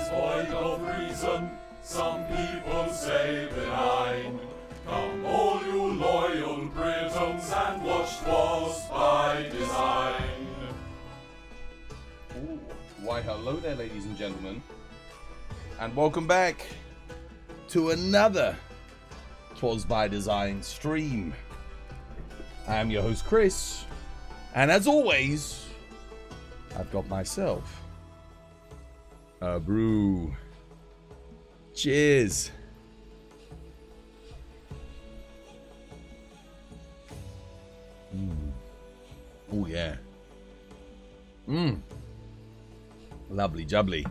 void of reason, some people say benign. Come all you loyal Britons and watch Twas by Design. Ooh, why hello there, ladies and gentlemen, and welcome back to another Twas by Design stream. I am your host Chris, and as always, I've got myself a brew. Cheers. Oh yeah. Lovely jubbly.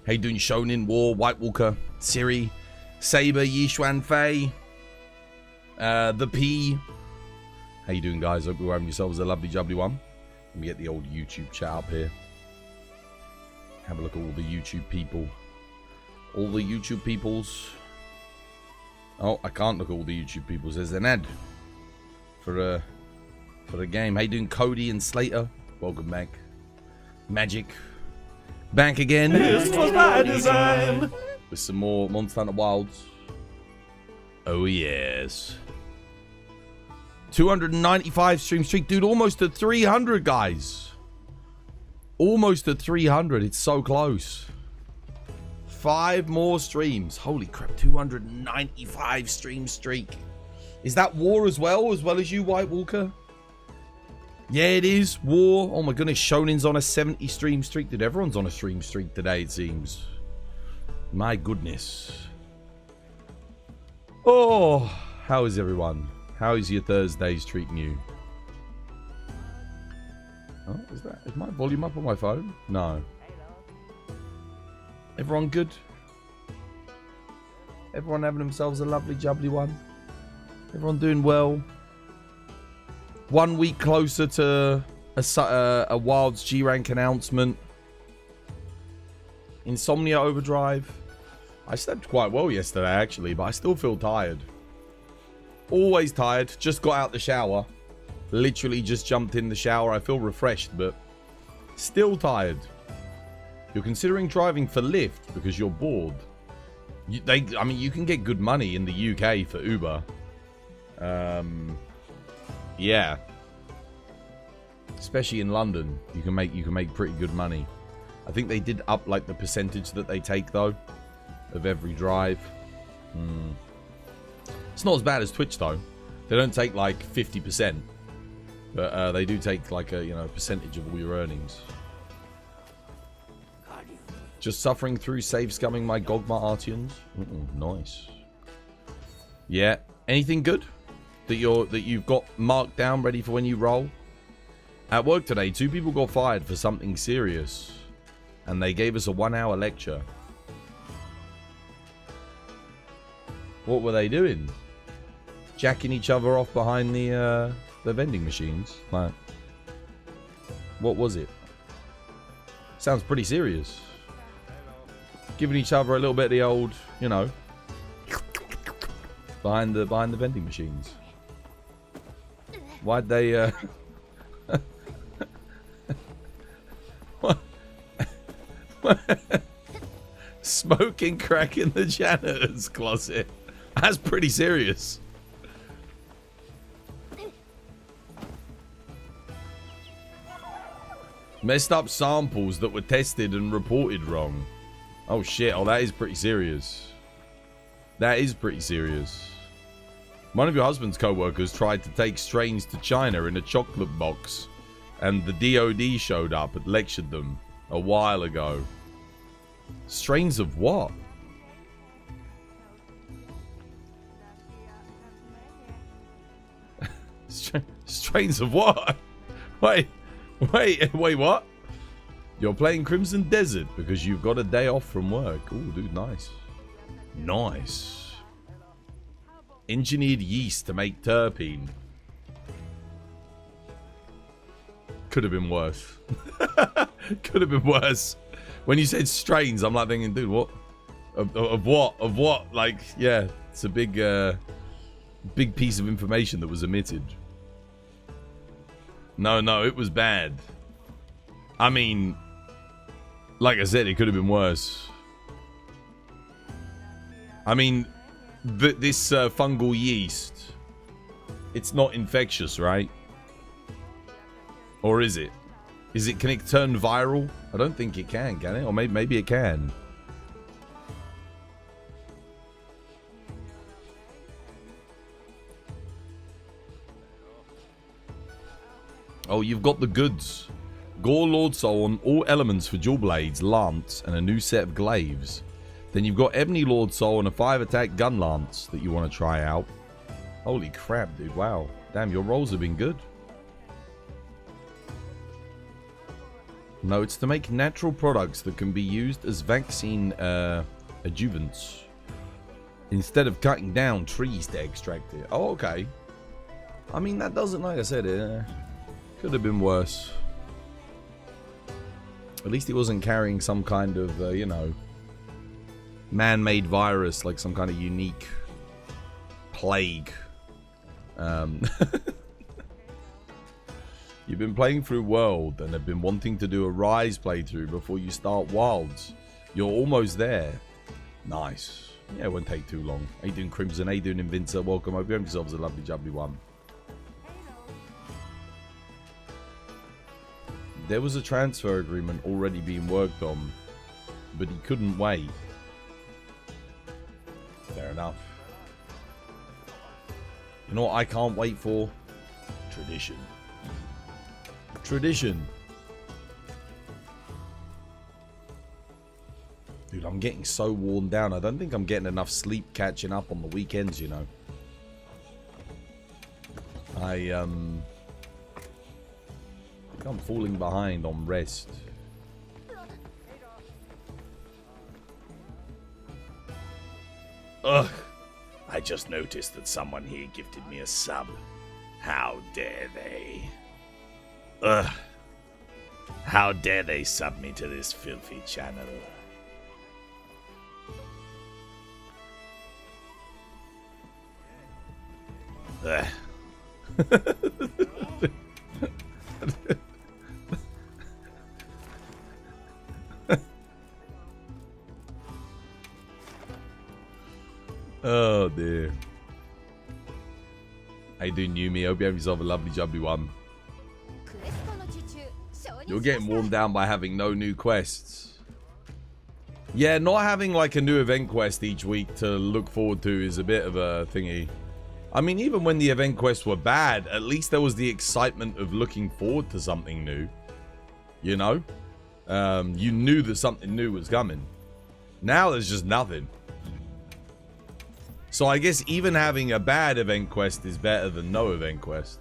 How you doing, Shonin, War, White Walker, Siri, Saber, Yishuan Fei, the P. How you doing, guys? Hope you're having yourselves a lovely jubbly one. Let me get the old YouTube chat up here. Have a look at all the YouTube people. All the YouTube peoples. Oh, I can't look at all the YouTube peoples. There's an ad for the game. How you doing, Cody and Slater? Welcome back. Magic. Back again. This was by design. With some more Monster Hunter Wilds. Oh yes. 295 stream streak. Dude, almost at 300, guys. Almost at 300. It's so close. 5 more streams. Holy crap. 295 stream streak. Is that War as well as you, White Walker? Yeah, it is. War. Oh my goodness. Shonin's on a 70 stream streak. Dude, everyone's on a stream streak today, it seems. My goodness. Oh, how is everyone? How is your Thursdays treating you? Oh, is my volume up on my phone? No. Everyone good? Everyone having themselves a lovely jubbly one? Everyone doing well? 1 week closer to a Wilds G-Rank announcement. Insomnia Overdrive. I slept quite well yesterday, actually, but I still feel tired. Always tired. Just got out the shower. Literally just jumped in the shower. I feel refreshed, but still tired. You're considering driving for Lyft because you're bored. I mean, you can get good money in the UK for Uber. Yeah. Especially in London, you can make pretty good money. I think they did up like the percentage that they take though of every drive. It's not as bad as Twitch though. They don't take like 50%, but they do take like a percentage of all your earnings. Just suffering through save scumming my Gogma Artians. Nice. Yeah. Anything good that you've got marked down ready for when you roll? At work today, 2 people got fired for something serious, and they gave us a 1-hour lecture. What were they doing? Jacking each other off behind the vending machines? Like, what was it? Sounds pretty serious. Giving each other a little bit of the old, behind the vending machines. Why'd they smoking crack in the janitor's closet? That's pretty serious. Messed up samples that were tested and reported wrong. Oh shit, oh that is pretty serious. That is pretty serious. One of your husband's co-workers tried to take strains to China in a chocolate box, and the DOD showed up and lectured them a while ago. Strains of what? Strains of what? Wait, what? You're playing Crimson Desert because you've got a day off from work. Oh, dude, nice. Nice. Engineered yeast to make terpene. Could have been worse. Could have been worse. When you said strains, I'm like thinking, dude, what? Of what? Of what? Like, yeah, it's a big piece of information that was omitted. No, it was bad. I mean, like I said, it could have been worse. I mean, this fungal yeast, it's not infectious, right? Or is it? Can it turn viral? I don't think it can it? Or maybe it can. Oh, you've got the goods. Gore Lord Soul on all elements for dual blades, lance, and a new set of glaives. Then you've got Ebony Lord Soul and a 5-attack gun lance that you want to try out. Holy crap, dude. Wow. Damn, your rolls have been good. No, it's to make natural products that can be used as vaccine adjuvants. Instead of cutting down trees to extract it. Oh, okay. I mean, that doesn't, like I said, could have been worse. At least he wasn't carrying some kind of, you know, man-made virus, like some kind of unique plague. You've been playing through World and have been wanting to do a Rise playthrough before you start Wilds. You're almost there. Nice. Yeah, it won't take too long. How you doing, Crimson? How you doing, Invincer? Welcome. Hope you have yourselves a lovely, jubbly one. There was a transfer agreement already being worked on, but he couldn't wait. Fair enough. You know what I can't wait for? Tradition. Tradition. Dude, I'm getting so worn down. I don't think I'm getting enough sleep catching up on the weekends, you know. I think I'm falling behind on rest. Ugh. I just noticed that someone here gifted me a sub. How dare they? Ugh. How dare they sub me to this filthy channel? Ugh. Oh dear. How you doing, Yumi? Hope you have yourself a lovely jubbly one. You're getting worn down by having no new quests. Yeah, not having like a new event quest each week to look forward to is a bit of a thingy. I mean, even when the event quests were bad, at least there was the excitement of looking forward to something new. You know? You knew that something new was coming. Now there's just nothing. So I guess even having a bad event quest is better than no event quest.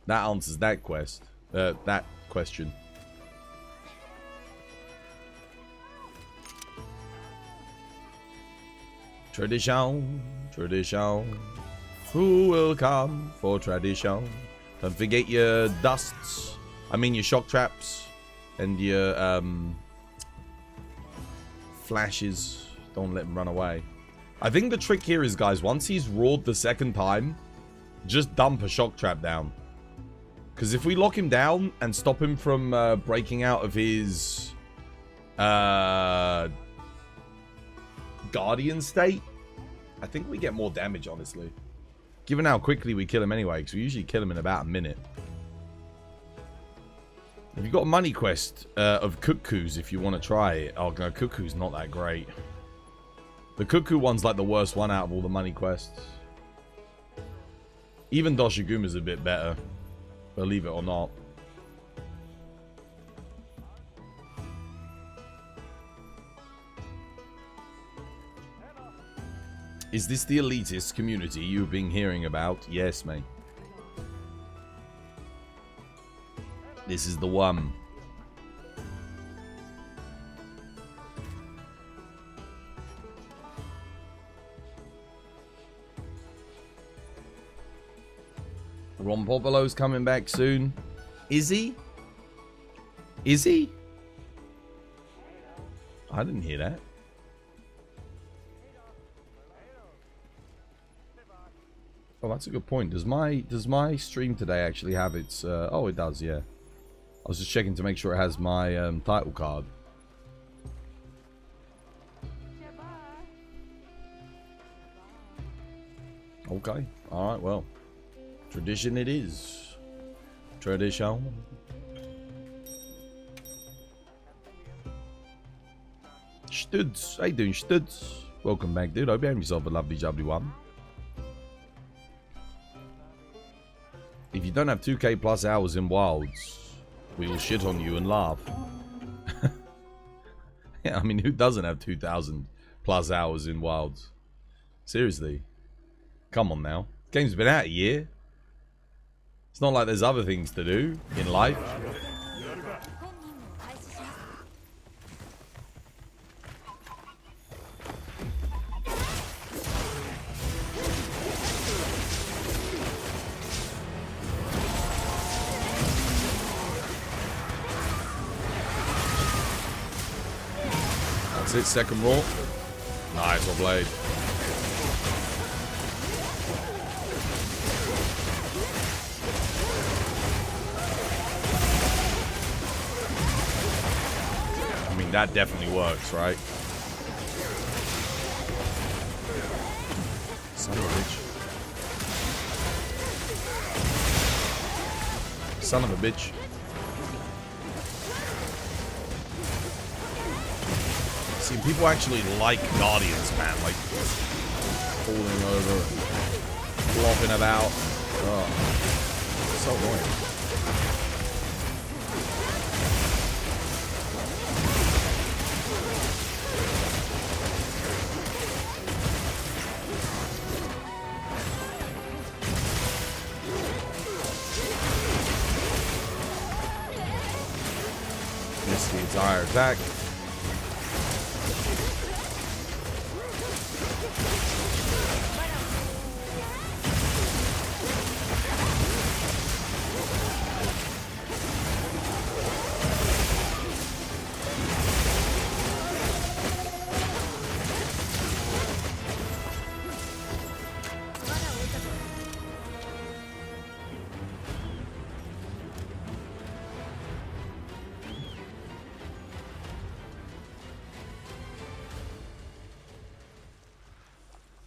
That answers that quest. That question. Tradition, tradition. Who will come for tradition? Don't forget your dusts. I mean your shock traps. And your flashes. Don't let him run away. I think the trick here is, guys, once he's roared the second time, just dump a shock trap down. Because if we lock him down and stop him from breaking out of his guardian state, I think we get more damage, honestly. Given how quickly we kill him anyway, because we usually kill him in about a minute. Have you got a money quest of cuckoos if you want to try it? Oh, no, cuckoo's not that great. The cuckoo one's like the worst one out of all the money quests. Even Doshaguma's a bit better. Believe it or not. Is this the elitist community you've been hearing about? Yes, mate. This is the one. Rompopolo's coming back soon. Is he? Is he? I didn't hear that. Oh, that's a good point. Does my stream today actually have its... oh, it does, yeah. I was just checking to make sure it has my title card. Okay. Alright, well. Tradition it is. Tradition. Studs. How you doing, Studs? Welcome back, dude. Hope you have yourself a lovely jubbly one. If you don't have 2k plus hours in Wilds, we will shit on you and laugh. Yeah, I mean, who doesn't have 2,000 plus hours in Wilds? Seriously. Come on now. Game's been out a year. It's not like there's other things to do in life. That's it, second roll. Nice, well played. I mean, that definitely works, right? Son of a bitch. Son of a bitch. See, people actually like Guardians, man. Like, falling over, flopping about. Oh, so annoying. Missed the entire attack.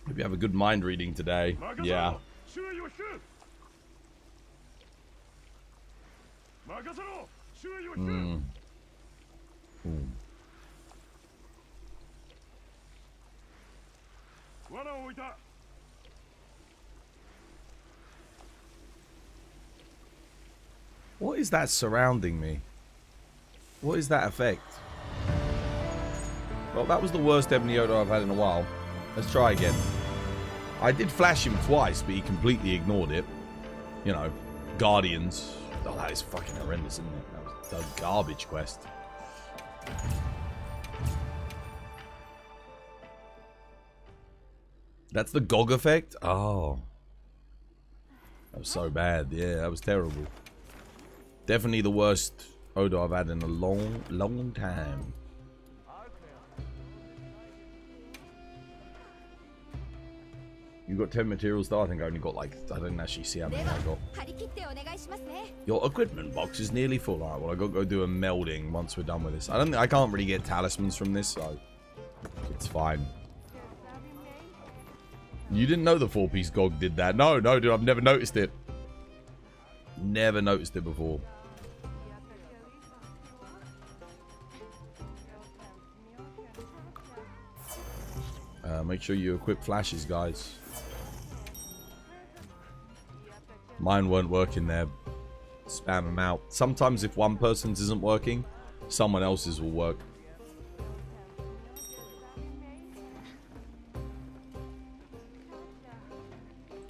Hope you have a good mind reading today. Yeah. What is that surrounding me? What is that effect? Well, that was the worst Ebony Yoda I've had in a while. Let's try again. I did flash him twice, but he completely ignored it. You know, Guardians. Oh, that is fucking horrendous, isn't it? That was a garbage quest. That's the GOG effect? Oh. That was so bad. Yeah, that was terrible. Definitely the worst Odo I've had in a long, long time. You got 10 materials though? I think I only got like, I didn't actually see how many I got. Your equipment box is nearly full. Alright, well I got to go do a melding once we're done with this. I can't really get talismans from this, so it's fine. You didn't know the 4-piece GOG did that? No, dude, I've never noticed it. Never noticed it before. Make sure you equip flashes, guys. Mine weren't working there. Spam them out. Sometimes if one person's isn't working, someone else's will work.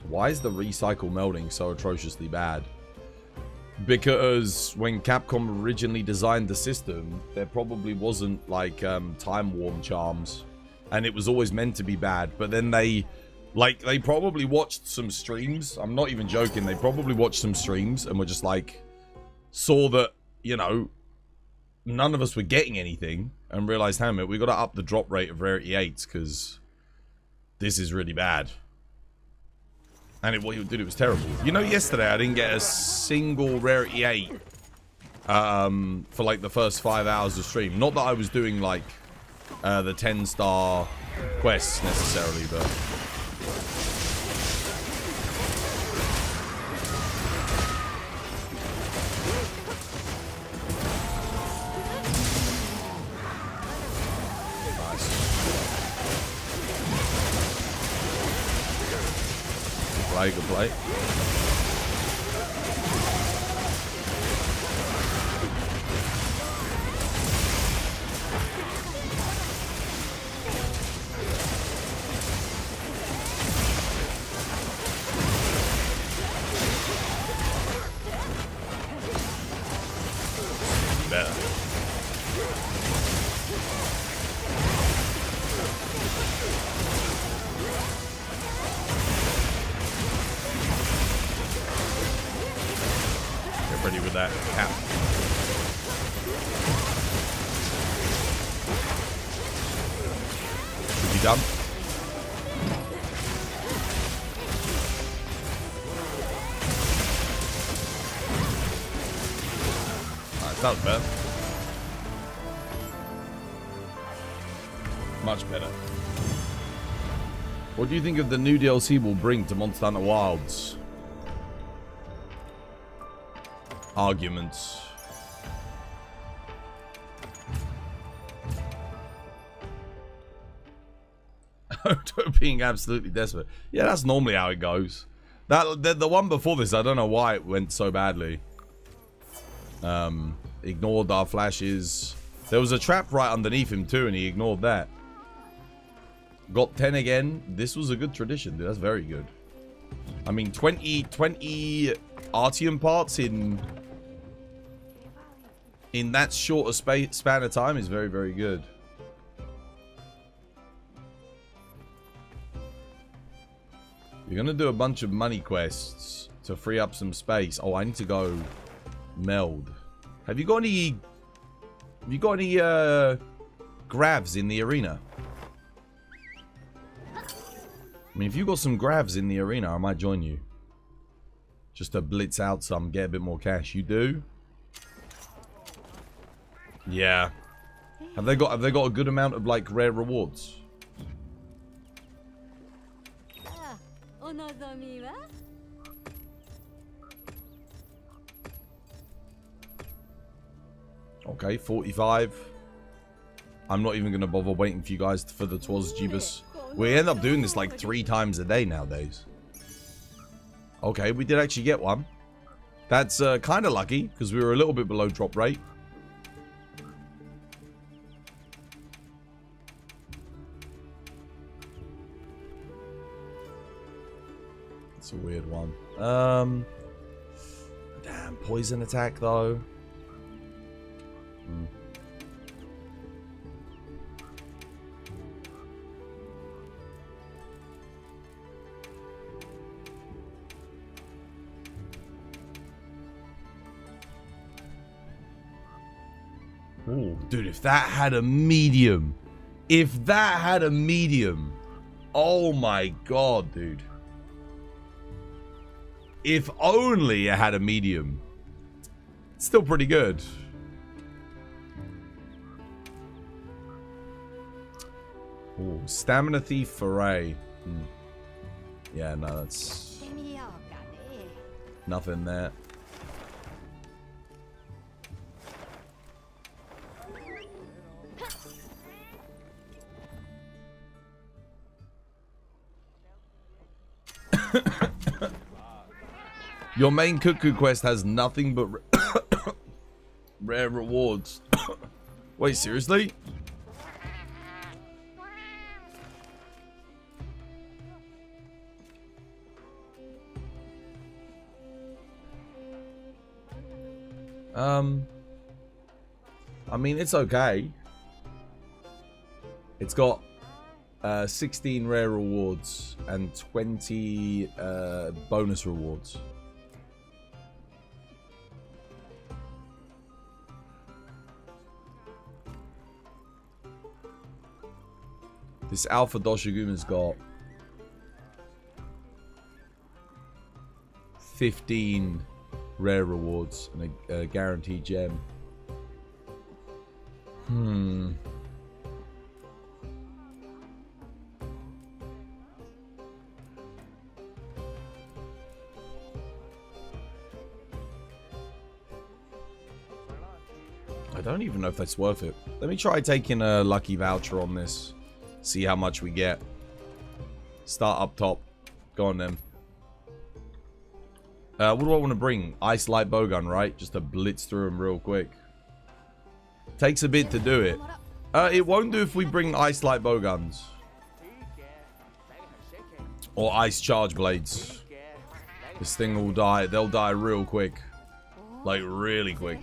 Why is the recycle melding so atrociously bad? Because when Capcom originally designed the system, there probably wasn't like time warm charms. And it was always meant to be bad. But then they probably watched some streams. I'm not even joking. They probably watched some streams and were just like, saw that, you know, none of us were getting anything. And realized, hey, mate, we got to up the drop rate of rarity 8s because this is really bad. And what it did, it was terrible. You know, yesterday I didn't get a single rarity 8 for like the first 5 hours of stream. Not that I was doing like the 10-star quests necessarily, but how you can play. Better. Get ready with that cap. Should be done. That was better. Much better. What do you think of the new DLC will bring to Monster Hunter Wilds? Arguments. Being absolutely desperate. Yeah, that's normally how it goes. The one before this, I don't know why it went so badly. Ignored our flashes. There was a trap right underneath him too, and he ignored that. Got 10 again. This was a good tradition, dude. That's very good. I mean, 20 Artium parts in that short a span of time is very, very good. You're gonna do a bunch of money quests to free up some space. Oh, I need to go meld. Have you got any gravs in the arena? I mean, if you got some gravs in the arena, I might join you. Just to blitz out some, get a bit more cash. You do? Yeah. Have they got a good amount of like rare rewards? Okay, 45. I'm not even going to bother waiting for you guys for the Twas Jeebus. We end up doing this like 3 times a day nowadays. Okay, we did actually get one. That's kind of lucky, because we were a little bit below drop rate. It's a weird one. Damn, poison attack though. Ooh, dude, if that had a medium. If that had a medium. Oh my god, dude. If only it had a medium. It's still pretty good. Ooh, Stamina Thief for Rey. Yeah, no, that's nothing there. Your main cuckoo quest has nothing but rare rewards. Wait, seriously? I mean, it's okay. It's got 16 rare rewards and 20 bonus rewards. This Alpha Doshaguma's got 15 rare rewards and a guaranteed gem. I don't even know if that's worth it. Let me try taking a lucky voucher on this. See how much we get. Start up top. Go on then. What do I want to bring? Ice light bowgun, right? Just to blitz through them real quick. Takes a bit to do it. It won't do if we bring ice light bowguns. Or ice charge blades. This thing will die. They'll die real quick. Like, really quick.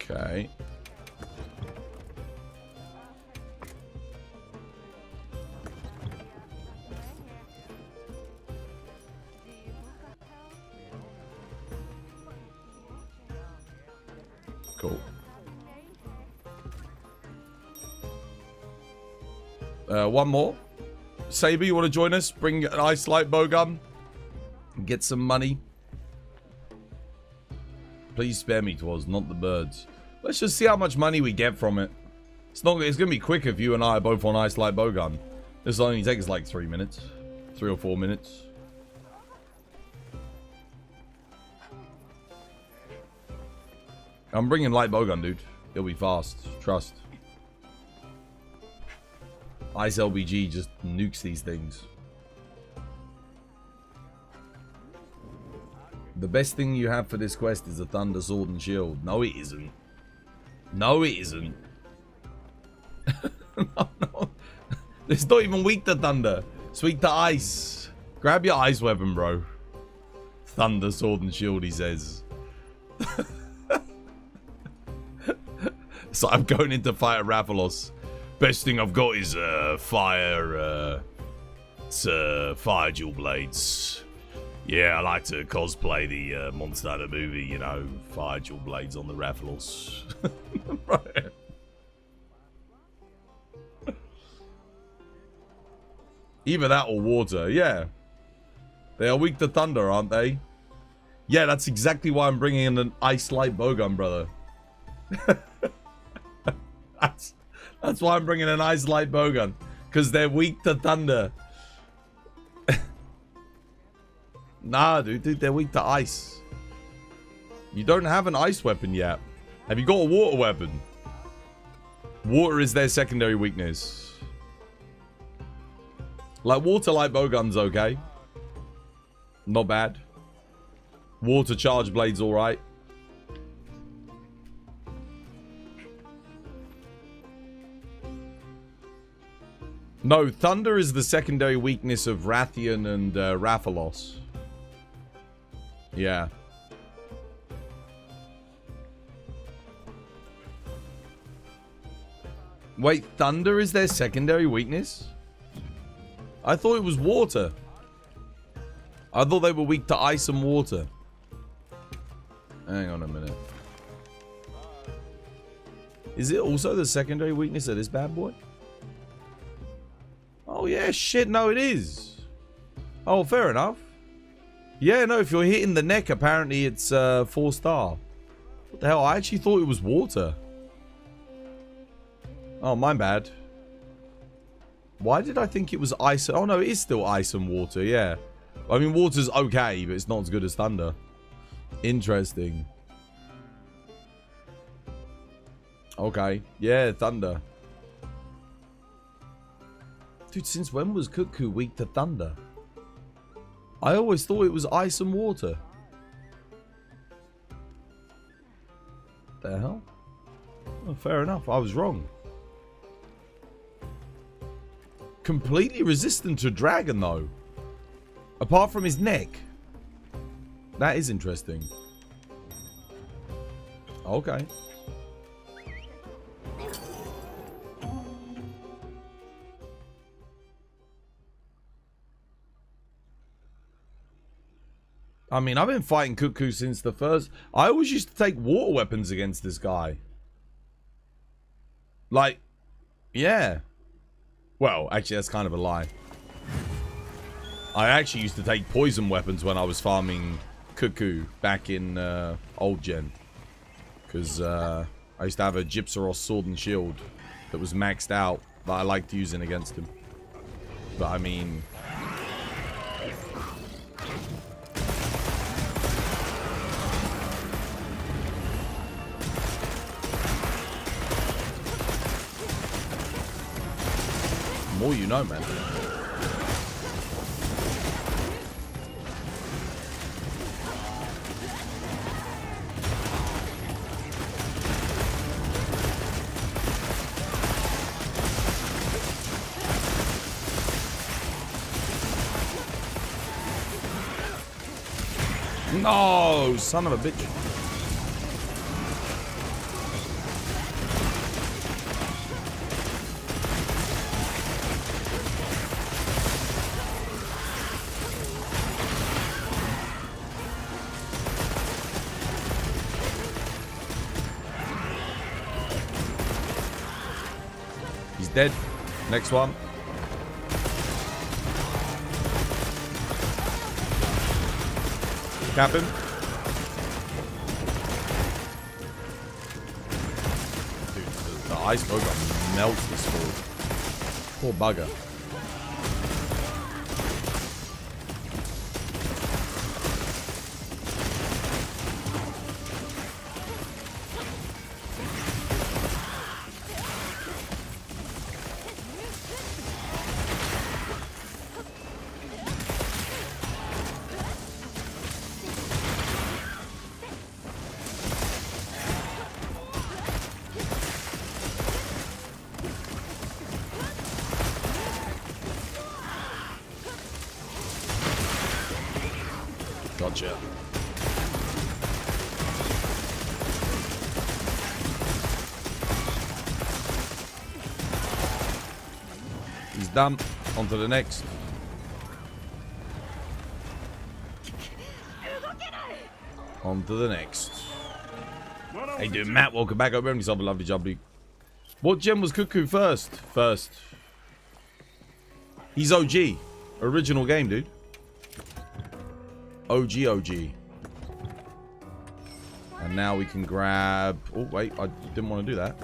Okay. Cool. One more. Saber, you want to join us? Bring an ice light bowgun. Get some money. Please spare me, Twas, not the birds. Let's just see how much money we get from it. It's gonna be quick if you and I are both on ice light bowgun. This will only take us like 3 minutes. 3 or 4 minutes. I'm bringing light bowgun, dude. It'll be fast. Trust. Ice LBG just nukes these things. The best thing you have for this quest is a Thunder Sword and Shield. No, it isn't. No, it isn't. No. It's not even weak to Thunder. It's weak to Ice. Grab your Ice weapon, bro. Thunder Sword and Shield, he says. So I'm going in to fight a Rathalos. Best thing I've got is fire dual blades. Yeah, I like to cosplay the Monster Hunter movie, you know, fire dual blades on the Rathalos. Right. Either that or water, yeah. They are weak to thunder, aren't they? Yeah, that's exactly why I'm bringing in an ice light bowgun, brother. That's why I'm bringing an ice light bowgun. Because they're weak to thunder. Nah, dude, they're weak to ice. You don't have an ice weapon yet. Have you got a water weapon? Water is their secondary weakness. Like, water light bowgun's okay. Not bad. Water charge blade's alright. No, thunder is the secondary weakness of Rathian and Rathalos. Yeah. Wait, thunder is their secondary weakness? I thought it was water. I thought they were weak to ice and water. Hang on a minute. Is it also the secondary weakness of this bad boy? Oh yeah, shit, no it is. Oh, fair enough. Yeah, no, if you're hitting the neck, apparently it's 4-star. What the hell? I actually thought it was water. Oh, my bad. Why did I think it was ice? Oh, no, it is still ice and water, yeah. I mean, water's okay, but it's not as good as thunder. Interesting. Okay. Yeah, thunder. Dude, since when was Cuckoo weak to thunder? I always thought it was ice and water. The hell? Oh, fair enough. I was wrong. Completely resistant to dragon, though. Apart from his neck. That is interesting. Okay. I mean, I've been fighting Cuckoo since the first... I always used to take water weapons against this guy. Like, yeah. Well, actually, that's kind of a lie. I actually used to take poison weapons when I was farming Cuckoo back in old gen. Because I used to have a Gypsaros sword and shield that was maxed out that I liked using against him. But I mean... more you know, man. No, son of a bitch. He's dead. Next one. Cap him. Dude, the ice boat melts this fool. Poor bugger. Gotcha. He's done. On to the next. On to the next. How you doing, Matt? Welcome back. I hope yourself a lovely jubbly. What gem was Cuckoo first? He's OG. Original game, dude. OG. And now we can grab... oh, wait. I didn't want to do that.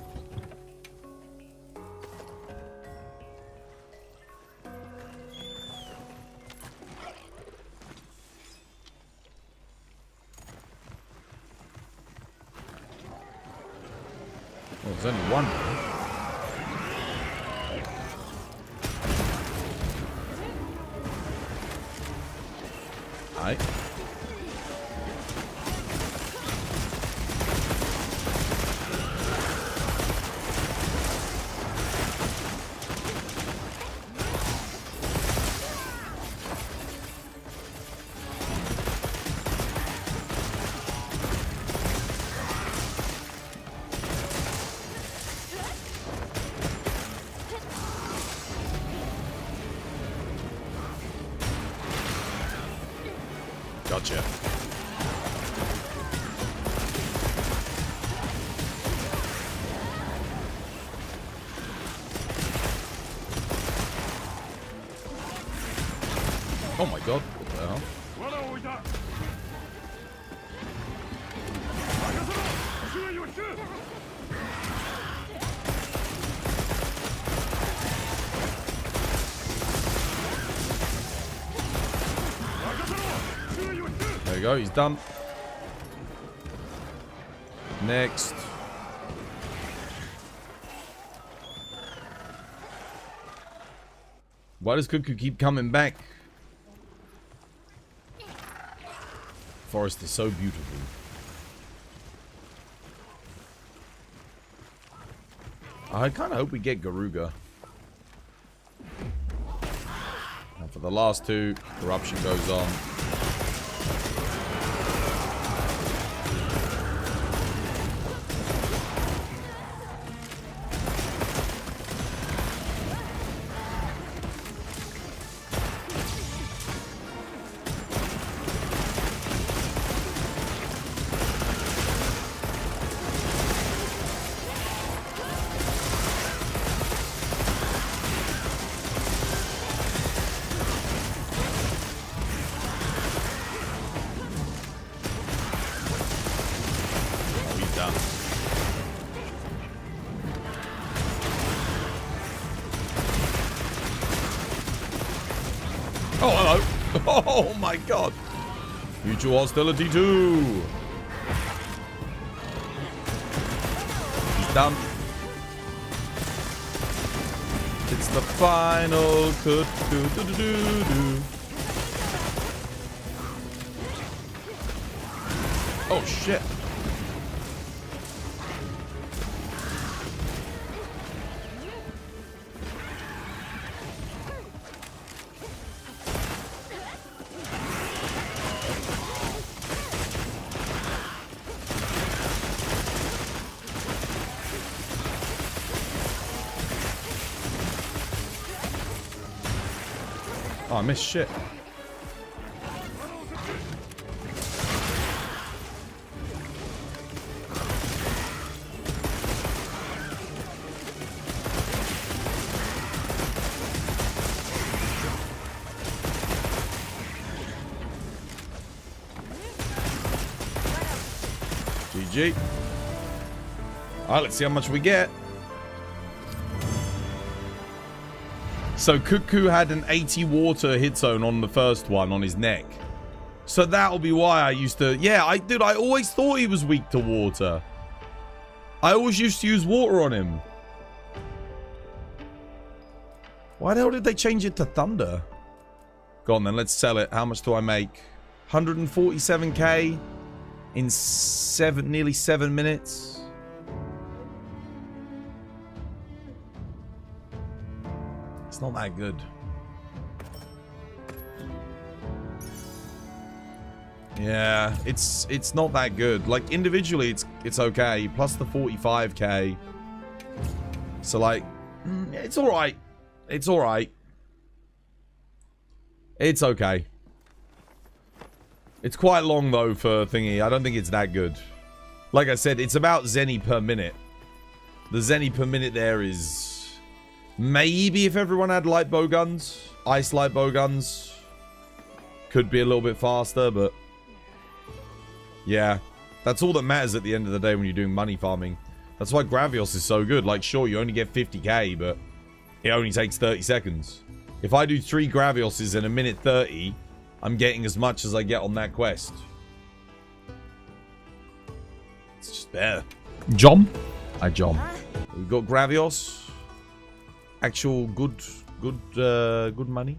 Oh, there's only one. Alright. Gotcha. Oh my god, what the hell? There we go, he's done. Next. Why does Cuckoo keep coming back? Forest is so beautiful. I kind of hope we get Garuga. And for the last two, corruption goes on. Oh, hello. Oh, my God. Mutual hostility, too. He's done. It's the final cut. Oh, shit. Oh, I missed shit. GG. Alright, let's see how much we get. So Cuckoo had an 80 water hit zone on the first one on his neck. So that'll be why I used to... Yeah, I always thought he was weak to water. I always used to use water on him. Why the hell did they change it to thunder? Go on then, let's sell it. How much do I make? 147k in nearly 7 minutes. It's not that good. Yeah, it's not that good. Like individually it's okay, plus the 45k. So like it's all right. It's all right. It's okay. It's quite long though for thingy. I don't think it's that good. Like I said, it's about zenny per minute. The zenny per minute there is maybe if everyone had light bow guns, ice light bow guns, could be a little bit faster, but yeah, that's all that matters at the end of the day when you're doing money farming. That's why Gravios is so good. Like, sure, you only get 50k, but it only takes 30 seconds. If I do 3 Gravioses in a minute 30, I'm getting as much as I get on that quest. It's just there. Jom? I jom. We've got Gravios. Actual good money.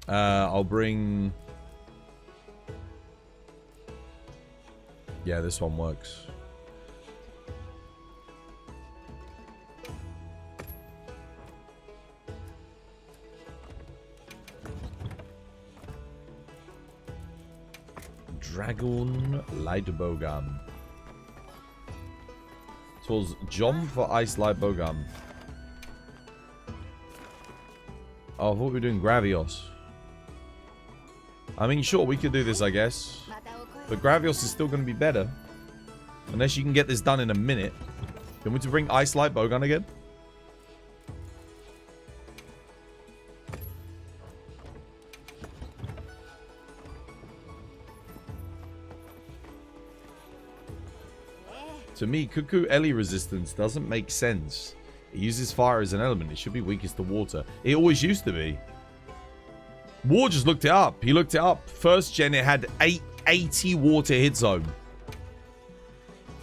I'll bring... Yeah, this one works. Dragon light bowgun. So it's Jom for ice light bowgun. Oh, I thought we were doing Gravios. I mean, sure, we could do this, I guess. But Gravios is still going to be better. Unless you can get this done in a minute. Can we to bring ice light bowgun again? To me, Cuckoo Ellie resistance doesn't make sense. It uses fire as an element. It should be weakest to water. It always used to be. War just looked it up. He looked it up. First gen, it had 80 water hit zone.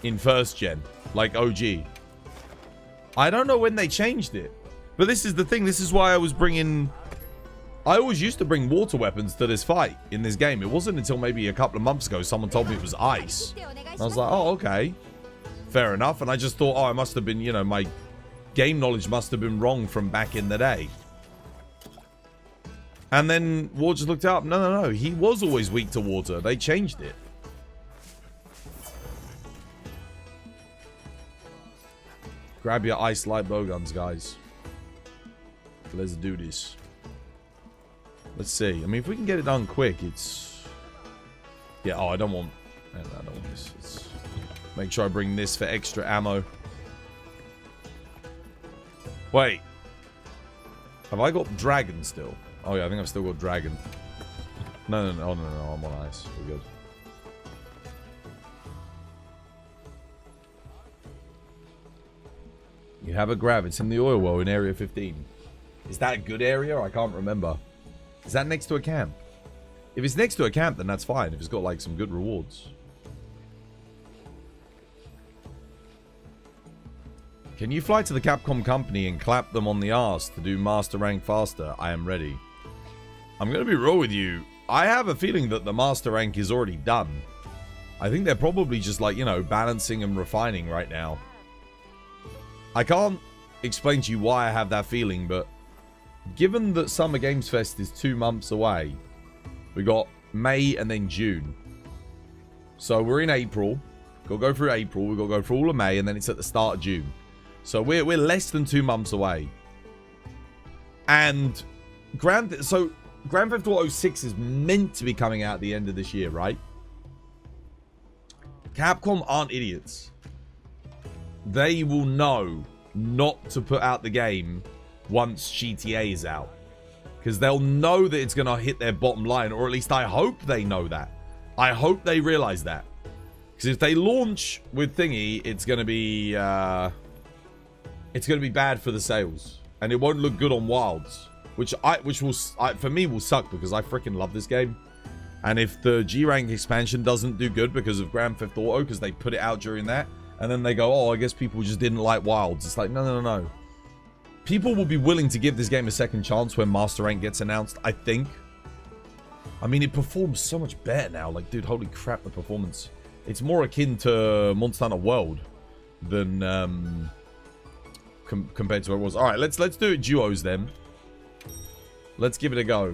In first gen. Like OG. I don't know when they changed it. But this is the thing. This is why I was bringing... I always used to bring water weapons to this fight in this game. It wasn't until maybe a couple of months ago someone told me it was ice. And I was like, oh, okay. Fair enough. And I just thought, oh, I must have been, you know, my game knowledge must have been wrong from back in the day. And then War just looked up. No. He was always weak to water. They changed it. Grab your ice light bowguns, guys. Let's do this. Let's see. I mean, if we can get it done quick, it's... Yeah, oh, I don't want this. Let's make sure I bring this for extra ammo. Wait. Have I got dragon still? Oh, yeah, I think I've still got dragon. No. Oh, no. I'm on ice. We're good. You have a grav. It's in the oil well in area 15. Is that a good area? I can't remember. Is that next to a camp? If it's next to a camp, then that's fine. If it's got like some good rewards. Can you fly to the Capcom company and clap them on the arse to do master rank faster? I am ready. I'm going to be real with you. I have a feeling that the master rank is already done. I think they're probably just like, you know, balancing and refining right now. I can't explain to you why I have that feeling, but given that Summer Games Fest is 2 months away, we got May and then June. So we're in April. We'll go through April. We've got to go through all of May, and then it's at the start of June. So we're less than 2 months away. And Grand Theft Auto 6 is meant to be coming out at the end of this year, right? Capcom aren't idiots. They will know not to put out the game once GTA is out. Because they'll know that it's going to hit their bottom line. Or at least I hope they know that. I hope they realize that. Because if they launch with Thingy, it's going to be... it's going to be bad for the sales. And it won't look good on Wilds. Which will for me will suck because I freaking love this game. And if the G-Rank expansion doesn't do good because of Grand Theft Auto, because they put it out during that, and then they go, oh, I guess people just didn't like Wilds. It's like, no. People will be willing to give this game a second chance when Master Rank gets announced, I think. I mean, it performs so much better now. Like, dude, holy crap, the performance. It's more akin to Monster Hunter World than compared to what it was. All right, let's do it duos then. Let's give it a go.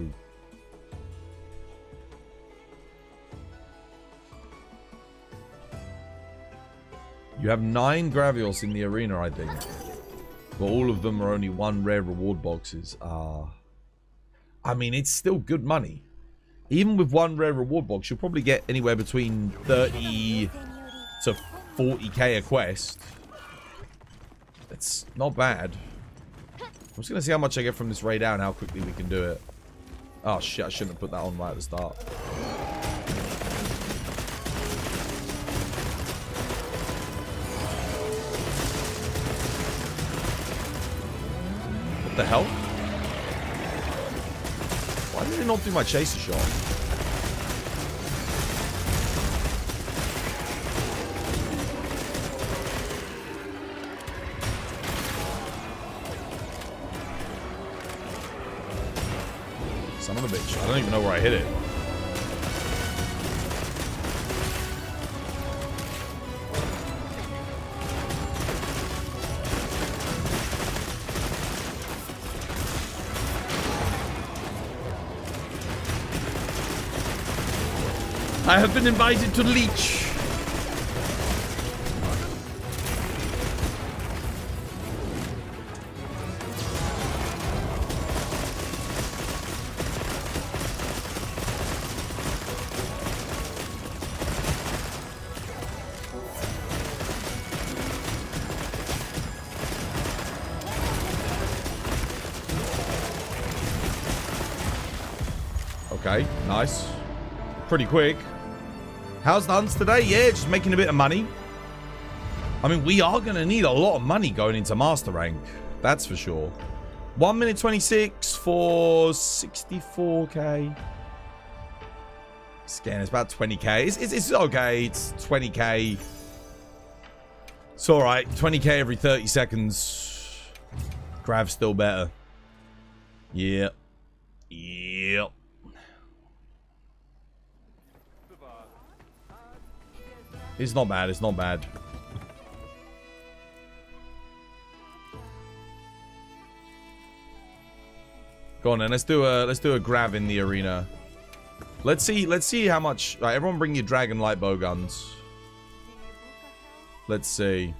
You have 9 Gravios in the arena, I think. But all of them are only 1 rare reward boxes. I mean, it's still good money. Even with 1 rare reward box, you'll probably get anywhere between 30 to 40k a quest. It's not bad. I'm just going to see how much I get from this Rey Dau and how quickly we can do it. Oh shit, I shouldn't have put that on right at the start. What the hell? Why did it not do my chaser shot? Son of a bitch. I don't even know where I hit it. I have been invited to Leech. Okay, nice. Pretty quick. How's the hunts today? Yeah, just making a bit of money. I mean, we are going to need a lot of money going into Master Rank. That's for sure. 1 minute 26 for 64k. Scan, it's about 20k. It's okay. It's 20k. It's alright. 20k every 30 seconds. Grav's still better. Yep. Yep. It's not bad. It's not bad. Go on then. Let's do a grab in the arena. Let's see how much. Right, everyone, bring your dragon light bow guns. Let's see.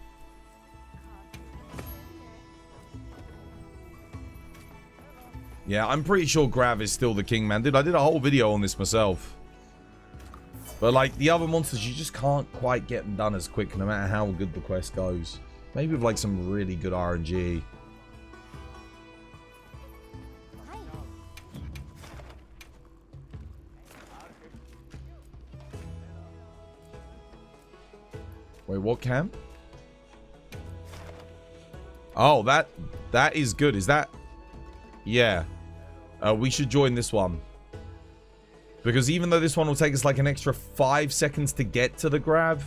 Yeah, I'm pretty sure Grav is still the king, man. Dude, I did a whole video on this myself. But, like, the other monsters, you just can't quite get them done as quick, no matter how good the quest goes. Maybe with, like, some really good RNG. Wait, what camp? Oh, that is good. Is that... Yeah. We should join this one. Because even though this one will take us like an extra 5 seconds to get to the grab,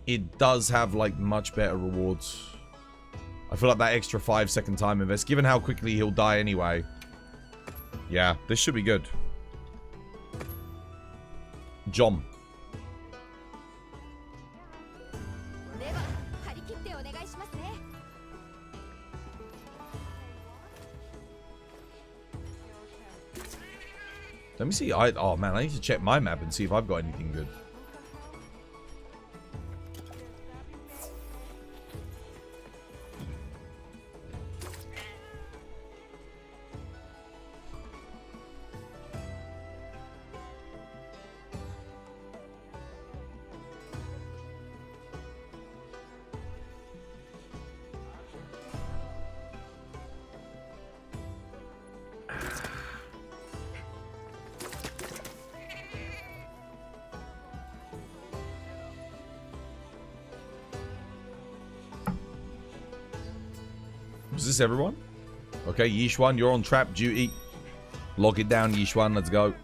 it does have like much better rewards. I feel like that extra 5-second time invest, given how quickly he'll die anyway. Yeah, this should be good. John. Let me see. Oh man, I need to check my map and see if I've got anything good. Is this everyone? Okay, Yishuan, you're on trap duty. Lock it down, Yishuan. Let's go.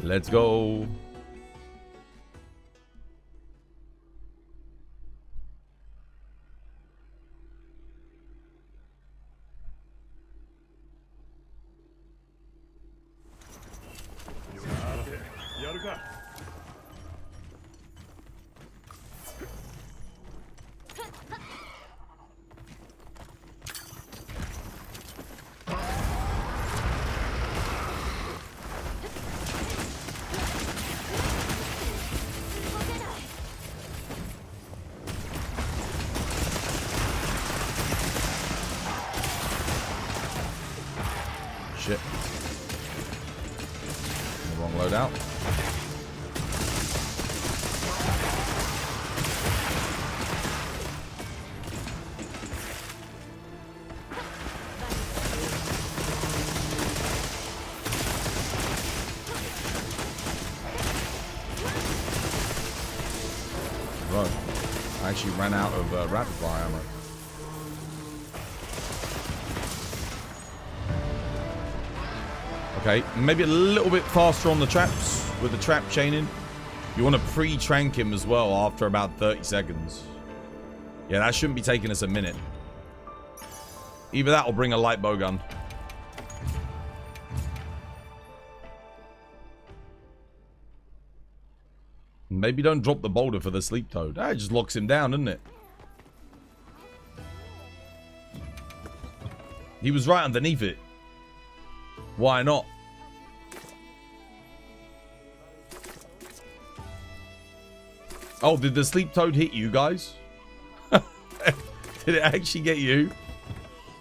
Let's go. Shit. The wrong loadout. Right. I actually ran out of rapid fire ammo. Okay, maybe a little bit faster on the traps with the trap chaining. You want to pre-trank him as well after about 30 seconds. Yeah, that shouldn't be taking us a minute. Either that or bring a light bowgun. Maybe don't drop the boulder for the sleep toad. That just locks him down, doesn't it? He was right underneath it. Why not? Oh, did the sleep toad hit you guys? Did it actually get you?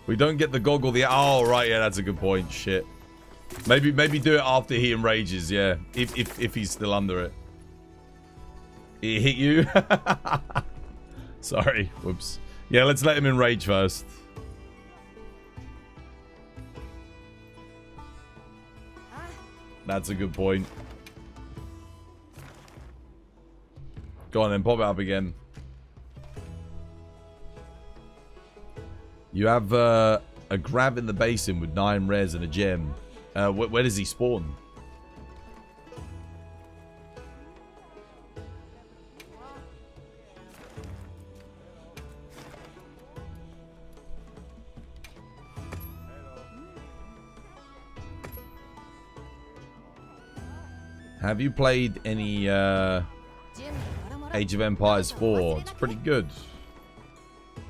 We don't get the goggle. Oh, right. Yeah, that's a good point. Shit. Maybe do it after he enrages. Yeah, if he's still under it. It hit you. Sorry. Whoops. Yeah, let's let him enrage first. That's a good point. Go on then, pop it up again. You have a grab in the basin with 9 rares and a gem. Where does he spawn? Have you played any Age of Empires 4? It's pretty good.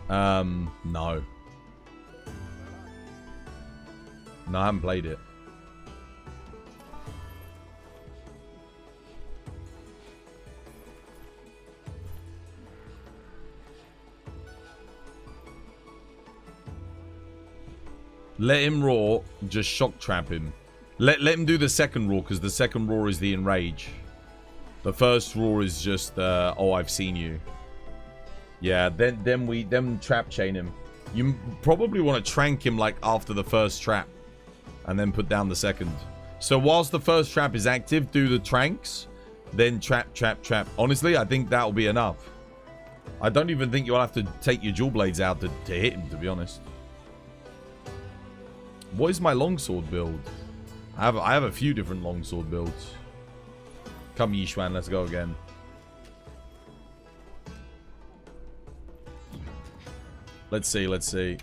No. No, I haven't played it. Let him roar, just shock trap him. Let him do the second roar, because the second roar is the enrage. The first roar is just, oh, I've seen you. Yeah, then trap chain him. You probably want to trank him like after the first trap, and then put down the second. So whilst the first trap is active, do the tranks, then trap, trap, trap. Honestly, I think that'll be enough. I don't even think you'll have to take your jewel blades out to hit him, to be honest. What is my longsword build? I have a few different longsword builds. Come, Yishuan, let's go again. Let's see, let's see.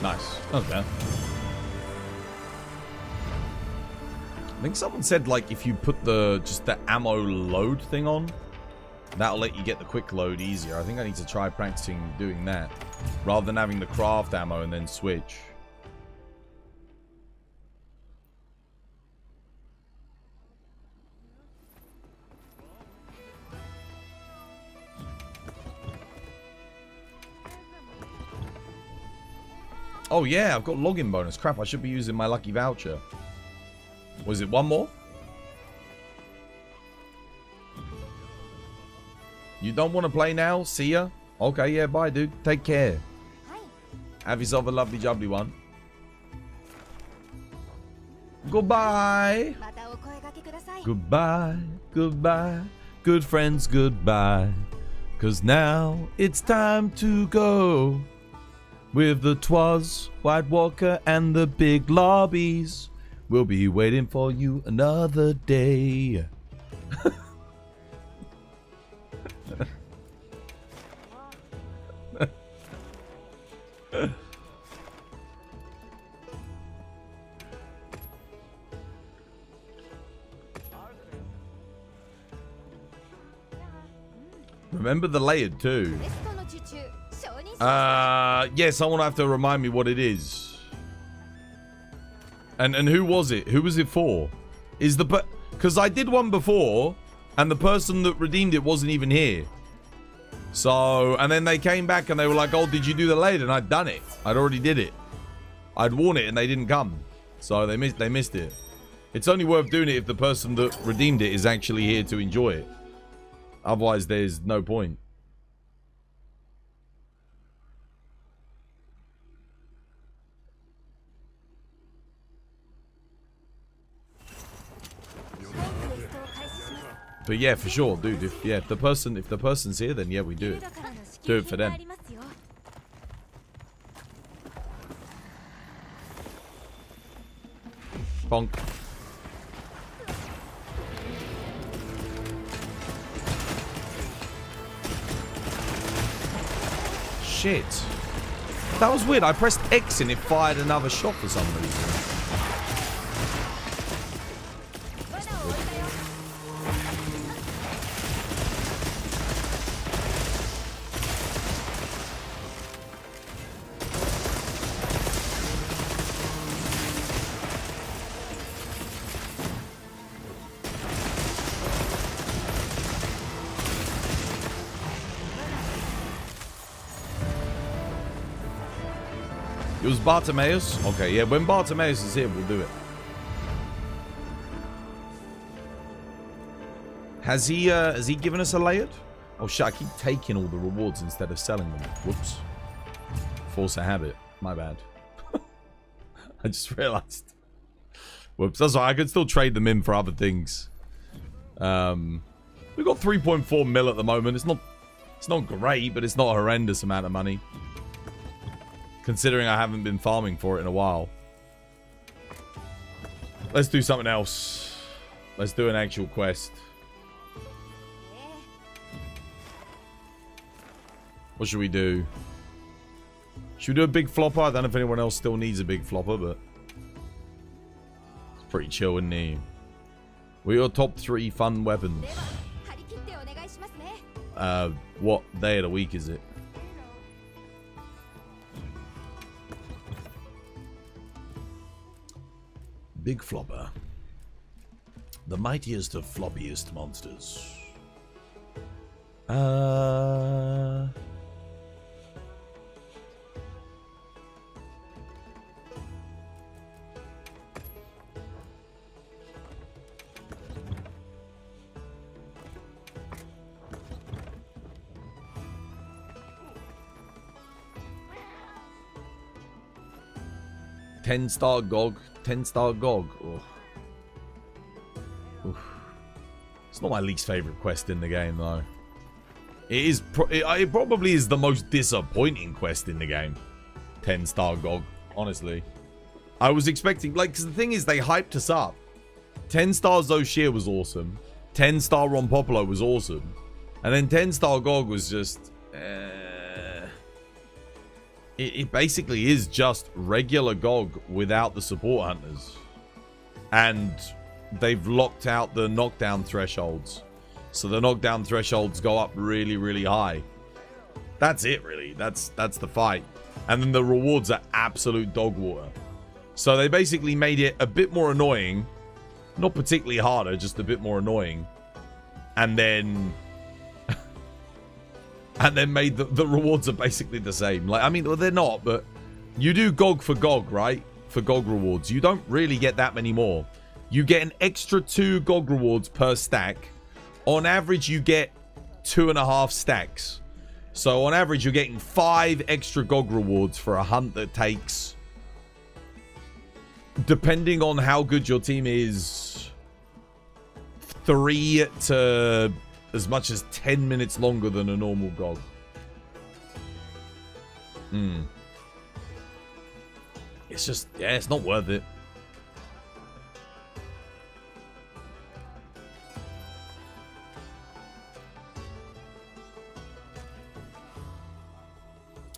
Nice. Okay. I think someone said, like, if you put just the ammo load thing on, that'll let you get the quick load easier. I think I need to try practicing doing that, rather than having the craft ammo and then switch. Oh yeah, I've got login bonus. Crap, I should be using my lucky voucher. Was it one more? You don't want to play now? See ya? Okay, yeah, bye, dude. Take care. Have yourself a lovely jubbly one. Goodbye. Goodbye, goodbye. Good friends, goodbye. 'Cause now it's time to go. With the Twas, White Walker, and the big lobbies, we'll be waiting for you another day. Remember the layered too. Yeah, someone will have to remind me what it is. And who was it? Who was it for? Because I did one before, and the person that redeemed it wasn't even here. So, and then they came back and they were like, oh, did you do the laid? And I'd done it. I'd already did it. I'd worn it and they didn't come. So they missed it. It's only worth doing it if the person that redeemed it is actually here to enjoy it. Otherwise, there's no point. But yeah, for sure, dude. If the person's here, then yeah, we do it. Do it for them. Bonk. Shit. That was weird. I pressed X and it fired another shot for some reason. It was Bartimaeus? Okay, yeah, when Bartimaeus is here, we'll do it. Has he given us a layered? Oh shit, I keep taking all the rewards instead of selling them. Whoops. Force a habit. My bad. I just realized. Whoops, that's all right. I could still trade them in for other things. We've got 3.4 mil at the moment. It's not great, but it's not a horrendous amount of money. Considering I haven't been farming for it in a while. Let's do something else. Let's do an actual quest. What should we do? Should we do a big flopper? I don't know if anyone else still needs a big flopper, but it's pretty chill, isn't it? What are your top 3 fun weapons? What day of the week is it? Big flopper. The mightiest of floppiest monsters. 10-star Gog. 10-star Gog. Oh. Oof. It's not my least favorite quest in the game, though. It is. It probably is the most disappointing quest in the game. 10-star Gog. Honestly, I was expecting, like, because the thing is, they hyped us up. 10-star Zoshir was awesome. 10-star Rompopolo was awesome, and then 10-star Gog was just. It basically is just regular GOG without the support hunters. And they've locked out the knockdown thresholds. So the knockdown thresholds go up really, really high. That's it, really. That's the fight. And then the rewards are absolute dog water. So they basically made it a bit more annoying. Not particularly harder, just a bit more annoying. And then... and then made the rewards are basically the same. Like, I mean, well, they're not, but you do GOG for GOG, right? For GOG rewards. You don't really get that many more. You get an extra 2 GOG rewards per stack. On average, you get 2.5 stacks. So on average, you're getting 5 extra GOG rewards for a hunt that takes, depending on how good your team is, 3 to as much as 10 minutes longer than a normal GOG. It's just, yeah, it's not worth it.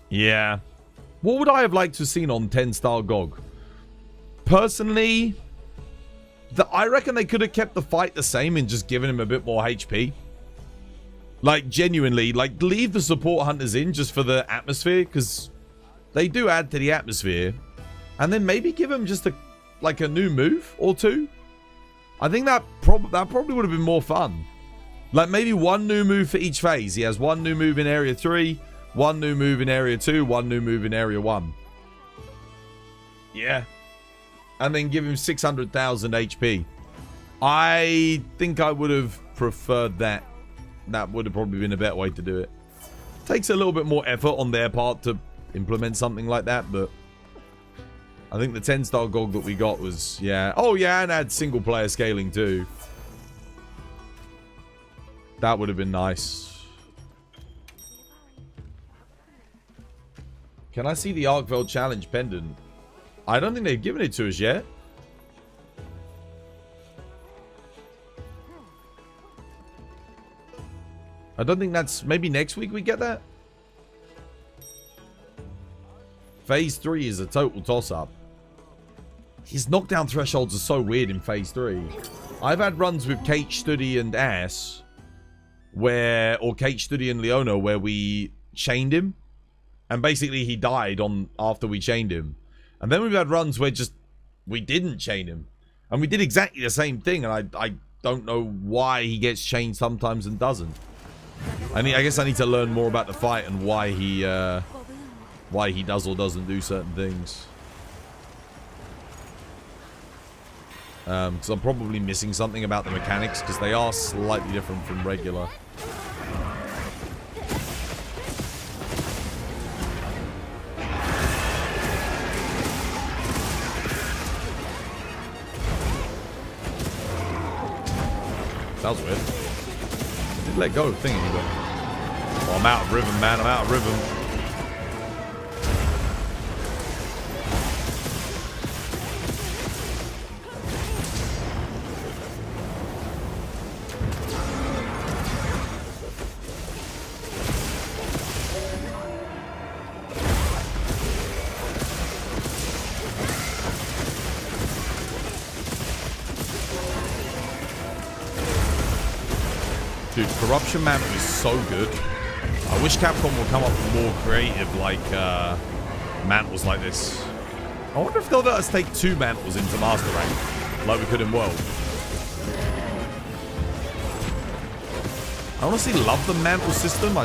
Yeah. What would I have liked to have seen on 10-star GOG? Personally, I reckon they could have kept the fight the same and just given him a bit more HP. Like, genuinely, like, leave the support hunters in just for the atmosphere, because they do add to the atmosphere. And then maybe give him just a new move or 2. I think that probably would have been more fun. Like, maybe 1 new move for each phase. He has 1 new move in Area 3, 1 new move in Area 2, 1 new move in Area 1. Yeah. And then give him 600,000 HP. I think I would have preferred that. That would have probably been a better way to do it. Takes a little bit more effort on their part to implement something like that, but I think the 10-star GOG that we got was, yeah. Oh, yeah, and add single-player scaling too. That would have been nice. Can I see the Arkveld Challenge pendant? I don't think they've given it to us yet. I don't think that's... Maybe next week we get that? Phase 3 is a total toss-up. His knockdown thresholds are so weird in Phase 3. I've had runs with Kate, Studi, and Ass, where... Or Kate, Studi, and Leona, where we chained him. And basically he died after we chained him. And then we've had runs where just... We didn't chain him. And we did exactly the same thing, and I don't know why he gets chained sometimes and doesn't. I guess I need to learn more about the fight and why he does or doesn't do certain things. Because I'm probably missing something about the mechanics, because they are slightly different from regular. That was weird. I did let go of thingy, but... Oh, I'm out of rhythm, man. I'm out of rhythm. Dude, Corruption Mantle is so good. I wish Capcom would come up with more creative, like, mantles like this. I wonder if they'll let us take 2 mantles into Master Rank, like we could in World. I honestly love the mantle system. I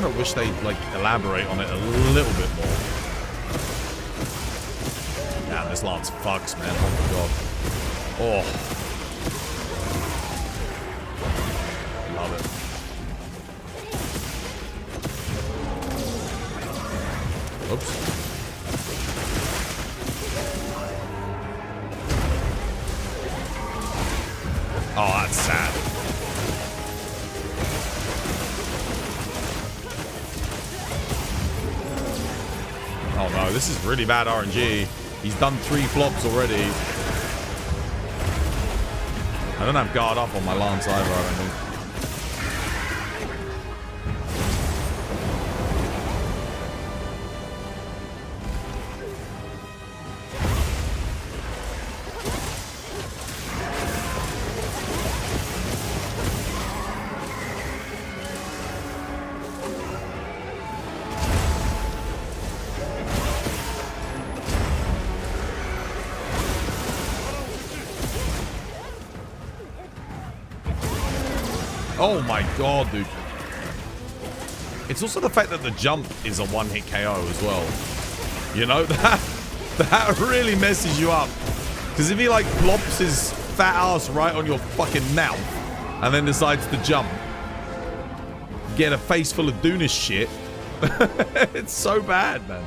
don't wish they'd, like, elaborate on it a little bit more. Damn, this lance fucks, man. Oh my god. Oh. Love it. Oops. Oh, that's sad. Oh no, this is really bad RNG. He's done 3 flops already. I don't have guard up on my lance either, I don't think. Oh my god, dude. It's also the fact that the jump is a one-hit KO as well. You know, that really messes you up. Because if he, like, plops his fat ass right on your fucking mouth and then decides to jump, get a face full of Duuna shit, it's so bad, man.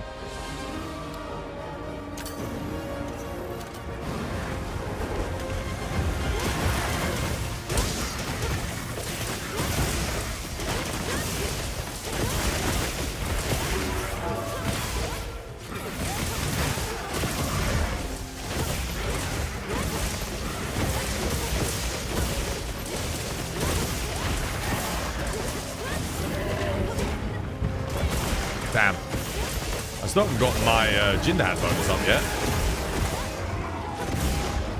Damn. I still haven't gotten my Jin Dahaad bonus up yet.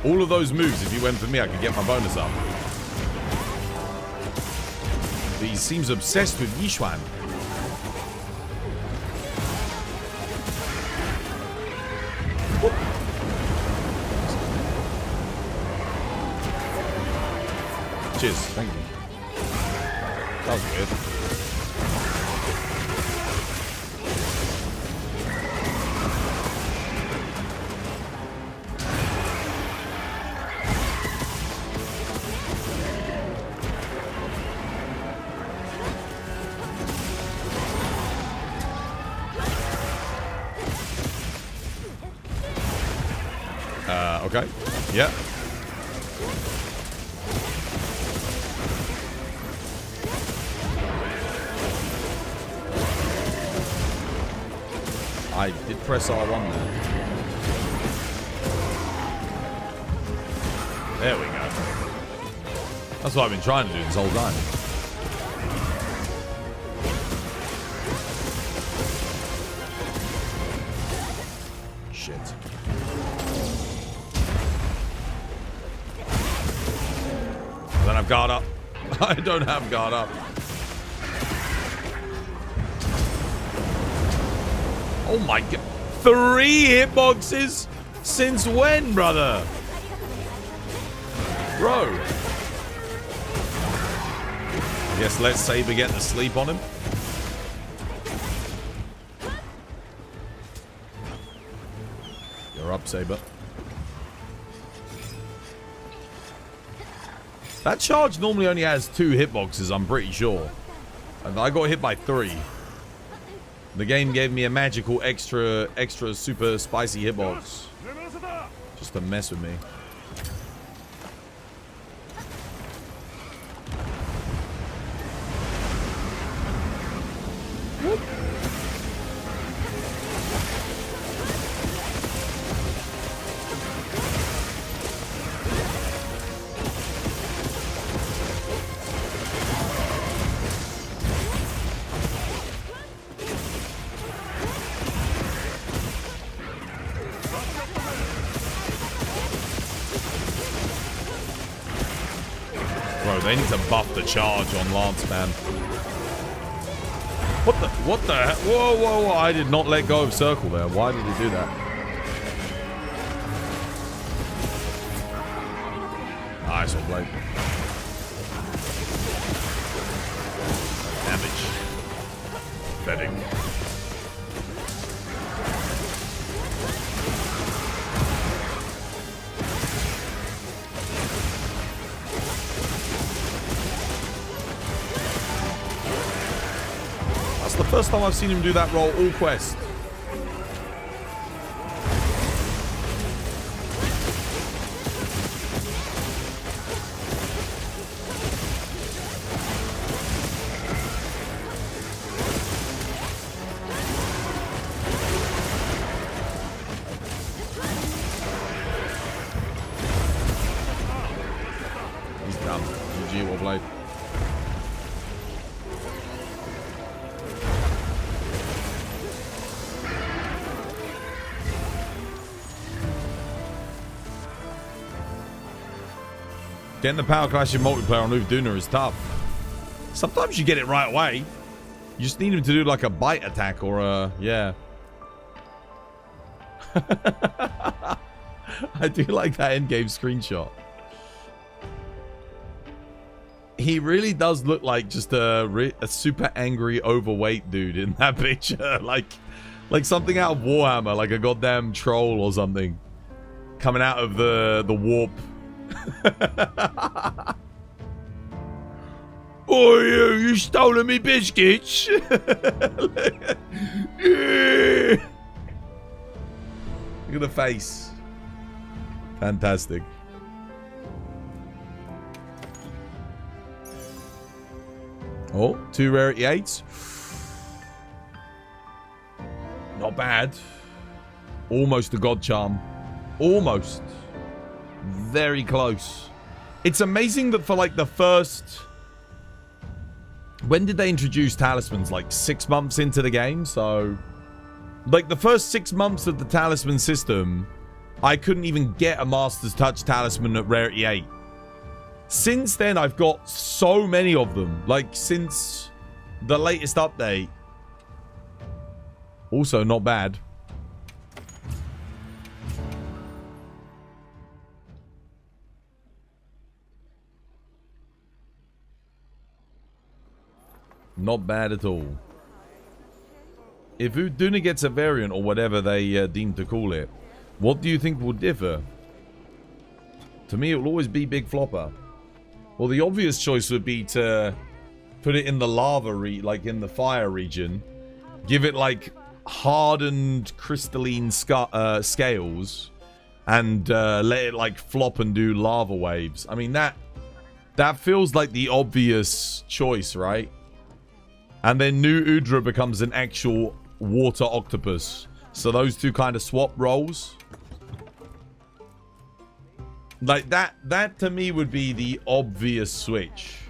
All of those moves, if you went for me, I could get my bonus up. But he seems obsessed with Yishuan. Cheers, thank you. That was weird. Okay. Yeah. I did press R1 there. There we go. That's what I've been trying to do this whole time. Shit. I don't have guard up. I don't have guard up. Oh my god. 3 hitboxes? Since when, brother? Bro. I guess let Saber get the sleep on him. You're up, Saber. That charge normally only has 2 hitboxes, I'm pretty sure. I got hit by 3. The game gave me a magical extra super spicy hitbox. Just to mess with me. They need to buff the charge on Lance, man. What the heck? Whoa, whoa, whoa. I did not let go of circle there. Why did he do that? Nice one, Blade. Damage. Betting. That's the first time I've seen him do that roll all quest. He's dumb. GG will Blade. Getting the power clash in multiplayer on Uth Duuna is tough. Sometimes you get it right away. You just need him to do like a bite attack or a... yeah. I do like that endgame screenshot. He really does look like just a super angry, overweight dude in that picture. like something out of Warhammer, like a goddamn troll or something. Coming out of the warp. Oh, you stolen me biscuits. Look at the face. Fantastic. Oh, 2 rarity 8s. Not bad. Almost a god charm. Almost. Very close. It's amazing that for like the first... when did they introduce talismans? Like 6 months into the game? So like the first 6 months of the talisman system, I couldn't even get a Master's Touch talisman at rarity 8. Since then, I've got so many of them. Like since the latest update. Also not bad. Not bad at all. If Uth Duuna gets a variant or whatever they deem to call it, what do you think will differ? To me, it will always be Big Flopper. Well, the obvious choice would be to put it in the lava, like in the fire region. Give it like hardened crystalline scales. And let it like flop and do lava waves. I mean, that feels like the obvious choice, right? And then new Udra becomes an actual water octopus. So those two kind of swap roles. Like that to me would be the obvious switch.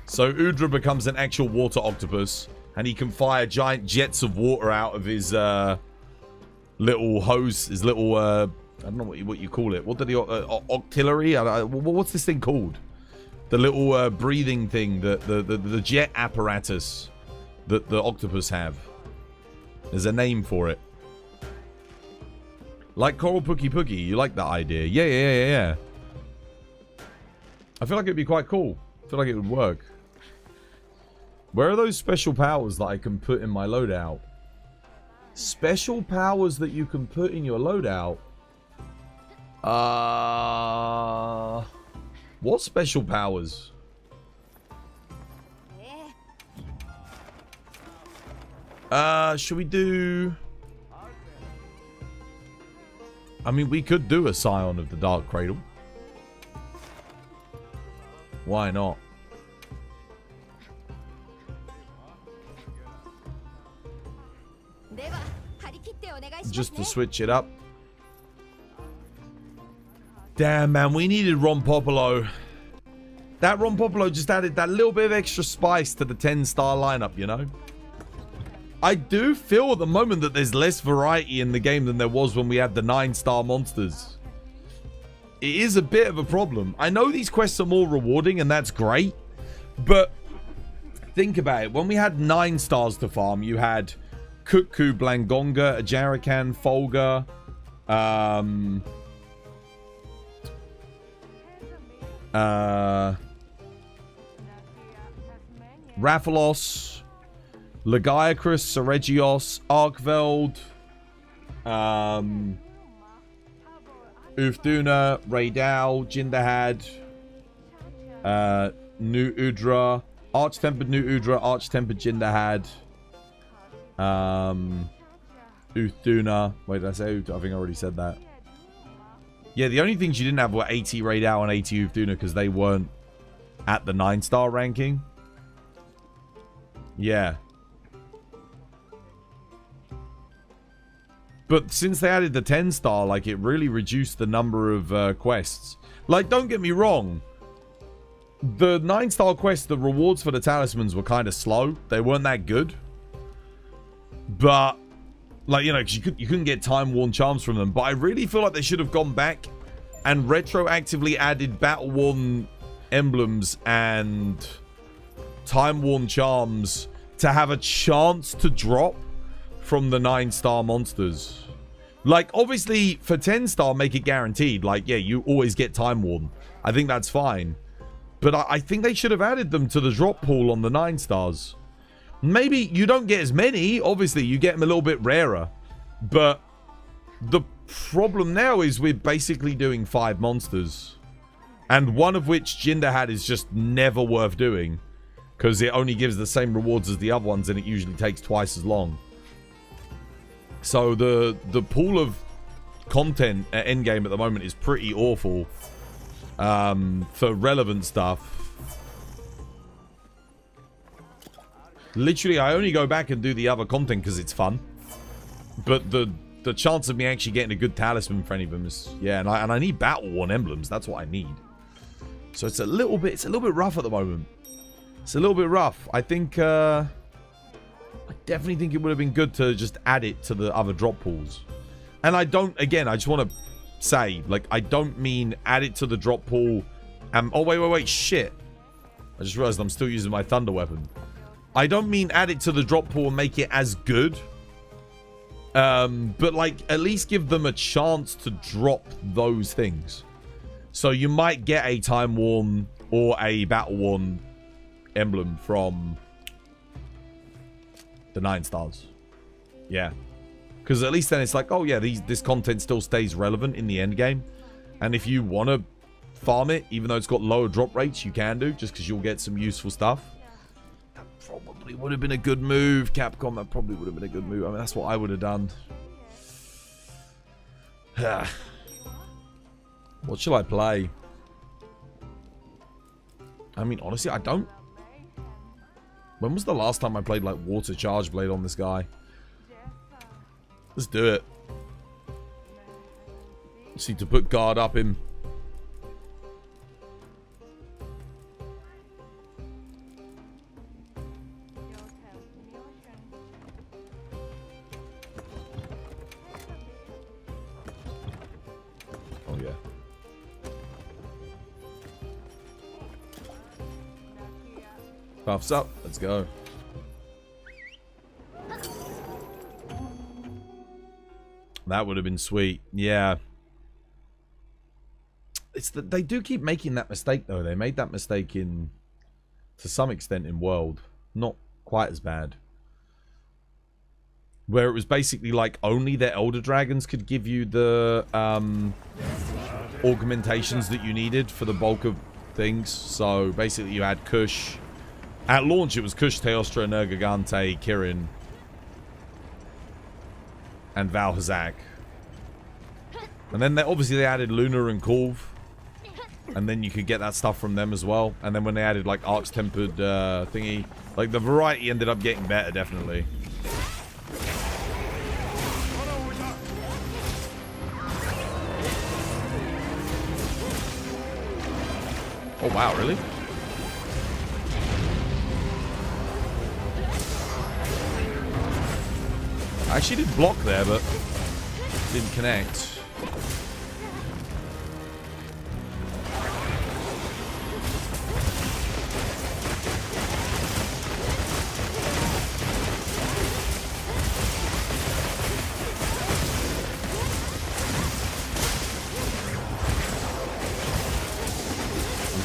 So Udra becomes an actual water octopus. And he can fire giant jets of water out of his little hose. His little, I don't know what you call it. What did the octillery? What's this thing called? The little breathing thing, the jet apparatus that the octopus have. There's a name for it. Like Coral Pookie Pookie. You like that idea? Yeah. I feel like it'd be quite cool. I feel like it would work. Where are those special powers that I can put in my loadout? Special powers that you can put in your loadout? What special powers? Should we do... I mean, we could do a Scion of the Dark Cradle. Why not? Just to switch it up. Damn, man, we needed Rompopolo. That Rompopolo just added that little bit of extra spice to the 10-star lineup, you know? I do feel at the moment that there's less variety in the game than there was when we had the 9-star monsters. It is a bit of a problem. I know these quests are more rewarding, and that's great. But think about it. When we had 9 stars to farm, you had Kutku, Blangonga, Ajarakan, Folga, Raphalos, Lagiacrus, Seregios, Arkveld, Uth Duuna, Rey Dau, Jin Dahaad, New Udra, Arch-Tempered New Udra, Arch-Tempered Jin Dahaad, Uth Duuna. Wait, did I say Uth? I think I already said that. Yeah, the only things you didn't have were 80 Rey Dau and 80 Uth Duuna because they weren't at the 9-star ranking. Yeah. But since they added the 10-star, like, it really reduced the number of quests. Like, don't get me wrong. The 9-star quests, the rewards for the talismans were kind of slow. They weren't that good. But, like, you know, 'cause you couldn't get time-worn charms from them. But I really feel like they should have gone back and retroactively added battle-worn emblems and time-worn charms to have a chance to drop from the 9-star monsters. Like, obviously, for 10-star, make it guaranteed. Like, yeah, you always get time-worn. I think that's fine. But I think they should have added them to the drop pool on the 9-stars. Maybe you don't get as many. Obviously, you get them a little bit rarer. But the problem now is we're basically doing 5 monsters. And one of which Jin Dahaad is just never worth doing. Because it only gives the same rewards as the other ones, and it usually takes twice as long. So the pool of content at Endgame at the moment is pretty awful. For relevant stuff. Literally, I only go back and do the other content because it's fun. But the chance of me actually getting a good talisman for any of them is... Yeah, and I need battle-worn emblems. That's what I need. So it's a little bit rough at the moment. It's a little bit rough. I think... I definitely think it would have been good to just add it to the other drop pools. And I don't... Again, I just want to say, like, I don't mean add it to the drop pool. Oh, wait, shit. I just realized I'm still using my thunder weapon. I don't mean add it to the drop pool and make it as good. But, like, at least give them a chance to drop those things. So you might get a time-worn or a battle-worn emblem from the 9 stars. Yeah. Because at least then it's like, oh yeah, this content still stays relevant in the end game. And if you want to farm it, even though it's got lower drop rates, you can do, just because you'll get some useful stuff. That probably would have been a good move, Capcom. That probably would have been a good move. I mean, that's what I would have done. What shall I play? I mean, honestly, I don't... When was the last time I played, like, Water Charge Blade on this guy? Let's do it. Just need to put guard up him. Oh, yeah. Buffs up. Let's go. That would have been sweet. Yeah. It's that they do keep making that mistake, though. They made that mistake to some extent in World. Not quite as bad. Where it was basically like only their Elder Dragons could give you the augmentations that you needed for the bulk of things. So basically you had Kush. At launch it was Kush, Teostra, Nergigante, Kirin, and Valhazak. And then obviously they added Luna and Kulv. And then you could get that stuff from them as well. And then when they added like Arch-Tempered thingy, like the variety ended up getting better, definitely. Oh wow, really? I actually did block there, but didn't connect.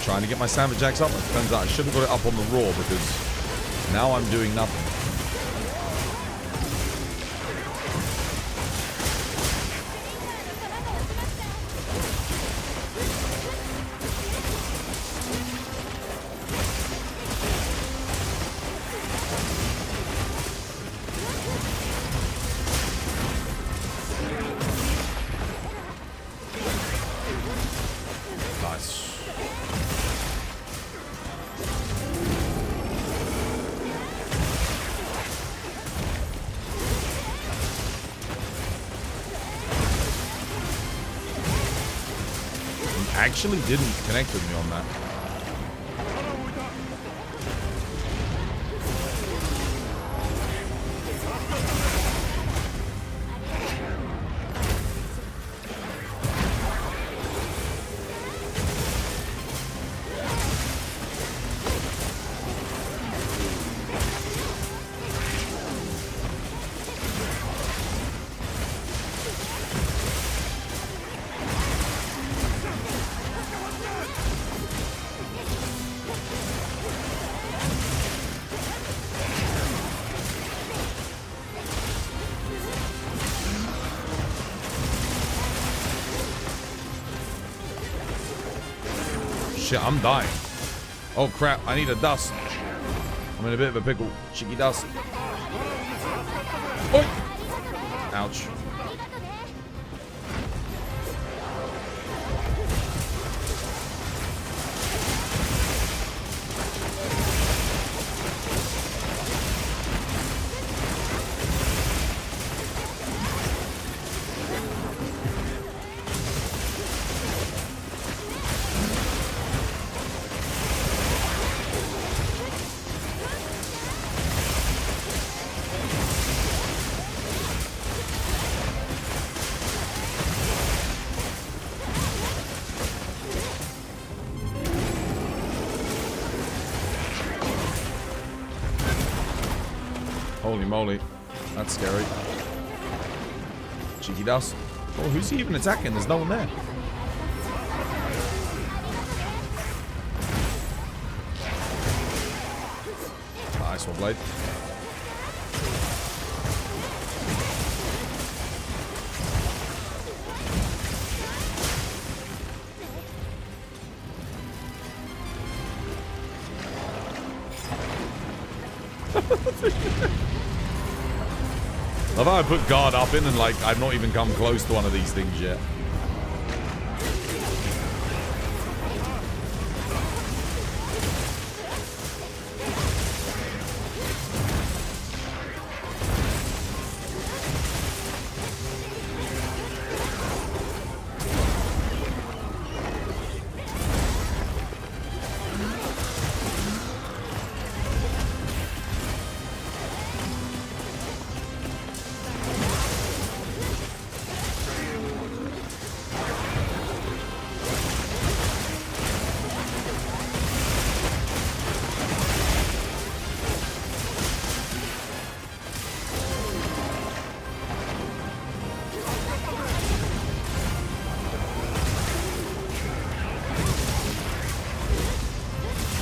trying to get my Savage Axe up. It turns out I should have got it up on the Raw because now I'm doing nothing. Actually didn't connect with me on that. Shit, I'm dying. Oh crap, I need a dust. I'm in a bit of a pickle. Cheeky dust. Oh! Ouch. Holy moly. That's scary. Cheeky dust. Oh, who's he even attacking? There's no one there. Nice one, Blade. Love how I put guard up in and like I've not even come close to one of these things yet.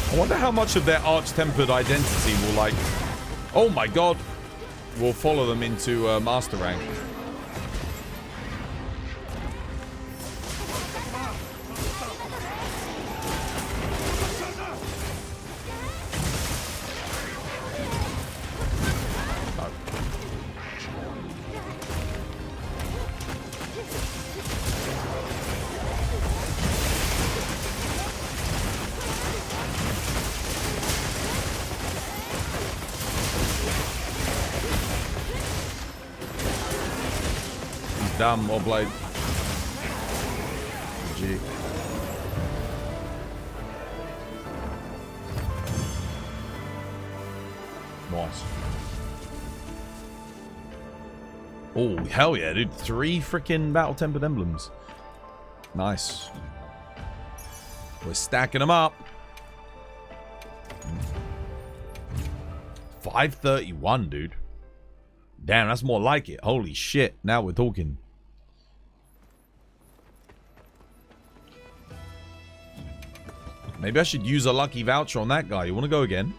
I wonder how much of their arch-tempered identity will, like... Oh my god! Will follow them into Master Rank. Damn, more blade. GG. Nice. Oh, hell yeah, dude. 3 freaking battle-tempered emblems. Nice. We're stacking them up. 531, dude. Damn, that's more like it. Holy shit. Now we're talking. Maybe I should use a lucky voucher on that guy. You want to go again?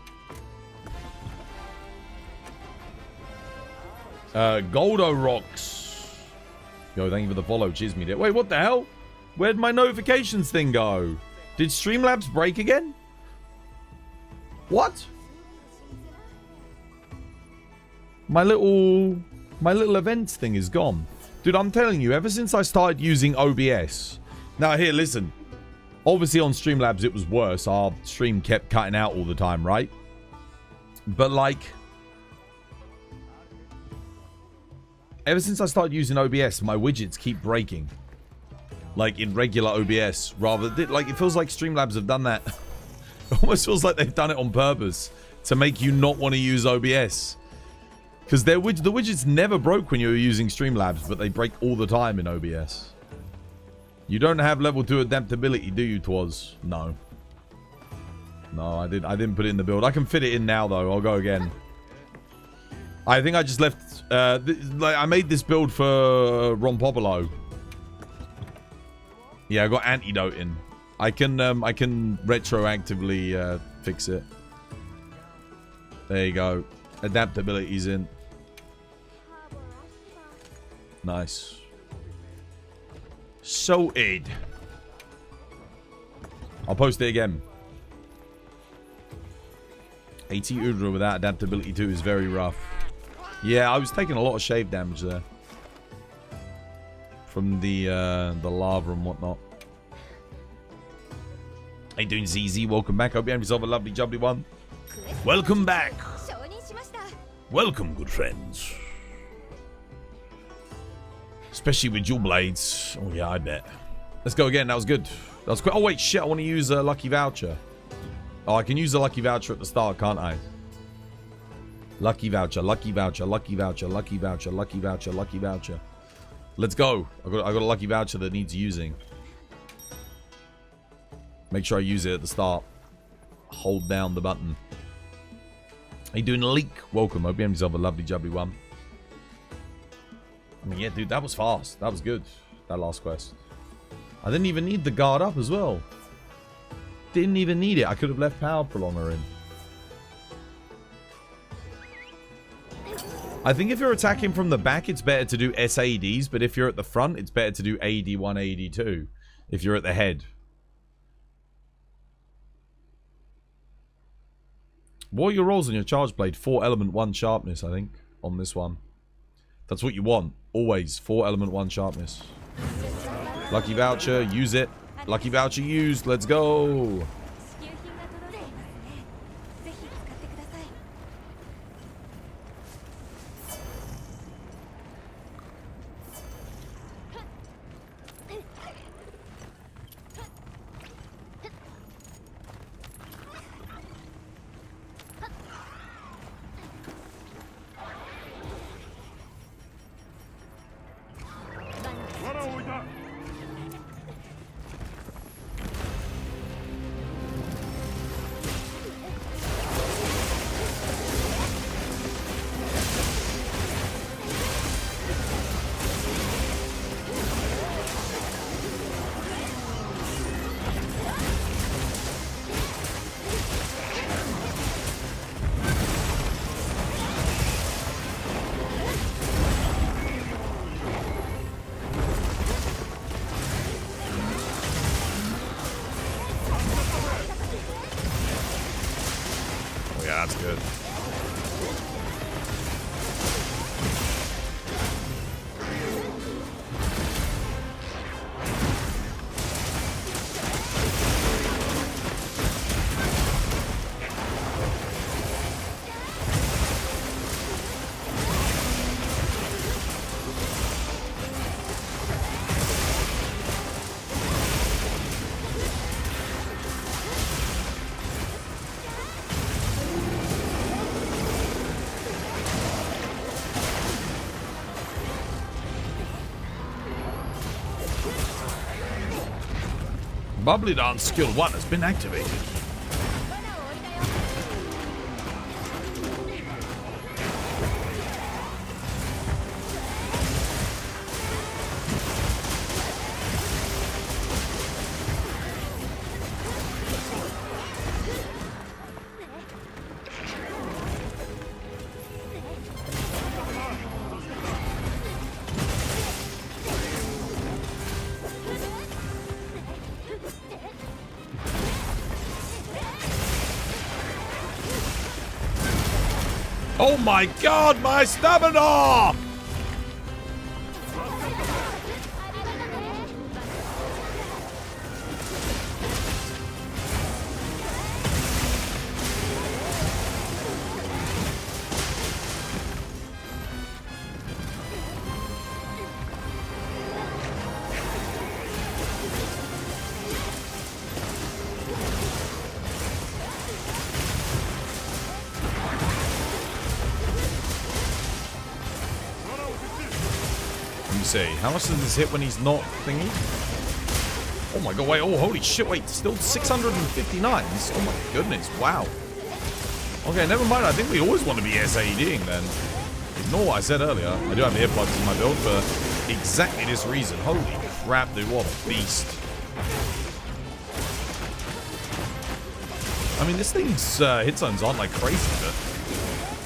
Goldo Rocks. Yo, thank you for the follow. Cheers me there. Wait, what the hell? Where'd my notifications thing go? Did Streamlabs break again? What? My little events thing is gone. Dude, I'm telling you, ever since I started using OBS. Now, here, listen. Obviously, on Streamlabs, it was worse. Our stream kept cutting out all the time, right? But, like, ever since I started using OBS, my widgets keep breaking. Like, in regular OBS. Rather, like, it feels like Streamlabs have done that. It almost feels like they've done it on purpose to make you not want to use OBS. Because the widgets never broke when you were using Streamlabs, but they break all the time in OBS. You don't have level 2 adaptability, do you, Twas? No. No, I didn't put it in the build. I can fit it in now, though. I'll go again. I think I just left... like, I made this build for Rompopolo. Yeah, I got antidote in. I can retroactively fix it. There you go. Adaptability's in. Nice. Sorted. I'll post it again. 80 Udra without adaptability 2 is very rough. Yeah, I was taking a lot of shave damage there. From the lava and whatnot. How you doing, ZZ? Welcome back. Hope you have yourself a lovely, jubbly one. Welcome back. Welcome, good friends. Especially with dual blades. Oh, yeah, I bet. Let's go again. That was good. That was quick. Oh, wait, shit. I want to use a lucky voucher. Oh, I can use a lucky voucher at the start, can't I? Lucky voucher, lucky voucher, lucky voucher, lucky voucher, lucky voucher, lucky voucher. Let's go. I got a lucky voucher that needs using. Make sure I use it at the start. Hold down the button. How you doing, Leak? Welcome. Hope you have yourself a lovely, jubbly one. I mean, yeah, dude, that was fast. That was good. That last quest. I didn't even need the guard up as well. Didn't even need it. I could have left Power Prolonger in. I think if you're attacking from the back, it's better to do SADs. But if you're at the front, it's better to do AD1, AD2. If you're at the head. What are your rolls on your charge blade? 4 element, 1 sharpness, I think. On this one. That's what you want. Always. 4 element, 1 sharpness. Lucky voucher. Use it. Lucky voucher used. Let's go. Bubbly Dance Skill 1 has been activated. Oh my god, my stamina! See, how much does this hit when he's not thingy? Oh my god, wait, oh holy shit, wait, still 659? Oh my goodness, wow. Okay, never mind, I think we always want to be SADing then. Ignore what I said earlier. I do have earplugs in my build for exactly this reason. Holy crap, dude, what a beast. I mean, this thing's hit zones aren't like crazy, but...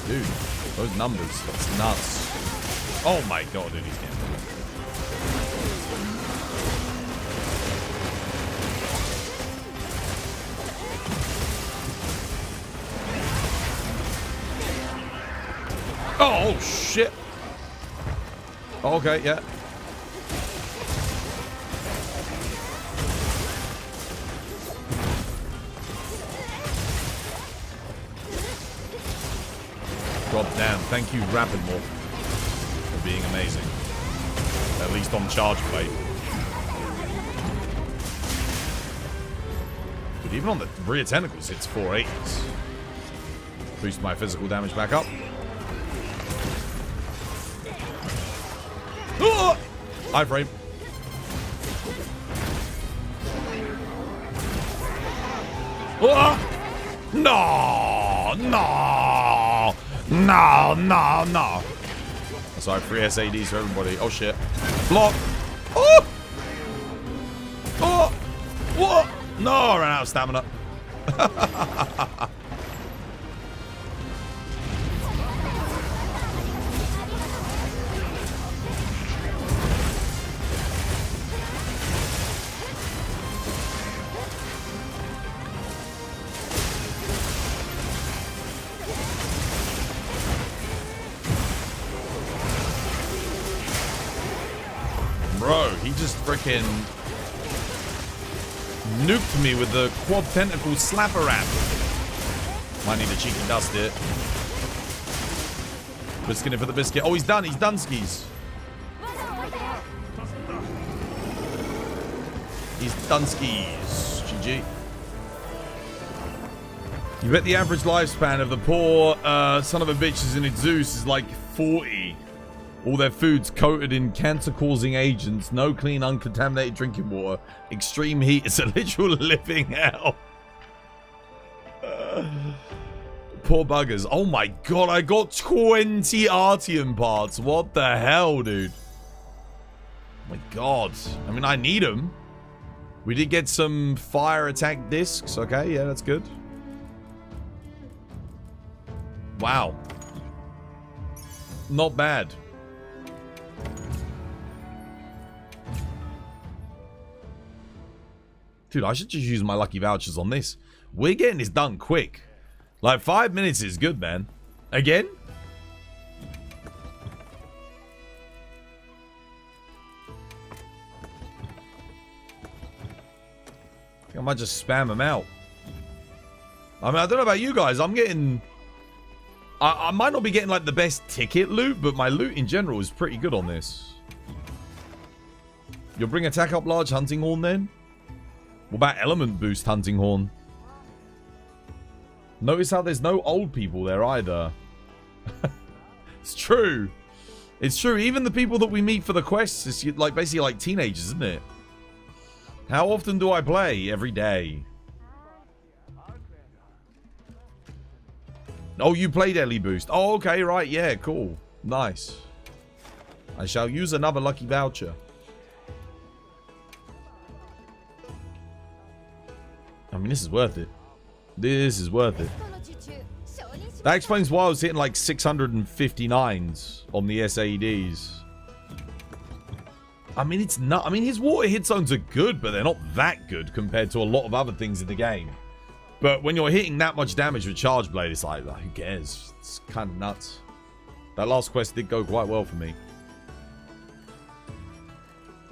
Dude, those numbers, that's nuts. Oh my god, dude, he's getting... Oh, shit. Okay, yeah. God damn. Thank you, Rapidmore, for being amazing. At least on charge plate. But even on the rear tentacles, it's 4/8. Boost my physical damage back up. Iframe. No! No! No! No! No! Sorry, free SADs for everybody. Oh shit. Block! Oh! Oh! What? No, I ran out of stamina. Bro, he just freaking nuked me with the quad tentacle slapper rap. Might need a cheeky dust it. Risking it for the biscuit. Oh, he's done. He's done skis. He's done skis. GG. You bet the average lifespan of the poor son of a bitches in Zeus is like 40. All their food's coated in cancer-causing agents. No clean, uncontaminated drinking water. Extreme heat is a literal living hell. Poor buggers. Oh my god, I got 20 Artium parts. What the hell, dude? Oh my god. I mean, I need them. We did get some fire attack discs. Okay, yeah, that's good. Wow. Not bad. Dude, I should just use my lucky vouchers on this. We're getting this done quick. Like, 5 minutes is good, man. Again? I think I might just spam them out. I mean, I don't know about you guys. I'm getting... I might not be getting, like, the best ticket loot, but my loot in general is pretty good on this. You'll bring attack up large hunting horn, then? What about element boost hunting horn? Notice how there's no old people there either. It's true. It's true. Even the people that we meet for the quests is like basically like teenagers, isn't it? How often do I play? Every day. Oh, you played Ellie Boost. Oh, okay, right. Yeah, cool. Nice. I shall use another lucky voucher. I mean, this is worth it. This is worth it. That explains why I was hitting like 659s on the SADs. I mean, it's not... I mean, his water hit zones are good, but they're not that good compared to a lot of other things in the game. But when you're hitting that much damage with Charge Blade, it's like who cares? It's kind of nuts. That last quest did go quite well for me.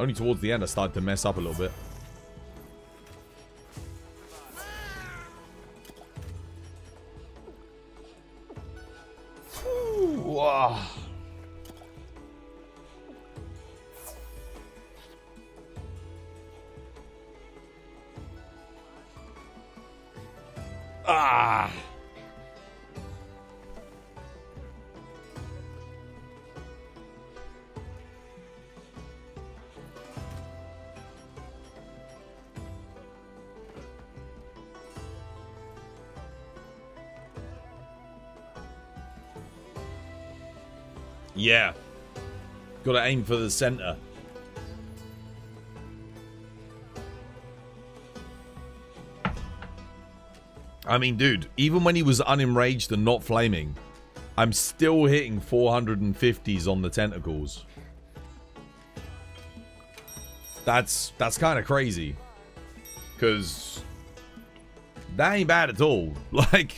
Only towards the end I started to mess up a little bit. Wow. Ah. Yeah. Gotta aim for the center. I mean, dude, even when he was unenraged and not flaming, I'm still hitting 450s on the tentacles. That's kind of crazy. Because that ain't bad at all. Like...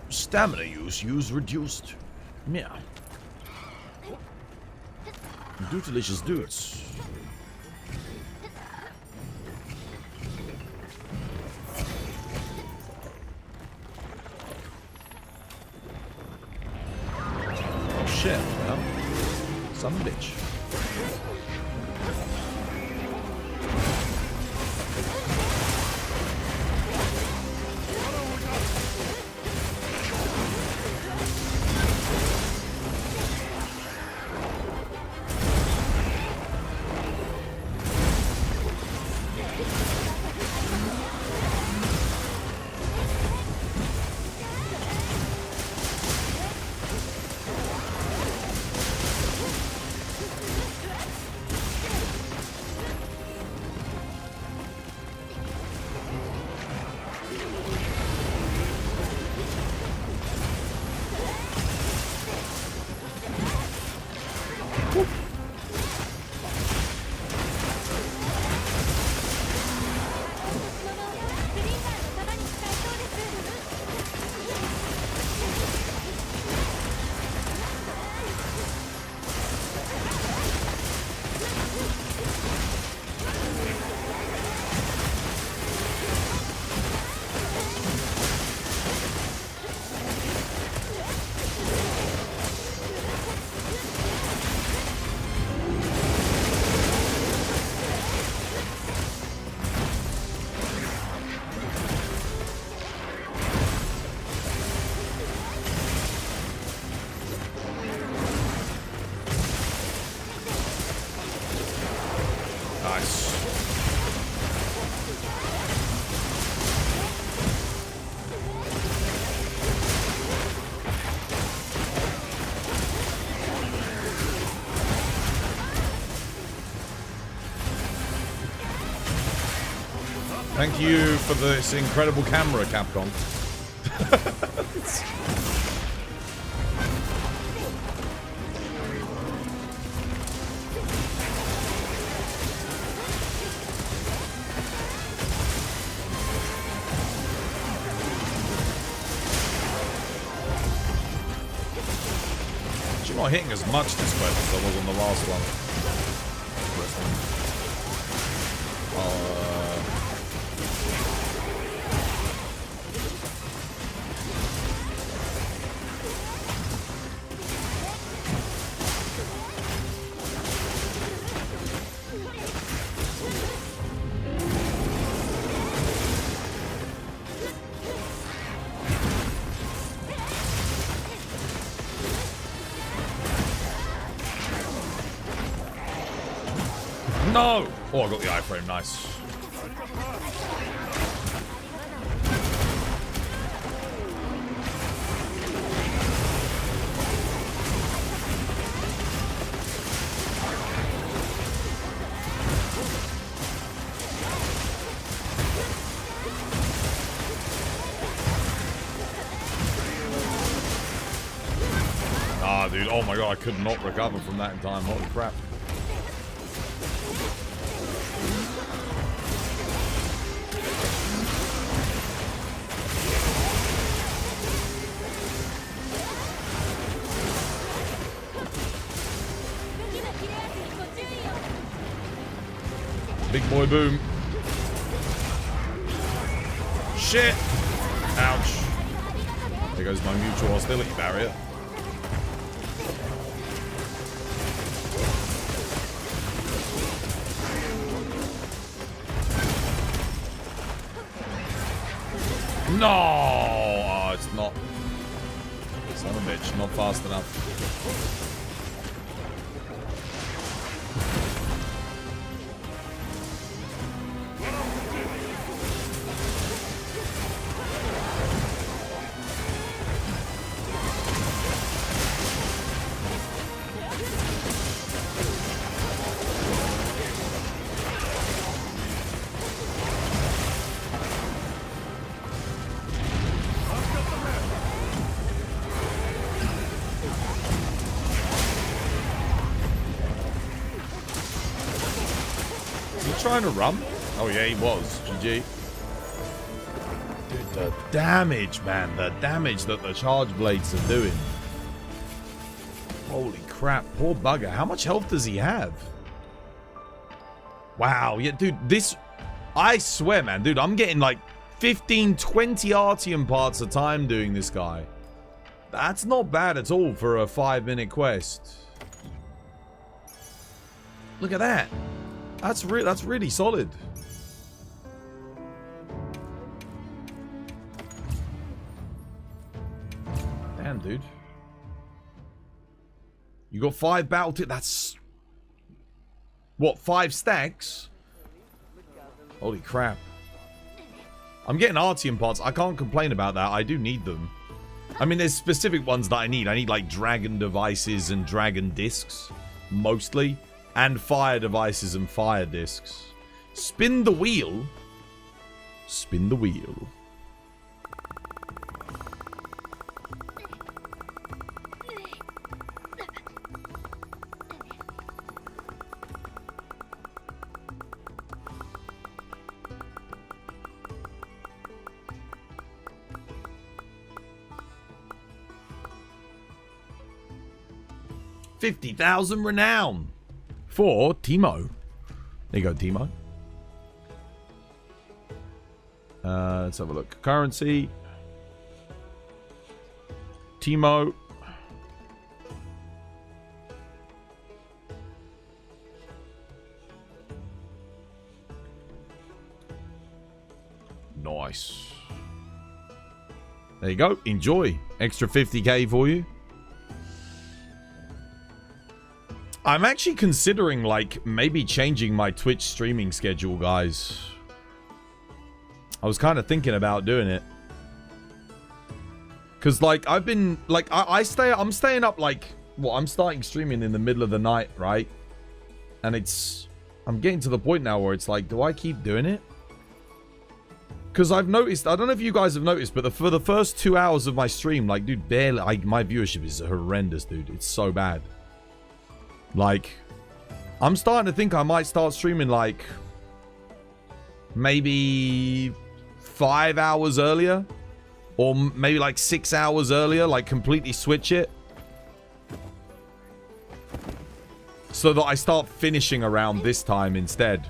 Stamina use reduced. Yeah. Do delicious dudes. Oh shit, well. Some bitch. Thank you for this incredible camera, Capcom. You're not hitting as much this quest as I was on the last one. No! Oh, I got the iframe. Nice. Ah, dude. Oh my god, I could not recover from that in time. Holy crap. Big boy boom. Shit. Ouch. There goes my mutual hostility barrier. No! Oh, it's not. Son of a bitch, not fast enough. Trying to run? Oh yeah, he was. GG. Dude, the damage, man. The damage that the charge blades are doing. Holy crap. Poor bugger. How much health does he have? Wow. Yeah, dude, this... I swear, man. Dude, I'm getting like 15, 20 Artium parts a time doing this guy. That's not bad at all for a 5-minute quest. Look at that. That's really solid. Damn, dude. You got 5 battle tips. That's... What, 5 stacks? Holy crap. I'm getting Artium parts. I can't complain about that. I do need them. I mean, there's specific ones that I need. I need, like, dragon devices and dragon discs. Mostly. And fire devices and fire discs. Spin the wheel. Spin the wheel. $50,000 renown. For Timo. There you go, Timo. Let's have a look. Currency. Timo. Nice. There you go. Enjoy. Extra 50k for you. I'm actually considering, like, maybe changing my Twitch streaming schedule, guys. I was kind of thinking about doing it. Because, like, I've been, like, I'm staying up, like, well, I'm starting streaming in the middle of the night, right? And I'm getting to the point now where it's like, do I keep doing it? Because I've noticed, I don't know if you guys have noticed, but for the first 2 hours of my stream, like, dude, barely, my viewership is horrendous, dude. It's so bad. Like, I'm starting to think I might start streaming, like, maybe 5 hours earlier. Or maybe, like, 6 hours earlier. Like, completely switch it. So that I start finishing around this time instead.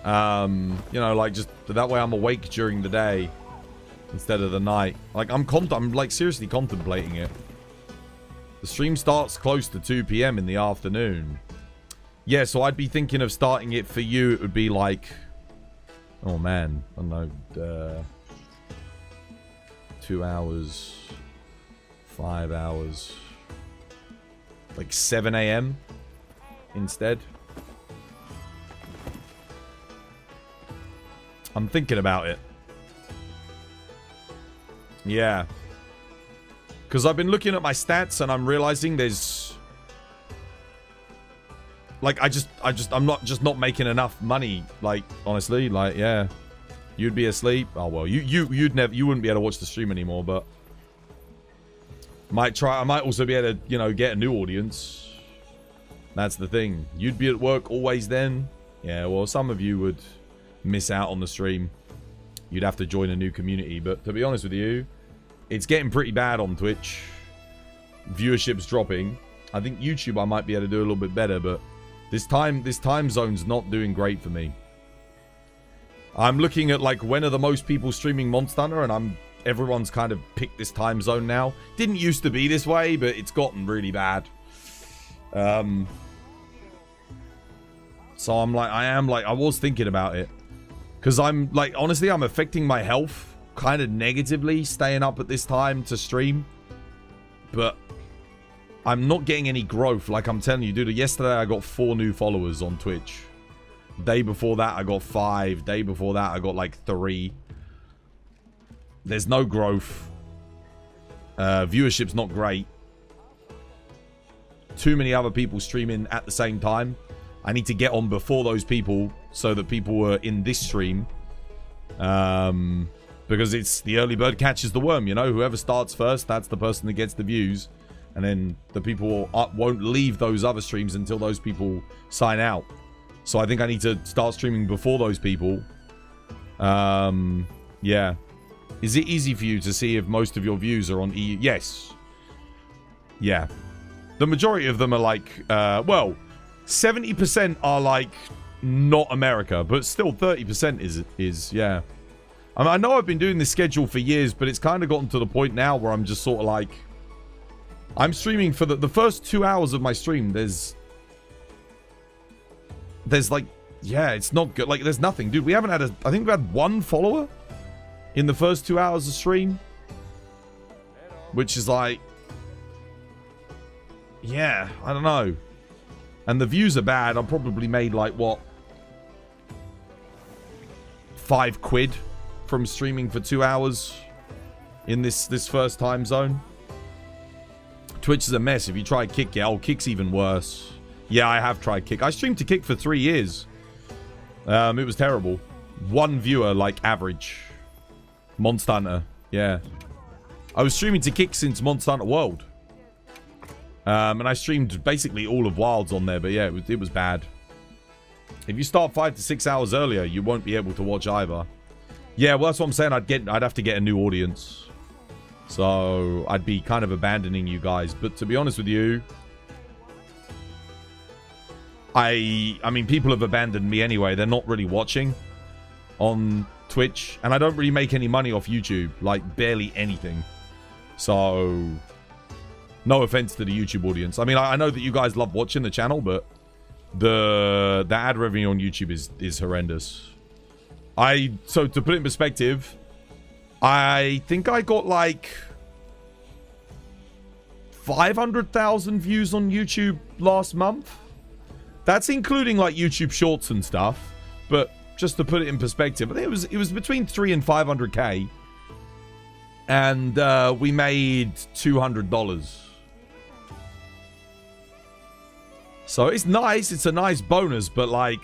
You know, like, just that way I'm awake during the day instead of the night. Like, I'm like, seriously contemplating it. The stream starts close to 2 p.m. in the afternoon. Yeah, so I'd be thinking of starting it for you. It would be like... Oh, man. I don't know. 2 hours. 5 hours. Like 7 a.m. instead. I'm thinking about it. Yeah. Because I've been looking at my stats and I'm realizing there's... Like, I'm not making enough money. Like, honestly, like, yeah. You'd be asleep. Oh, well, you wouldn't be able to watch the stream anymore, but... I might also be able to, you know, get a new audience. That's the thing. You'd be at work always then. Yeah, well, some of you would miss out on the stream. You'd have to join a new community. But to be honest with you, it's getting pretty bad on Twitch. Viewership's dropping. I think YouTube I might be able to do a little bit better, but this time zone's not doing great for me. I'm looking at, like, when are the most people streaming Monster Hunter, and everyone's kind of picked this time zone now. Didn't used to be this way, but it's gotten really bad. So I'm like, I was thinking about it. Because I'm, like, honestly, I'm affecting my health kind of negatively, staying up at this time to stream. But I'm not getting any growth. Like I'm telling you, dude, yesterday I got 4 new followers on Twitch. Day before that, I got 5. Day before that, I got, like, 3. There's no growth. Viewership's not great. Too many other people streaming at the same time. I need to get on before those people so that people were in this stream. Because it's the early bird catches the worm, you know? Whoever starts first, that's the person that gets the views. And then the people won't leave those other streams until those people sign out. So I think I need to start streaming before those people. Yeah. Is it easy for you to see if most of your views are on EU? Yes. Yeah. The majority of them are like, well, 70% are like not America, but still 30% is, yeah. I mean, I know I've been doing this schedule for years, but it's kind of gotten to the point now where I'm just sort of like, I'm streaming for the first 2 hours of my stream. There's like, yeah, it's not good. Like, there's nothing, dude. We haven't had I think we've had 1 follower in the first 2 hours of stream, which is like, yeah, I don't know. And the views are bad. I probably made like, what, £5 from streaming for 2 hours in this first time zone. Twitch is a mess. If you try Kick, yeah, Kick's even worse. Yeah, I have tried Kick. I streamed to Kick for 3 years. It was terrible. 1 viewer, like, average. Monster Hunter, yeah. I was streaming to Kick since Monster Hunter World. And I streamed basically all of Wilds on there, but yeah, it was bad. If you start 5 to 6 hours earlier, you won't be able to watch either. Yeah, well, that's what I'm saying. I'd have to get a new audience. So I'd be kind of abandoning you guys. But to be honest with you, I mean, people have abandoned me anyway. They're not really watching on Twitch. And I don't really make any money off YouTube. Like, barely anything. So, no offense to the YouTube audience. I mean, I know that you guys love watching the channel, but the ad revenue on YouTube is horrendous. So, to put it in perspective, I think I got like 500,000 views on YouTube last month. That's including like YouTube Shorts and stuff. But just to put it in perspective, I think it was between 300 and 500k, and we made $200. So it's nice. It's a nice bonus, but like,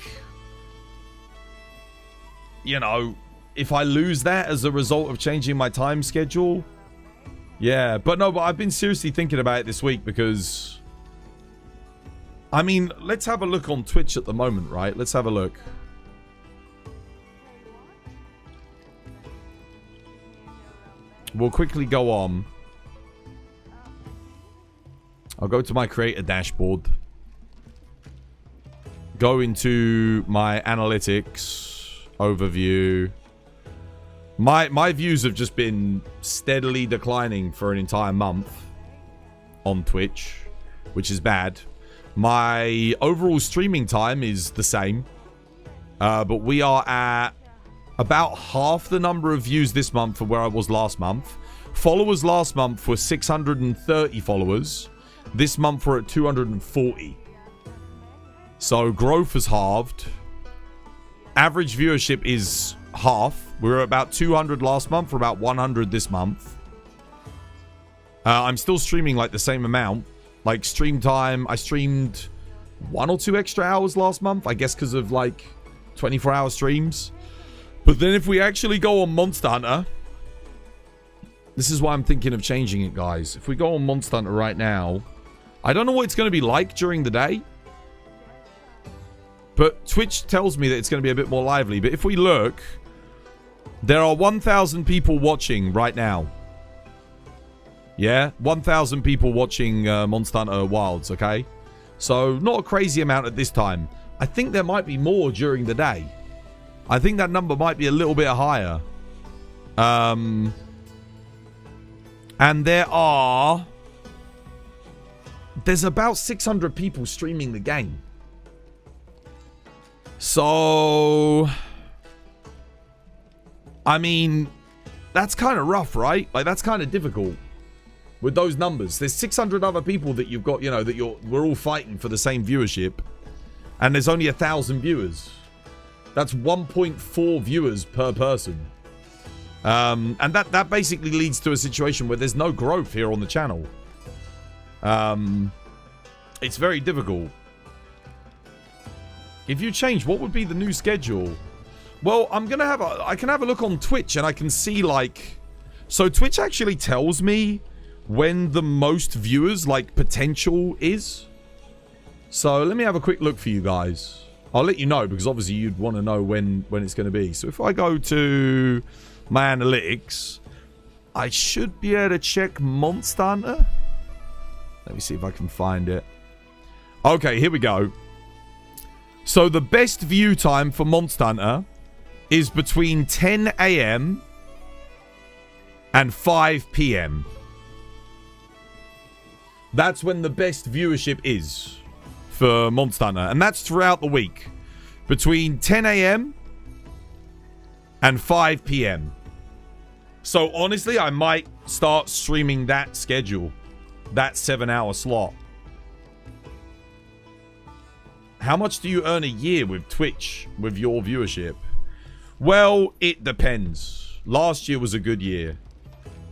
you know, if I lose that as a result of changing my time schedule, yeah. But I've been seriously thinking about it this week because, I mean, let's have a look on Twitch at the moment, right? Let's have a look. We'll quickly go on. I'll go to my creator dashboard. Go into my analytics overview. My views have just been steadily declining for an entire month on Twitch, which is bad. My overall streaming time is the same, but we are at about half the number of views this month from where I was last month. Followers last month were 630 followers. This month we're at 240. So growth has halved. Average viewership is half. We were about 200 last month. We're about 100 this month. I'm still streaming like the same amount. Like stream time, I streamed 1 or 2 extra hours last month. I guess because of like 24-hour streams. But then if we actually go on Monster Hunter... This is why I'm thinking of changing it, guys. If we go on Monster Hunter right now... I don't know what it's going to be like during the day. But Twitch tells me that it's going to be a bit more lively. But if we look, there are 1,000 people watching right now. Yeah, 1,000 people watching Monster Hunter Wilds, okay? So, not a crazy amount at this time. I think there might be more during the day. I think that number might be a little bit higher. And there's about 600 people streaming the game. So, I mean, that's kind of rough, right? Like, that's kind of difficult with those numbers. There's 600 other people that you've got, you know, that we're all fighting for the same viewership. And there's only 1,000 viewers. That's 1.4 viewers per person. And that basically leads to a situation where there's no growth here on the channel. It's very difficult. If you change, what would be the new schedule? Well, I can have a look on Twitch and I can see like... So Twitch actually tells me when the most viewers, like, potential is. So let me have a quick look for you guys. I'll let you know because obviously you'd want to know when it's going to be. So if I go to my analytics, I should be able to check Monster Hunter. Let me see if I can find it. Okay, here we go. So the best view time for Monster Hunter is between 10 a.m. and 5 p.m. That's when the best viewership is for Monster Hunter. And that's throughout the week. Between 10 a.m. and 5 p.m. So honestly, I might start streaming that schedule. That 7-hour slot. How much do you earn a year with Twitch with your viewership? Well, it depends. Last year was a good year.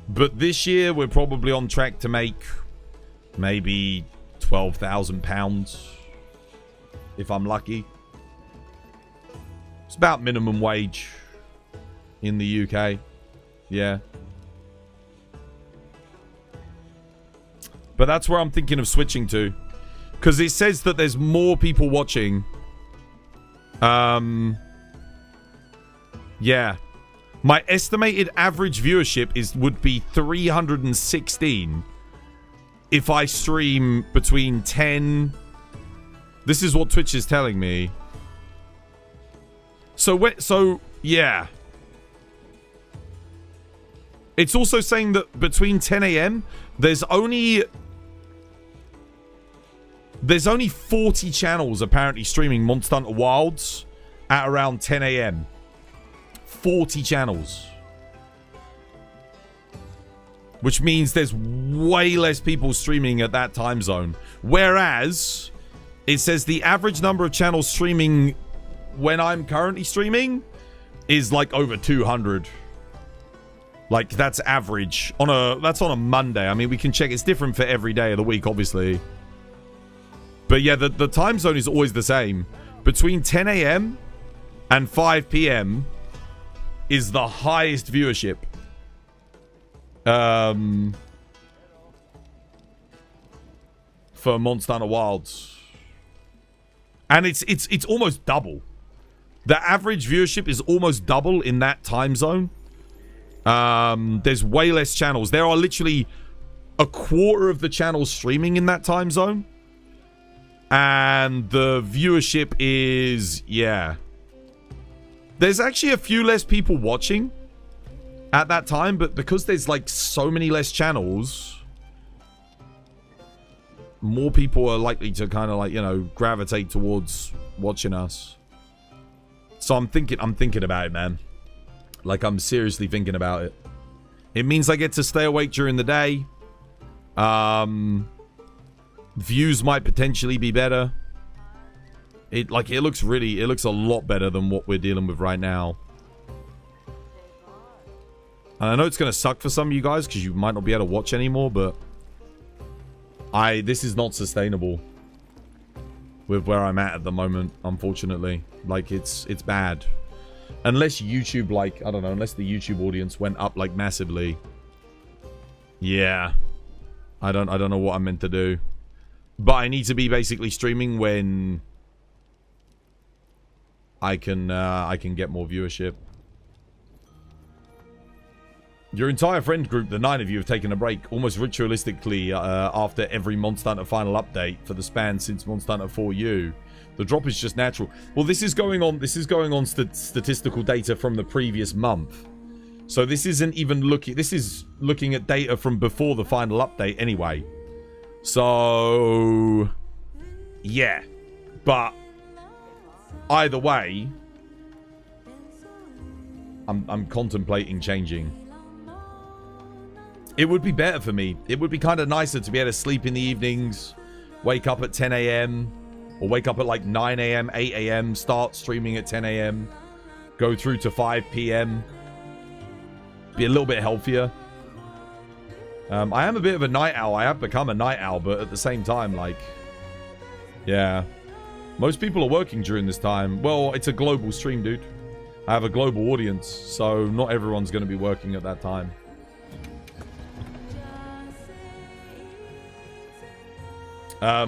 But this year, we're probably on track to make maybe £12,000. If I'm lucky. It's about minimum wage in the UK. Yeah. But that's where I'm thinking of switching to. Because it says that there's more people watching. Yeah. My estimated average viewership would be 316 if I stream between 10... This is what Twitch is telling me. So, yeah. It's also saying that between 10 a.m. there's only 40 channels apparently streaming Monster Hunter Wilds at around 10 a.m. 40 channels. Which means there's way less people streaming at that time zone. Whereas, it says the average number of channels streaming when I'm currently streaming is like over 200. Like, that's average. That's on a Monday. I mean, we can check. It's different for every day of the week, obviously. But yeah, the time zone is always the same. Between 10 a.m. and 5 p.m. is the highest viewership. For Monster Hunter Wilds. And it's almost double. The average viewership is almost double in that time zone. There's way less channels. There are literally a quarter of the channels streaming in that time zone. And the viewership is, yeah. There's actually a few less people watching at that time, but because there's like so many less channels, more people are likely to kind of like, you know, gravitate towards watching us. So I'm thinking about it, man. Like, I'm seriously thinking about it. It means I get to stay awake during the day. Views might potentially be better. It looks a lot better than what we're dealing with right now. And I know it's going to suck for some of you guys because you might not be able to watch anymore, but this is not sustainable with where I'm at the moment, unfortunately. Like, it's bad. Unless YouTube, like, I don't know, unless the YouTube audience went up, like, massively. Yeah. I don't know what I'm meant to do. But I need to be basically streaming when I can get more viewership. Your entire friend group, the 9 of you, have taken a break almost ritualistically after every Monster Hunter final update for the span since Monster Hunter 4U. The drop is just natural. Well, this is going on statistical data from the previous month. So this isn't even looking... This is looking at data from before the final update anyway. So... yeah. But... either way... I'm contemplating changing. It would be better for me. It would be kind of nicer to be able to sleep in the evenings, wake up at 10 a.m., or wake up at like 9 a.m., 8 a.m., start streaming at 10 a.m., go through to 5 p.m., be a little bit healthier. I am a bit of a night owl. I have become a night owl, but at the same time, like, yeah. Most people are working during this time. Well, it's a global stream, dude. I have a global audience, so not everyone's going to be working at that time. But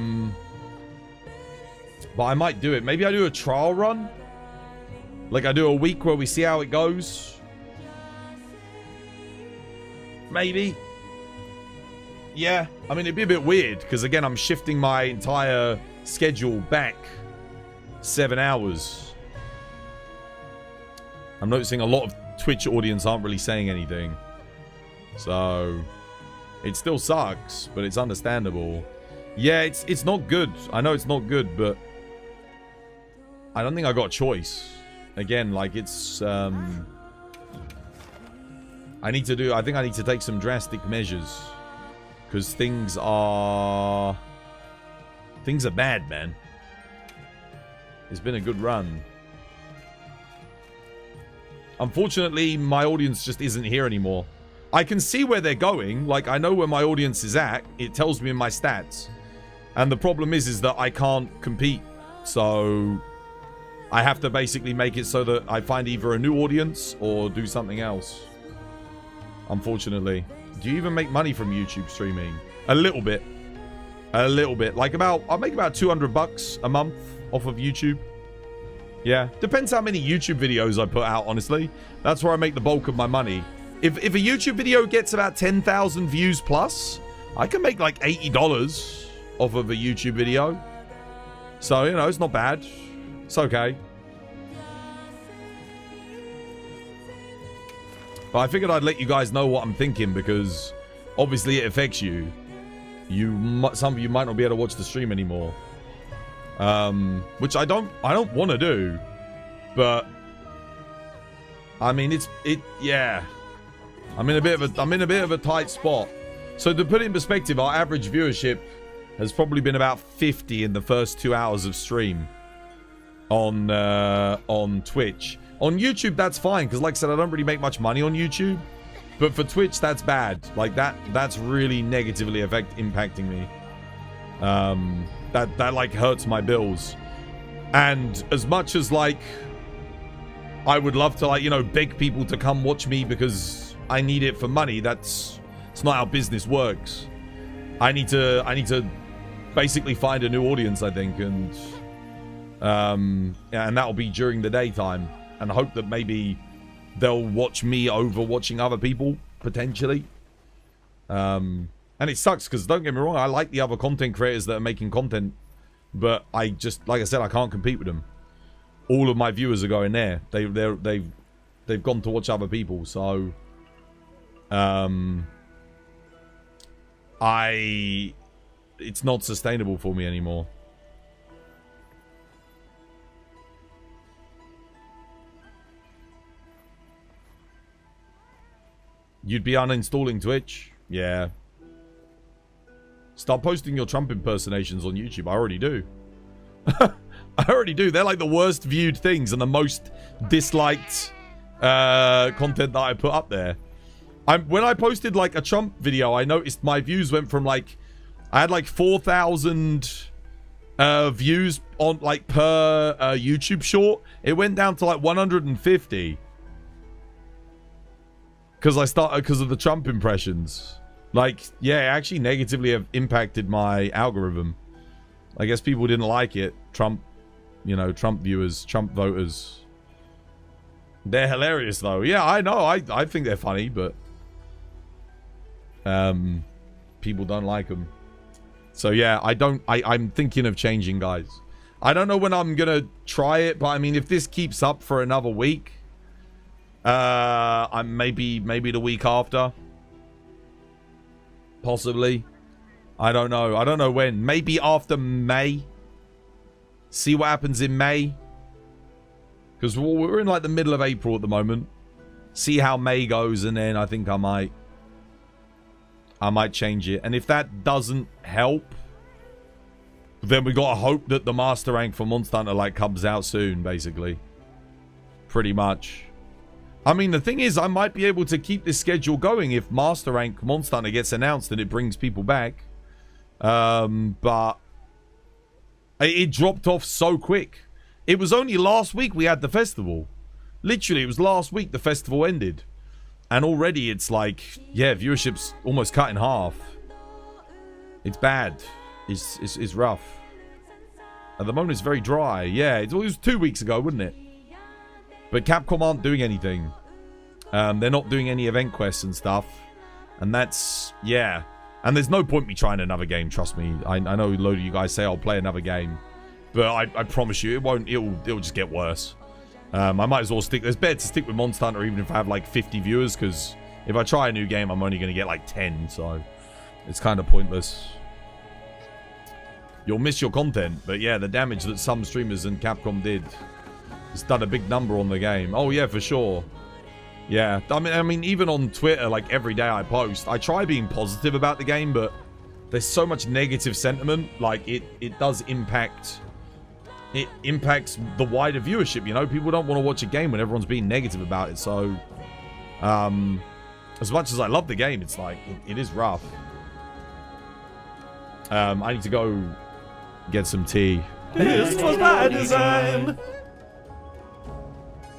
I might do it. Maybe I do a trial run. Like, I do a week where we see how it goes. Maybe. Yeah. I mean, it'd be a bit weird, because, again, I'm shifting my entire schedule back 7 hours. I'm noticing a lot of Twitch audience aren't really saying anything. So, it still sucks, but it's understandable. Yeah, it's not good. I know it's not good, but I don't think I got a choice. Again, like, it's I think I need to take some drastic measures, because things are bad, man. It's been a good run. Unfortunately, my audience just isn't here anymore. I can see where they're going. Like, I know where my audience is at. It tells me in my stats. And the problem is that I can't compete. So I have to basically make it so that I find either a new audience or do something else. Unfortunately. Do you even make money from YouTube streaming? A little bit. A little bit. Like, I'll make about $200 a month off of YouTube. Yeah. Depends how many YouTube videos I put out, honestly. That's where I make the bulk of my money. If a YouTube video gets about 10,000 views plus, I can make like $80 off of a YouTube video. So, you know, it's not bad. It's okay. But I figured I'd let you guys know what I'm thinking, because obviously it affects you. Some of you might not be able to watch the stream anymore. Which I don't want to do. But I mean, yeah. I'm in a bit of a tight spot. So to put it in perspective, our average viewership has probably been about 50 in the first 2 hours of stream on Twitch. On YouTube, that's fine, because like I said, I don't really make much money on YouTube. But for Twitch, that's bad. Like, that's really negatively impacting me. That like hurts my bills. And as much as like I would love to, like, you know, beg people to come watch me because I need it for money, it's not how business works. I need to basically find a new audience, I think, and that'll be during the daytime, and hope that maybe they'll watch me over watching other people, potentially. And it sucks, because don't get me wrong, I like the other content creators that are making content, but I just, like I said, I can't compete with them. All of my viewers are going there. They've gone to watch other people, so it's not sustainable for me anymore. You'd be uninstalling Twitch? Yeah. Start posting your Trump impersonations on YouTube. I already do. I already do. They're like the worst viewed things and the most disliked content that I put up there. When I posted like a Trump video, I noticed my views went from like, I had like 4,000 views on like per YouTube short. It went down to like 150 because of the Trump impressions. Like, yeah, it actually negatively have impacted my algorithm. I guess people didn't like it. Trump, you know, Trump viewers, Trump voters. They're hilarious though. Yeah, I know. I think they're funny, but people don't like them. So yeah, I'm thinking of changing, guys. I don't know when I'm gonna try it, but I mean, if this keeps up for another week, I'm maybe the week after, possibly. I don't know. I don't know when. Maybe after May. See what happens in May, because we're in like the middle of April at the moment. See how May goes, and then I think I might change it. And if that doesn't help, then we gotta hope that the master rank for Monster Hunter like comes out soon, basically. Pretty much. I mean, the thing is, I might be able to keep this schedule going if master rank Monster Hunter gets announced and it brings people back. But it dropped off so quick. It was only last week we had the festival. Literally, it was last week the festival ended. And already it's like, yeah, viewership's almost cut in half. It's bad. It's rough. At the moment, it's very dry. Yeah, it was 2 weeks ago, wouldn't it? But Capcom aren't doing anything. They're not doing any event quests and stuff. And that's, yeah. And there's no point me trying another game, trust me. I know a load of you guys say I'll play another game. But I promise you, it won't. It'll just get worse. I might as well stick. There's better to stick with Monster Hunter even if I have like 50 viewers, because if I try a new game, I'm only going to get like 10. So it's kind of pointless. You'll miss your content. But yeah, the damage that some streamers and Capcom did, it's done a big number on the game. Oh yeah, for sure. Yeah, I mean, even on Twitter, like every day I post, I try being positive about the game, but there's so much negative sentiment. Like it does impact. It impacts the wider viewership, you know? People don't want to watch a game when everyone's being negative about it, so... as much as I love the game, it's like, it is rough. I need to go get some tea. This was my design.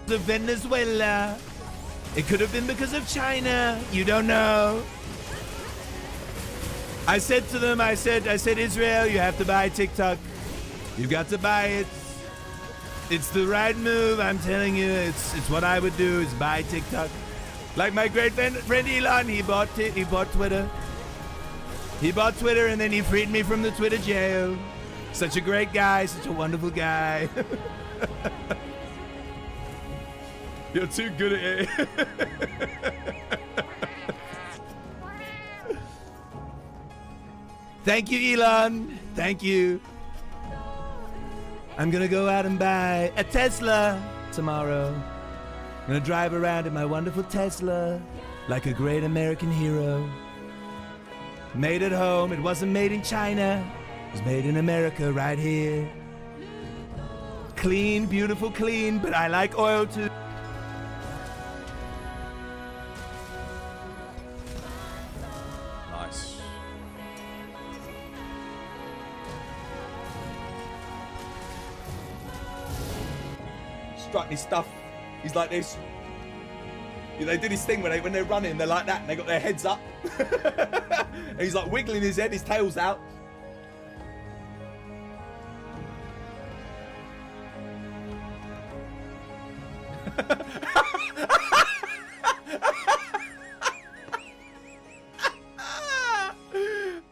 The Venezuela. It could have been because of China. You don't know. I said to them, I said, Israel, you have to buy TikTok. You got to buy it. It's the right move. I'm telling you, it's what I would do is buy TikTok. Like my great friend Elon, he bought Twitter. He bought Twitter and then he freed me from the Twitter jail. Such a great guy, such a wonderful guy. You're too good at it. Thank you, Elon. Thank you. I'm gonna go out and buy a Tesla tomorrow. I'm gonna drive around in my wonderful Tesla like a great American hero. Made at home. It wasn't made in China. It was made in America right here. Clean, beautiful, clean, but I like oil too. Nice. Struck his stuff. He's like this. They do this thing when they're running, they're like that, and they got their heads up. And he's like wiggling his head, his tail's out.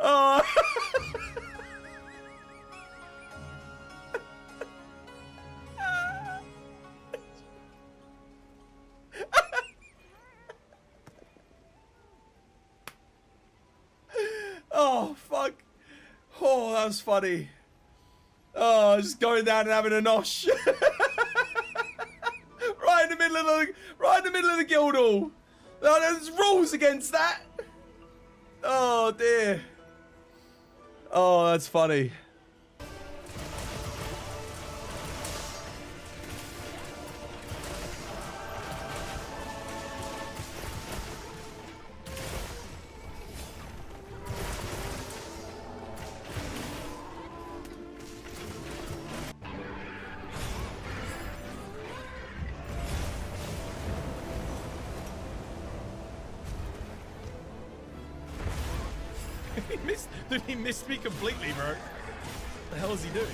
Oh. Oh, fuck. Oh, that was funny. Oh, just going down and having a nosh. right in the middle of the guild hall. Oh, there's rules against that. Oh, dear. Oh, that's funny. Dude, he missed me completely, bro. What the hell is he doing?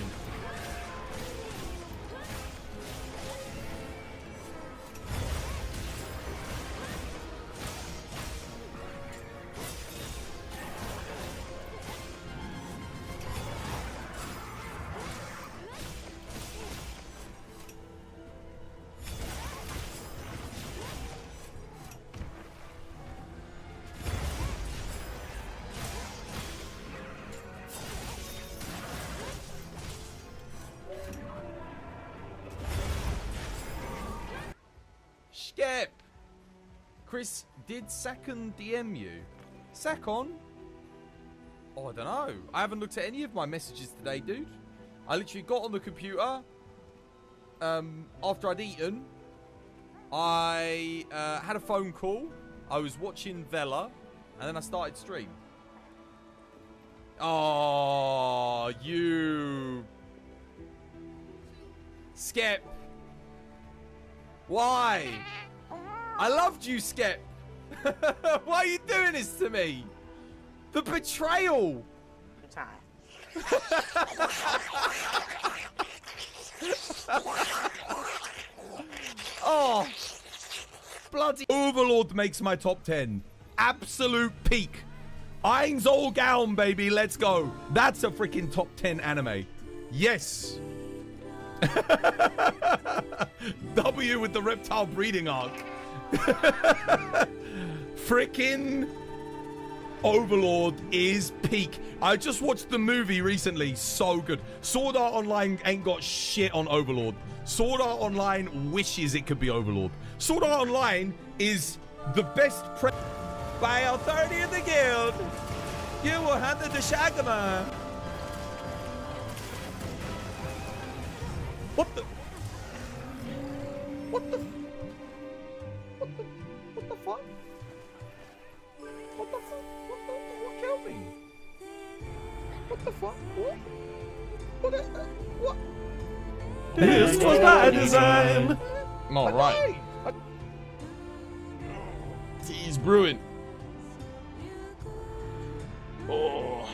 Skip! Chris, did Sakon DM you? Sakon? Oh, I don't know. I haven't looked at any of my messages today, dude. I literally got on the computer after I'd eaten. I had a phone call. I was watching Vela, and then I started stream. Oh, you... Skip. Why? I loved you, Skep. Why are you doing this to me? The betrayal. Oh, bloody Overlord makes my top 10. Absolute peak. Eins Gaum, baby. Let's go. That's a freaking top 10 anime. Yes. W with the reptile breeding arc. Freaking Overlord is peak. I just watched the movie recently. So good. Sword Art Online ain't got shit on Overlord. Sword Art Online wishes it could be Overlord. Sword Art Online is the best by authority of the guild. You will handle the Shagama. What the? What the? What the fuck? What the fuck? What killed me? What the fuck? What? This was my design. All right. Tea's brewing. Oh.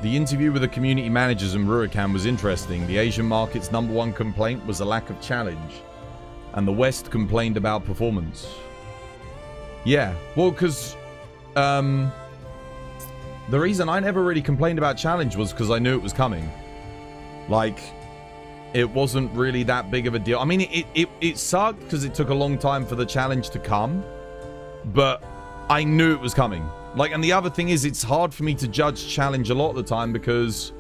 The interview with the community managers in Rurokan was interesting. The Asian market's #1 complaint was a lack of challenge, and the West complained about performance. Yeah, well, because the reason I never really complained about challenge was because I knew it was coming. Like, it wasn't really that big of a deal. I mean, it sucked because it took a long time for the challenge to come, but I knew it was coming. Like, and the other thing is, it's hard for me to judge challenge a lot of the time because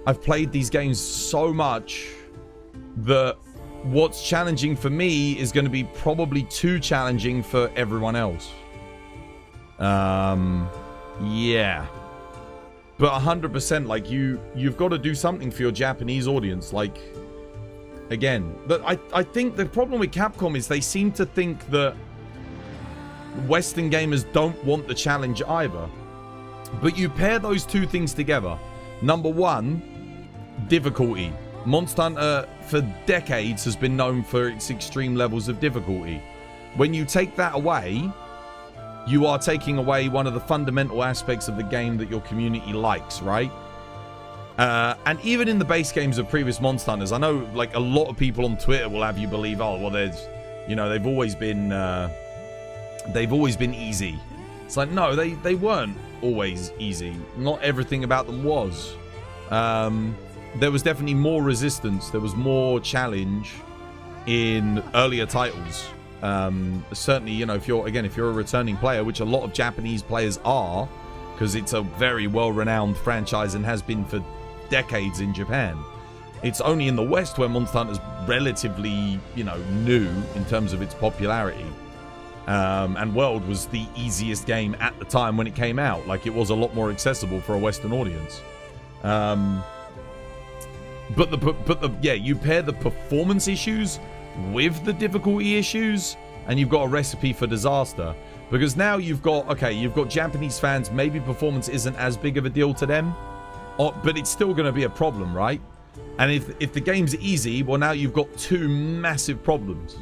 I've played these games so much that what's challenging for me is going to be probably too challenging for everyone else. Yeah. But 100%, like, you've got to do something for your Japanese audience. Like, again, I think the problem with Capcom is they seem to think that Western gamers don't want the challenge either. But you pair those two things together. #1, difficulty. Monster Hunter for decades has been known for its extreme levels of difficulty. When you take that away, you are taking away one of the fundamental aspects of the game that your community likes, right? And even in the base games of previous Monster Hunters, I know, like, a lot of people on Twitter will have you believe, oh, well, there's, you know, they've always been easy. It's like, no, they weren't always easy. Not everything about them was. There was definitely more resistance. There was more challenge in earlier titles. Certainly, you know, if you're a returning player, which a lot of Japanese players are, because it's a very well-renowned franchise and has been for decades in Japan. It's only in the West where Monster Hunter's relatively, you know, new in terms of its popularity. And World was the easiest game at the time when it came out. Like, it was a lot more accessible for a Western audience. But yeah, you pair the performance issues with the difficulty issues, and you've got a recipe for disaster. Because now you've got Japanese fans, maybe performance isn't as big of a deal to them, but it's still going to be a problem, right? And if the game's easy, well, now you've got two massive problems.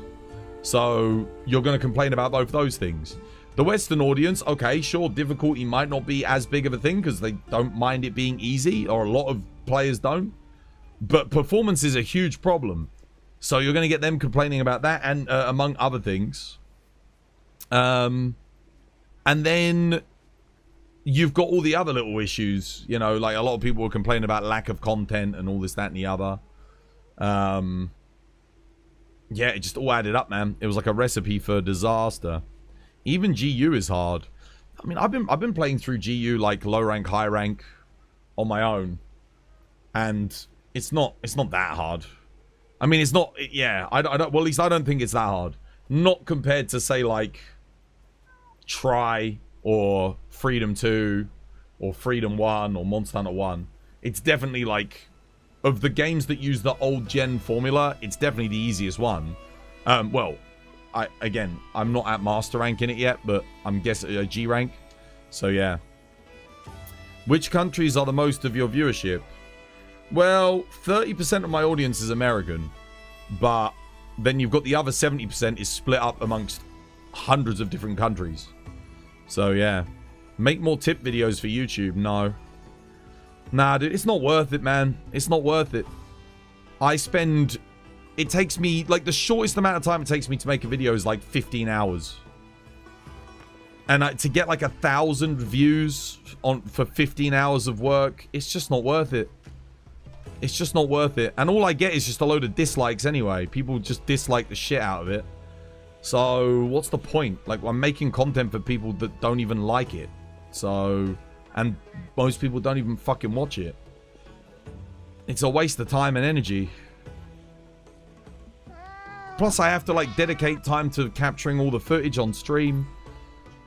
So you're going to complain about both those things. The Western audience, okay, sure, difficulty might not be as big of a thing because they don't mind it being easy, or a lot of players don't. But performance is a huge problem. So you're going to get them complaining about that, and among other things. And then you've got all the other little issues, you know, like a lot of people were complaining about lack of content and all this, that, and the other. Yeah, it just all added up, man. It was like a recipe for disaster. Even GU is hard. I mean, I've been playing through GU like low rank, high rank on my own, and it's not that hard. I mean, it's not. Yeah, I don't. Well, at least I don't think it's that hard. Not compared to say like Try or Freedom 2 or Freedom 1 or Monster Hunter 1. It's definitely like, of the games that use the old gen formula, it's definitely the easiest one. Well, I'm not at master rank in it yet, but I'm guessing G rank. So yeah. Which countries are the most of your viewership? Well, 30% of my audience is American, but then you've got the other 70% is split up amongst hundreds of different countries. So yeah. Make more tip videos for YouTube? No. Nah, dude, it's not worth it, man. It's not worth it. It takes me, like, the shortest amount of time it takes me to make a video is like 15 hours. And to get like 1,000 views for 15 hours of work, it's just not worth it. It's just not worth it. And all I get is just a load of dislikes anyway. People just dislike the shit out of it. So, what's the point? Like, I'm making content for people that don't even like it. So, and most people don't even fucking watch it. It's a waste of time and energy. Plus, I have to, like, dedicate time to capturing all the footage on stream.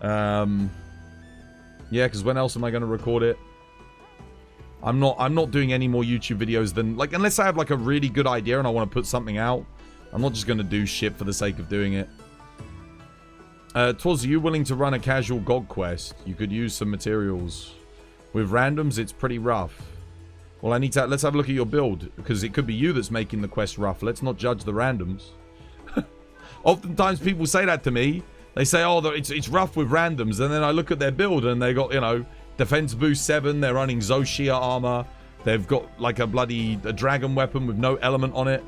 Yeah, because when else am I going to record it? I'm not doing any more YouTube videos than, like, unless I have, like, a really good idea and I want to put something out. I'm not just going to do shit for the sake of doing it. Twas, are you willing to run a casual GOG quest? You could use some materials. With randoms, it's pretty rough. Well, let's have a look at your build, because it could be you that's making the quest rough. Let's not judge the randoms. Oftentimes people say that to me. They say, oh, it's rough with randoms, and then I look at their build and they got, you know, defense boost 7, they're running Zoshia armor, they've got like a dragon weapon with no element on it.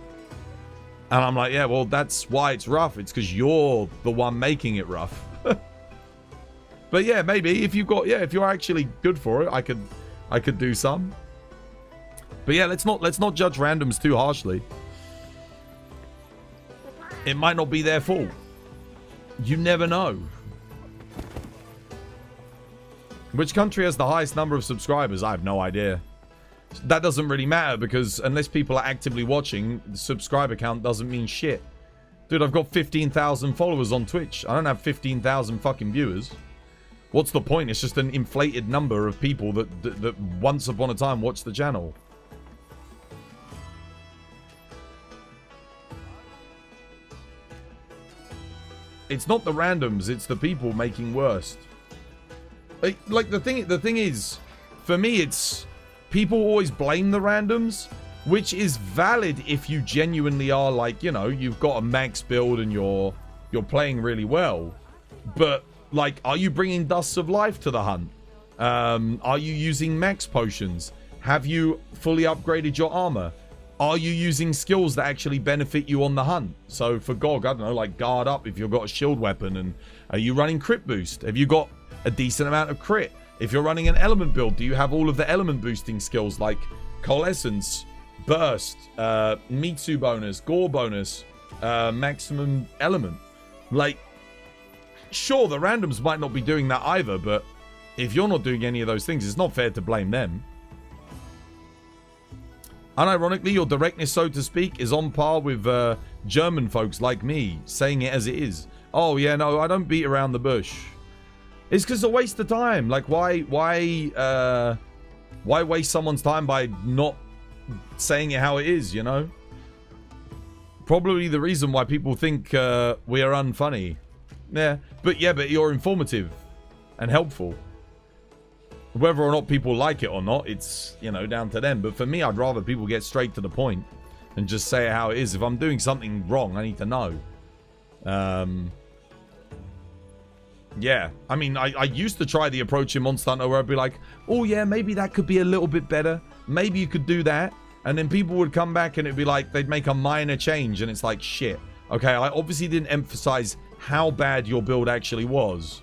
And I'm like, yeah, well, that's why it's rough. It's because you're the one making it rough. But yeah, maybe if you're actually good for it, I could do some. But yeah, let's not judge randoms too harshly. It might not be their fault. You never know. Which country has the highest number of subscribers? I have no idea. That doesn't really matter, because unless people are actively watching, the subscriber count doesn't mean shit. Dude, I've got 15,000 followers on Twitch. I don't have 15,000 fucking viewers. What's the point? It's just an inflated number of people that once upon a time watched the channel. It's not the randoms, it's the people making worst. Like the thing is, for me, it's people always blame the randoms, which is valid if you genuinely are, like, you know, you've got a max build and you're playing really well. But like, are you bringing Dusts of Life to the hunt? Are you using max potions? Have you fully upgraded your armor? Are you using skills that actually benefit you on the hunt? So for GOG, I don't know, like guard up if you've got a shield weapon. And are you running crit boost? Have you got a decent amount of crit? If you're running an element build, do you have all of the element boosting skills like coalescence, burst, Mitsu bonus, gore bonus, maximum element? Like, sure, the randoms might not be doing that either, but if you're not doing any of those things, it's not fair to blame them. Unironically, your directness, so to speak, is on par with German folks like me, saying it as it is. Oh, yeah, no, I don't beat around the bush. It's because it's a waste of time. Like, why waste someone's time by not saying it how it is, you know? Probably the reason why people think we are unfunny. Yeah, but you're informative and helpful. Whether or not people like it or not, it's, you know, down to them. But for me, I'd rather people get straight to the point and just say it how it is. If I'm doing something wrong, I need to know. Yeah, I mean, I used to try the approach in Monster Hunter where I'd be like, oh yeah, maybe that could be a little bit better. Maybe you could do that. And then people would come back and it'd be like, they'd make a minor change and it's like, shit. Okay, I obviously didn't emphasize how bad your build actually was.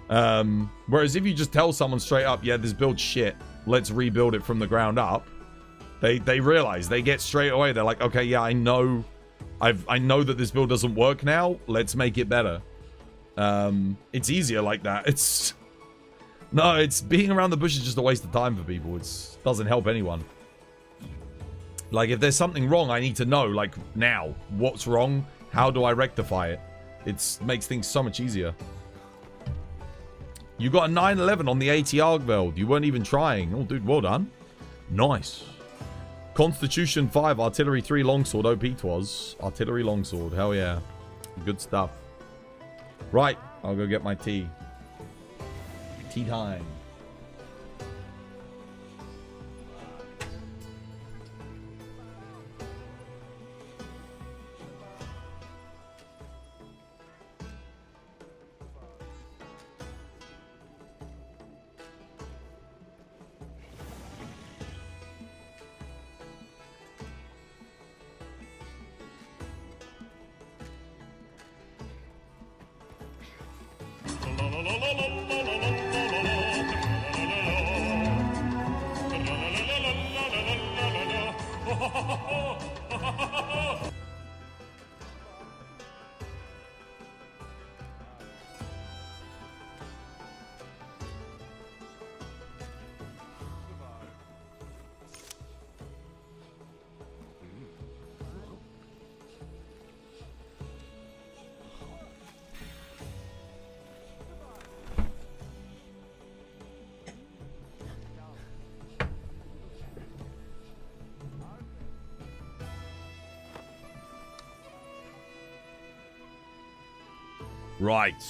Whereas if you just tell someone straight up, yeah, this build's shit, let's rebuild it from the ground up, they realize, they get straight away, they're like, okay, yeah, I know that this build doesn't work now, let's make it better. It's easier like that. It's being around the bush is just a waste of time for people. It doesn't help anyone. Like, if there's something wrong, I need to know, like, now. What's wrong? How do I rectify it? It makes things so much easier. You got a 911 on the AT Arkveld. You weren't even trying. Oh, dude, well done. Nice. Constitution 5, Artillery 3, Longsword, OP twas. Artillery Longsword, hell yeah. Good stuff. Right, I'll go get my tea. Tea time. Right.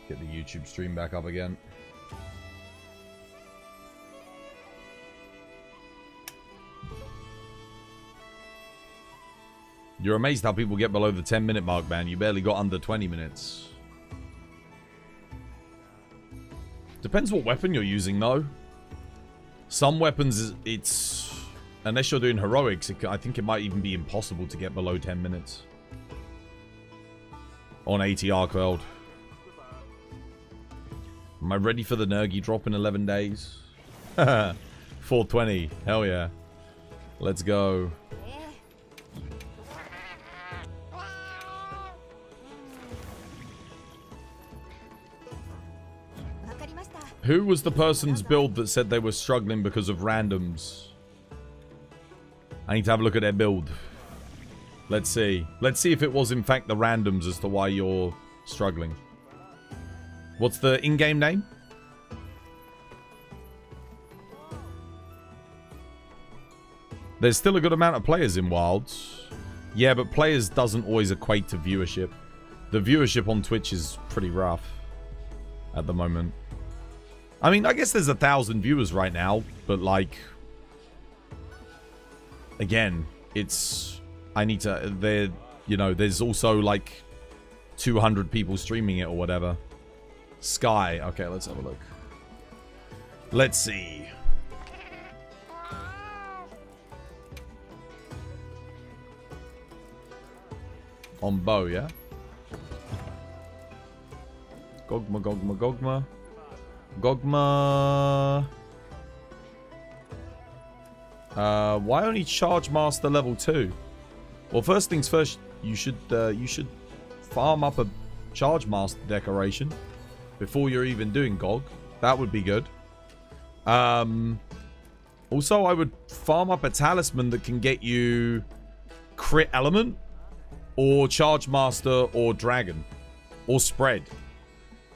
Get the YouTube stream back up again. You're amazed how people get below the 10-minute mark, man. You barely got under 20 minutes. Depends what weapon you're using, though. Some weapons, it's... Unless you're doing heroics, I think it might even be impossible to get below 10 minutes. On AT Arkveld. Am I ready for the Nergy drop in 11 days? 420. Hell yeah. Let's go. Who was the person's build that said they were struggling because of randoms? I need to have a look at their build. Let's see. Let's see if it was in fact the randoms as to why you're struggling. What's the in-game name? There's still a good amount of players in Wilds. Yeah, but players doesn't always equate to viewership. The viewership on Twitch is pretty rough at the moment. I mean, I guess there's 1,000 viewers right now, but like... Again, it's... I need to... There, you know, there's also like 200 people streaming it or whatever. Sky. Okay, let's have a look. Let's see. On bow, yeah? Gogma, Gogma, Gogma. Gogma. Why only Charge Master level 2? Well, first things first, you should farm up a Charge Master decoration before you're even doing Gog. That would be good. Also, I would farm up a talisman that can get you crit element or Charge Master or Dragon or Spread.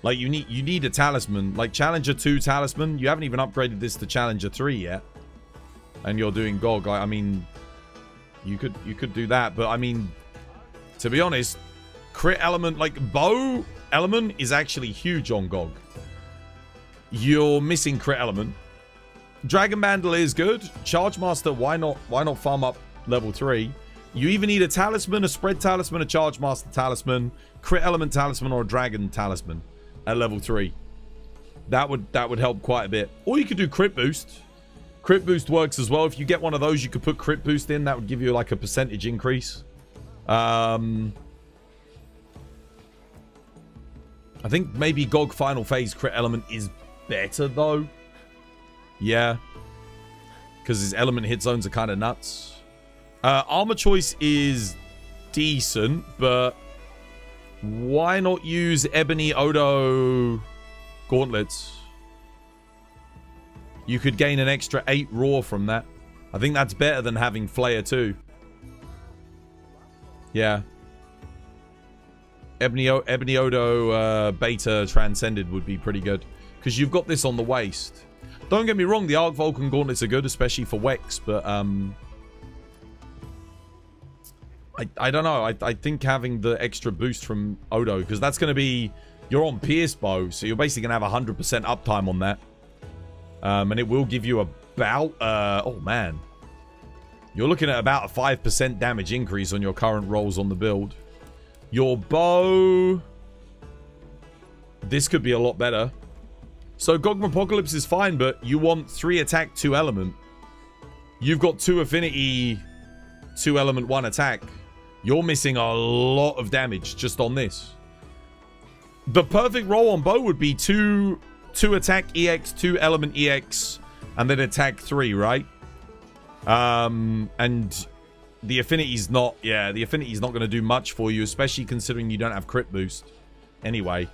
Like, you need a talisman. Like, Challenger 2 talisman. You haven't even upgraded this to Challenger 3 yet. And you're doing Gog. I mean, you could do that. But, I mean, to be honest, crit element, like, bow element is actually huge on Gog. You're missing crit element. Dragon Bandolier is good. Charge Master, why not farm up level 3? You either need a talisman, a spread talisman, a charge master talisman, crit element talisman, or a dragon talisman at level 3. That would help quite a bit. Or you could do crit boost. Crit boost works as well. If you get one of those, you could put crit boost in. That would give you like a percentage increase. I think maybe GOG final phase crit element is better though. Yeah. Because his element hit zones are kind of nuts. Armor choice is decent, but why not use Ebony Odo gauntlets? You could gain an extra 8 raw from that. I think that's better than having Flare too. Yeah. Ebony Odo Beta Transcended would be pretty good. Because you've got this on the waist. Don't get me wrong, the Arc Vulcan gauntlets are good, especially for Wex, but I don't know. I think having the extra boost from Odo, because that's going to be... You're on Pierce Bow, so you're basically going to have 100% uptime on that. And it will give you about... oh, man. You're looking at about a 5% damage increase on your current rolls on the build. Your bow... This could be a lot better. So Gogma Apocalypse is fine, but you want 3 attack, 2 element. You've got 2 affinity, 2 element, 1 attack. You're missing a lot of damage just on this. The perfect roll on bow would be 2 attack EX, 2 element EX, and then attack 3, right? And the affinity's not... Yeah, the affinity's not going to do much for you, especially considering you don't have crit boost anyway.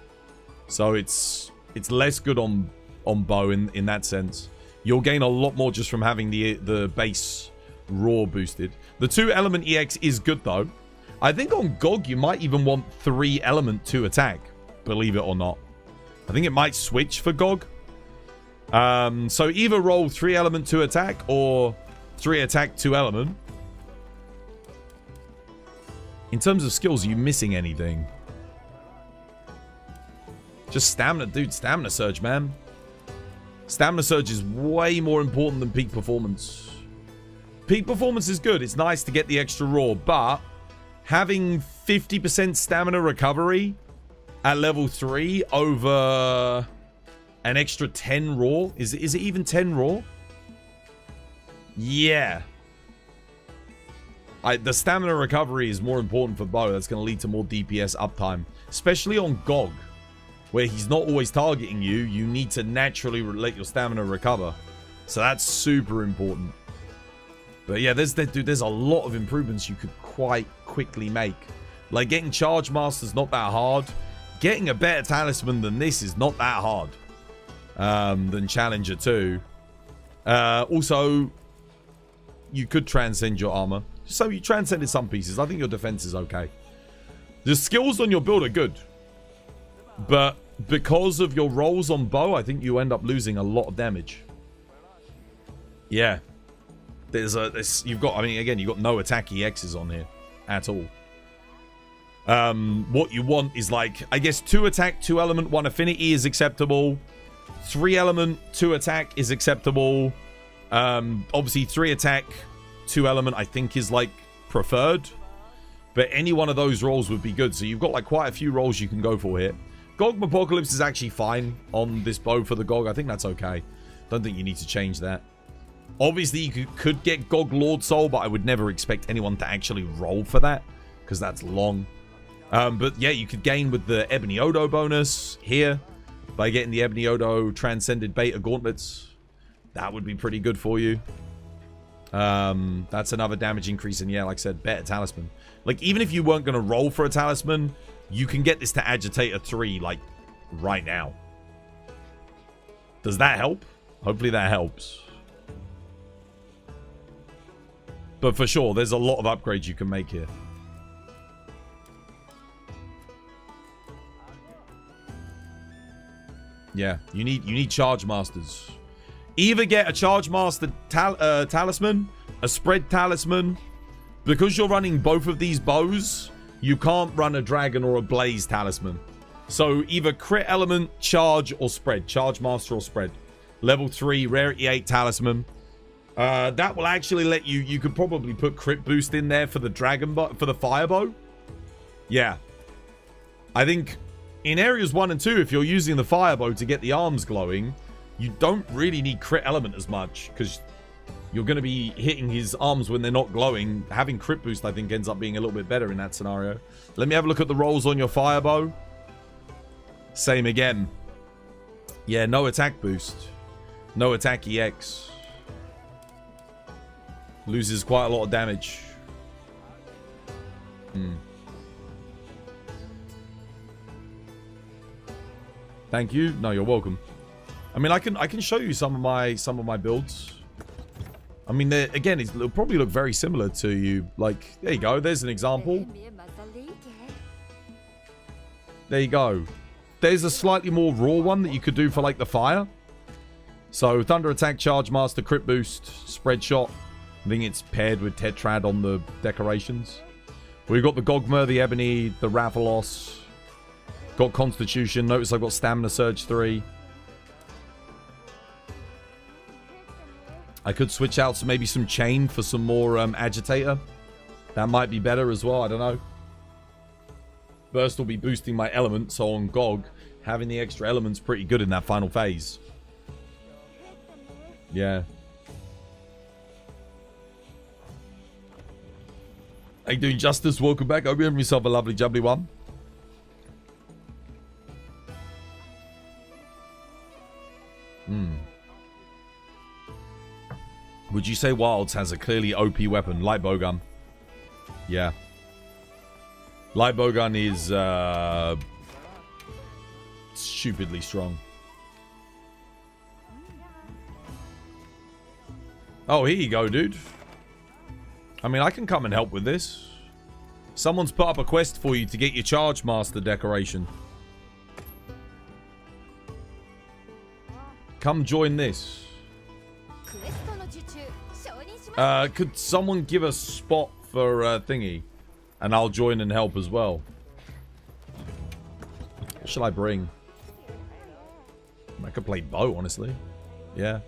So it's less good on bow in that sense. You'll gain a lot more just from having the base raw boosted. The 2 element EX is good though. I think on GOG you might even want 3 element 2 attack, believe it or not. I think it might switch for GOG. So either roll 3 element 2 attack or 3 attack 2 element. In terms of skills, are you missing anything? Just stamina, dude. Stamina surge, man. Stamina surge is way more important than peak performance. Peak performance is good. It's nice to get the extra raw, but having 50% stamina recovery at level 3 over an extra 10 raw. Is it even 10 raw? Yeah. The stamina recovery is more important for bow. That's going to lead to more DPS uptime, especially on GOG. Where he's not always targeting you, you need to naturally let your stamina recover. So that's super important. But yeah, there's a lot of improvements you could quite quickly make. Like getting Charge Master's not that hard. Getting a better talisman than this is not that hard. Than Challenger 2. Also, you could transcend your armor. So you transcended some pieces. I think your defense is okay. The skills on your build are good. But because of your rolls on bow, I think you end up losing a lot of damage. Yeah. You've got, I mean, again, you've got no attack EXs on here at all. What you want is like, I guess 2 attack, 2 element, 1 affinity is acceptable. 3 element, 2 attack is acceptable. Obviously 3 attack, 2 element, I think is like preferred. But any one of those rolls would be good. So you've got like quite a few rolls you can go for here. GOG Apocalypse is actually fine on this bow for the GOG. I think that's okay. Don't think you need to change that. Obviously, you could get GOG Lord Soul, but I would never expect anyone to actually roll for that, because that's long. But yeah, you could gain with the Ebony Odo bonus here by getting the Ebony Odo Transcended Beta Gauntlets. That would be pretty good for you. That's another damage increase, and yeah, like I said, better talisman. Like, even if you weren't going to roll for a talisman, you can get this to Agitator 3, like, right now. Does that help? Hopefully that helps. But for sure, there's a lot of upgrades you can make here. Yeah, you need Charge Masters. Either get a Charge Master talisman, a Spread talisman. Because you're running both of these bows, you can't run a Dragon or a Blaze talisman. So either Crit Element, Charge, or Spread. Charge Master or Spread. Level 3, Rarity 8 talisman. That will actually let you... You could probably put crit boost in there for the for the firebow. Yeah. I think in areas 1 and 2, if you're using the firebow to get the arms glowing, you don't really need crit element as much, because you're going to be hitting his arms when they're not glowing. Having crit boost, I think, ends up being a little bit better in that scenario. Let me have a look at the rolls on your firebow. Same again. Yeah, no attack boost. No attack EX. Loses quite a lot of damage. Thank you. No, you're welcome. I mean, I can show you some of my builds. I mean, again, it'll probably look very similar to you. Like, there you go. There's an example. There you go. There's a slightly more raw one that you could do for, like, the fire. So, Thunder Attack, Charge Master, Crit Boost, Spread Shot. I think it's paired with Tetrad on the decorations. We've got the Gogma, the Ebony, the Rathalos. Got Constitution. Notice I've got Stamina Surge 3. I could switch out maybe some Chain for some more Agitator. That might be better as well. I don't know. Burst will be boosting my element, so on Gog, having the extra element's pretty good in that final phase. Yeah. How you doing, Justice? Welcome back. Hope you have yourself a lovely, jubbly one. Would you say Wilds has a clearly OP weapon? Light Bowgun. Yeah. Light Bowgun is stupidly strong. Oh, here you go, dude. I mean, I can come and help with this. Someone's put up a quest for you to get your Charge Master decoration. Come join this. Could someone give a spot for thingy? And I'll join and help as well. What shall I bring? I could play bow, honestly. Yeah.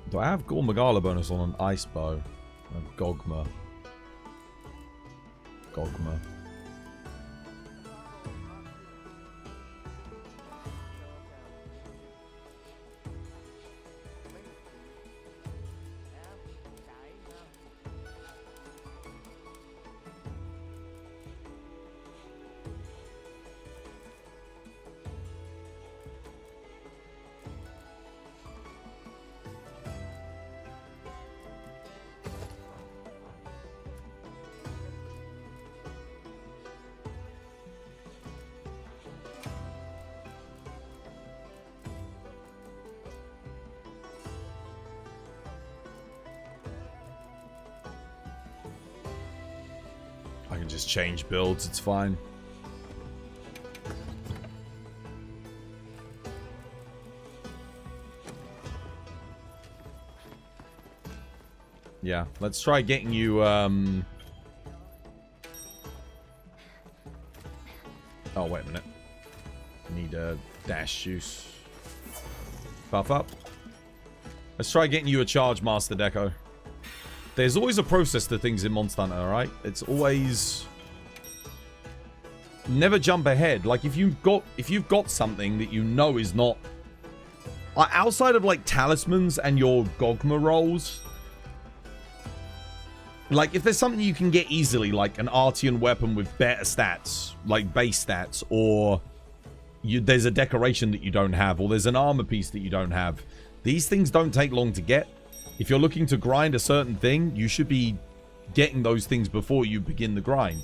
Do I have Gor Magala bonus on an ice bow? A Gogma. Gogma. I can just change builds, it's fine. Yeah, let's try getting you, Oh, wait a minute. Need a dash juice. Buff up. Let's try getting you a Charge Master deco. There's always a process to things in Monster Hunter, alright? It's always... Never jump ahead. Like, if you've got something that you know is not... outside of, like, talismans and your Gogma rolls... Like, if there's something you can get easily, like an Artian weapon with better stats, like base stats, or there's a decoration that you don't have, or there's an armor piece that you don't have, these things don't take long to get. If you're looking to grind a certain thing, you should be getting those things before you begin the grind.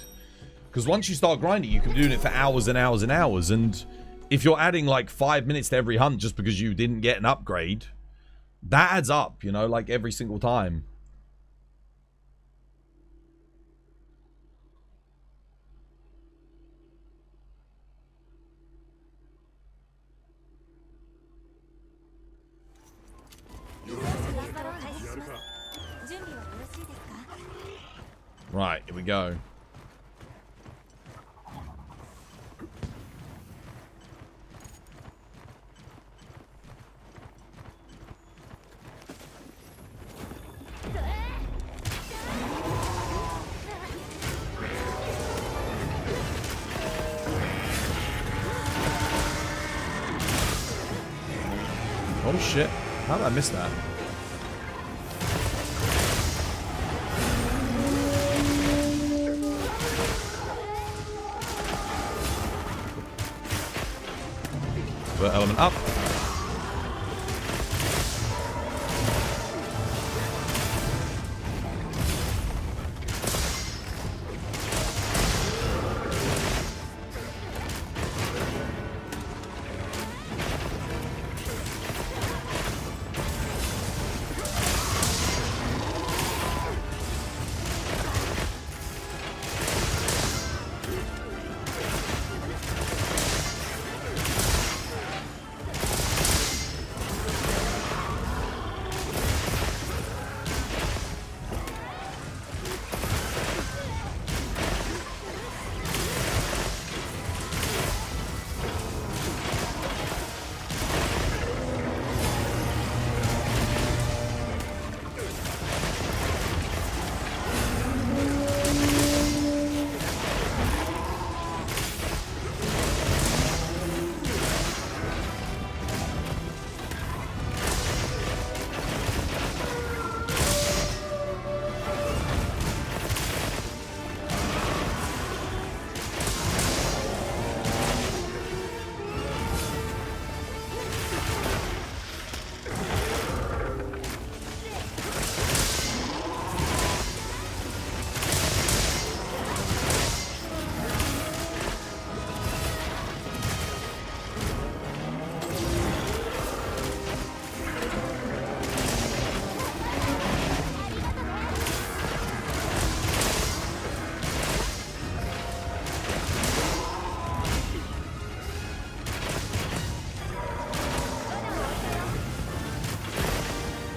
Because once you start grinding, you can be doing it for hours and hours and hours. And if you're adding like 5 minutes to every hunt just because you didn't get an upgrade, that adds up, you know, like every single time. Right, here we go. Oh shit. How did I miss that? Put element up.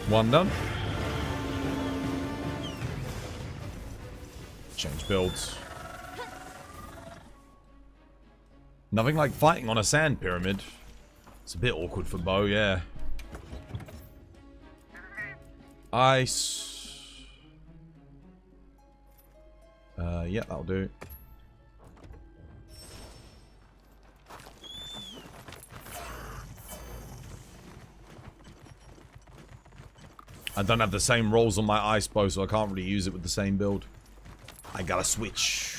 One done. Change builds. Nothing like fighting on a sand pyramid. It's a bit awkward for Bo, yeah. Ice. Yeah, that'll do. I don't have the same rolls on my ice bow, so I can't really use it with the same build. I gotta switch.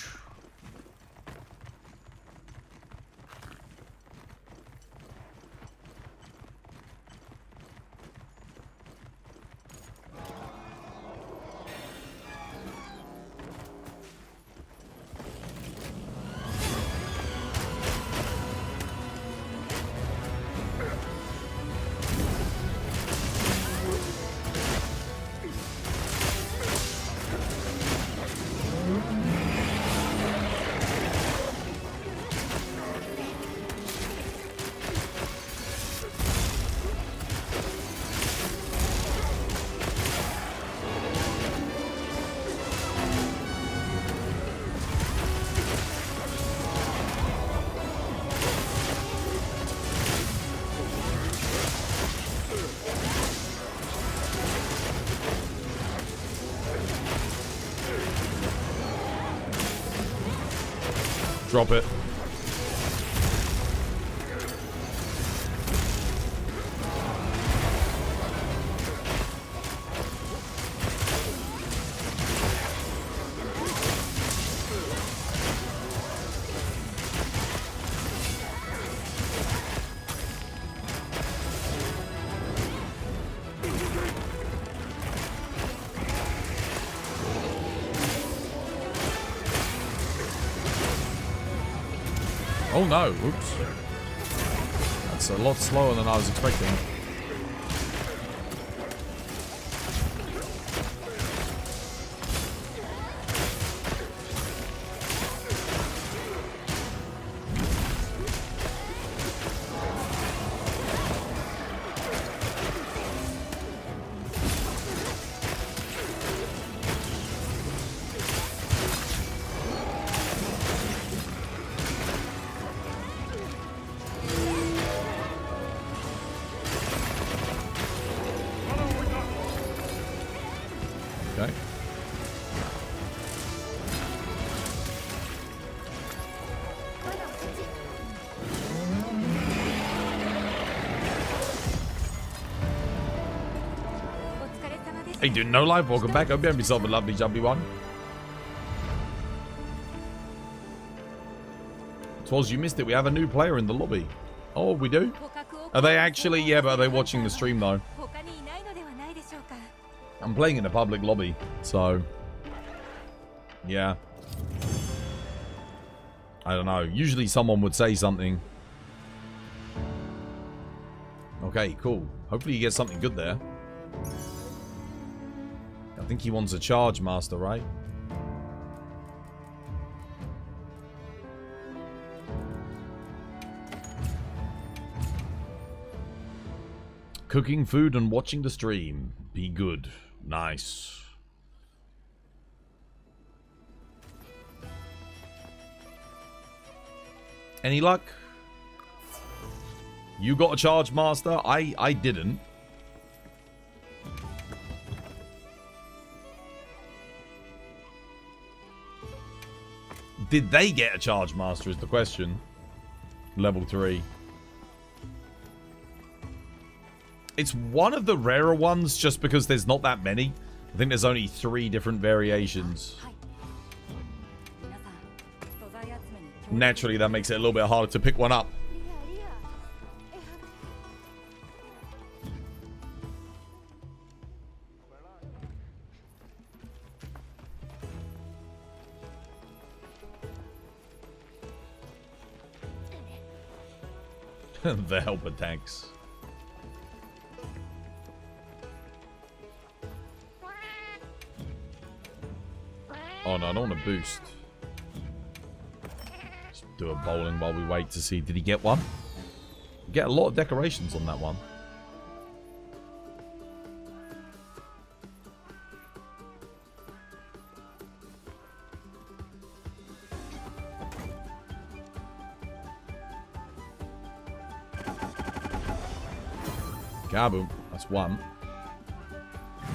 Drop it. Oh no, oops. That's a lot slower than I was expecting. Okay. Hey, dude, no life. Welcome back. Hope you have yourself a lovely, jubbly one. Twas, you missed it. We have a new player in the lobby. Oh, we do? Are they actually? Yeah, but are they watching the stream, though? I'm playing in a public lobby, so... yeah. I don't know. Usually someone would say something. Okay, cool. Hopefully you get something good there. I think he wants a charge master, right? Cooking food and watching the stream. Be good. Nice. Any luck? You got a charge master? I didn't. Did they get a charge master is the question. Level 3. It's one of the rarer ones just because there's not that many. I think there's only 3 different variations. Naturally, that makes it a little bit harder to pick one up. The helper tanks. Oh no, I don't want to boost. Let's do a bowling while we wait to see. Did he get one? Get a lot of decorations on that one. Kaboom. That's one.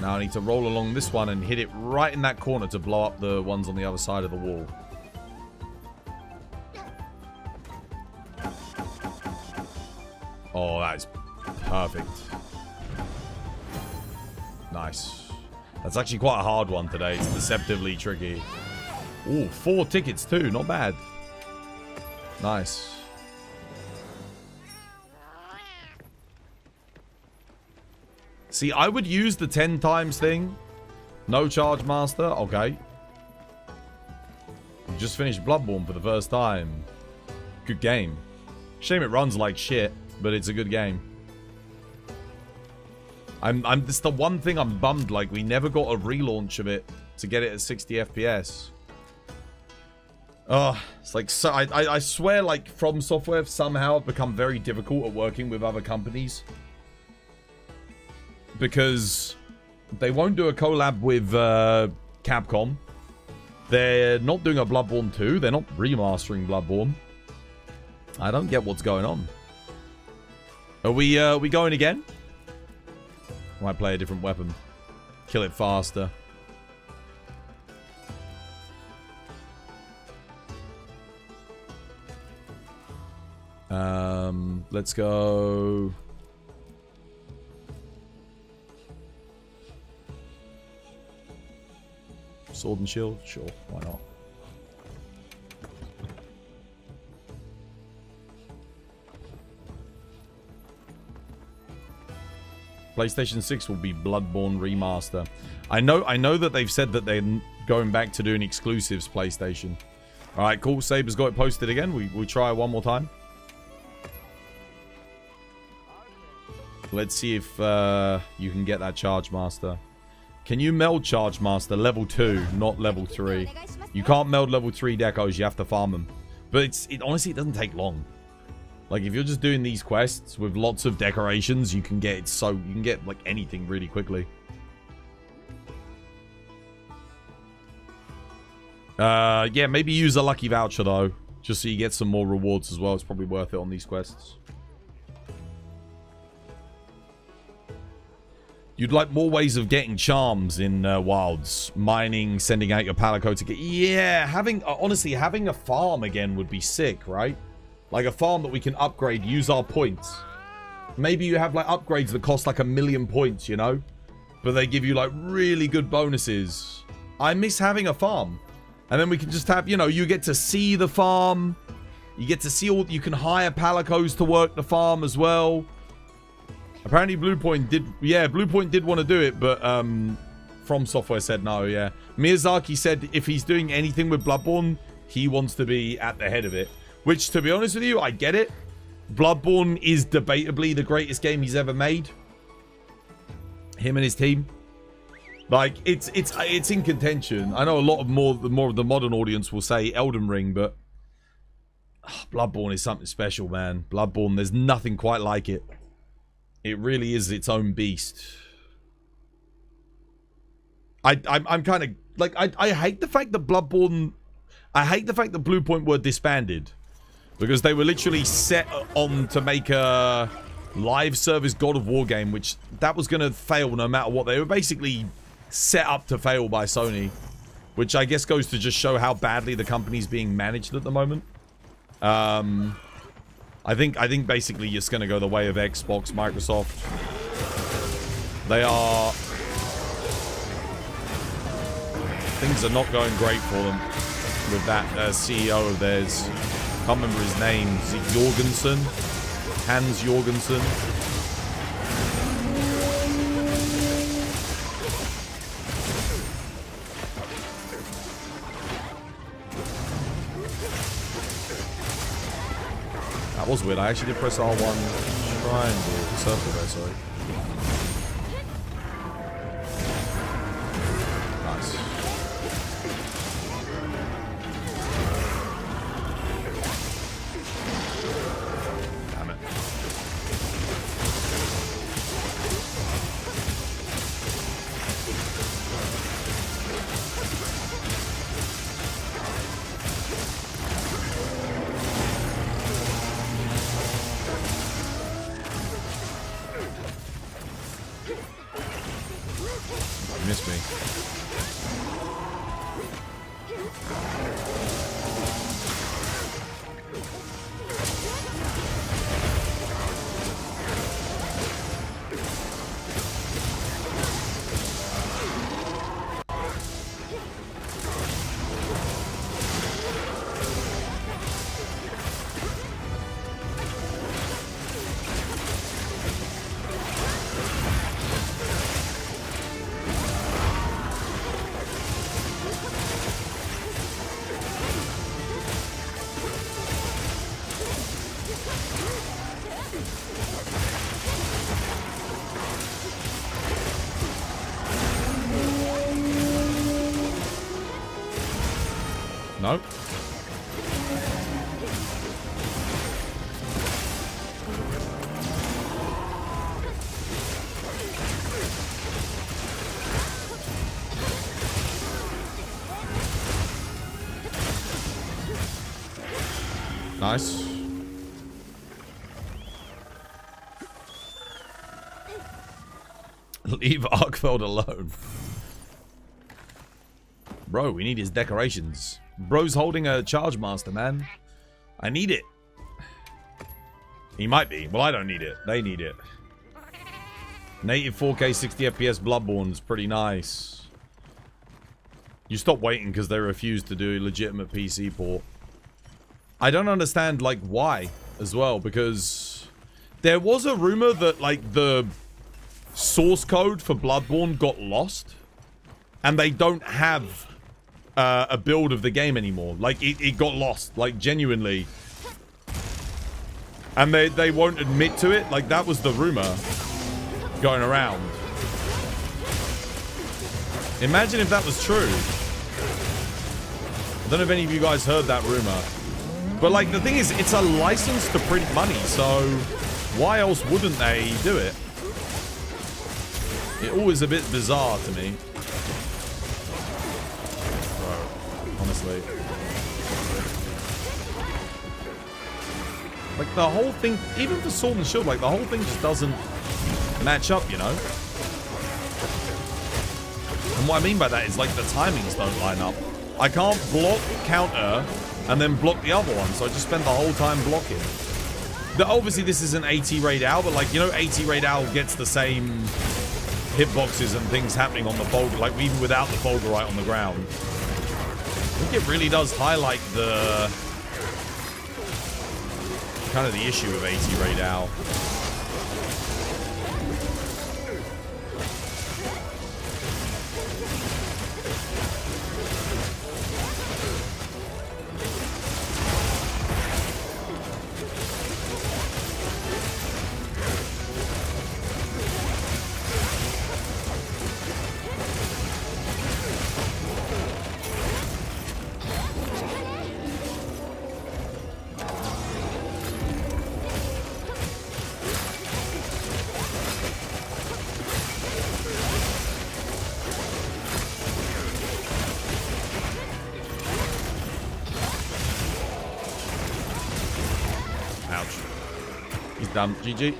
Now I need to roll along this one and hit it right in that corner to blow up the ones on the other side of the wall. Oh, that is perfect. Nice. That's actually quite a hard one today. It's deceptively tricky. Ooh, 4 tickets too. Not bad. Nice. See, I would use the 10 times thing. No charge master. Okay. Just finished Bloodborne for the first time. Good game. Shame it runs like shit, but it's a good game. This the one thing I'm bummed, like we never got a relaunch of it to get it at 60 FPS. Oh, it's like, so I swear, like, From Software somehow have become very difficult at working with other companies. Because they won't do a collab with Capcom. They're not doing a Bloodborne 2. They're not remastering Bloodborne. I don't get what's going on. Are we going again? Might play a different weapon. Kill it faster. Let's go. Sword and shield? Sure, why not? PlayStation 6 will be Bloodborne Remaster. I know that they've said that they're going back to doing exclusives PlayStation. Alright, cool. Saber's got it posted again. We try it one more time. Let's see if you can get that Charge Master. Can you meld Charge Master level 2, not level 3? You can't meld level 3 decos, you have to farm them. But honestly, it doesn't take long. Like, if you're just doing these quests with lots of decorations, you can get like anything really quickly. Yeah, maybe use a lucky voucher though, just so you get some more rewards as well. It's probably worth it on these quests. You'd like more ways of getting charms in Wilds. Mining, sending out your palico to get... Yeah, honestly, having a farm again would be sick, right? Like a farm that we can upgrade, use our points. Maybe you have like upgrades that cost like 1,000,000 points, you know? But they give you like really good bonuses. I miss having a farm. And then we can just have, you know, you get to see the farm. You get to see all... You can hire palicos to work the farm as well. Apparently Bluepoint did... Yeah, Bluepoint did want to do it, but From Software said no, yeah. Miyazaki said if he's doing anything with Bloodborne, he wants to be at the head of it. Which, to be honest with you, I get it. Bloodborne is debatably the greatest game he's ever made. Him and his team. Like, it's in contention. I know a lot of more of the modern audience will say Elden Ring, but... Bloodborne is something special, man. Bloodborne, there's nothing quite like it. It really is its own beast. I'm kind of like I hate the fact that Bloodborne. I hate the fact that Bluepoint were disbanded because they were literally set on to make a live service God of War game, which that was gonna fail no matter what. They were basically set up to fail by Sony, which I guess goes to just show how badly the company's being managed at the moment. I think basically it's going to go the way of Xbox, Microsoft. They are... Things are not going great for them with that CEO of theirs. Can't remember his name. Is it Jorgensen? Hans Jorgensen? That was weird. I actually did press R1 triangle, circle there, sorry. Nice. Damn it. You missed me. No. Nice. Leave Arkveld alone. Bro, we need his decorations. Bro's holding a Charge Master, man. I need it. He might be. Well, I don't need it. They need it. Native 4K 60 FPS Bloodborne is pretty nice. You stop waiting because they refuse to do a legitimate PC port. I don't understand, like, why as well, because there was a rumor that, like, the source code for Bloodborne got lost and they don't have a build of the game anymore. Like, it got lost, like, genuinely. And they won't admit to it. Like, that was the rumor going around. Imagine if that was true. I don't know if any of you guys heard that rumor. But, like, the thing is, it's a license to print money, so why else wouldn't they do it? It always a bit bizarre to me. Honestly. Like, the whole thing, even for Sword and Shield, like, the whole thing just doesn't match up, you know? And what I mean by that is, like, the timings don't line up. I can't block counter and then block the other one, so I just spend the whole time blocking. Obviously, this isn't AT Rey Dau, but, like, you know, AT Rey Dau gets the same hitboxes and things happening on the Fulgur, like, even without the Fulgurite on the ground. I think it really does highlight the... kind of the issue of AT Rey Dau. Damn, GG.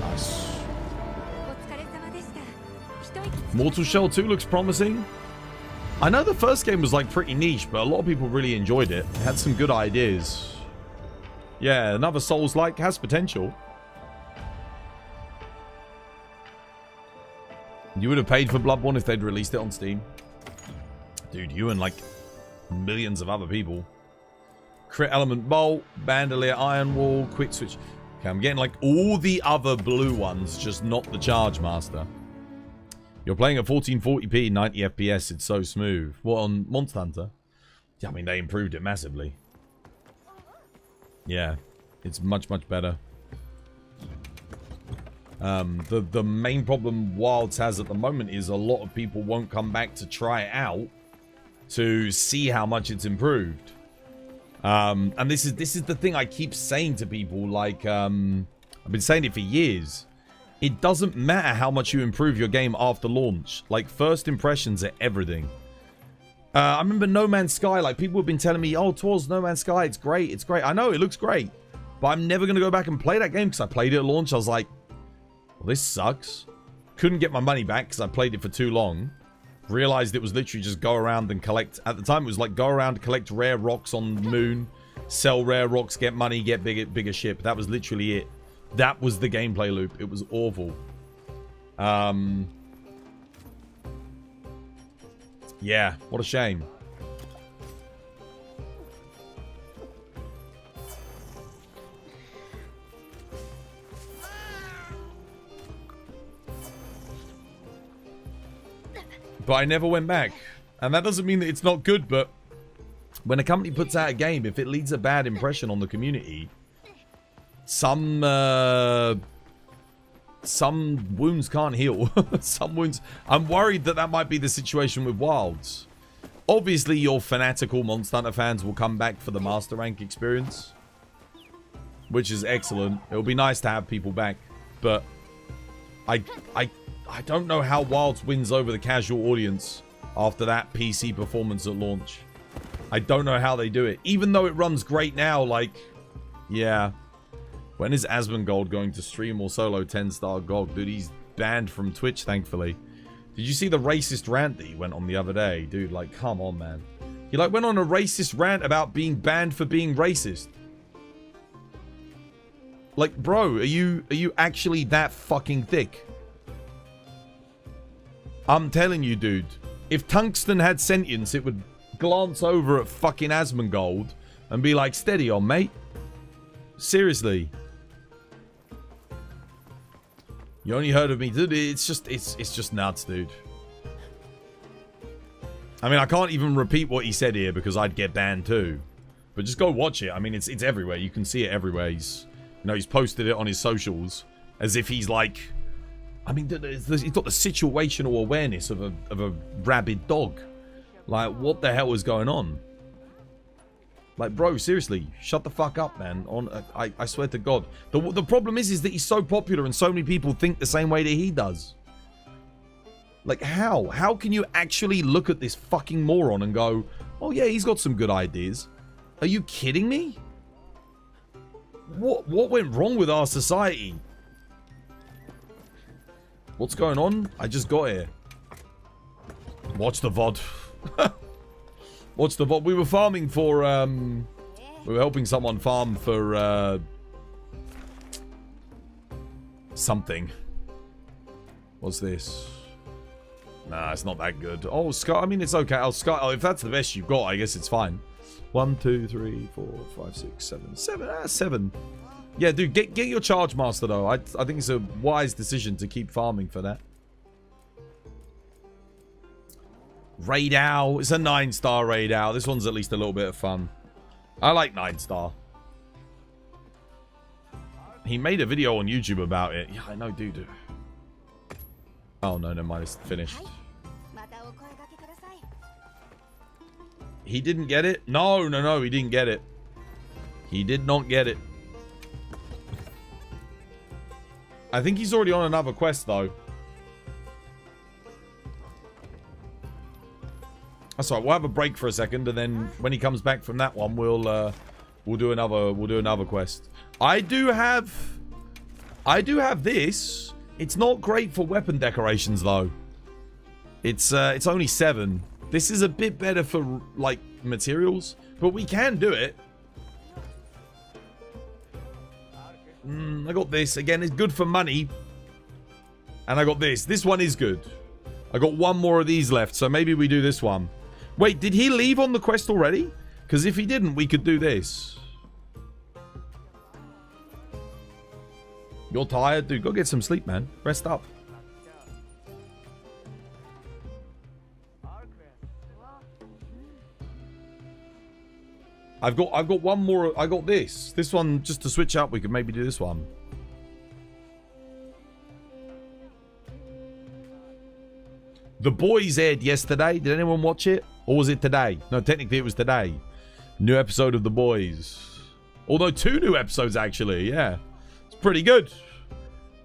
Nice. Mortal Shell 2 looks promising. I know the first game was like pretty niche, but a lot of people really enjoyed it. It had some good ideas. Yeah, another Souls-like has potential. You would have paid for Bloodborne if they'd released it on Steam. Dude, you and like millions of other people. Crit Element Bolt, Bandolier Iron Wall, Quick Switch. Okay, I'm getting like all the other blue ones, just not the Charge Master. You're playing at 1440p, 90 FPS, it's so smooth. What, on Monster Hunter? Yeah, I mean, they improved it massively. Yeah, it's much, much better. The main problem Wilds has at the moment is a lot of people won't come back to try it out to see how much it's improved. And this is the thing I keep saying to people, like, I've been saying it for years. It doesn't matter how much you improve your game after launch. Like, first impressions are everything. I remember No Man's Sky, like, people have been telling me, oh, towards No Man's Sky, it's great, it's great. I know, it looks great. But I'm never going to go back and play that game because I played it at launch. I was like, well, this sucks. Couldn't get my money back because I played it for too long. Realized it was literally just go around and collect. At the time, it was like go around, collect rare rocks on the moon, sell rare rocks, get money, get bigger ship. That was literally it. That was the gameplay loop. It was awful. Yeah, what a shame. But I never went back. And that doesn't mean that it's not good, but when a company puts out a game, if it leaves a bad impression on the community, some wounds can't heal. Some wounds... I'm worried that that might be the situation with Wilds. Obviously, your fanatical Monster Hunter fans will come back for the Master Rank experience, which is excellent. It'll be nice to have people back, but I don't know how Wilds wins over the casual audience after that PC performance at launch. I don't know how they do it. Even though it runs great now, like, yeah. When is Asmongold going to stream or solo 10-star GOG? Dude, he's banned from Twitch, thankfully. Did you see the racist rant that he went on the other day? Dude, like, come on, man. He, like, went on a racist rant about being banned for being racist. Like, bro, are you actually that fucking thick? I'm telling you, dude. If Tungsten had sentience, it would glance over at fucking Asmongold and be like, steady on, mate. Seriously. You only heard of me, dude. It's just nuts, dude. I mean, I can't even repeat what he said here because I'd get banned too. But just go watch it. I mean, it's everywhere. You can see it everywhere. He's posted it on his socials as if he's like, I mean, he's got the situational awareness of a rabid dog. Like, what the hell is going on? Like, bro, seriously, shut the fuck up, man. I swear to God. The problem is that he's so popular and so many people think the same way that he does. Like, how? How can you actually look at this fucking moron and go, oh yeah, he's got some good ideas? Are you kidding me? What went wrong with our society? What's going on? I just got here. Watch the VOD. Watch the VOD. We were farming for, we were helping someone farm for, something. What's this? Nah, it's not that good. Oh, Sky. I mean, it's okay. Oh, if that's the best you've got, I guess it's fine. 1, 2, 3, 4, 5, 6, 7. 7. Yeah, dude, get your Charge Master, though. I think it's a wise decision to keep farming for that. Rey Dau. It's a 9-star Rey Dau. This one's at least a little bit of fun. I like 9-star. He made a video on YouTube about it. Yeah, I know, dude. Oh, no, never mind. It's finished. He didn't get it? No, he didn't get it. He did not get it. I think he's already on another quest, though. That's all right. We'll have a break for a second, and then when he comes back from that one, we'll do another quest. I do have this. It's not great for weapon decorations, though. It's only 7. This is a bit better for, like, materials, but we can do it. I got this. Again, it's good for money. And I got this. This one is good. I got one more of these left, so maybe we do this one. Wait, did he leave on the quest already? Because if he didn't, we could do this. You're tired? Dude, go get some sleep, man. Rest up. I've got one more. I got this. This one, just to switch up, we could maybe do this one. The Boys aired yesterday. Did anyone watch it? Or was it today? No, technically it was today. New episode of The Boys. Although 2 new episodes, actually. Yeah. It's pretty good.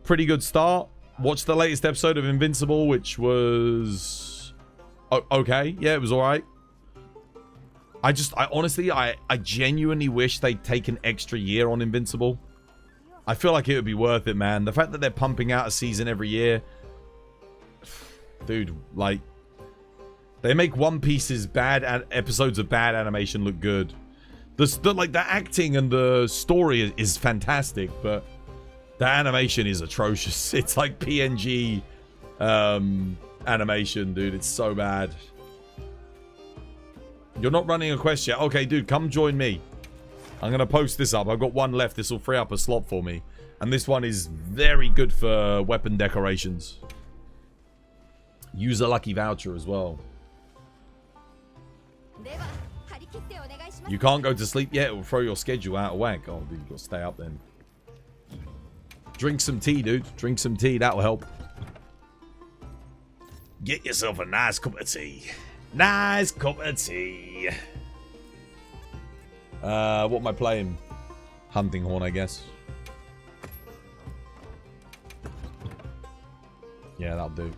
Pretty good start. Watched the latest episode of Invincible, which was... okay. Yeah, it was alright. I honestly, I genuinely wish they'd take an extra year on Invincible. I feel like it would be worth it, man. The fact that they're pumping out a season every year. Dude, like... They make One Piece's bad episodes of bad animation look good. The acting and the story is fantastic, but the animation is atrocious. It's like PNG animation, dude. It's so bad. You're not running a quest yet? Okay, dude, come join me. I'm going to post this up. I've got one left. This will free up a slot for me. And this one is very good for weapon decorations. Use a lucky voucher as well. You can't go to sleep yet. It will throw your schedule out of whack. Oh, dude, you've got to stay up then. Drink some tea, dude. Drink some tea. That'll help. Get yourself a nice cup of tea. Nice cup of tea. What am I playing? Hunting Horn, I guess. Yeah, that'll do.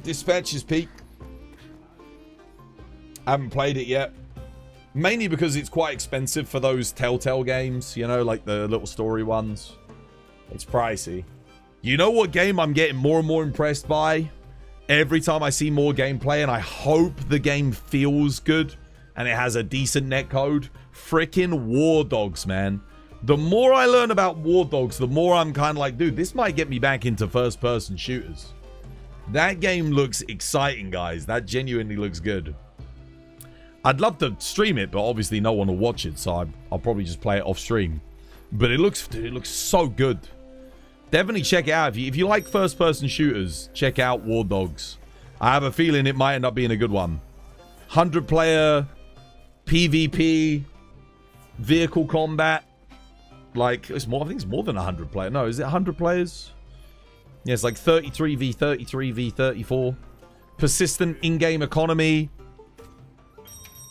Dispatches peak. I haven't played it yet. Mainly because it's quite expensive for those Telltale games, you know, like the little story ones. It's pricey. You know what game I'm getting more and more impressed by? Every time I see more gameplay, and I hope the game feels good and it has a decent netcode. Frickin' War Dogs, man. The more I learn about War Dogs, the more I'm kind of like, dude, this might get me back into first-person shooters. That game looks exciting, guys. That genuinely looks good. I'd love to stream it, but obviously no one will watch it, so I'll probably just play it off stream. But it looks so good. Definitely check it out. If you like first-person shooters, check out War Dogs. I have a feeling it might end up being a good one. 100-player, PvP, vehicle combat. Like, it's more. I think it's more than 100 players. No, is it 100 players? Yeah, it's like 33v33 v34. Persistent in-game economy.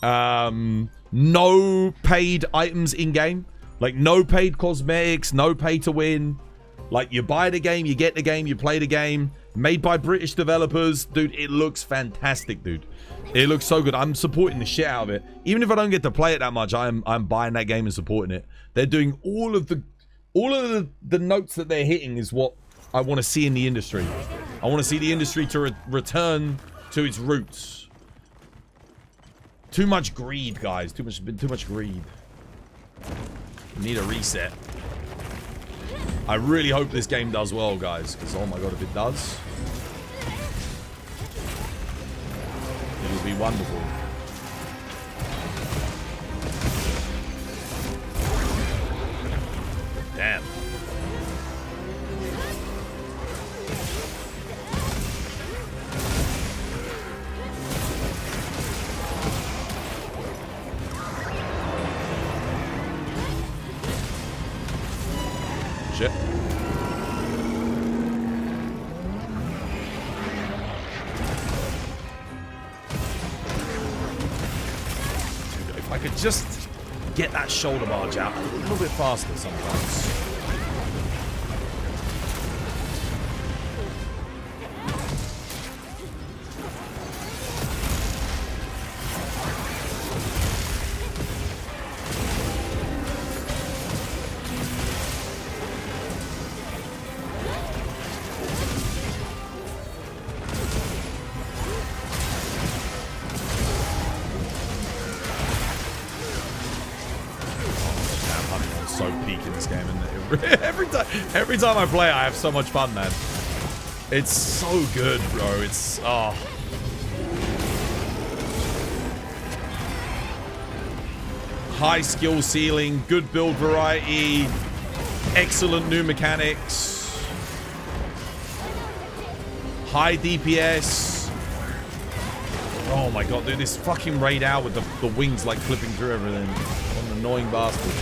No paid items in-game. Like, no paid cosmetics, no pay to win. Like, you buy the game, you get the game, you play the game. Made by British developers. Dude, it looks fantastic, dude. It looks so good. I'm supporting the shit out of it. Even if I don't get to play it that much, I'm buying that game and supporting it. They're doing all of the notes that they're hitting is what I want to see in the industry. I want to see the industry to return to its roots. Too much greed, guys. Too much greed. We need a reset. I really hope this game does well, guys, because oh my god, if it does, it'll be wonderful. Damn. Shit. If I could just get that shoulder barge out a little bit faster sometimes. Every time I play, I have so much fun, man. It's so good, bro. It's high skill ceiling, good build variety, excellent new mechanics, high DPS. Oh my god, dude, this fucking Rey Dau with the wings like flipping through everything. What an annoying bastard.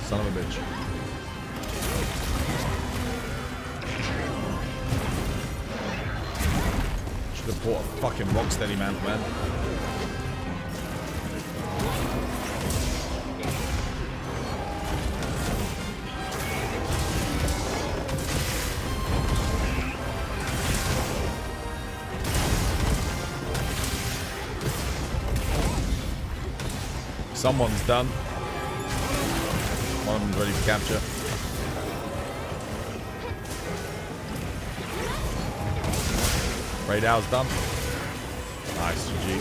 Son of a bitch. Should have bought a fucking Rocksteady man. Someone's done. One of them's ready for capture. Rey Dau's done. Nice, GG.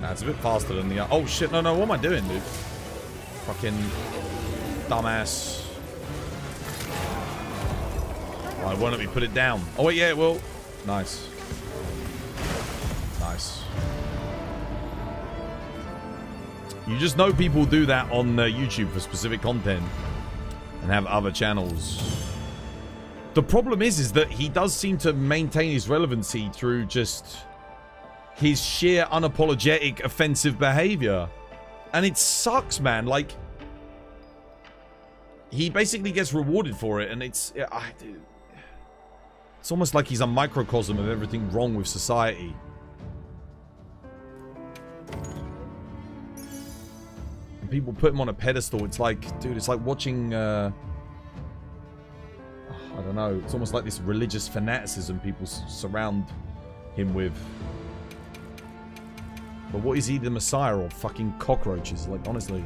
Nah, it's a bit faster than the... Oh, shit. No, what am I doing, dude? Fucking dumbass. Oh, it won't let me put it down. Oh, wait, yeah, it will. Nice. Nice. You just know people do that on YouTube for specific content and have other channels. The problem is that he does seem to maintain his relevancy through just his sheer unapologetic offensive behavior. And it sucks, man. Like, he basically gets rewarded for it, and it's almost like he's a microcosm of everything wrong with society. People put him on a pedestal. It's like, dude, it's like watching, I don't know. It's almost like this religious fanaticism people surround him with. But what is he, the Messiah or fucking cockroaches? Like, honestly.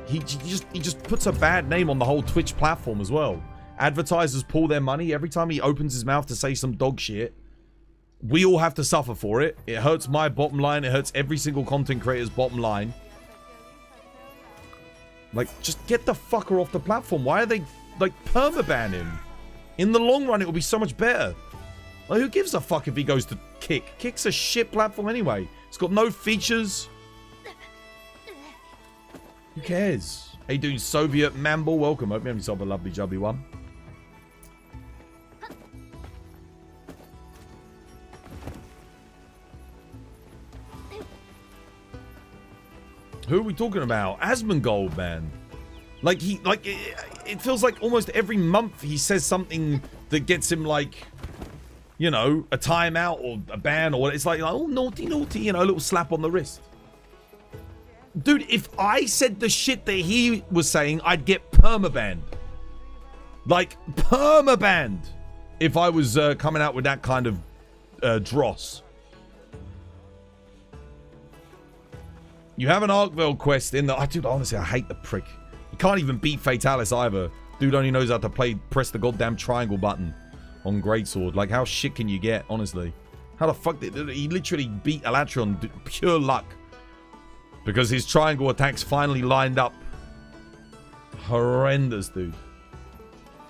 He just puts a bad name on the whole Twitch platform as well. Advertisers pull their money every time he opens his mouth to say some dog shit. We all have to suffer for it. It hurts my bottom line. It hurts every single content creator's bottom line. Like, just get the fucker off the platform. Why are they, like, permaban him? In the long run, it will be so much better. Like, who gives a fuck if he goes to Kick? Kick's a shit platform anyway. It's got no features. Who cares? How you doing, Soviet Mamble? Welcome. Hope you have yourself a lovely jubbly one. Who are we talking about? Asmongold, man. Like, it feels like almost every month he says something that gets him like, you know, a timeout or a ban or what. It's like, oh, naughty, naughty, you know, a little slap on the wrist. Dude, if I said the shit that he was saying, I'd get permabanned. Like, permabanned. If I was coming out with that kind of dross. You have an Arkveld quest in the... Dude, honestly, I hate the prick. You can't even beat Fatalis either. Dude only knows how to press the goddamn triangle button on Greatsword. Like, how shit can you get, honestly? How the fuck did... He literally beat Elatron. Pure luck. Because his triangle attacks finally lined up. Horrendous, dude.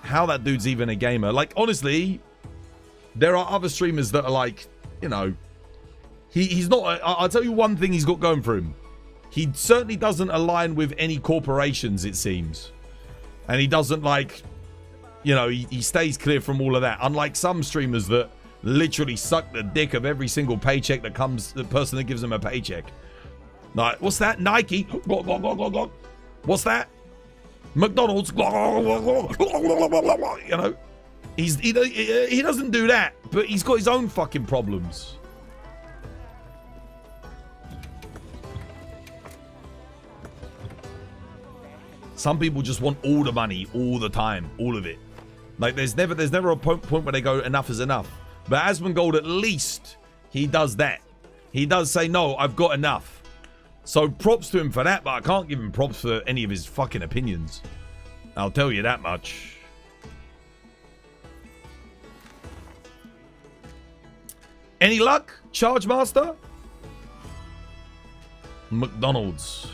How that dude's even a gamer. Like, honestly, there are other streamers that are like, you know, he's not... I'll tell you one thing he's got going for him. He certainly doesn't align with any corporations, it seems. And he doesn't, like, you know, he stays clear from all of that. Unlike some streamers that literally suck the dick of every single paycheck that comes, the person that gives them a paycheck. Like, what's that? Nike. What's that? McDonald's. You know, he doesn't do that, but he's got his own fucking problems. Some people just want all the money all the time, all of it. Like, there's never a point where they go, enough is enough. But Asmongold, at least he does that. He does say, no, I've got enough. So props to him for that, but I can't give him props for any of his fucking opinions. I'll tell you that much. Any luck, Charge Master? McDonald's.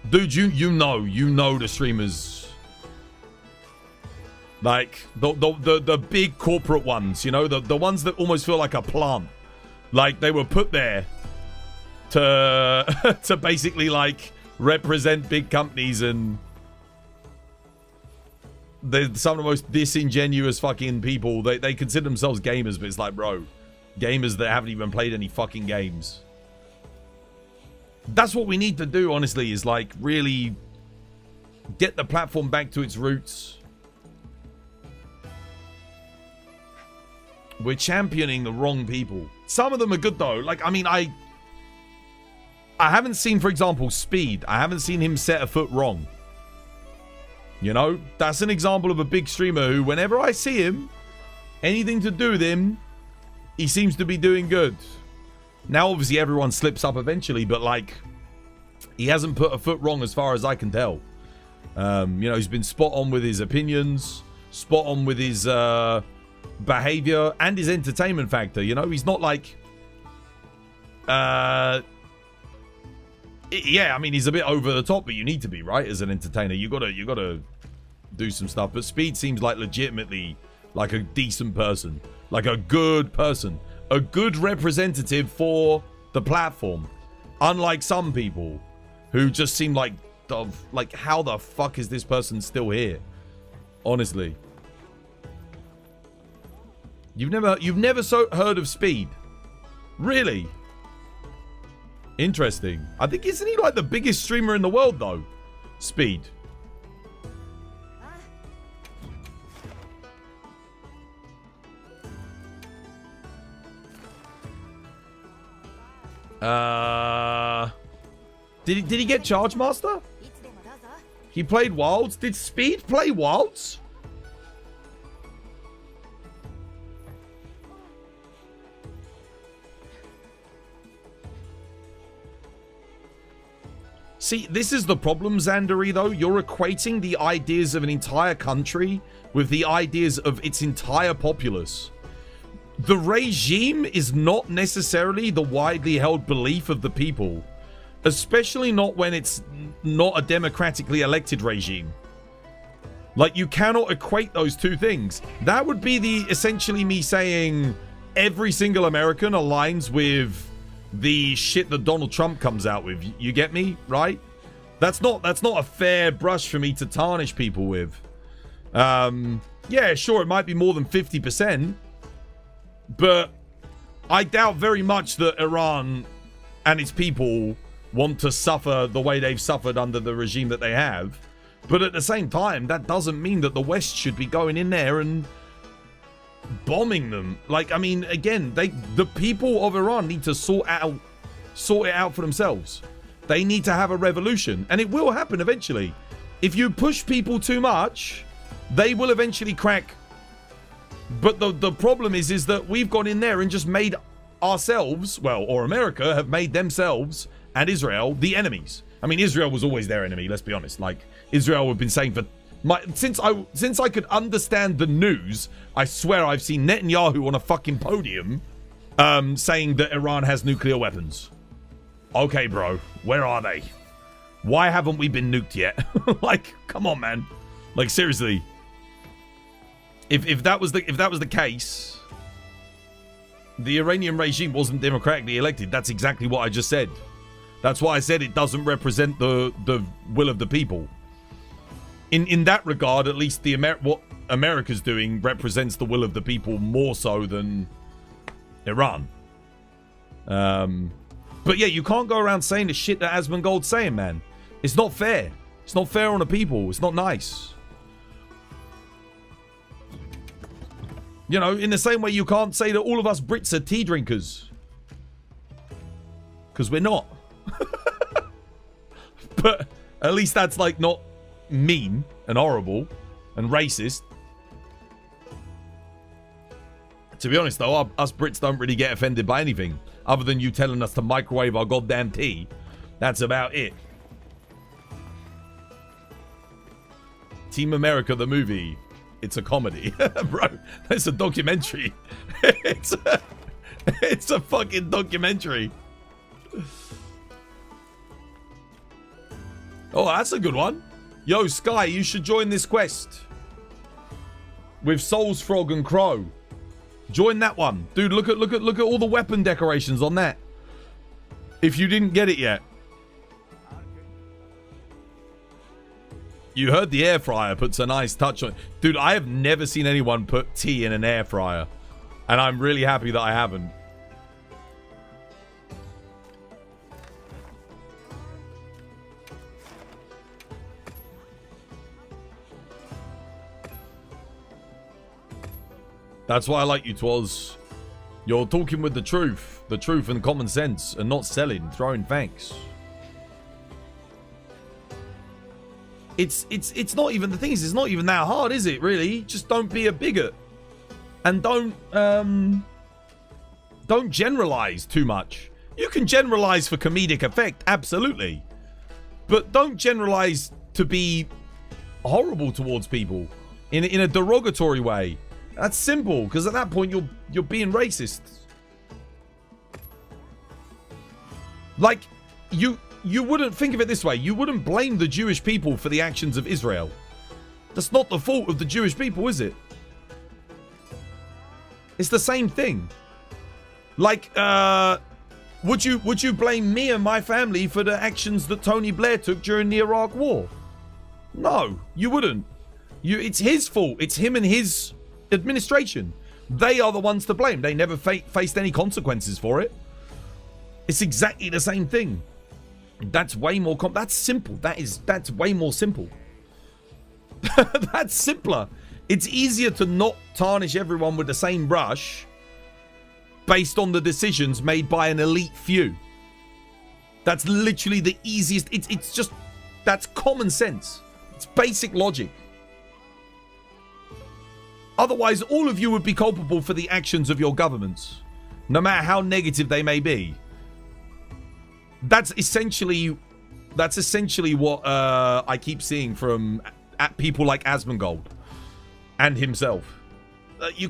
Dude, you know the streamers. Like, the big corporate ones, you know? The ones that almost feel like a plant. Like, they were put there to basically, like, represent big companies, and they're some of the most disingenuous fucking people. They consider themselves gamers, but it's like, bro, gamers that haven't even played any fucking games. That's what we need to do, honestly, is, like, really get the platform back to its roots. We're championing the wrong people. Some of them are good, though. Like, I mean, I haven't seen, for example, Speed. I haven't seen him set a foot wrong. You know? That's an example of a big streamer who, whenever I see him, anything to do with him, he seems to be doing good. Now, obviously, everyone slips up eventually, but, like, he hasn't put a foot wrong as far as I can tell. You know, he's been spot on with his opinions, spot on with his behavior, and his entertainment factor. You know, he's not like... yeah, I mean, he's a bit over the top, but you need to be, right? As an entertainer, you gotta do some stuff. But Speed seems like legitimately like a decent person, like a good person, a good representative for the platform. Unlike some people who just seem like how the fuck is this person still here? Honestly, you've never heard of Speed, really? Interesting. I think, isn't he like the biggest streamer in the world, though? Speed. Did he get Charge Master? He played Wilds. Did Speed play Wilds? See, this is the problem, Xandari, though. You're equating the ideas of an entire country with the ideas of its entire populace. The regime is not necessarily the widely held belief of the people, especially not when it's not a democratically elected regime. Like, you cannot equate those two things. That would be essentially me saying every single American aligns with the shit that Donald Trump comes out with. You get me, right? That's not a fair brush for me to tarnish people with. Yeah, sure, it might be more than 50%, but I doubt very much that Iran and its people want to suffer the way they've suffered under the regime that they have. But at the same time, that doesn't mean that the West should be going in there and bombing them. Like, I mean, again, the people of Iran need to sort it out for themselves. They need to have a revolution, and it will happen eventually. If you push people too much, they will eventually crack. But the problem is that we've gone in there and just made ourselves, well, or America have made themselves and Israel the enemies. I mean, Israel was always their enemy, let's be honest. Like, Israel have been saying since I could understand the news, I swear I've seen Netanyahu on a fucking podium saying that Iran has nuclear weapons. Okay, bro, where are they? Why haven't we been nuked yet? Like, come on, man. Like, seriously. If that was the case, the Iranian regime wasn't democratically elected. That's exactly what I just said. That's why I said it doesn't represent the will of the people. In that regard, at least what America's doing represents the will of the people more so than Iran. But yeah, you can't go around saying the shit that Asmongold's saying, man. It's not fair. It's not fair on the people. It's not nice. You know, in the same way you can't say that all of us Brits are tea drinkers. Because we're not. But at least that's like not mean and horrible and racist. To be honest though, us Brits don't really get offended by anything. Other than you telling us to microwave our goddamn tea. That's about it. Team America the movie. It's a comedy. Bro, it's a documentary. It's a fucking documentary. Oh, that's a good one. Yo, Sky, you should join this quest. With Souls Frog and Crow. Join that one. Dude, look at all the weapon decorations on that. If you didn't get it yet. You heard the air fryer puts a nice touch on it. Dude, I have never seen anyone put tea in an air fryer. And I'm really happy that I haven't. That's why I like you, Twas. You're talking with the truth and common sense, and not selling, throwing facts. It's not even, the thing is, it's not even that hard, is it, really? Just don't be a bigot. And don't generalize too much. You can generalize for comedic effect, absolutely. But don't generalize to be horrible towards people in a derogatory way. That's simple, because at that point you're being racist. Like, you wouldn't think of it this way. You wouldn't blame the Jewish people for the actions of Israel. That's not the fault of the Jewish people, is it? It's the same thing. Like, would you blame me and my family for the actions that Tony Blair took during the Iraq War? No, you wouldn't. It's his fault. It's him and his administration. They are the ones to blame. They never faced any consequences for it. It's exactly the same thing. That's way more that's simple. That's way more simple. That's simpler. It's easier to not tarnish everyone with the same brush based on the decisions made by an elite few. That's literally the easiest. It's just, that's common sense. It's basic logic. Otherwise, all of you would be culpable for the actions of your governments, no matter how negative they may be. That's essentially what I keep seeing from people like Asmongold and himself. You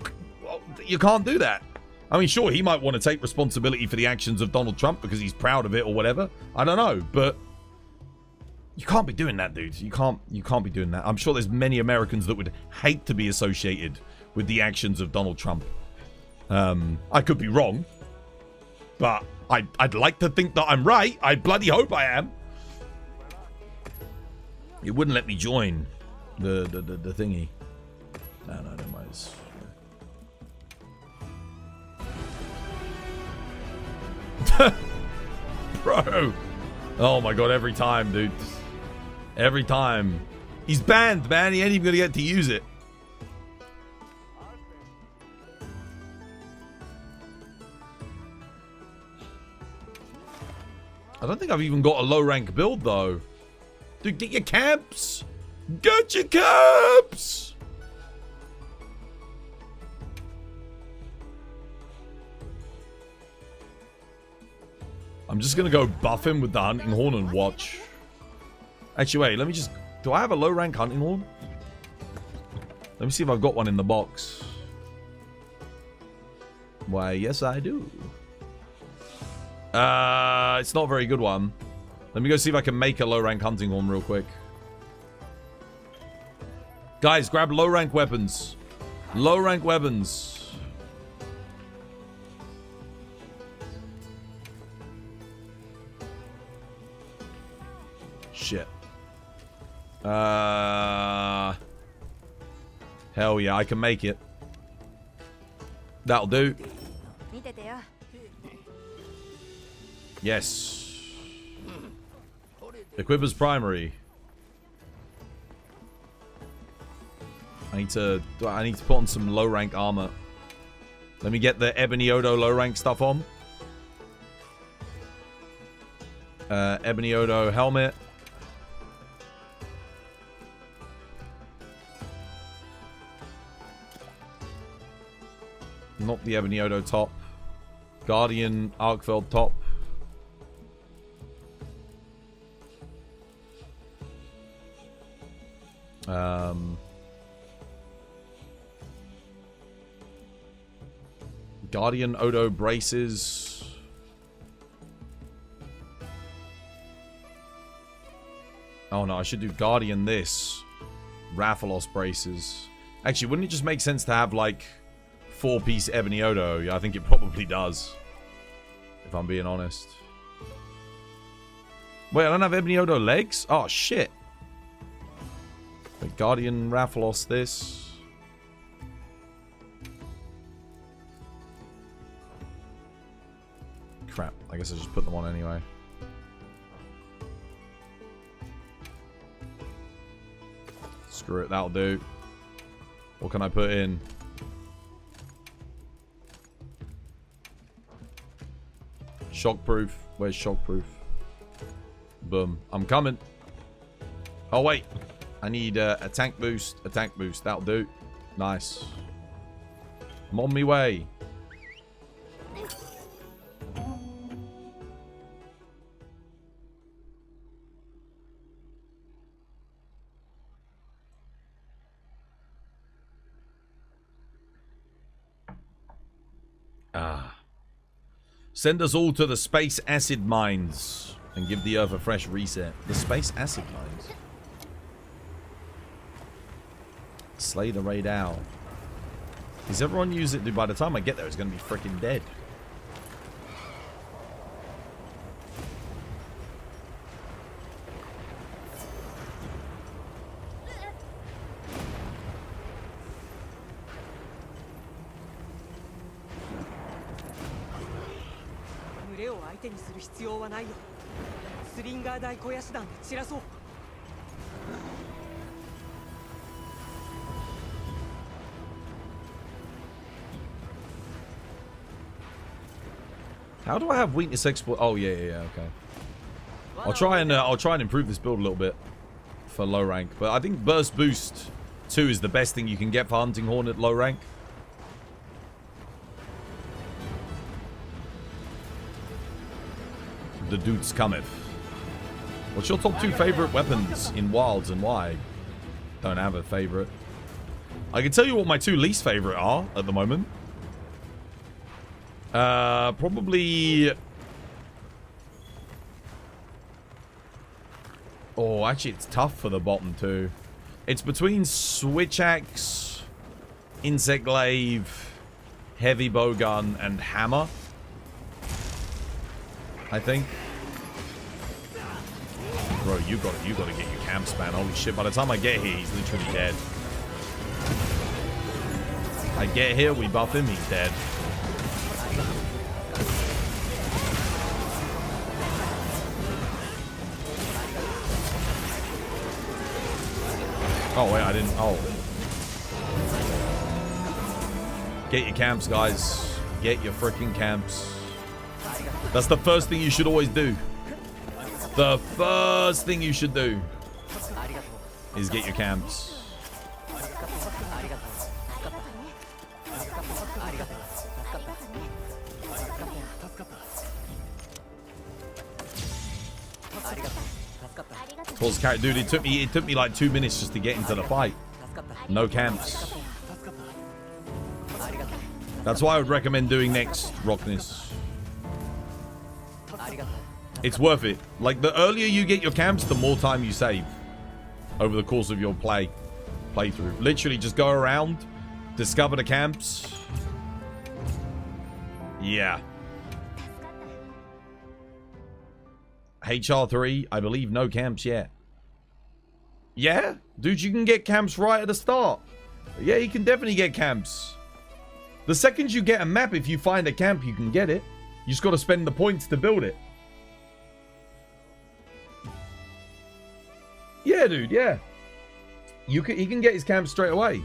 can't do that. I mean, sure, he might want to take responsibility for the actions of Donald Trump because he's proud of it or whatever. I don't know, but you can't be doing that, dude. You can't be doing that. I'm sure there's many Americans that would hate to be associated with the actions of Donald Trump. I could be wrong, but I'd like to think that I'm right. I bloody hope I am. It wouldn't let me join the thingy. No, never mind. Bro. Oh my god, every time, dude. Every time. He's banned, man. He ain't even gonna get to use it. I don't think I've even got a low rank build though. Dude, get your camps! Get your camps! I'm just gonna go buff him with the hunting horn and watch. Actually, wait, let me just... Do I have a low rank hunting horn? Let me see if I've got one in the box. Why, yes I do. It's not a very good one. Let me go see if I can make a low rank hunting horn real quick. Guys, grab low rank weapons. Low rank weapons. Shit. Hell yeah, I can make it. That'll do. Yes. Equipper's primary. I need to put on some low rank armor. Let me get the Ebony Odo low rank stuff on. Ebony Odo helmet. Not the Ebony Odo top. Guardian Arkveld top. Guardian Odo braces. Oh no, I should do Guardian this. Rathalos braces. Actually, wouldn't it just make sense to have like 4-piece Ebony Odo? Yeah, I think it probably does. If I'm being honest. Wait, I don't have Ebony Odo legs? Oh shit. The Guardian Rathalos this. Crap. I guess I just put them on anyway. Screw it. That'll do. What can I put in? Shockproof. Where's shockproof? Boom. I'm coming. Oh, wait. I need a tank boost. A tank boost. That'll do. Nice. I'm on my way. Send us all to the space acid mines and give the Earth a fresh reset. The space acid mines. Slay the Rey Dau. Does everyone use it? Dude, by the time I get there, it's going to be freaking dead. How do I have weakness exploit? Oh yeah, okay. I'll try and improve this build a little bit for low rank, but I think burst boost 2 is the best thing you can get for hunting horn at low rank. The dudes cometh. What's your top 2 favorite weapons in Wilds and why? Don't have a favorite. I can tell you what my 2 least favorite are at the moment. Probably... Oh, actually, it's tough for the bottom 2. It's between Switch Axe, Insect Glaive, Heavy Bowgun, and Hammer. I think. Bro, you gotta get your camps, man. Holy shit, by the time I get here, he's literally dead. I get here, we buff him, he's dead. Oh, wait, I didn't. Oh. Get your camps, guys. Get your freaking camps. That's the first thing you should always do. The first thing you should do is get your camps. Dude, it took me like 2 minutes just to get into the fight. No camps. That's why I would recommend doing next, Rockness. It's worth it. Like, the earlier you get your camps, the more time you save over the course of your playthrough. Literally, just go around, discover the camps. Yeah. HR3, I believe no camps yet. Yeah? Dude, you can get camps right at the start. Yeah, you can definitely get camps. The second you get a map, if you find a camp, you can get it. You just got to spend the points to build it. Yeah, dude, yeah. He can get his camp straight away.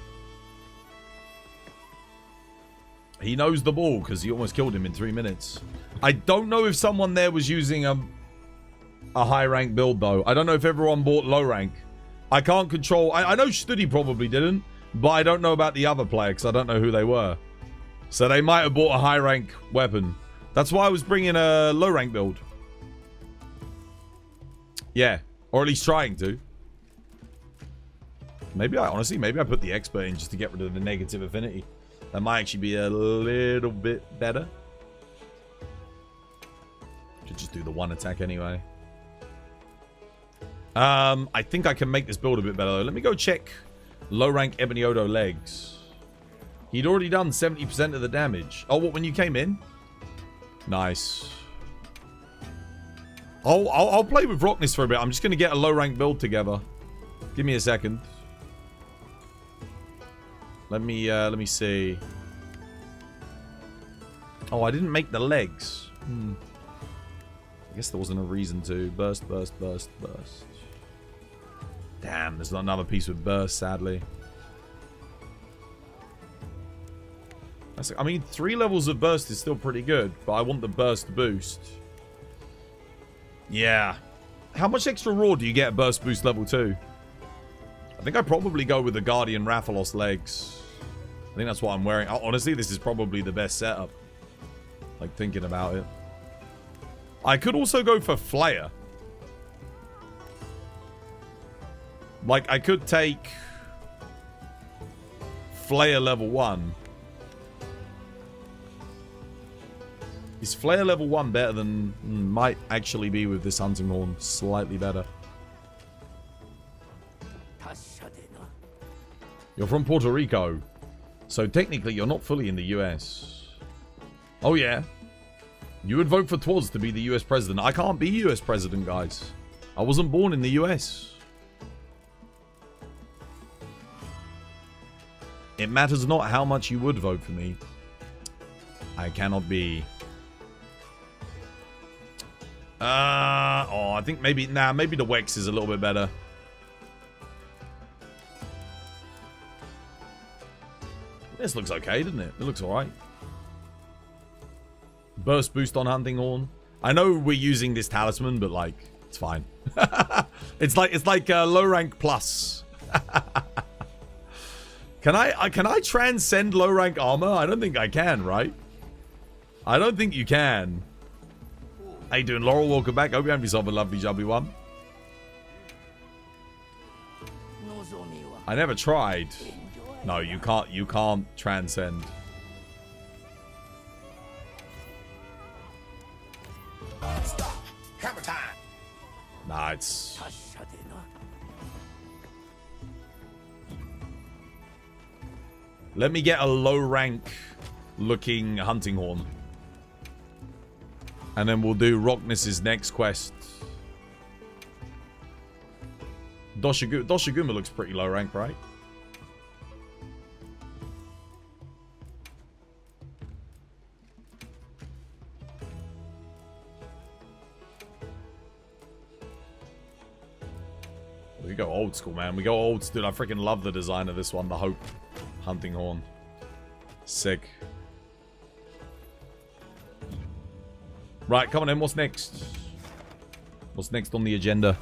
He knows the ball because he almost killed him in 3 minutes. I don't know if someone there was using a high rank build, though. I don't know if everyone bought low rank. I can't control... I know Studi probably didn't, but I don't know about the other player because I don't know who they were. So they might have bought a high rank weapon. That's why I was bringing a low rank build. Yeah, or at least trying to. Maybe I put the expert in just to get rid of the negative affinity. That might actually be a little bit better. Should just do the one attack anyway. I think I can make this build a bit better though. Let me go check low rank Ebony Odo legs. He'd already done 70% of the damage. Oh, what, when you came in? Nice. I'll play with Rockness for a bit. I'm just going to get a low rank build together. Give me a second. Let me see. Oh, I didn't make the legs. I guess there wasn't a reason to. Burst, burst, burst, burst. Damn, there's not another piece with burst, sadly. I mean, 3 levels of burst is still pretty good, but I want the burst boost. Yeah. How much extra raw do you get at burst boost level 2? I think I'd probably go with the Guardian Rathalos legs. I think that's what I'm wearing. Honestly, this is probably the best setup. Like, thinking about it. I could also go for Flayer. Like, I could take Flayer level 1. Is Flayer level 1 better than... might actually be with this Hunting Horn. Slightly better. You're from Puerto Rico. So technically you're not fully in the US. Oh yeah. You would vote for Twoz to be the US president. I can't be US president, guys. I wasn't born in the US. It matters not how much you would vote for me. I cannot be. Oh, I think maybe... Nah, maybe the Wex is a little bit better. This looks okay, doesn't it? It looks alright. Burst boost on Hunting Horn. I know we're using this talisman, but like, it's fine. it's like low rank plus. Can I transcend low rank armor? I don't think I can, right? I don't think you can. How you doing, Laurel? Welcome back. Hope you have yourself a lovely jubbly one. I never tried. No, you can't transcend. Stop. Hammer time. Nah, it's... Let me get a low rank looking Hunting Horn. And then we'll do Rockness's next quest. Doshiguma looks pretty low rank, right? We go old school, man. We go old school. I freaking love the design of this one. The Hope hunting horn. Sick. Right, come on in. What's next? What's next on the agenda?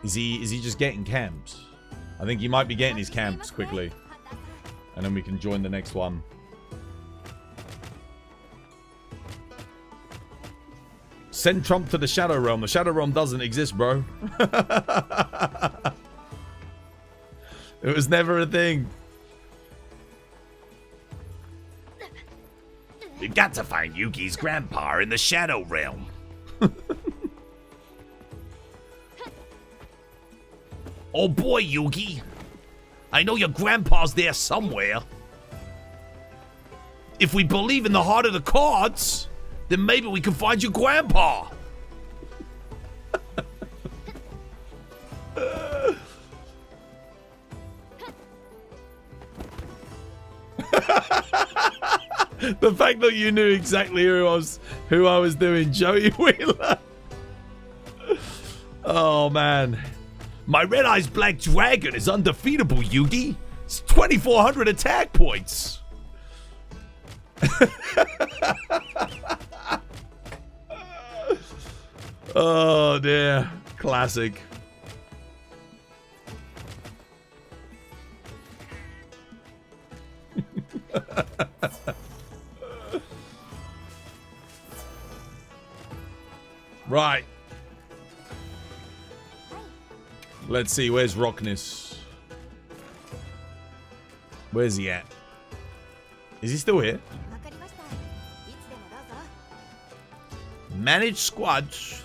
Is he just getting camps? I think he might be getting his camps quickly. And then we can join the next one. Send Trump to the Shadow Realm. The Shadow Realm doesn't exist, bro. It was never a thing. We've got to find Yuki's grandpa in the Shadow Realm. Oh boy, Yuki. I know your grandpa's there somewhere. If we believe in the heart of the cards, then maybe we can find your grandpa. The fact that you knew exactly who I was doing, Joey Wheeler. Oh man. My Red Eyes Black Dragon is undefeatable, Yugi. It's 2,400 attack points. Oh dear. Classic. Right. Let's see, where's Rockness? Where's he at? Is he still here? Manage squads.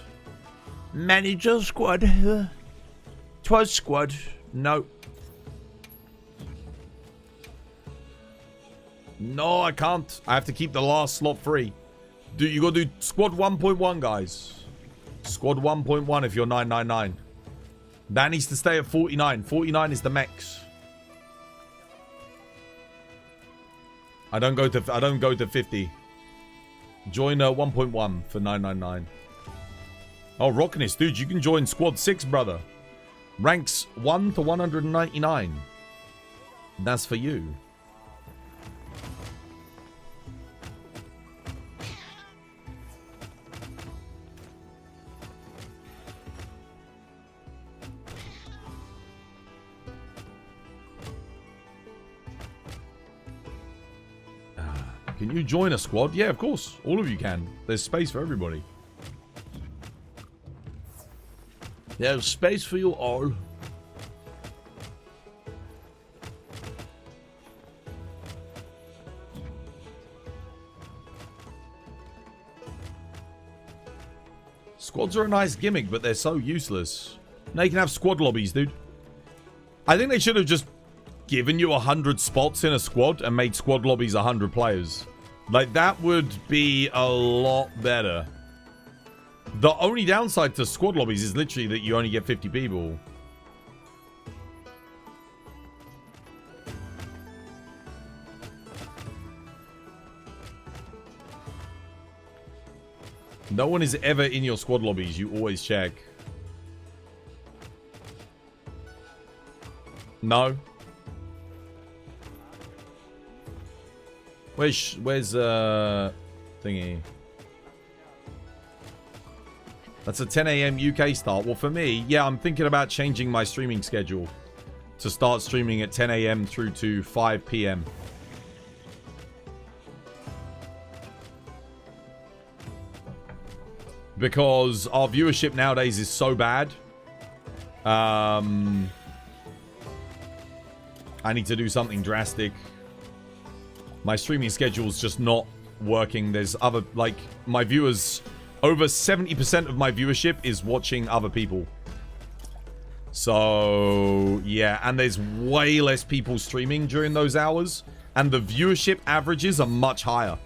Manager squad. Twas squad. No. No, I can't. I have to keep the last slot free. Dude, you gotta do squad 1.1, guys. Squad 1.1 if you're 999. That needs to stay at 49. 49 is the max. I don't go to 50. Join 1.1 for 999. Oh, Rockness, dude, you can join squad 6, brother. Ranks 1 to 199. That's for you. Can you join a squad? Yeah, of course. All of you can. There's space for everybody. There's space for you all. Squads are a nice gimmick, but they're so useless. Now you can have squad lobbies, dude. I think they should have just given you 100 spots in a squad and made squad lobbies 100 players. Like, that would be a lot better. The only downside to squad lobbies is literally that you only get 50 people. No one is ever in your squad lobbies. You always check. No. Where's thingy? That's a 10 a.m. UK start. Well, for me, yeah, I'm thinking about changing my streaming schedule to start streaming at 10 a.m. through to 5 p.m. Because our viewership nowadays is so bad. I need to do something drastic. My streaming schedule's just not working. There's other, like, my viewers, over 70% of my viewership is watching other people. So, yeah, and there's way less people streaming during those hours, and the viewership averages are much higher.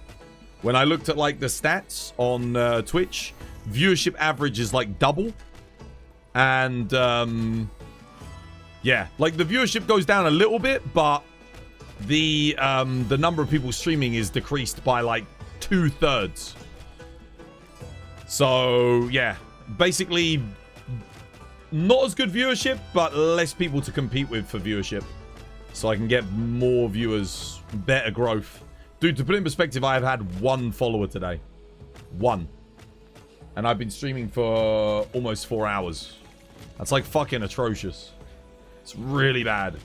When I looked at, like, the stats on Twitch, viewership average is, like, double. And, yeah, like, the viewership goes down a little bit, but the number of people streaming is decreased by like 2/3. So yeah, basically not as good viewership, but less people to compete with for viewership. So I can get more viewers, better growth. Dude, to put it in perspective, I have had 1 follower today. 1. And I've been streaming for almost 4 hours. That's like fucking atrocious. It's really bad.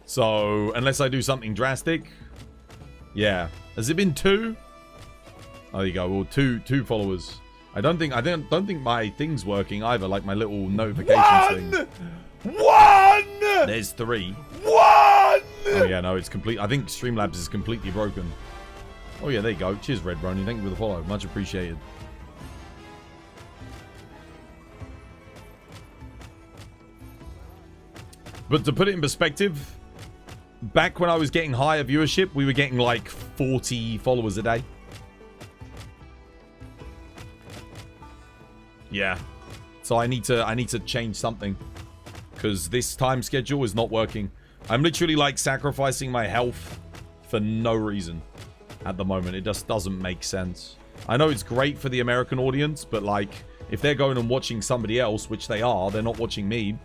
So, unless I do something drastic. Yeah. Has it been 2? Oh, there you go. Well, two followers. I don't think my thing's working either, like my little notifications thing. 1! There's 3. 1! Oh yeah, no, it's complete. I think Streamlabs is completely broken. Oh yeah, there you go. Cheers, Red Brony. Thank you for the follow. Much appreciated. But to put it in perspective, back when I was getting higher viewership, we were getting like 40 followers a day. Yeah. So I need to change something, because this time schedule is not working. I'm literally like sacrificing my health for no reason at the moment. It just doesn't make sense. I know it's great for the American audience, but like if they're going and watching somebody else, which they are, they're not watching me.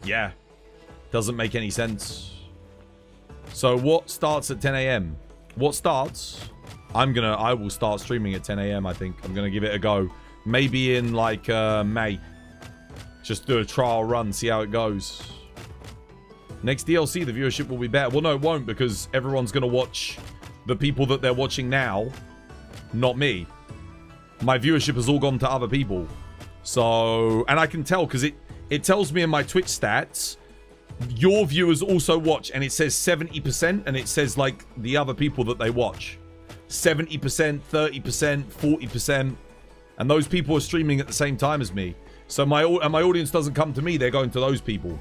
Yeah. Doesn't make any sense. So what starts at 10 a.m.? What starts? I will start streaming at 10 a.m. I think. I'm going to give it a go. Maybe in like May. Just do a trial run, see how it goes. Next DLC, the viewership will be better. Well, no, it won't, because everyone's going to watch the people that they're watching now, not me. My viewership has all gone to other people. So, and I can tell, because it tells me in my Twitch stats, your viewers also watch, and it says 70%, and it says like the other people that they watch. 70%, 30%, 40%, and those people are streaming at the same time as me. So my audience doesn't come to me, they're going to those people.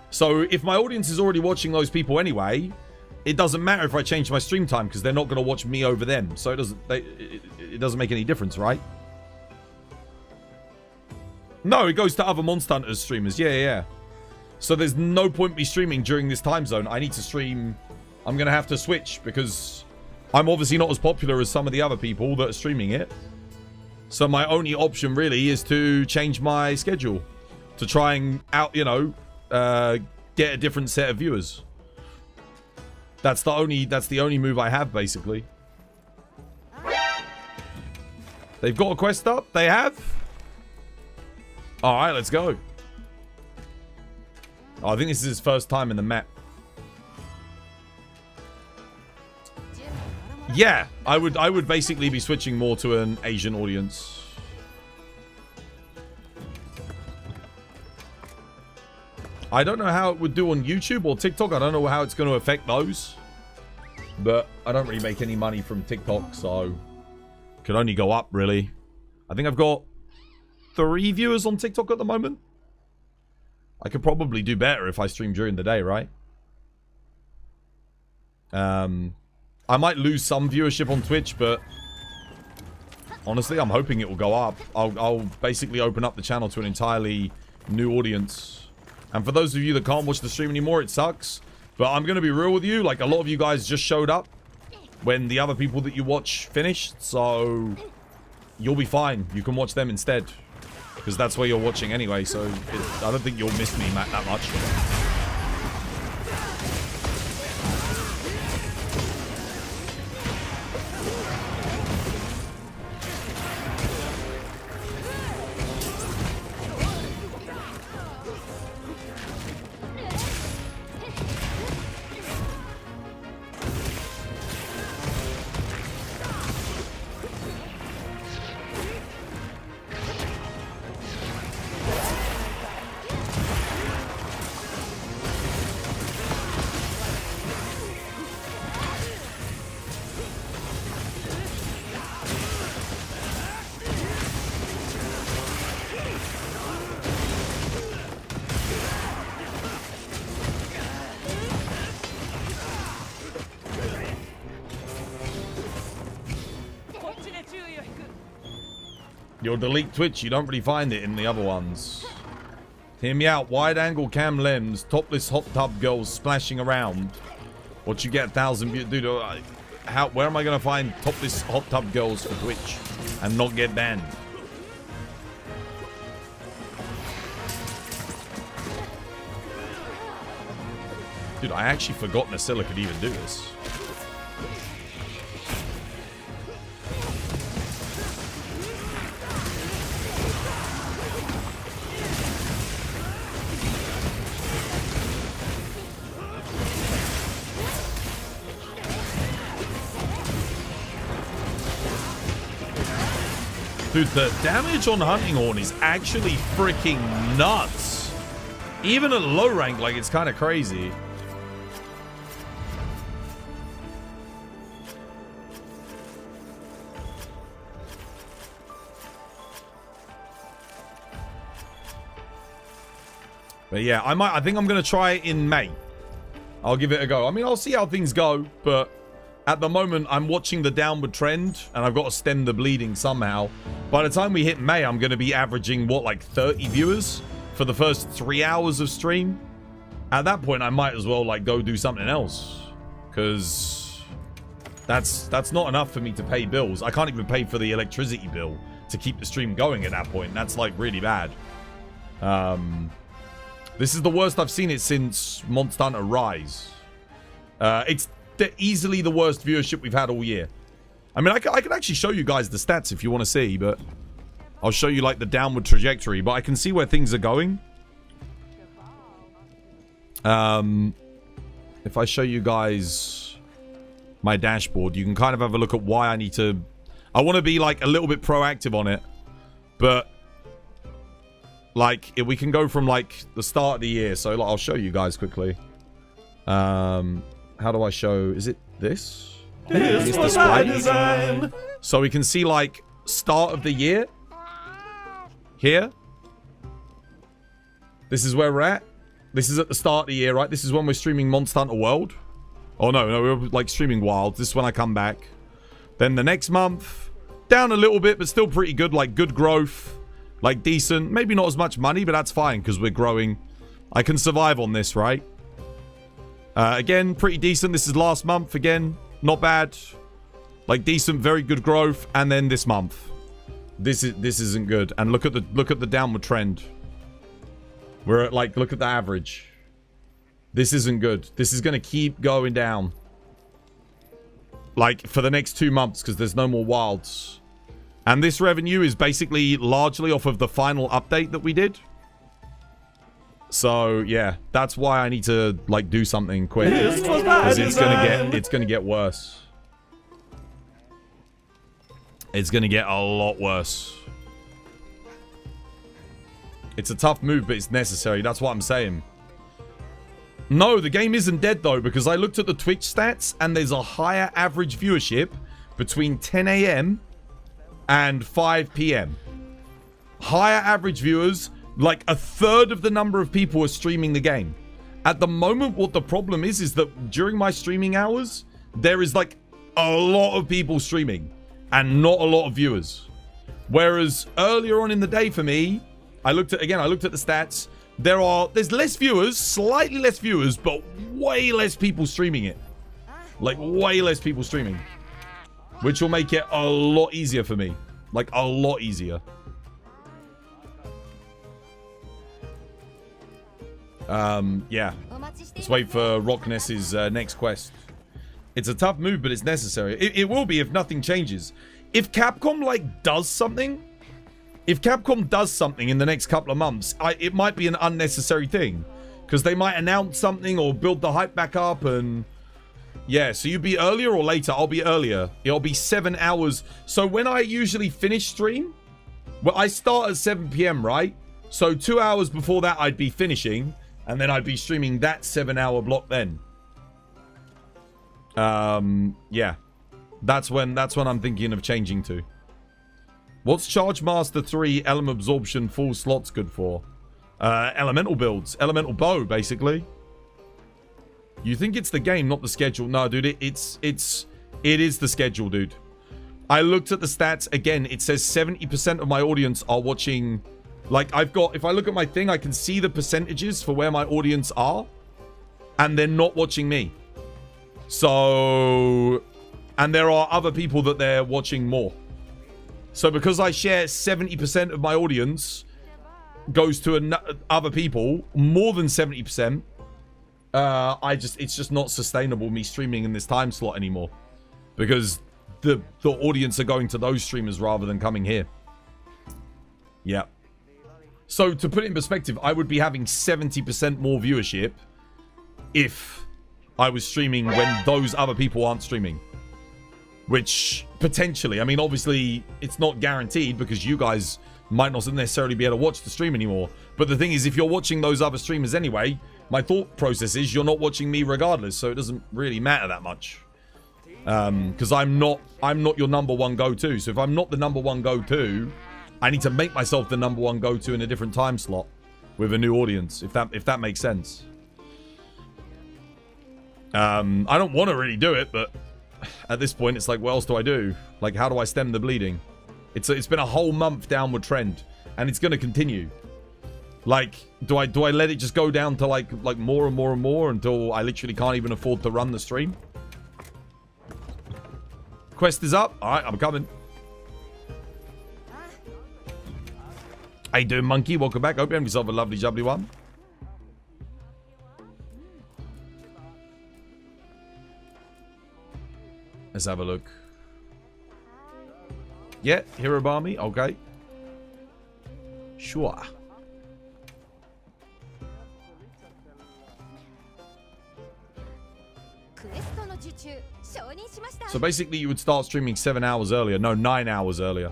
So if my audience is already watching those people anyway, it doesn't matter if I change my stream time, because they're not going to watch me over them. So it doesn't make any difference, right? No, it goes to other Monster Hunters streamers. Yeah. So there's no point me streaming during this time zone. I need to stream. I'm going to have to switch, because I'm obviously not as popular as some of the other people that are streaming it. So my only option really is to change my schedule to try and get a different set of viewers. That's the only move I have, basically. They've got a quest up. They have. All right, let's go. Oh, I think this is his first time in the map. Yeah, I would basically be switching more to an Asian audience. I don't know how it would do on YouTube or TikTok. I don't know how it's going to affect those. But I don't really make any money from TikTok, so could only go up, really. I think I've got 3 viewers on TikTok at the moment. I could probably do better if I stream during the day, right? I might lose some viewership on Twitch, but honestly, I'm hoping it will go up. I'll basically open up the channel to an entirely new audience. And for those of you that can't watch the stream anymore, it sucks. But I'm going to be real with you. Like, a lot of you guys just showed up when the other people that you watch finished. So you'll be fine. You can watch them instead, because that's where you're watching anyway. So I don't think you'll miss me that much. You'll delete Twitch, you don't really find it in the other ones. Hear me out, wide angle cam lens, topless hot tub girls splashing around. What you get, 1,000 views? Dude, where am I going to find topless hot tub girls for Twitch and not get banned? Dude, I actually forgot Nasilla could even do this. Dude, the damage on Hunting Horn is actually freaking nuts. Even at low rank, like, it's kind of crazy. But yeah, I think I'm going to try it in May. I'll give it a go. I mean, I'll see how things go, but at the moment, I'm watching the downward trend, and I've got to stem the bleeding somehow. By the time we hit May, I'm going to be averaging, what, like 30 viewers for the first 3 hours of stream? At that point, I might as well, like, go do something else. Because that's not enough for me to pay bills. I can't even pay for the electricity bill to keep the stream going at that point. That's, like, really bad. This is the worst I've seen it since Monster Hunter Rise. It's easily the worst viewership we've had all year. I mean, I can actually show you guys the stats if you want to see, but I'll show you, like, the downward trajectory, but I can see where things are going. If I show you guys my dashboard, you can kind of have a look at why I need to... I want to be, like, a little bit proactive on it, but... Like, if we can go from, like, the start of the year. So, like, I'll show you guys quickly. How do I show... Is it this? This was my design. So we can see, like, start of the year. Here. This is where we're at. This is at the start of the year, right? This is when we're streaming Monster Hunter World. Oh, no, we're, like, streaming Wild. This is when I come back. Then the next month, down a little bit, but still pretty good. Like, good growth. Like, decent. Maybe not as much money, but that's fine because we're growing. I can survive on this, right? Again, pretty decent. This is last month. Again, not bad. Like, decent, very good growth. And then this month. This isn't good. And look at the downward trend. We're at, like, look at the average. This isn't good. This is going to keep going down. Like, for the next 2 months because there's no more wilds. And this revenue is basically largely off of the final update that we did. So, yeah, that's why I need to, like, do something quick. Because it's gonna get worse. It's gonna get a lot worse. It's a tough move, but it's necessary. That's what I'm saying. No, the game isn't dead, though, because I looked at the Twitch stats, and there's a higher average viewership between 10 a.m. and 5 p.m. Higher average viewers, like a third of the number of people are streaming the game. At the moment, what the problem is that during my streaming hours, there is like a lot of people streaming and not a lot of viewers. Whereas earlier on in the day for me, I looked at the stats. There's less viewers, slightly less viewers, but way less people streaming it. Like way less people streaming. Which will make it a lot easier for me. Like, a lot easier. Yeah. Let's wait for Rockness's next quest. It's a tough move, but it's necessary. It will be if nothing changes. If Capcom, like, does something... If Capcom does something in the next couple of months, it might be an unnecessary thing. Because they might announce something or build the hype back up and... Yeah, so you'd be earlier or later? I'll be earlier. It'll be 7 hours. So when I usually finish stream, well, I start at 7 p.m., right? So 2 hours before that, I'd be finishing, and then I'd be streaming that 7-hour block then. Yeah. That's when I'm thinking of changing to. What's Charge Master 3 Element Absorption full slots good for? Elemental builds. Elemental bow, basically. You think it's the game, not the schedule. No, dude, it is the schedule, dude. I looked at the stats. Again, it says 70% of my audience are watching. Like, if I look at my thing, I can see the percentages for where my audience are. And they're not watching me. So, And there are other people that they're watching more. So because I share 70% of my audience goes to other people, more than 70%, it's just not sustainable me streaming in this time slot anymore. Because the audience are going to those streamers rather than coming here. Yeah. So to put it in perspective, I would be having 70% more viewership if I was streaming when those other people aren't streaming. Which, potentially, I mean, obviously, it's not guaranteed because you guys might not necessarily be able to watch the stream anymore. But the thing is, if you're watching those other streamers anyway, my thought process is you're not watching me regardless, so it doesn't really matter that much. Because I'm not your number one go-to. So if I'm not the number one go-to, I need to make myself the number one go-to in a different time slot with a new audience, if that makes sense. I don't want to really do it, but at this point, it's like, what else do I do? Like, how do I stem the bleeding? It's been a whole month downward trend, and it's going to continue. Like, do I let it just go down to like more and more and more until I literally can't even afford to run the stream? Quest is up. All right, I'm coming. How you doing, monkey? Welcome back. Hope you have yourself a lovely, jubbly one. Let's have a look. Yeah, Hirobami. Okay. Sure. So basically you would start streaming 7 hours earlier. No, 9 hours earlier.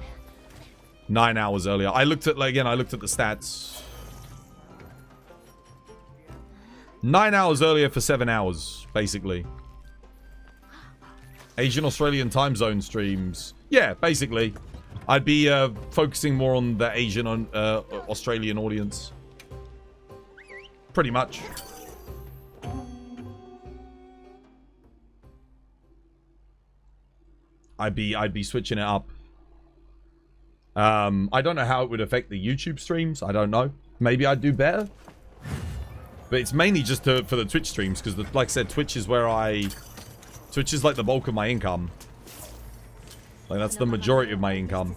9 hours earlier. I looked at, like, again, I looked at the stats. 9 hours earlier for 7 hours, basically. Asian Australian time zone streams. Yeah, basically. I'd be focusing more on the Asian Australian audience. Pretty much. I'd be switching it up. I don't know how it would affect the YouTube streams. I don't know. Maybe I'd do better. But it's mainly just for the Twitch streams, because like I said, Twitch is where Twitch is like the bulk of my income. Like, that's the majority of my income.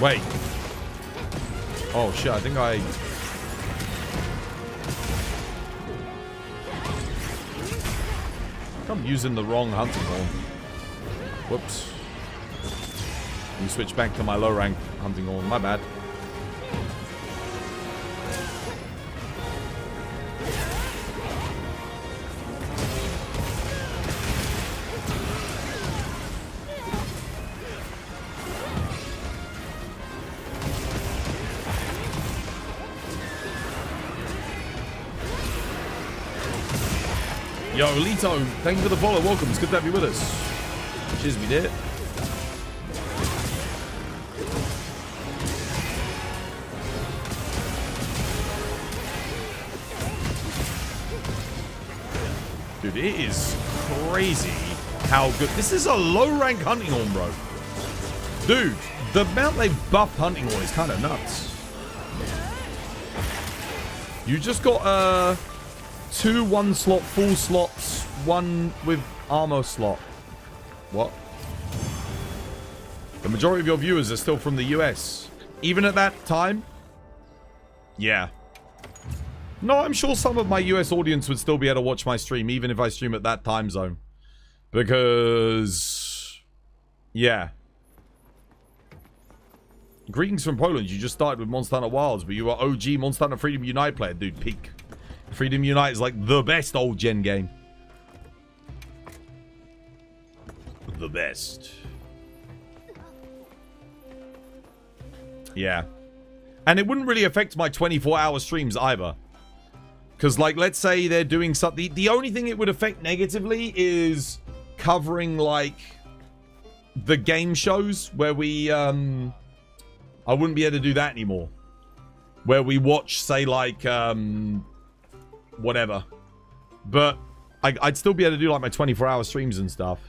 Wait. Oh shit, I think I'm using the wrong hunting horn. Whoops. Let me switch back to my low rank hunting horn. My bad. Yo, Lito, thank you for the follow. Welcome. It's good to have you with us. Cheers, me dear. Dude, it is crazy how good. This is a low rank hunting horn, bro. Dude, the amount they buffed hunting horn is kind of nuts. You just got 2 1-slot full slots, 1 with armor slot. What? The majority of your viewers are still from the US. Even at that time? Yeah. No, I'm sure some of my US audience would still be able to watch my stream, even if I stream at that time zone. Because... yeah. Greetings from Poland. You just started with Monster Hunter Wilds, but you were OG Monster Hunter Freedom Unite player. Dude, peak. Freedom Unite is like the best old gen game. The best. Yeah. And it wouldn't really affect my 24-hour streams either. Because, like, let's say they're doing something. The only thing it would affect negatively is covering, like, the game shows where we, I wouldn't be able to do that anymore. Where we watch, say, like, whatever. But I'd still be able to do like my 24-hour streams and stuff.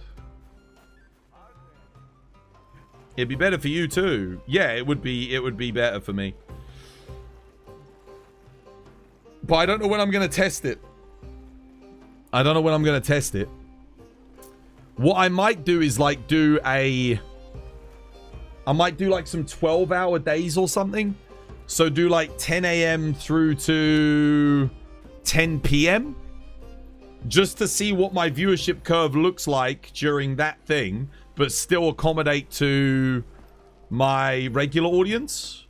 It'd be better for you too. Yeah, it would be better for me. But I don't know when I'm going to test it. I don't know when I'm going to test it. What I might do is like I might do like some 12-hour days or something. So do like 10 a.m. through to 10 p.m. just to see what my viewership curve looks like during that thing, but still accommodate to my regular audience.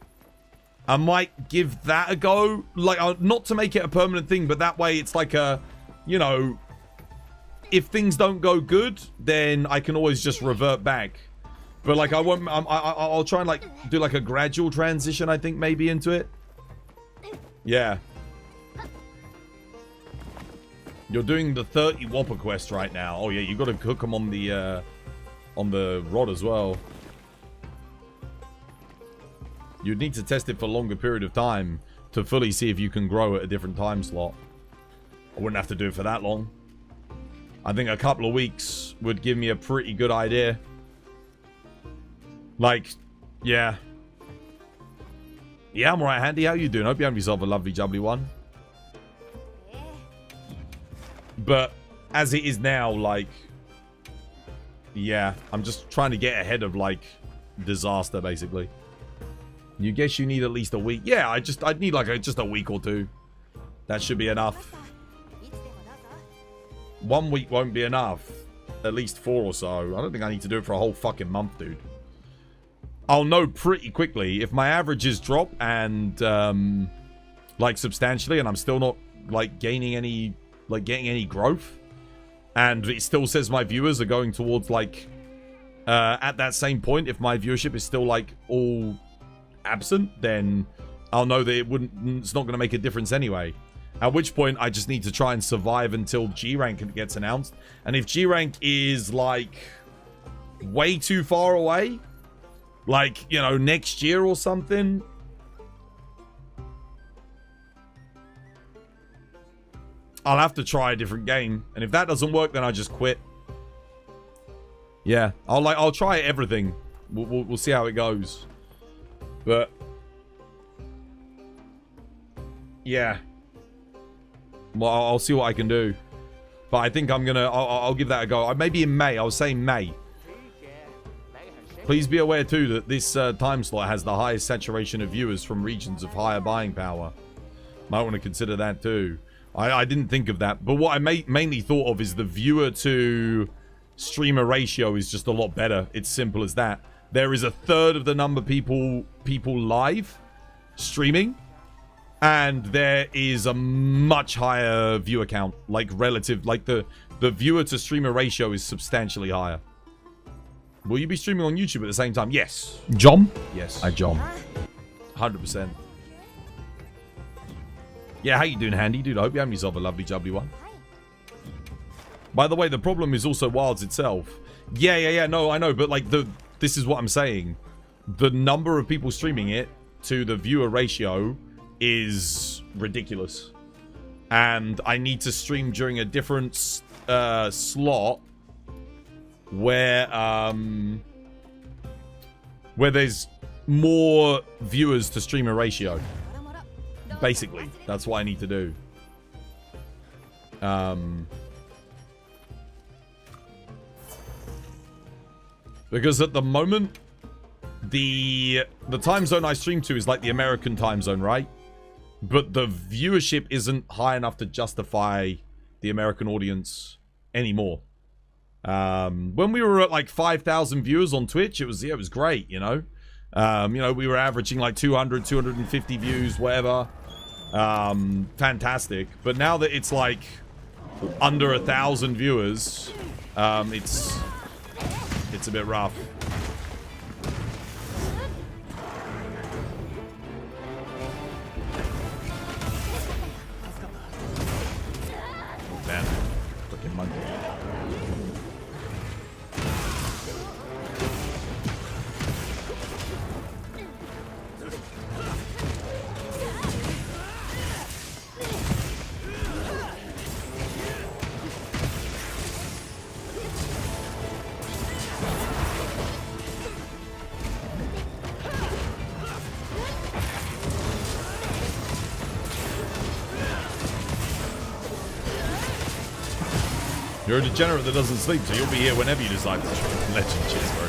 I might give that a go. Like, not to make it a permanent thing, but that way it's like a, you know, if things don't go good, then I can always just revert back. But like, I'll try and like do like a gradual transition, I think, maybe into it. Yeah. You're doing the 30 Whopper quest right now. Oh yeah, you got to hook them on the rod as well. You'd need to test it for a longer period of time to fully see if you can grow at a different time slot. I wouldn't have to do it for that long. I think a couple of weeks would give me a pretty good idea. Like, yeah. Yeah, I'm alright, Handy. How you doing? Hope you have yourself a lovely jubbly one. But as it is now, like, yeah, I'm just trying to get ahead of like disaster, basically. You guess you need at least a week. Yeah, I'd need like just a week or two. That should be enough. 1 week won't be enough. At least 4 or so. I don't think I need to do it for a whole fucking month, dude. I'll know pretty quickly if my averages drop and like substantially, and I'm still not like gaining any, like getting any growth, and it still says my viewers are going towards like at that same point. If my viewership is still like all absent, then I'll know that it's not going to make a difference anyway. At which point I just need to try and survive until G rank gets announced. And if G rank is like way too far away, like, you know, next year or something, I'll have to try a different game. And if that doesn't work, then I just quit. Yeah, I'll try everything. We'll see how it goes. But yeah, well, I'll see what I can do. But I think I'll give that a go. Maybe in May. I was saying May. Please be aware too that this time slot has the highest saturation of viewers from regions of higher buying power. Might want to consider that too. I didn't think of that, but what I mainly thought of is the viewer to streamer ratio is just a lot better. It's simple as that. There is a third of the number of people live streaming, and there is a much higher viewer count, like relative, like the viewer to streamer ratio is substantially higher. Will you be streaming on YouTube at the same time? Yes. Jom? Yes. I Jom. 100%. Yeah, how you doing, Handy? Dude, I hope you have yourself a lovely jubbly one. By the way, the problem is also Wilds itself. Yeah, no, I know, but like this is what I'm saying. The number of people streaming it to the viewer ratio is ridiculous. And I need to stream during a different slot where there's more viewers to streamer ratio. Basically, that's what I need to do. Because at the moment, the time zone I stream to is like the American time zone, right? But the viewership isn't high enough to justify the American audience anymore. When we were at like 5,000 viewers on Twitch, it was great, you know. You know, we were averaging like 200, 250 views, whatever. Fantastic. But now that it's like under 1,000 viewers, it's a bit rough. Man, freaking monkey. You're a degenerate that doesn't sleep, so you'll be here whenever you decide to stream. Legend, cheers, bro.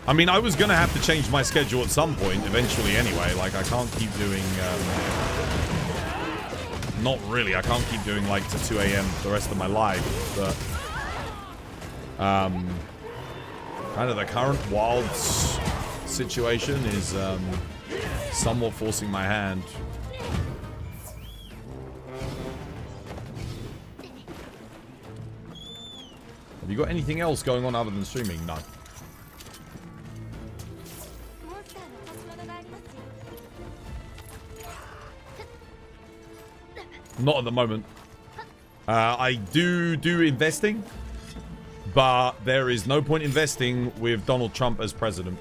I mean, I was going to have to change my schedule at some point, eventually anyway. Like, I can't keep doing... not really. I can't keep doing, like, to 2 a.m. the rest of my life. But... kind of the current wild situation is somewhat forcing my hand. Have you got anything else going on other than streaming? No. Not at the moment. I do investing, but there is no point investing with Donald Trump as president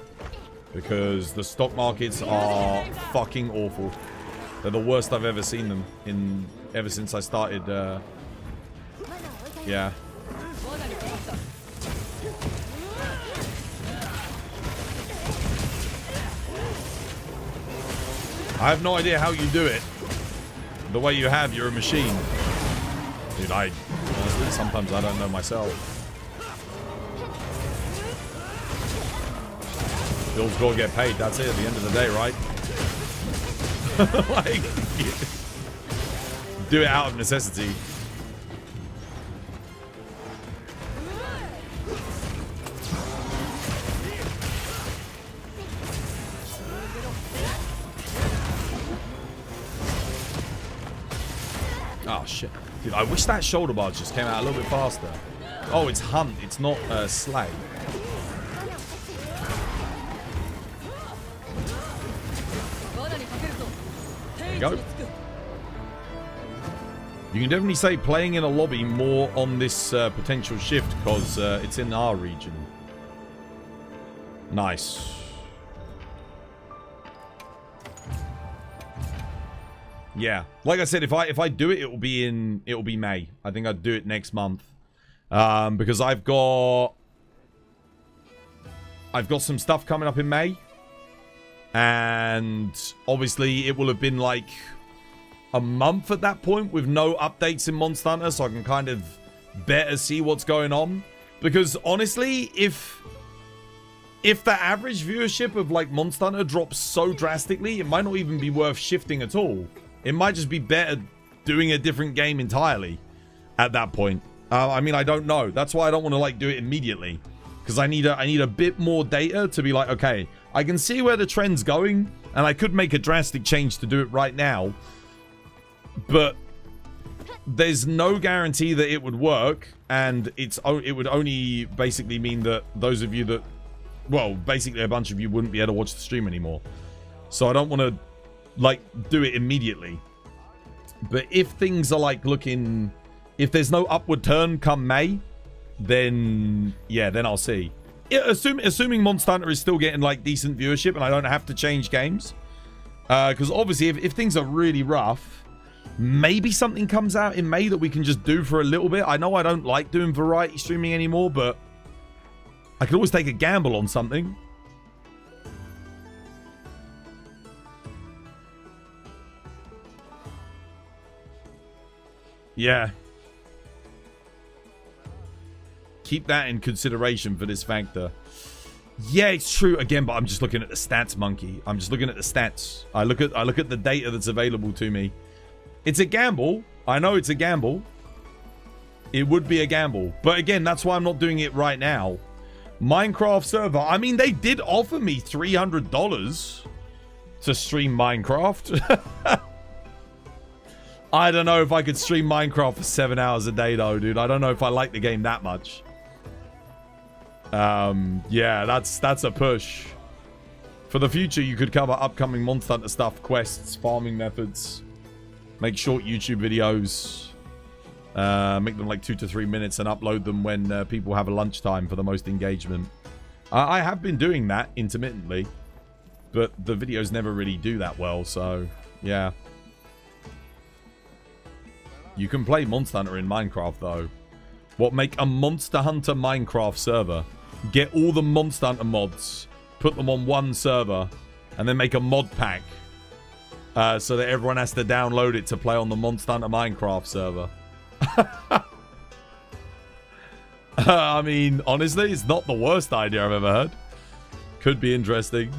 because the stock markets are fucking awful. They're the worst I've ever seen them in ever since I started. Yeah. I have no idea how you do it. The way you have, you're a machine. Dude, honestly, sometimes I don't know myself. Bills gotta get paid, that's it at the end of the day, right? Like, do it out of necessity. Oh shit. Dude, I wish that shoulder bar just came out a little bit faster. Oh, it's hunt, it's not slay. There you go. You can definitely say playing in a lobby more on this potential shift because it's in our region. Nice. Yeah, like I said, if I do it, it'll be May. I think I'd do it next month, because I've got some stuff coming up in May, and obviously it will have been like a month at that point with no updates in Monster Hunter, so I can kind of better see what's going on. Because honestly, if the average viewership of like Monster Hunter drops so drastically, it might not even be worth shifting at all. It might just be better doing a different game entirely at that point. I mean, I don't know. That's why I don't want to like do it immediately, because I need a bit more data to be like, okay, I can see where the trend's going, and I could make a drastic change to do it right now, but there's no guarantee that it would work, and it would only basically mean that those of you that, well, basically a bunch of you wouldn't be able to watch the stream anymore. So I don't want to like do it immediately. But if things are like looking, if there's no upward turn come May, then yeah, then I'll see. Assuming Monster Hunter is still getting like decent viewership and I don't have to change games, because obviously if things are really rough, maybe something comes out in May that we can just do for a little bit. I know I don't like doing variety streaming anymore, but I could always take a gamble on something. Yeah. Keep that in consideration for this factor. Yeah, it's true again, but I'm just looking at the stats, monkey. I'm just looking at the stats. I look at the data that's available to me. It's a gamble. I know it's a gamble. It would be a gamble. But again, that's why I'm not doing it right now. Minecraft server. I mean, they did offer me $300 to stream Minecraft. I don't know if I could stream Minecraft for 7 hours a day, though, dude. I don't know if I like the game that much. Yeah, that's a push. For the future, you could cover upcoming Monster Hunter stuff, quests, farming methods, make short YouTube videos, make them like 2 to 3 minutes and upload them when people have a lunchtime for the most engagement. I have been doing that intermittently, but the videos never really do that well, so yeah. You can play Monster Hunter in Minecraft, though. What, make a Monster Hunter Minecraft server? Get all the Monster Hunter mods, put them on one server, and then make a mod pack. so that everyone has to download it to play on the Monster Hunter Minecraft server. I mean, honestly, it's not the worst idea I've ever heard. Could be interesting.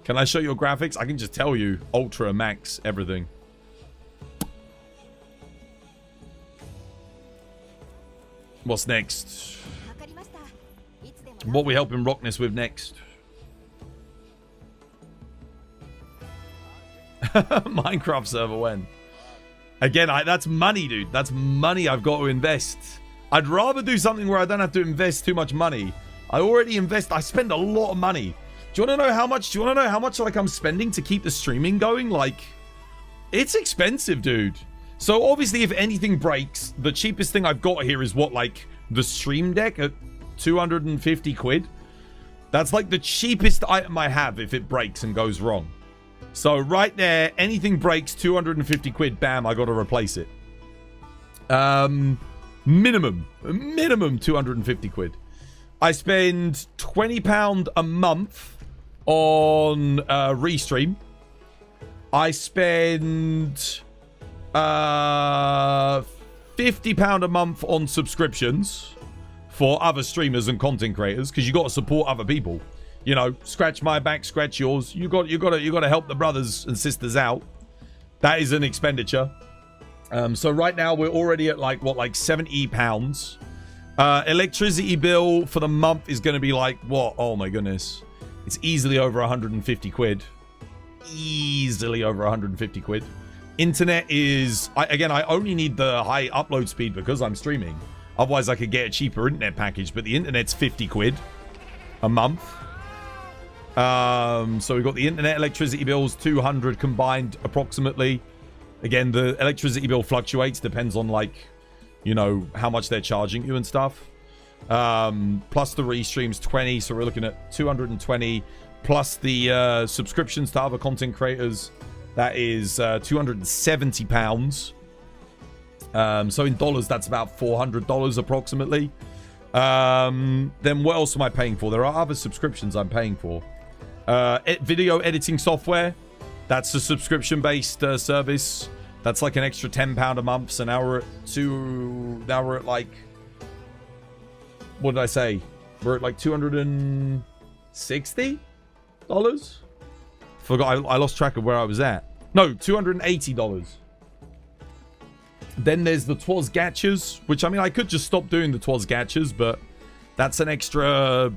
Can I show your graphics? I can just tell you. Ultra, max, everything. What's next? What we helping Rockness with next? Minecraft server when? Again, that's money, dude. That's money I've got to invest. I'd rather do something where I don't have to invest too much money. I already invest. I spend a lot of money. Do you want to know how much? Do you want to know how much like I'm spending to keep the streaming going? Like, it's expensive, dude. So obviously, if anything breaks, the cheapest thing I've got here is what, like the Stream Deck at 250 quid. That's like the cheapest item I have if it breaks and goes wrong. So right there, anything breaks, 250 quid, bam, I got to replace it. Minimum 250 quid. I spend £20 a month on Restream. I spend £50 a month on subscriptions for other streamers and content creators, because you got to support other people. You know, scratch my back, scratch yours. You got to help the brothers and sisters out. That is an expenditure. So right now we're already at like £70. Electricity bill for the month is going to be like what? Oh my goodness, it's easily over 150 quid. Easily over 150 quid. Internet is I only need the high upload speed because I'm streaming. Otherwise, I could get a cheaper internet package, but the internet's 50 quid a month. So we've got the internet, electricity bills, 200 combined approximately. Again, the electricity bill fluctuates, depends on like, you know, how much they're charging you and stuff. Plus the restreams, 20, so we're looking at 220, plus the subscriptions to other content creators. That is £270. So in dollars, that's about $400 approximately. Then what else am I paying for? There are other subscriptions I'm paying for. Video editing software. That's a subscription-based service. That's like an extra £10 a month. So now we're at like, what did I say? We're at like $260. Forgot. I lost track of where I was at. No, $280. Then there's the Twas Gachas, which I mean I could just stop doing the Twas Gachas, but that's an extra.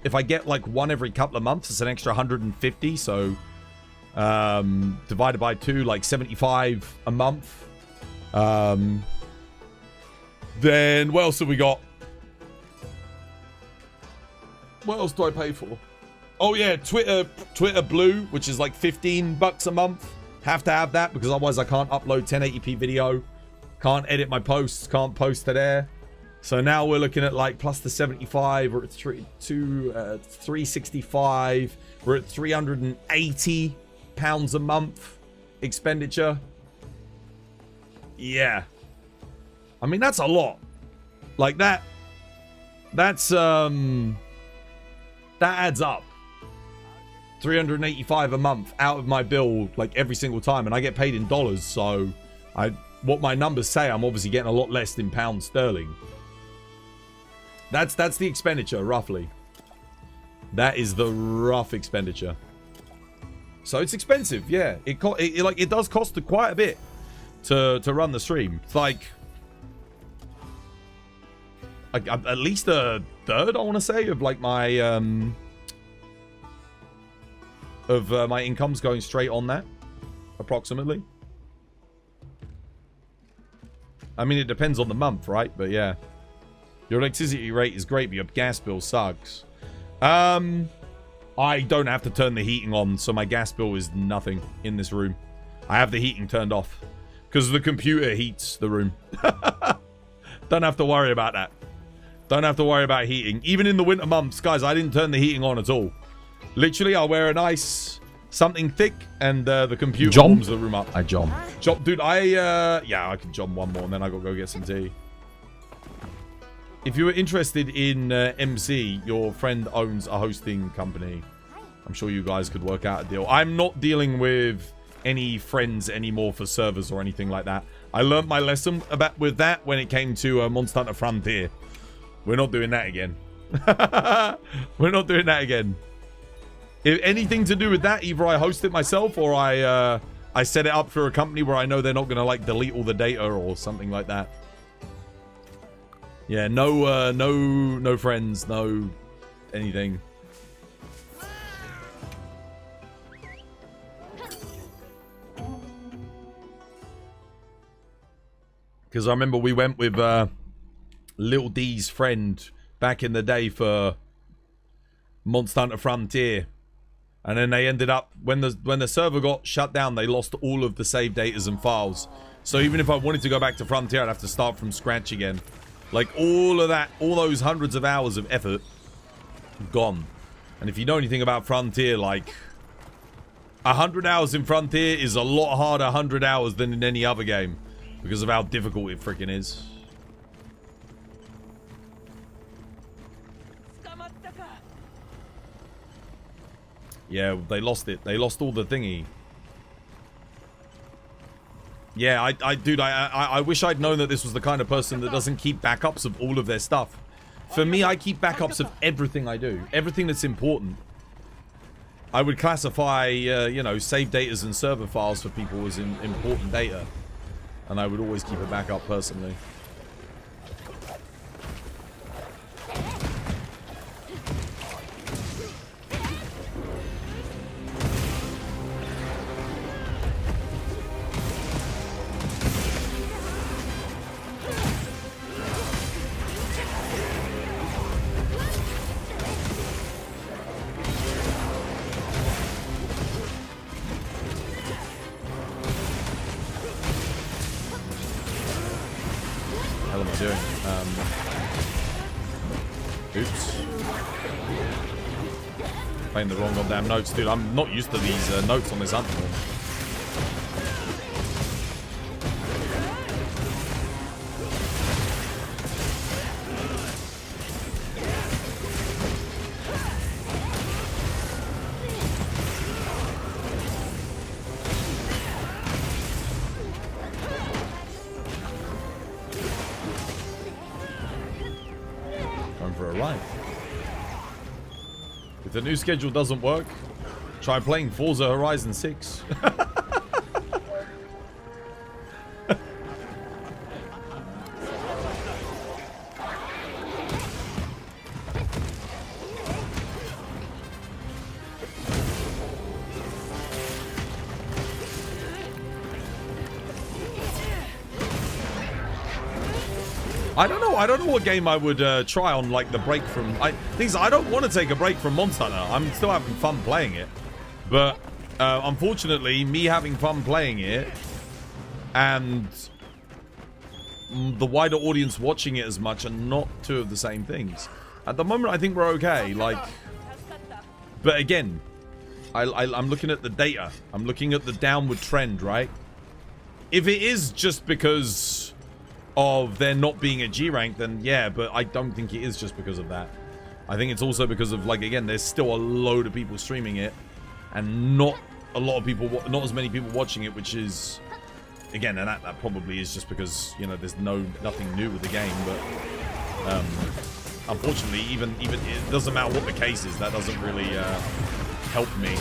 If I get like one every couple of months, it's an extra 150. So divided by 2, like 75 a month. Then what else have we got? What else do I pay for? Oh yeah, Twitter Blue, which is like $15 a month. Have to have that because otherwise I can't upload 1080p video. Can't edit my posts. Can't post to there. So now we're looking at like plus the 75. We're at 365. We're at £380 a month expenditure. Yeah. I mean, that's a lot. Like that. That adds up. $385 a month out of my bill like every single time, and I get paid in dollars, so what my numbers say, I'm obviously getting a lot less in pounds sterling. That's the expenditure roughly. That is the rough expenditure. So it's expensive, yeah. It does cost quite a bit to run the stream. It's like at least a third, I want to say, of like my my income's going straight on that, approximately. I mean, it depends on the month, right? But yeah, your electricity rate is great, but your gas bill sucks. I don't have to turn the heating on, so my gas bill is nothing in this room. I have the heating turned off because the computer heats the room. Don't have to worry about that. Don't have to worry about heating. Even in the winter months, guys, I didn't turn the heating on at all. Literally, I'll wear a nice something thick, and the computer warms the room up. I jump. Dude, yeah, I can jump one more, and then I gotta go get some tea. If you were interested in MC, your friend owns a hosting company. I'm sure you guys could work out a deal. I'm not dealing with any friends anymore for servers or anything like that. I learned my lesson with that when it came to Monster Hunter Frontier. We're not doing that again. We're not doing that again. If anything to do with that, either I host it myself or I set it up for a company where I know they're not going to like delete all the data or something like that. Yeah, no friends, no anything. Because I remember we went with Lil D's friend back in the day for Monster Hunter Frontier. And then they ended up, when the server got shut down, they lost all of the save datas and files. So even if I wanted to go back to Frontier, I'd have to start from scratch again. Like all of that, all those hundreds of hours of effort, gone. And if you know anything about Frontier, like 100 hours in Frontier is a lot harder 100 hours than in any other game. Because of how difficult it freaking is. Yeah, they lost it. They lost all the thingy. Yeah, dude, I wish I'd known that this was the kind of person that doesn't keep backups of all of their stuff. For me, I keep backups of everything I do. Everything that's important. I would classify, you know, save datas and server files for people as important data. And I would always keep a backup personally. Oops. Playing the wrong goddamn notes, dude. I'm not used to these notes on this hunt. If the new schedule doesn't work, try playing Forza Horizon 6. I don't know what game I would try on like the break from. I don't want to take a break from Monster Hunter. I'm still having fun playing it, but unfortunately, me having fun playing it and the wider audience watching it as much are not two of the same things. At the moment, I think we're okay. Like, but again, I'm looking at the data. I'm looking at the downward trend, right? If it is just because of there not being a G rank, then yeah, but I don't think it is just because of that. I think it's also because of, like, again, there's still a load of people streaming it and not a lot of people, not as many people watching it, which is, again, and that probably is just because, you know, there's nothing new with the game. But unfortunately, even it doesn't matter what the case is, that doesn't really help me,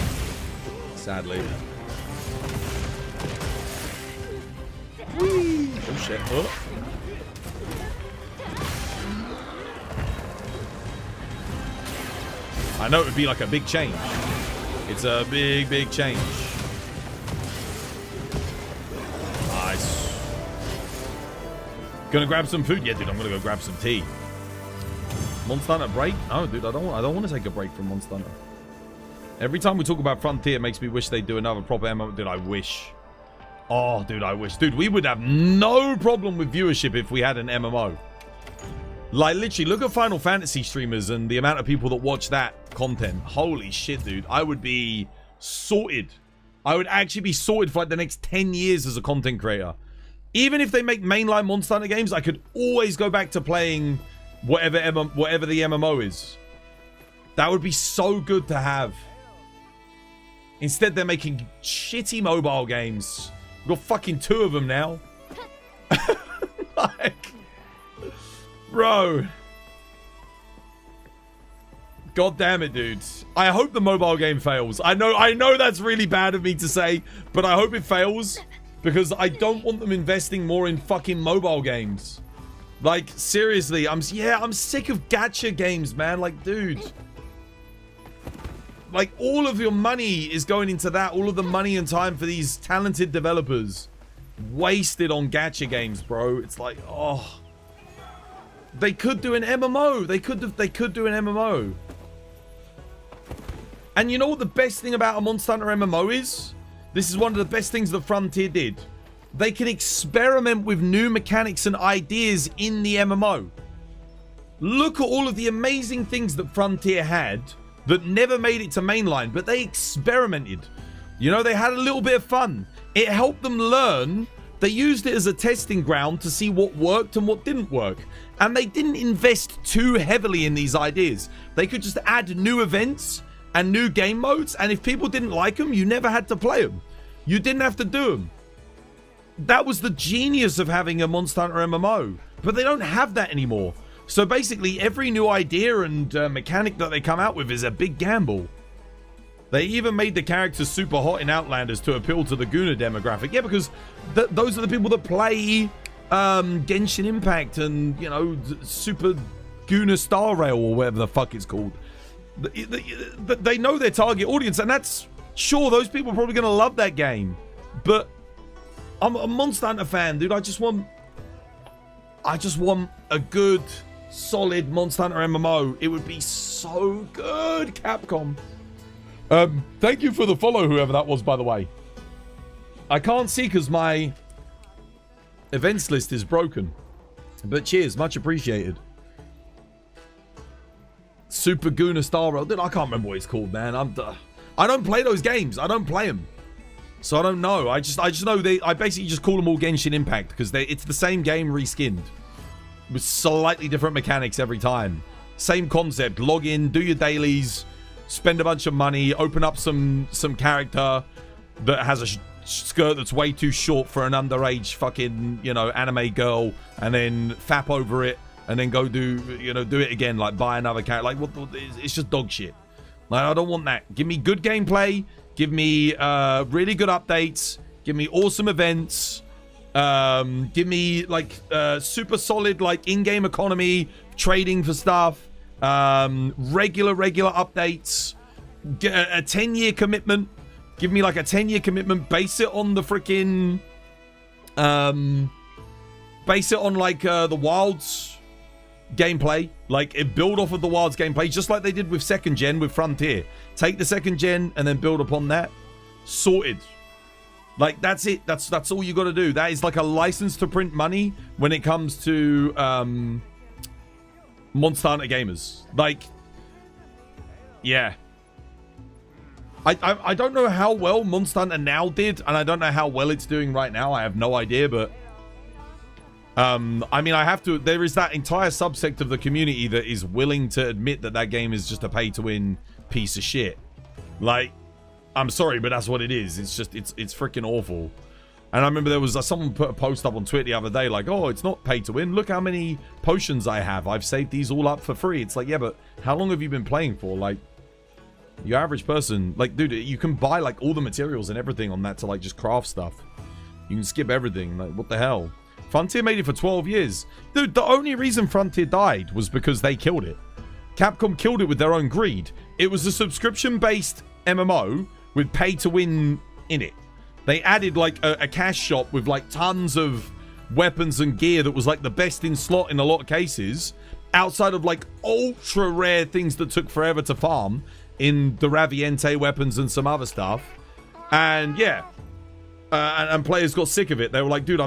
sadly. Whee! Oh shit. Oh. I know it would be like a big change. It's a big change. Nice. Gonna grab some food? Yeah, dude, I'm gonna go grab some tea. Monster Hunter break? No, dude, I don't want to take a break from Monster Hunter. Every time we talk about Frontier, it makes me wish they'd do another proper MMO. Dude, I wish. Oh, dude, I wish. Dude, we would have no problem with viewership if we had an MMO. Like, literally, look at Final Fantasy streamers and the amount of people that watch that content. Holy shit, dude. I would be sorted. I would actually be sorted for, like, the next 10 years as a content creator. Even if they make mainline Monster Hunter games, I could always go back to playing whatever the MMO is. That would be so good to have. Instead, they're making shitty mobile games. We've got fucking 2 of them now. Like, bro. God damn it, dude. I hope the mobile game fails. I know that's really bad of me to say, but I hope it fails because I don't want them investing more in fucking mobile games. Like, seriously, I'm sick of gacha games, man. Like, dude. Like, all of your money is going into that. All of the money and time for these talented developers. Wasted on gacha games, bro. It's like, oh. They could do an MMO. They could do an MMO. And you know what the best thing about a Monster Hunter MMO is? This is one of the best things that Frontier did. They can experiment with new mechanics and ideas in the MMO. Look at all of the amazing things that Frontier had that never made it to mainline, but they experimented. You know, they had a little bit of fun. It helped them learn. They used it as a testing ground to see what worked and what didn't work. And they didn't invest too heavily in these ideas. They could just add new events and new game modes, and if people didn't like them, you never had to play them. You didn't have to do them. That was the genius of having a Monster Hunter MMO. But they don't have that anymore. So basically, every new idea and mechanic that they come out with is a big gamble. They even made the characters super hot in Outlanders to appeal to the Guna demographic. Yeah, because those are the people that play Genshin Impact and, you know, Super Guna Star Rail or whatever the fuck it's called. They know their target audience, and that's... Sure, those people are probably going to love that game. But I'm a Monster Hunter fan, dude. I just want a good, solid Monster Hunter MMO. It would be so good, Capcom. Thank you for the follow, whoever that was, by the way. I can't see because my events list is broken. But cheers, much appreciated. Super Guna Star Rail. Dude, I can't remember what it's called, man. I don't play those games. I don't play them. So I don't know. I just know I basically just call them all Genshin Impact because it's the same game reskinned with slightly different mechanics every time. Same concept. Log in, do your dailies, spend a bunch of money, open up some character that has a skirt that's way too short for an underage fucking, you know, anime girl, and then fap over it, and then go do it again, like buy another character. Like, it's just dog shit. Like, I don't want that. Give me good gameplay. Give me really good updates. Give me awesome events. Give me like super solid like in-game economy, trading for stuff. Regular updates. Get a 10-year commitment. Give me like a 10-year commitment. Base it on the freaking base it on like the Wilds gameplay. Like, build off of the Wilds gameplay, just like they did with 2nd gen with Frontier. Take the 2nd gen and then build upon that. Sorted. Like, that's it. That's all you got to do. That is like a license to print money when it comes to Monster Hunter gamers. Like, yeah. I don't know how well Monster Hunter Now did, and I don't know how well it's doing right now. I have no idea, but I mean, I have to... There is that entire subsect of the community that is willing to admit that that game is just a pay-to-win piece of shit. Like, I'm sorry, but that's what it is. It's just... It's freaking awful. And I remember there was... someone put a post up on Twitter the other day, like, oh, it's not pay-to-win. Look how many potions I have. I've saved these all up for free. It's like, yeah, but how long have you been playing for? Like, your average person... Like, dude, you can buy, like, all the materials and everything on that to, like, just craft stuff. You can skip everything. Like, what the hell? Frontier made it for 12 years. Dude, the only reason Frontier died was because they killed it. Capcom killed it with their own greed. It was a subscription-based MMO with pay-to-win in it. They added, like, a cash shop with, like, tons of weapons and gear that was, like, the best in slot in a lot of cases, outside of, like, ultra-rare things that took forever to farm in the Raviente weapons and some other stuff. And, yeah... and players got sick of it. They were like, dude,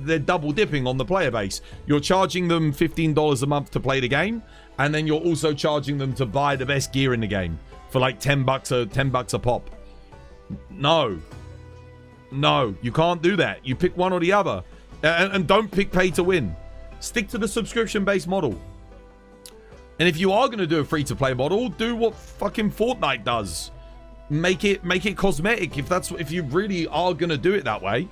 they're double dipping on the player base. You're charging them $15 a month to play the game, and then you're also charging them to buy the best gear in the game for like $10 a pop. No, you can't do that. You pick one or the other, and don't pick pay to win. Stick to the subscription-based model. And if you are going to do a free-to-play model, do what fucking Fortnite does. make it cosmetic if you really are gonna do it that way.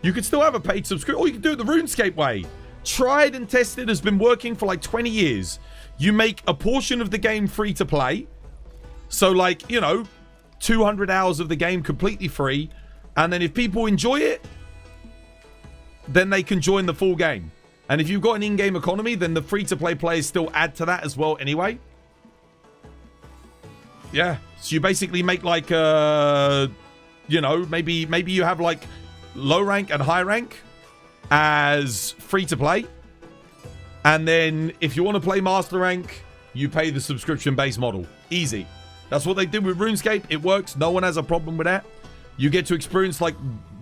You could still have a paid subscription, or you can do it the RuneScape way. Tried and tested, has been working for like 20 years. You make a portion of the game free to play. So like, you know, 200 hours of the game completely free. And then if people enjoy it, then they can join the full game. And if you've got an in-game economy, then the free-to-play players still add to that as well anyway. Yeah. So you basically make like, you know, maybe you have like low rank and high rank as free-to-play. And then if you want to play master rank, you pay the subscription-based model. Easy. That's what they did with RuneScape. It works. No one has a problem with that. You get to experience like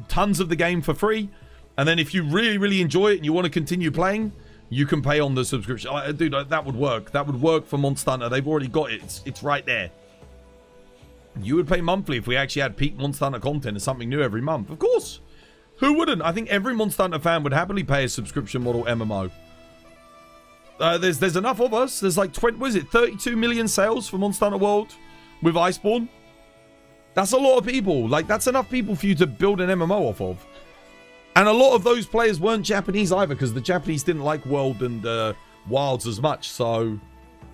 tons of the game for free. And then if you really, really enjoy it and you want to continue playing, you can pay on the subscription. Dude, that would work. That would work for Monster Hunter. They've already got it. It's right there. You would pay monthly if we actually had peak Monster Hunter content and something new every month. Of course. Who wouldn't? I think every Monster Hunter fan would happily pay a subscription model MMO. There's enough of us. There's like 32 million sales for Monster Hunter World with Iceborne. That's a lot of people. Like, that's enough people for you to build an MMO off of. And a lot of those players weren't Japanese either, because the Japanese didn't like World and Wilds as much. So,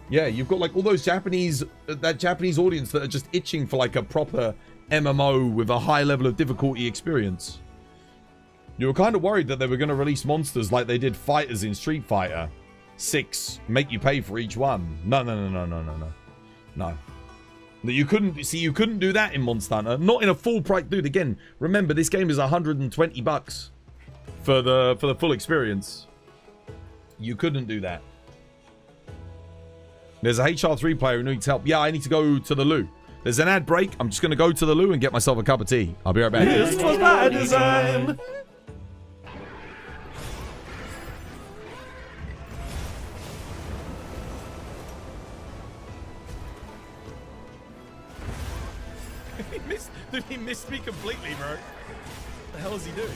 yeah, you've got like all those Japanese, that Japanese audience that are just itching for like a proper MMO with a high level of difficulty experience. You were kind of worried that they were going to release monsters like they did fighters in Street Fighter 6, make you pay for each one. No. You couldn't do that in Monster Hunter. Not in a full price. Dude, again, remember, this game is $120 for the full experience. You couldn't do that. There's a HR3 player who needs help. Yeah, I need to go to the loo. There's an ad break. I'm just going to go to the loo and get myself a cup of tea. I'll be right back. This was by design. He missed me completely, bro. What the hell is he doing?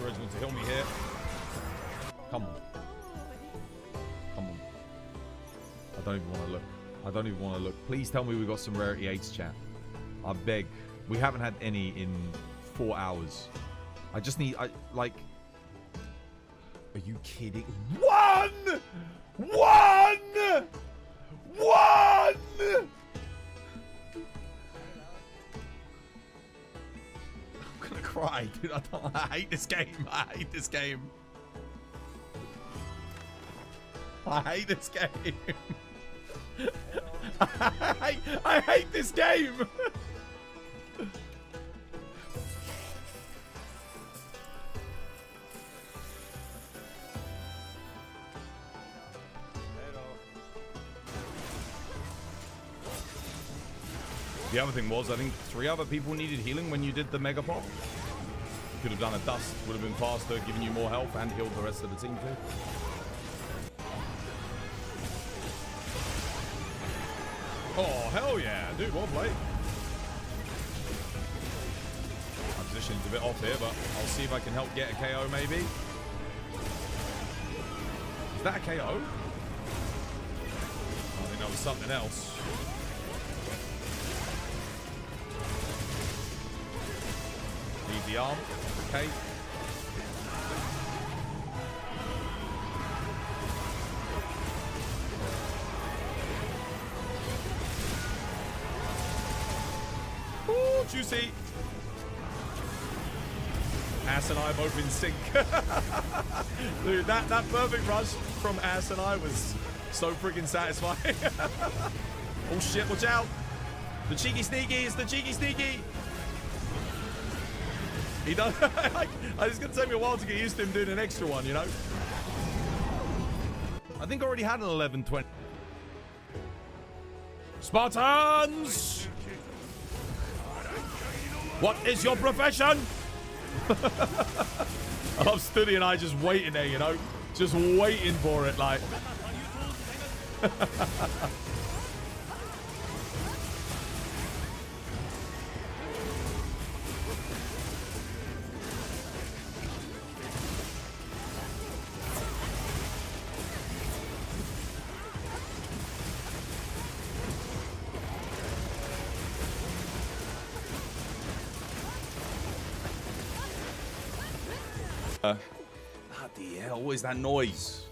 Regimen to heal me here. Come on. Come on. I don't even want to look. I don't even want to look. Please tell me we got some rarity 8s, chat. I beg. We haven't had any in 4 hours. I just need... like... Are you kidding? One! Cry, dude. I hate this game. I hate this game. I hate this game. I hate this game. The other thing was, I think 3 other people needed healing when you did the Mega Pop. You could have done a dust, would have been faster, giving you more health, and healed the rest of the team too. Oh, hell yeah. Dude, well played. My position's a bit off here, but I'll see if I can help get a KO maybe. Is that a KO? I think that was something else. Leave the arm. Okay. Ooh, juicy. Ass and I both in sync. Dude, that perfect rush from Ass and I was so freaking satisfying. Oh shit, watch out. The cheeky sneaky is the cheeky sneaky. He does. It's going to take me a while to get used to him doing an extra one, you know? I think I already had an 11-20. Spartans! What is your profession? I love Studi and I just waiting there, you know? Just waiting for it, like. Bloody hell, what is that noise?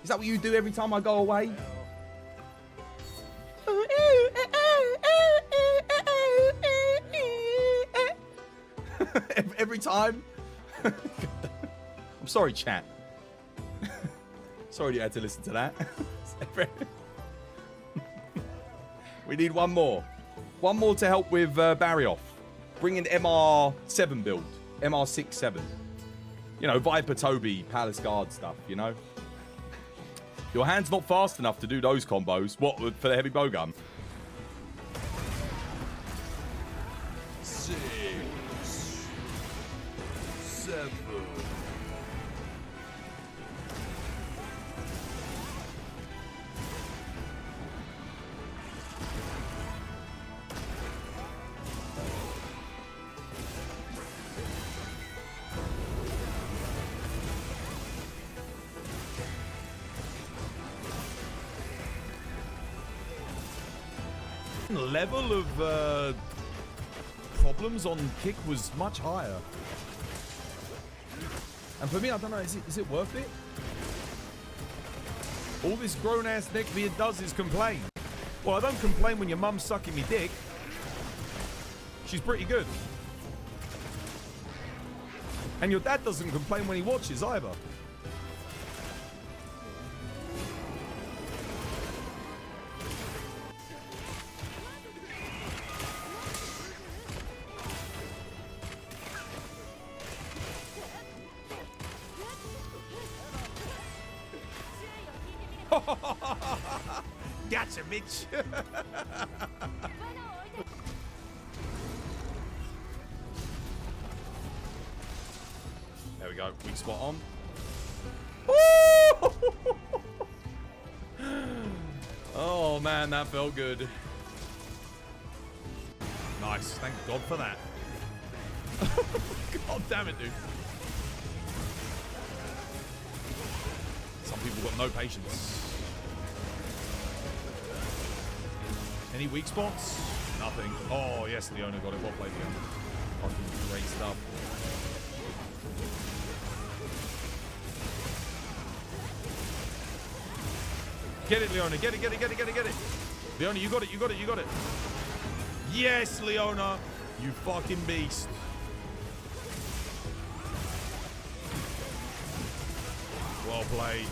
Is that what you do every time I go away? Every time? I'm sorry, chat. Sorry you had to listen to that. We need one more. One more to help with Barry off. Bring in MR7 build. MR67. You know, Viper Toby, Palace Guard stuff, you know? Your hand's not fast enough to do those combos. What, for the heavy bowgun? 6, 7. Level of problems on kick was much higher. And for me, I don't know, is it worth it? All this grown-ass neckbeard does is complain. Well, I don't complain when your mum's sucking me dick. She's pretty good. And your dad doesn't complain when he watches either. Gotcha, bitch. There we go. Weak spot on. Oh, man, that felt good. Nice. Thank God for that. God damn it, dude. Some people got no patience. Any weak spots? Nothing. Oh, yes, Leona got it. Well played, Leona. Fucking great stuff. Get it, Leona. Get it, get it, get it, get it, get it. Leona, you got it, you got it, you got it. Yes, Leona. You fucking beast. Well played.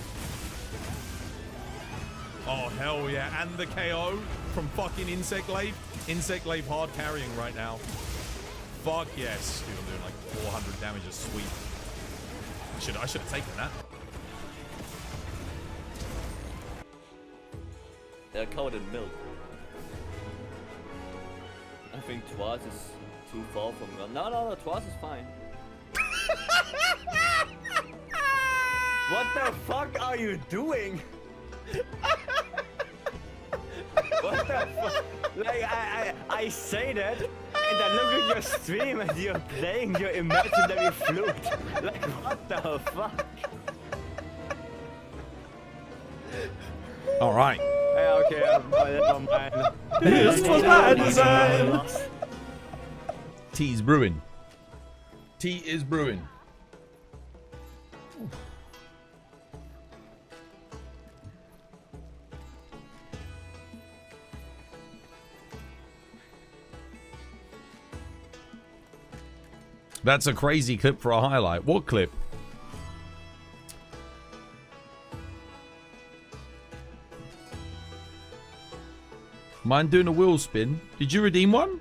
Oh, hell yeah. And the KO from fucking Insect Glaive. Insect Glaive hard carrying right now. Fuck yes. Dude, I'm doing like 400 damage a sweep. I should have taken that. They're covered in milk. I think twice is too far from them. No, twice is fine. What the fuck are you doing? What the fuck? Like, I say that, and I look at your stream and you're playing your imaginary flute. Like, what the fuck? Alright. Yeah, okay, never mind. This was my design. Tea is brewing. Tea is brewing. That's a crazy clip for a highlight. What clip? Mind doing a wheel spin? Did you redeem one?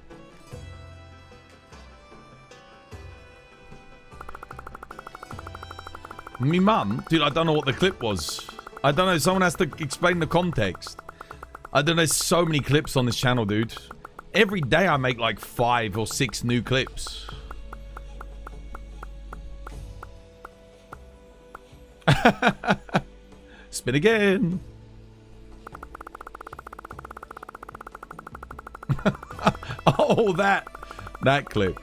Me mum? Dude, I don't know what the clip was. I don't know. Someone has to explain the context. I don't know. There's so many clips on this channel, dude. Every day I make like 5 or 6 new clips. Spin again. Oh, that clip.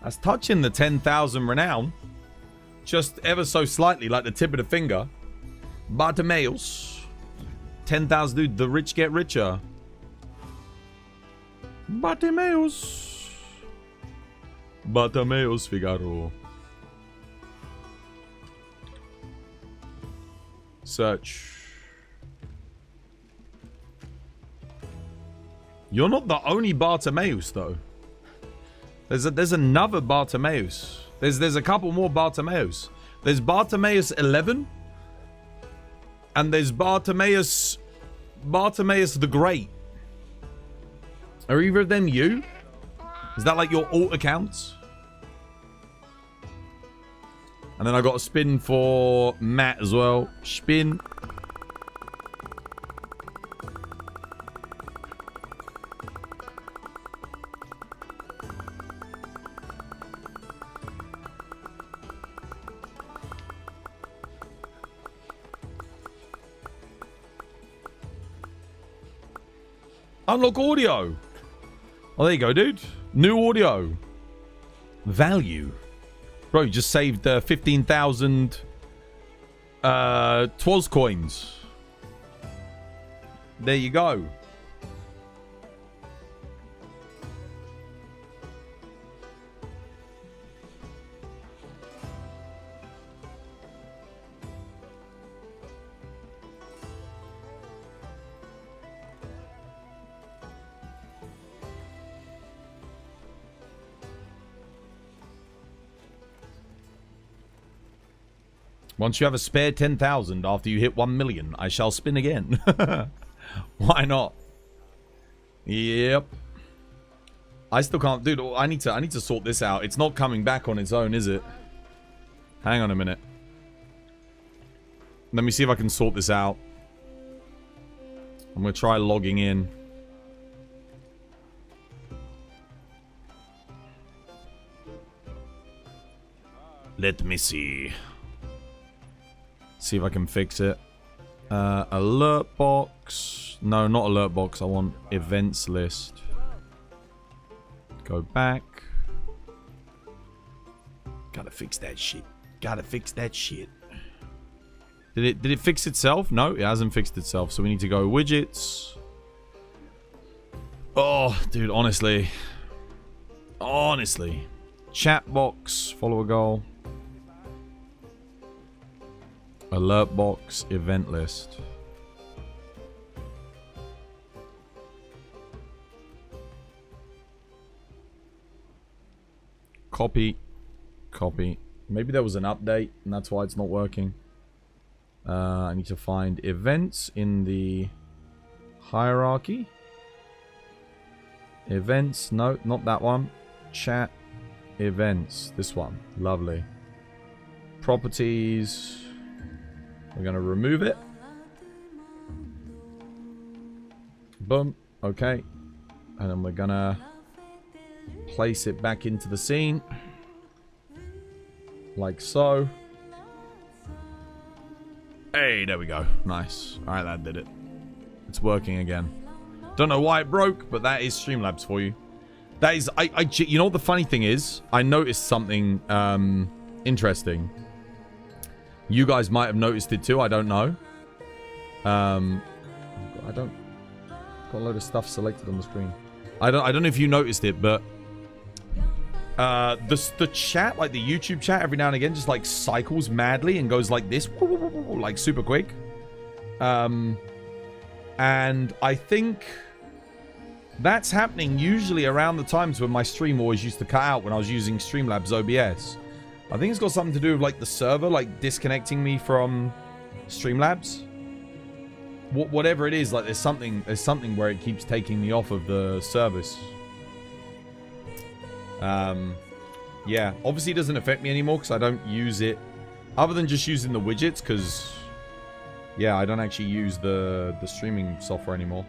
That's touching the 10,000 renown. Just ever so slightly, like the tip of the finger. Bartimaeus. 10,000, dude. The rich get richer. Bartimaeus. Bartimaeus Figaro. Search. You're not the only Bartimaeus, though. There's another Bartimaeus. There's a couple more Bartimaeus. There's Bartimaeus 11. And there's Bartimaeus the Great. Are either of them you? Is that like your alt accounts? And then I got a spin for Matt as well. Spin. Unlock audio. Oh, there you go, dude. New audio. Value. Bro, you just saved 15,000 Twas coins. There you go. Once you have a spare 10,000 after you hit 1 million, I shall spin again. Why not? Yep. I still can't, dude. I need to sort this out. It's not coming back on its own, is it? Hang on a minute. Let me see if I can sort this out. I'm gonna try logging in. Let me see. See if I can fix it. Alert box. No, not alert box. I want events list. Go back. Gotta fix that shit. Gotta fix that shit. Did it fix itself? No, it hasn't fixed itself. So we need to go widgets. Oh, dude, honestly. Honestly. Chat box. Follow a goal. Alert box, event list. Copy. Copy. Maybe there was an update and that's why it's not working. I need to find events in the hierarchy. Events. No, not that one. Chat. Events. This one. Lovely. Properties. We're going to remove it. Boom. Okay. And then we're going to place it back into the scene. Like so. Hey, there we go. Nice. Alright, that did it. It's working again. Don't know why it broke, but that is Streamlabs for you. That is... you know what the funny thing is? I noticed something interesting. You guys might have noticed it too. I don't know. I don't... Got a load of stuff selected on the screen. I don't know if you noticed it, but... the chat, like the YouTube chat, every now and again just like cycles madly and goes like this. Like super quick. And I think That's happening usually around the times when my stream always used to cut out when I was using Streamlabs OBS. I think it's got something to do with like the server, like disconnecting me from Streamlabs. Whatever it is, like there's something where it keeps taking me off of the service. Yeah, obviously it doesn't affect me anymore because I don't use it other than just using the widgets because, yeah, I don't actually use the streaming software anymore.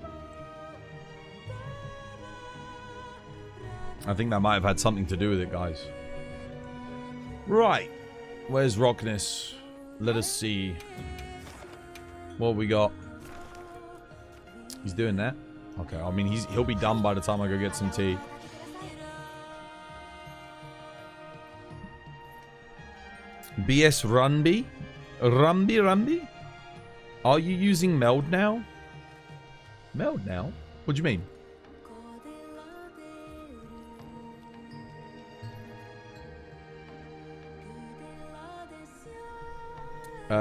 I think that might have had something to do with it, guys. Right. Where's Rockness? Let us see. What we got? He's doing that. Okay, I mean, he'll be done by the time I go get some tea. BS Rumby? Rumby? Are you using Meld now? Meld now? What do you mean?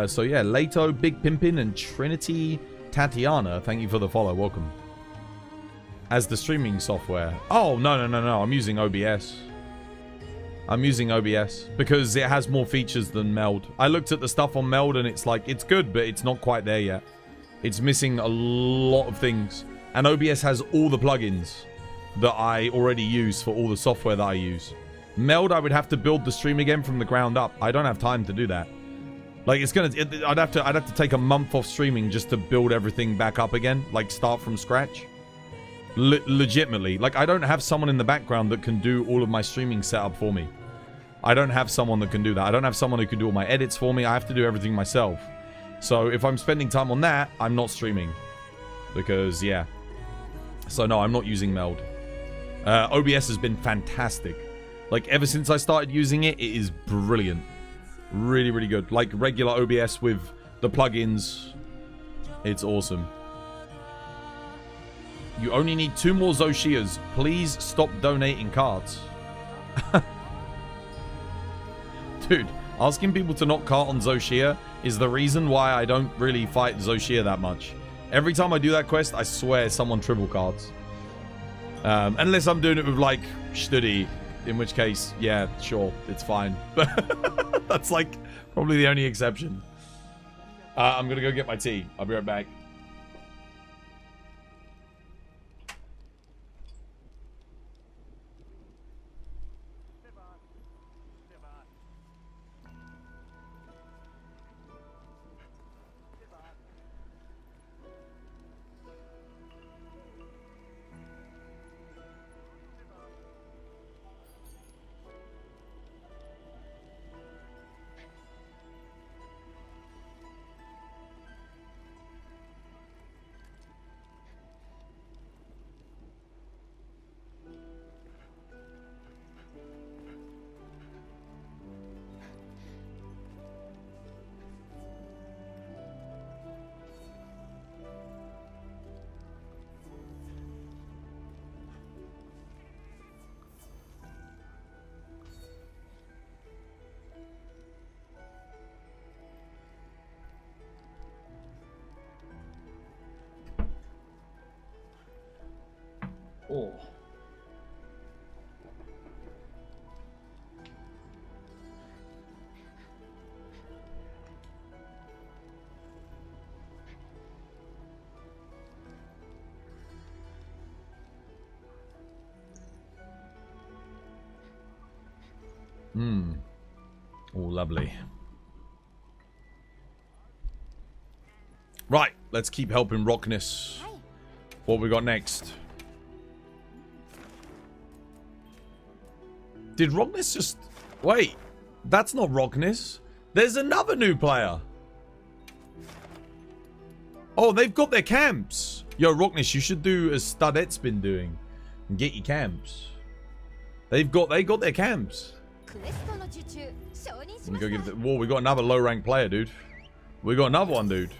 So yeah, Leto, Big Pimpin, and Trinity Tatiana, thank you for the follow, welcome. As the streaming software. Oh, no, I'm using OBS. I'm using OBS because it has more features than Meld. I looked at the stuff on Meld and it's like, it's good, but it's not quite there yet. It's missing a lot of things. And OBS has all the plugins that I already use for all the software that I use. Meld, I would have to build the stream again from the ground up. I don't have time to do that. Like, I'd have to take a month off streaming just to build everything back up again. Like, start from scratch. Legitimately. Like, I don't have someone in the background that can do all of my streaming setup for me. I don't have someone that can do that. I don't have someone who can do all my edits for me. I have to do everything myself. So, if I'm spending time on that, I'm not streaming. Because, yeah. So, no, I'm not using Meld. OBS has been fantastic. Like, ever since I started using it, it is brilliant. Really, really good. Like regular OBS with the plugins. It's awesome. You only need 2 more Zoshias. Please stop donating cards. Dude, asking people to not cart on Zoshia is the reason why I don't really fight Zoshia that much. Every time I do that quest, I swear someone triple cards. Unless I'm doing it with like Studi. In which case, yeah, sure, it's fine. But that's like probably the only exception. I'm gonna go get my tea. I'll be right back. Oh. Oh, lovely. Right, let's keep helping Rockness. What we got next? Did Rockness just... Wait, that's not Rockness. There's another new player. Oh, they've got their camps. Yo, Rockness, you should do as Studette's been doing. And get your camps. They got their camps. Let me go give it... Whoa, we got another low-rank player, dude. We got another one, dude.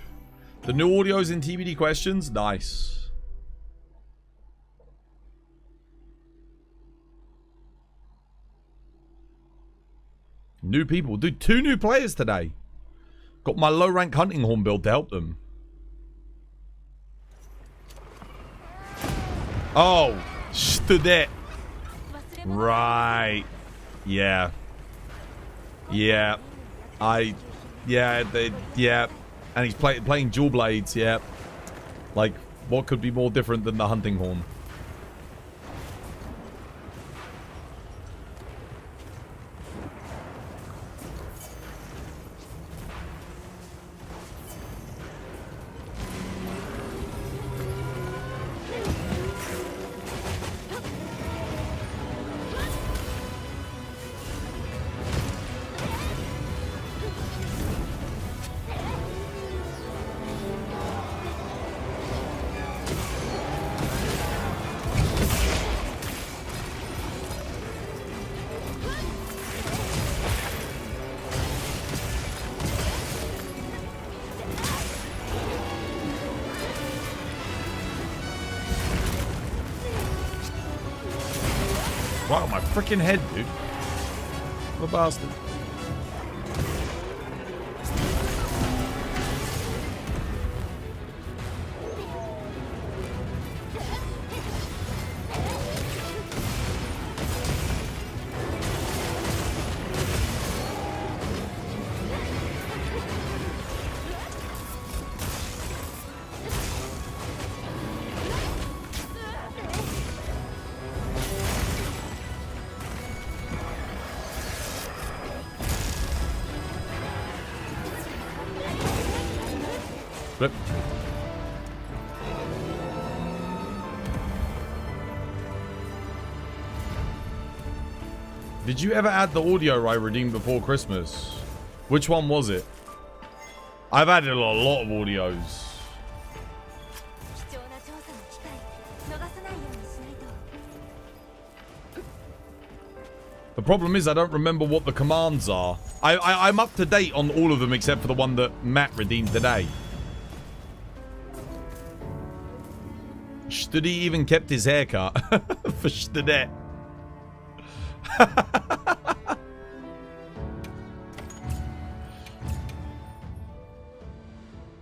The new audio's in TBD questions. Nice. New people. Dude, 2 new players today. Got my low-rank hunting horn build to help them. Oh, stood there. Right. Yeah. Yeah. Yeah. And he's playing dual blades, yeah. Like, what could be more different than the hunting horn? Wow, my freaking head, dude. What a bastard. Flip. Did you ever add the audio I redeemed before Christmas? Which one was it? I've added a lot of audios. The problem is I don't remember what the commands are. I'm up to date on all of them except for the one that Matt redeemed today. Studi even kept his haircut for Studette.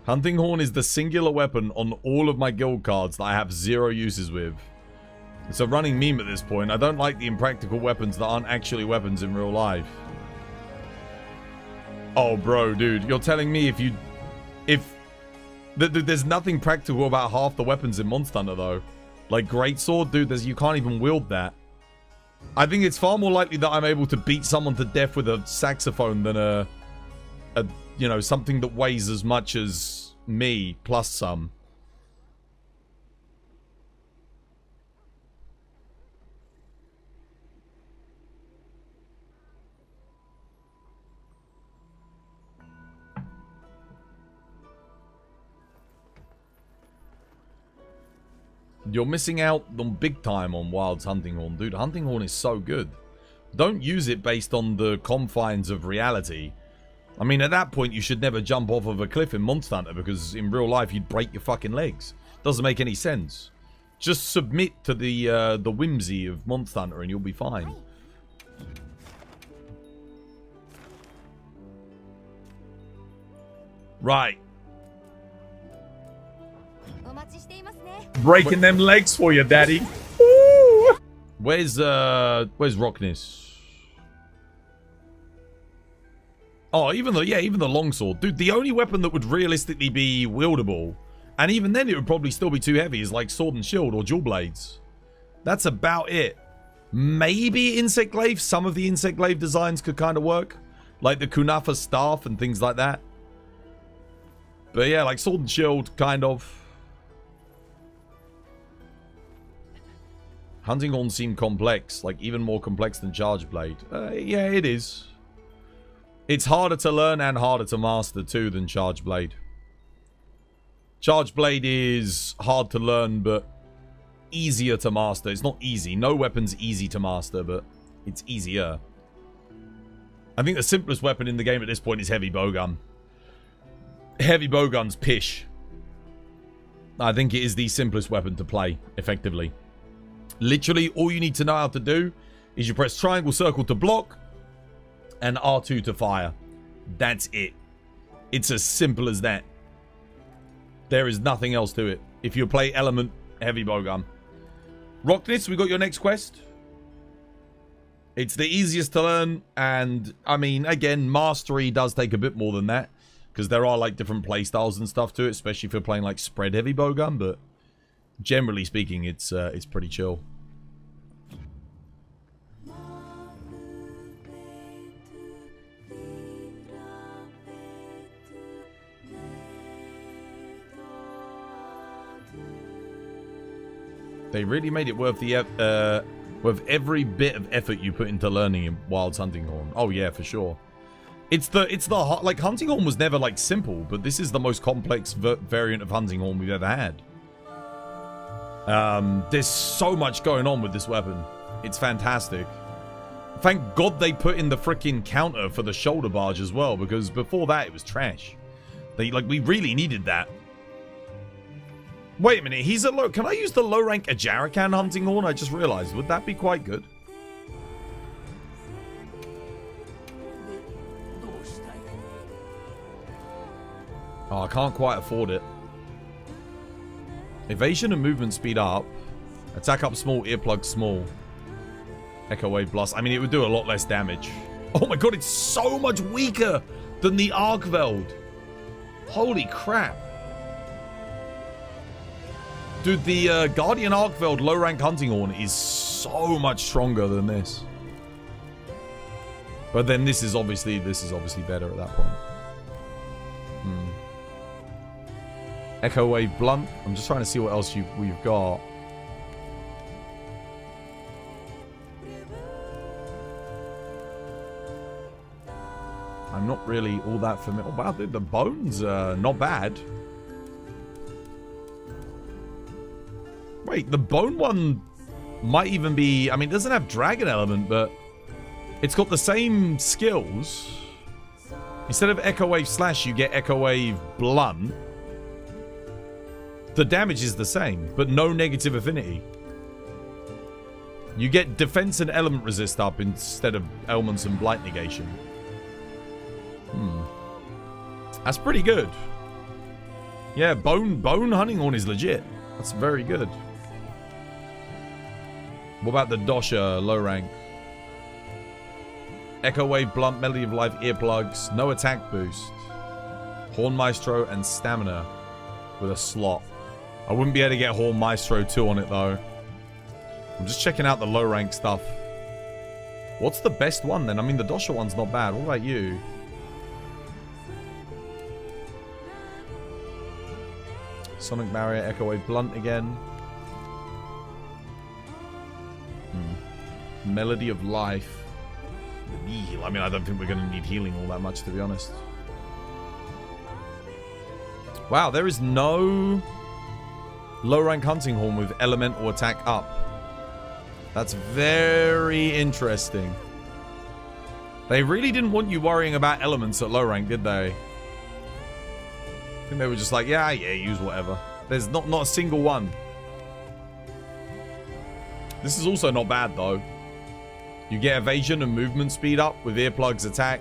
Hunting Horn is the singular weapon on all of my guild cards that I have zero uses with. It's a running meme at this point. I don't like the impractical weapons that aren't actually weapons in real life. Oh, bro, dude. You're telling me there's nothing practical about half the weapons in Monster Hunter, though. Like, Greatsword, dude, you can't even wield that. I think it's far more likely that I'm able to beat someone to death with a saxophone than you know, something that weighs as much as me, plus some. You're missing out on big time on Wild's Hunting Horn, dude. Hunting Horn is so good. Don't use it based on the confines of reality. I mean, at that point, you should never jump off of a cliff in Monster Hunter because in real life, you'd break your fucking legs. Doesn't make any sense. Just submit to the whimsy of Monster Hunter and you'll be fine. Right. Breaking them legs for you, daddy. Ooh. Where's Rockness? Oh, even the longsword. Dude, the only weapon that would realistically be wieldable, and even then it would probably still be too heavy, is like sword and shield or dual blades. That's about it. Maybe insect glaive. Some of the insect glaive designs could kind of work. Like the Kunafa staff and things like that. But yeah, like sword and shield, kind of. Hunting Horn seemed complex, like even more complex than Charge Blade. Yeah, it is. It's harder to learn and harder to master too than Charge Blade. Charge Blade is hard to learn, but easier to master. It's not easy. No weapon's easy to master, but it's easier. I think the simplest weapon in the game at this point is Heavy Bowgun. Heavy Bowgun's pish. I think it is the simplest weapon to play effectively. Literally, all you need to know how to do is you press triangle circle to block and R2 to fire. That's it. It's as simple as that. There is nothing else to it. If you play element, Heavy Bowgun. Rockness, we got your next quest. It's the easiest to learn, and I mean, again, mastery does take a bit more than that, because there are like different playstyles and stuff to it, especially if you're playing like spread heavy bowgun. But generally speaking, it's pretty chill. They really made it worth the worth every bit of effort you put into learning Wild's Hunting Horn. Oh yeah, for sure. It's the like Hunting Horn was never like simple, but this is the most complex variant of Hunting Horn we've ever had. There's so much going on with this weapon. It's fantastic. Thank God they put in the freaking counter for the shoulder barge as well, because before that it was trash. We really needed that. Wait a minute, he's a low... Can I use the low rank Ajarakan Hunting Horn? I just realized. Would that be quite good? Oh, I can't quite afford it. Evasion and movement speed up. Attack up small, earplug small. Echo wave blast. I mean, it would do a lot less damage. Oh my god, it's so much weaker than the Arkveld. Holy crap. Dude, the Guardian Arkveld low rank Hunting Horn is so much stronger than this. But then this is obviously better at that point. Echo Wave Blunt. I'm just trying to see what else we've got. I'm not really all that familiar. Oh, wow, dude, the bones are not bad. Wait, the bone one might even be... I mean, it doesn't have dragon element, but it's got the same skills. Instead of Echo Wave Slash, you get Echo Wave Blunt. The damage is the same, but no negative affinity. You get defense and element resist up instead of elements and blight negation. That's pretty good. Yeah, bone Hunting Horn is legit. That's very good. What about the Dosha low rank? Echo Wave Blunt, Melody of Life earplugs, no attack boost. Horn Maestro and stamina with a slot. I wouldn't be able to get Horn Maestro 2 on it though. I'm just checking out the low rank stuff. What's the best one then? I mean, the Dosha one's not bad. What about you? Sonic Barrier, Echo Wave Blunt again. Melody of Life. I mean, I don't think we're going to need healing all that much, to be honest. Wow, there is no low rank Hunting Horn with elemental attack up. That's very interesting. They really didn't want you worrying about elements at low rank, did they? I think they were just like, yeah, use whatever. There's not a single one. This is also not bad, though. You get evasion and movement speed up with earplugs attack,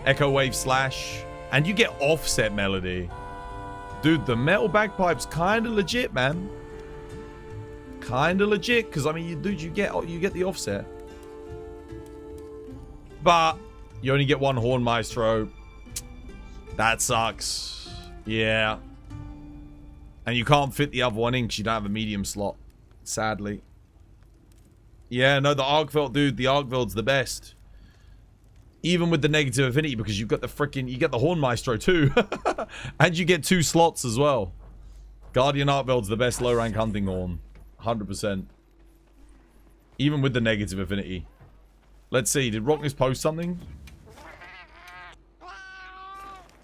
Echo Wave Slash, and you get offset melody. Dude, the metal bagpipe's kind of legit, man. Kind of legit, because I mean, you get the offset, but you only get one Horn Maestro. That sucks. Yeah, and you can't fit the other one in because you don't have a medium slot, sadly. Yeah, no, the Arkveld, dude, the Arkveld's the best. Even with the negative affinity, because you've got you get the Horn Maestro too. And you get 2 slots as well. Guardian Arkveld's the best low rank Hunting Horn. 100%. Even with the negative affinity. Let's see, did Rockness post something?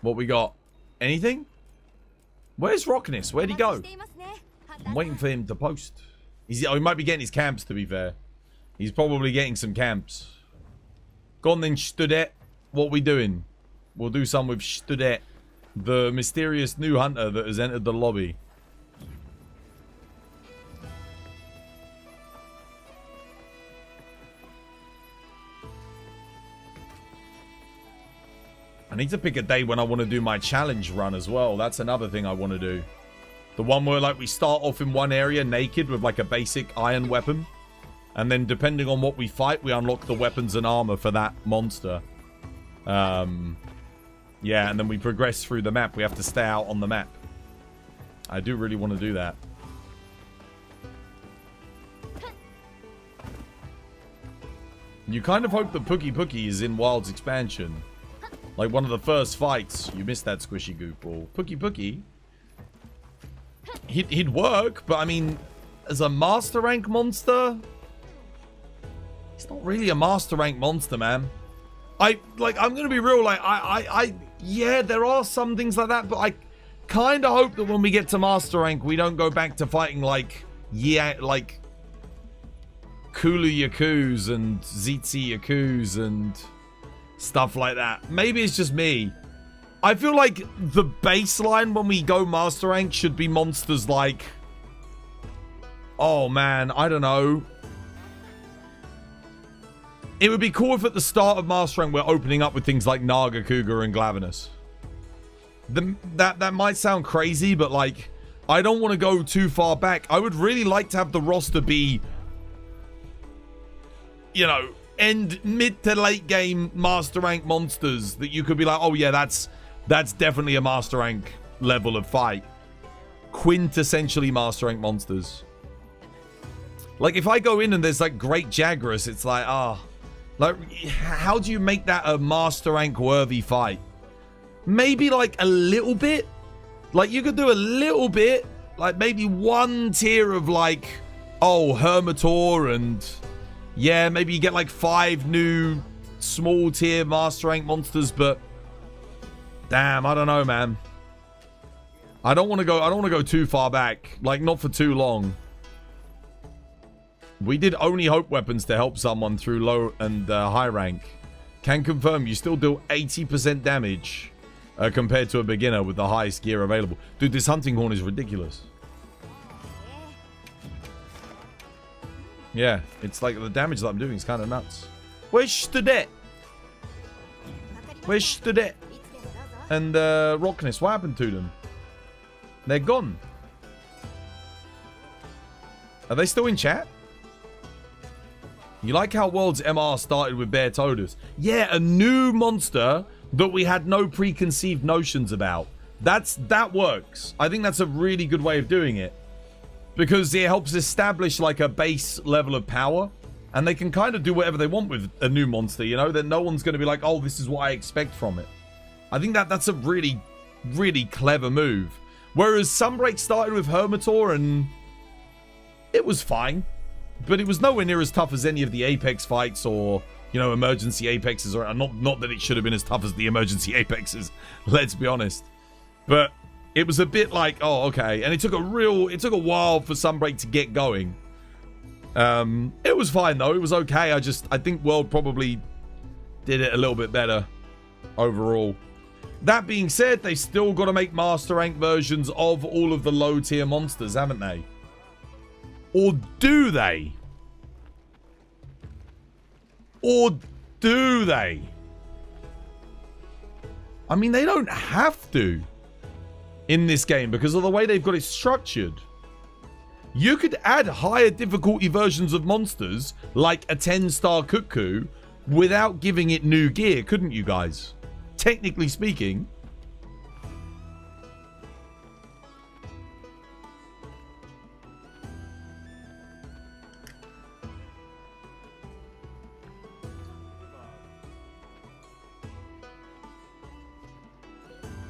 What we got? Anything? Where's Rockness? Where'd he go? I'm waiting for him to post. He might be getting his camps, to be fair. He's probably getting some camps. Go on then, Studet. What we doing? We'll do some with Studet, the mysterious new hunter that has entered the lobby. I need to pick a day when I want to do my challenge run as well. That's another thing I want to do. The one where like we start off in one area naked with like a basic iron weapon. And then depending on what we fight, we unlock the weapons and armor for that monster. Yeah, and then we progress through the map. We have to stay out on the map. I do really want to do that. You kind of hope that Pookie Pookie is in Wild's expansion. Like one of the first fights. You missed that squishy goofball. Pookie Pookie. He'd work, but I mean, as a master rank monster, he's not really a master rank monster, man. I'm gonna be real, like, yeah, there are some things like that, but I kind of hope that when we get to master rank, we don't go back to fighting, like, yeah, like, Kulu Yaku's and Zitzi Yaku's and stuff like that. Maybe it's just me. I feel like the baseline when we go master rank should be monsters like, oh man, I don't know. It would be cool if at the start of master rank we're opening up with things like Naga, Cougar, and Glavenus. That might sound crazy, but like, I don't want to go too far back. I would really like to have the roster be, you know, mid to late game master rank monsters that you could be like, oh yeah, that's definitely a master rank level of fight. Quintessentially master rank monsters. Like if I go in and there's like Great Jagras, it's like, like how do you make that a master rank worthy fight? Maybe like a little bit. Like you could do a little bit, like maybe one tier of like, oh, Hermitor, and yeah, maybe you get like 5 new small tier master rank monsters, but damn, I don't know, man. I don't want to go too far back, like not for too long. We did only hope weapons to help someone through low and high rank. Can confirm you still deal 80% damage compared to a beginner with the highest gear available. Dude, this hunting horn is ridiculous. Yeah, it's like the damage that I'm doing is kind of nuts. Where's Studet? Where's Studet? And Rockness, what happened to them? They're gone. Are they still in chat? You like how World's MR started with Bear Todus? Yeah, a new monster that we had no preconceived notions about. That works. I think that's a really good way of doing it. Because it helps establish like a base level of power. And they can kind of do whatever they want with a new monster, you know? That no one's going to be like, oh, this is what I expect from it. I think that's a really, really clever move. Whereas Sunbreak started with Hermitor and it was fine. But it was nowhere near as tough as any of the Apex fights or, you know, emergency Apexes. Or not that it should have been as tough as the emergency Apexes, let's be honest. But it was a bit like, oh, okay. And it took a while for Sunbreak to get going. It was fine, though. It was okay. I think World probably did it a little bit better overall. That being said, they still got to make master rank versions of all of the low tier monsters, haven't they? Or do they? Or do they? I mean, they don't have to in this game because of the way they've got it structured. You could add higher difficulty versions of monsters like a 10-star Cuckoo without giving it new gear, couldn't you guys? Technically speaking.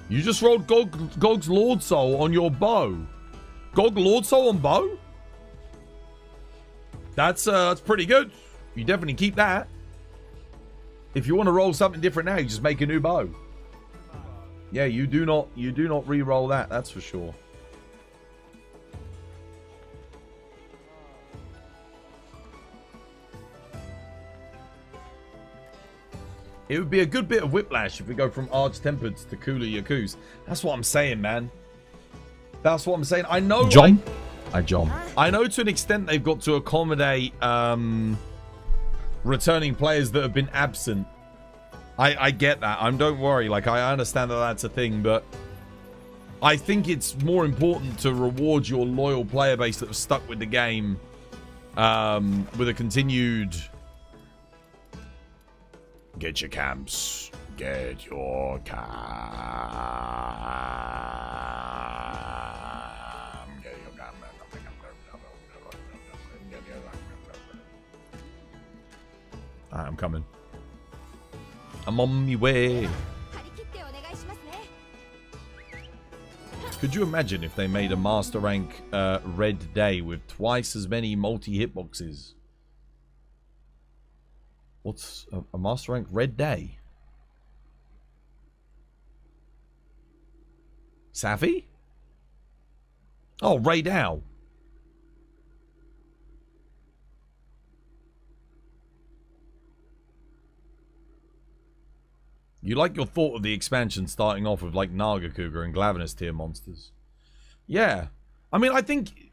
You just rolled Gog's Lord Soul on your bow. Gog Lord Soul on bow? That's pretty good. You definitely keep that. If you want to roll something different now, you just make a new bow. Yeah, you do not re-roll that, that's for sure. It would be a good bit of whiplash if we go from Arch-Tempered to Kulu Yaku's. That's what I'm saying, man. That's what I'm saying. I know... John? I know to an extent they've got to accommodate returning players that have been absent. I get that. Don't worry. Like, I understand that that's a thing, but... I think it's more important to reward your loyal player base that was stuck with the game with a continued... Get your camps. Get your camp. Get your camp. Alright, I'm coming. I'm on my way. Could you imagine if they made a Master Rank Red Day with twice as many multi-hitboxes? What's a Master Rank Red Day? Savvy? Oh, Rey Dau. You like your thought of the expansion starting off with like Nagakuga and Glavenus tier monsters. Yeah. I mean, I think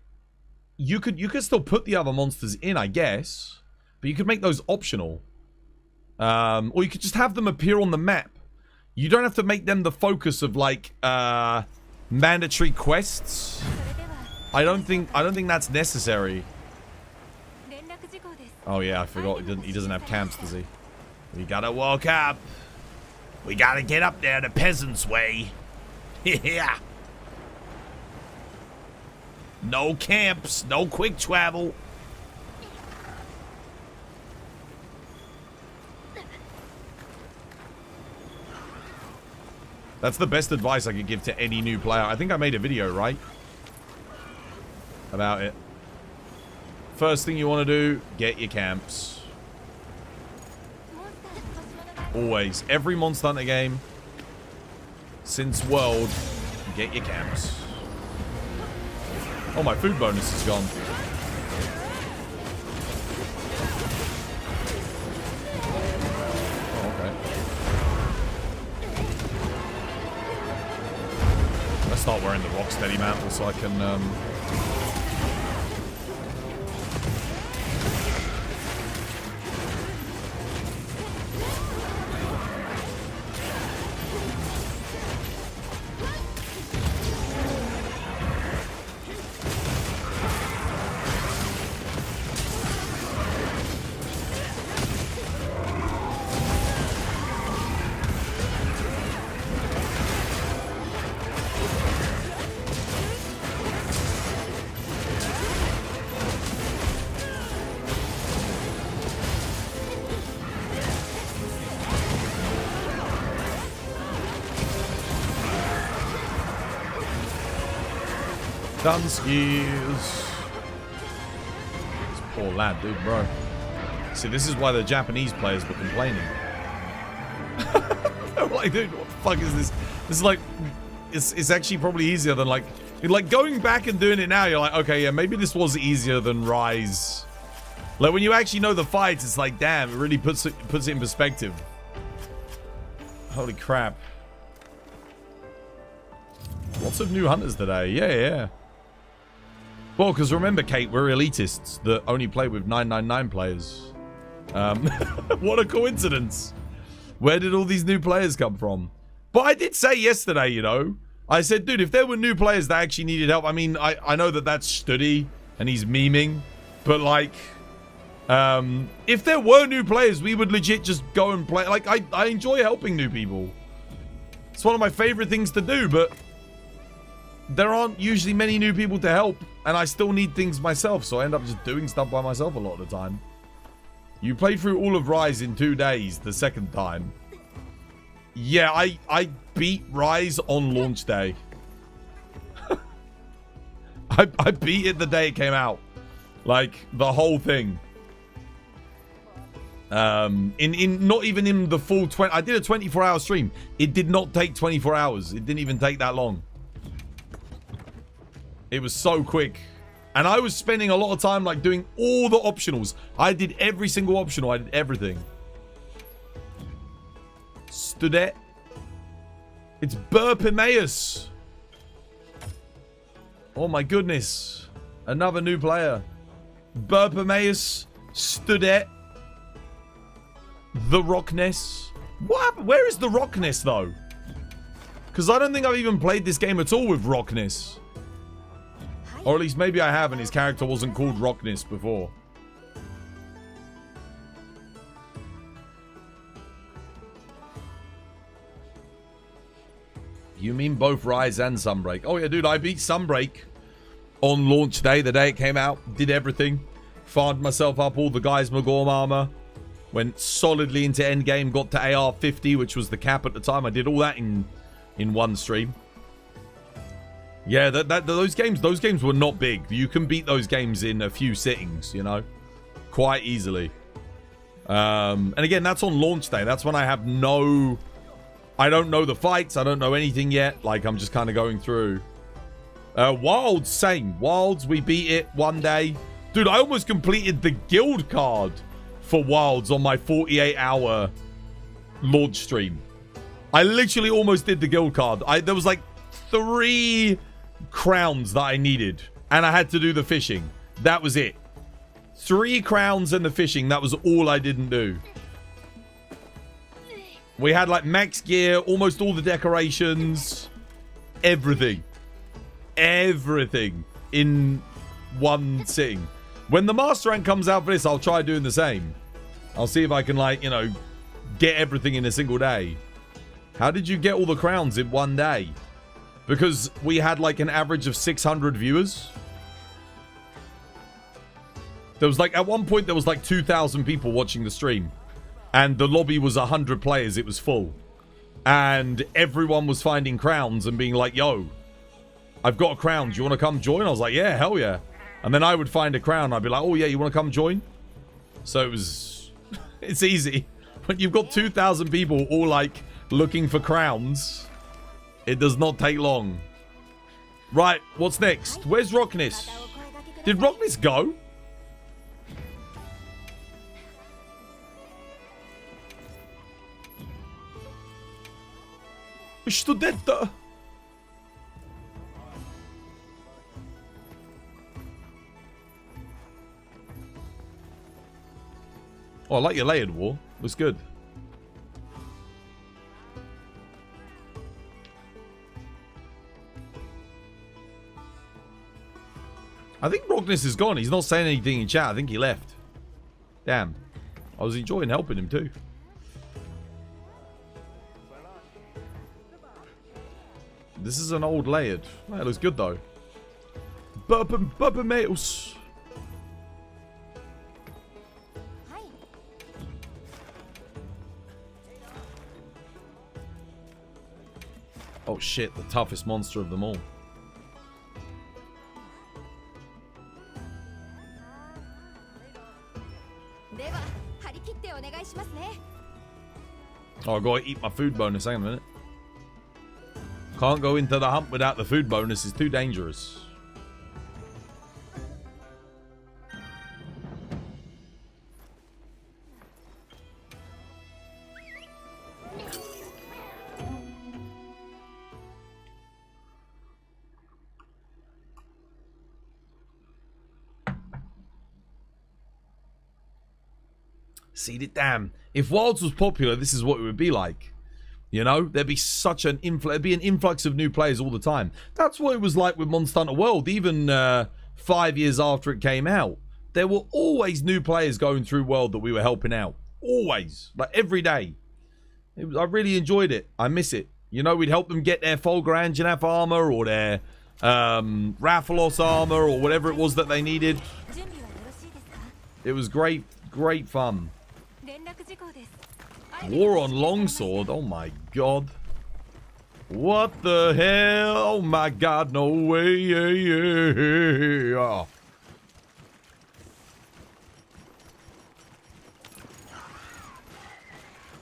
you could still put the other monsters in, I guess. But you could make those optional. Or you could just have them appear on the map. You don't have to make them the focus of like mandatory quests. I don't think that's necessary. Oh yeah, I forgot he doesn't have camps, does he? We gotta walk up. We gotta get up there the peasant's way. Yeah. No camps, no quick travel. That's the best advice I could give to any new player. I think I made a video, right? About it. First thing you want to do, get your camps. Always. Every Monster Hunter game since World, get your camps. Oh, my food bonus is gone. Oh, okay. Let's start wearing the Rocksteady mantle so I can Dunskies. This poor lad, dude, bro. See, this is why the Japanese players were complaining. I'm like, dude, what the fuck is this? This is like, it's actually probably easier than like going back and doing it now. You're like, okay, yeah, maybe this was easier than Rise. Like when you actually know the fights, it's like, damn, it really puts it in perspective. Holy crap! Lots of new hunters today. Yeah. Well, because remember, Kate, we're elitists that only play with 999 players. What a coincidence. Where did all these new players come from? But I did say yesterday, you know, I said, dude, if there were new players that actually needed help, I mean, I know that that's Studi and he's memeing, but like, if there were new players, we would legit just go and play. Like, I enjoy helping new people. It's one of my favorite things to do, but there aren't usually many new people to help, and I still need things myself, so I end up just doing stuff by myself a lot of the time. You played through all of Rise in 2 days the second time. Yeah, I beat Rise on launch day. I beat it the day it came out. Like, the whole thing. Not even in the full 20... I did a 24-hour stream. It did not take 24 hours. It didn't even take that long. It was so quick. And I was spending a lot of time like doing all the optionals. I did every single optional. I did everything. Studet. It's Burpimaeus. Oh my goodness. Another new player. Burpimaeus. Studet. The Rockness. What happened? Where is the Rockness though? Because I don't think I've even played this game at all with Rockness. Or at least maybe I have and his character wasn't called Rockness before. You mean both Rise and Sunbreak? Oh yeah, dude, I beat Sunbreak on launch day, the day it came out. Did everything. Farmed myself up all the guys' Magorm armor. Went solidly into Endgame, got to AR-50, which was the cap at the time. I did all that in one stream. Yeah, those games were not big. You can beat those games in a few sittings, you know, quite easily. And again, that's on launch day. That's when I have no... I don't know the fights. I don't know anything yet. Like, I'm just kind of going through. Wilds, same. Wilds, we beat it one day. Dude, I almost completed the guild card for Wilds on my 48-hour launch stream. I literally almost did the guild card. There was like 3 crowns that I needed. And I had to do the fishing. That was it. 3 crowns and the fishing. That was all I didn't do. We had like max gear, almost all the decorations, everything. Everything in one sitting. When the master rank comes out for this, I'll try doing the same. I'll see if I can, like, you know, get everything in a single day. How did you get all the crowns in one day? Because we had like an average of 600 viewers. There was like, at one point, there was like 2,000 people watching the stream. And the lobby was 100 players. It was full. And everyone was finding crowns and being like, yo, I've got a crown. Do you want to come join? I was like, yeah, hell yeah. And then I would find a crown. I'd be like, oh yeah, you want to come join? So it was... it's easy. When you've got 2,000 people all like looking for crowns, it does not take long. Right, what's next? Where's Rockness? Did Rockness go? Bist du dead da? Oh, I like your layered wall. Looks good. I think Rockness is gone. He's not saying anything in chat. I think he left. Damn. I was enjoying helping him too. This is an old layered. That looks good though. Bubba Metals. Oh shit, the toughest monster of them all. Oh, I gotta eat my food bonus. Hang on a minute. Can't go into the hump without the food bonus. It's too dangerous. See, damn. If Wilds was popular, this is what it would be like. You know, there'd be such an influx of new players all the time. That's what it was like with Monster Hunter World. Even 5 years after it came out, there were always new players going through World that we were helping out. Always, like every day. I really enjoyed it. I miss it. You know, we'd help them get their Fulgur Anjanath armor or their Rathalos armor or whatever it was that they needed. It was great, great fun. War on Longsword? Oh my god. What the hell? Oh my god, no way. Oh.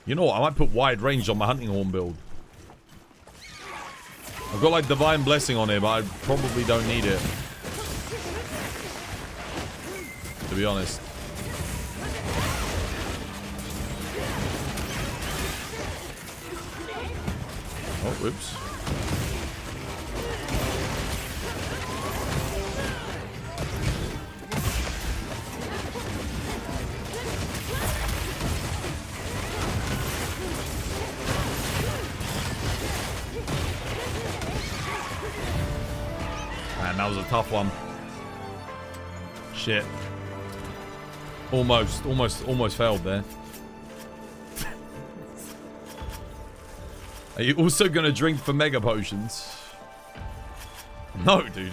You know what? I might put wide range on my hunting horn build. I've got like Divine Blessing on it, but I probably don't need it. To be honest. Oh, whoops. that was a tough one. Shit. Almost failed there. Are you also gonna drink for mega potions? No, dude.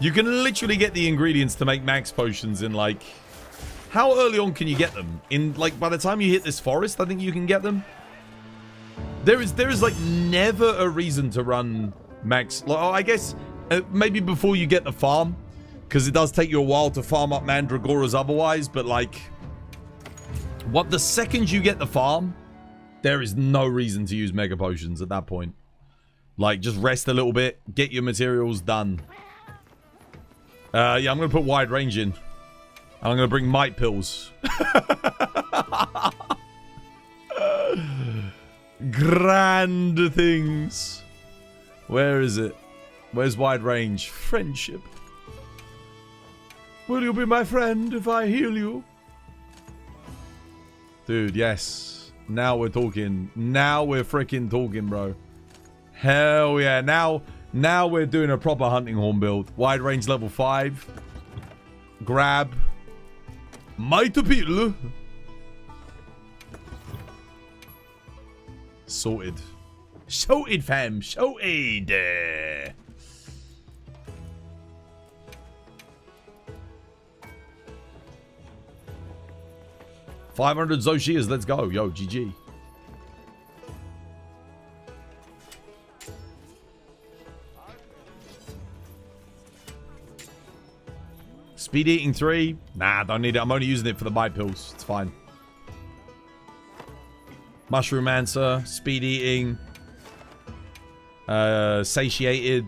You can literally get the ingredients to make max potions in like... How early on can you get them? In like by the time you hit this forest, I think you can get them. There is like never a reason to run max. Like, I guess maybe before you get the farm, because it does take you a while to farm up Mandragoras otherwise. But like, what the second you get the farm, there is no reason to use mega potions at that point. Like, just rest a little bit, get your materials done. Yeah, I'm gonna put wide range in. I'm gonna bring might pills. Grand things. Where is it? Where's wide range? Friendship. Will you be my friend if I heal you? Dude, yes. Now we're talking. Now we're freaking talking, bro. Hell yeah. Now we're doing a proper hunting horn build. Wide range level 5. Grab. Might appeal. Sorted. Sorted, fam. Sorted. $500 Zoshias. Let's go. Yo, GG. Speed eating 3. Nah, don't need it. I'm only using it for the bite pills. It's fine. Mushroom answer. Speed eating. Satiated.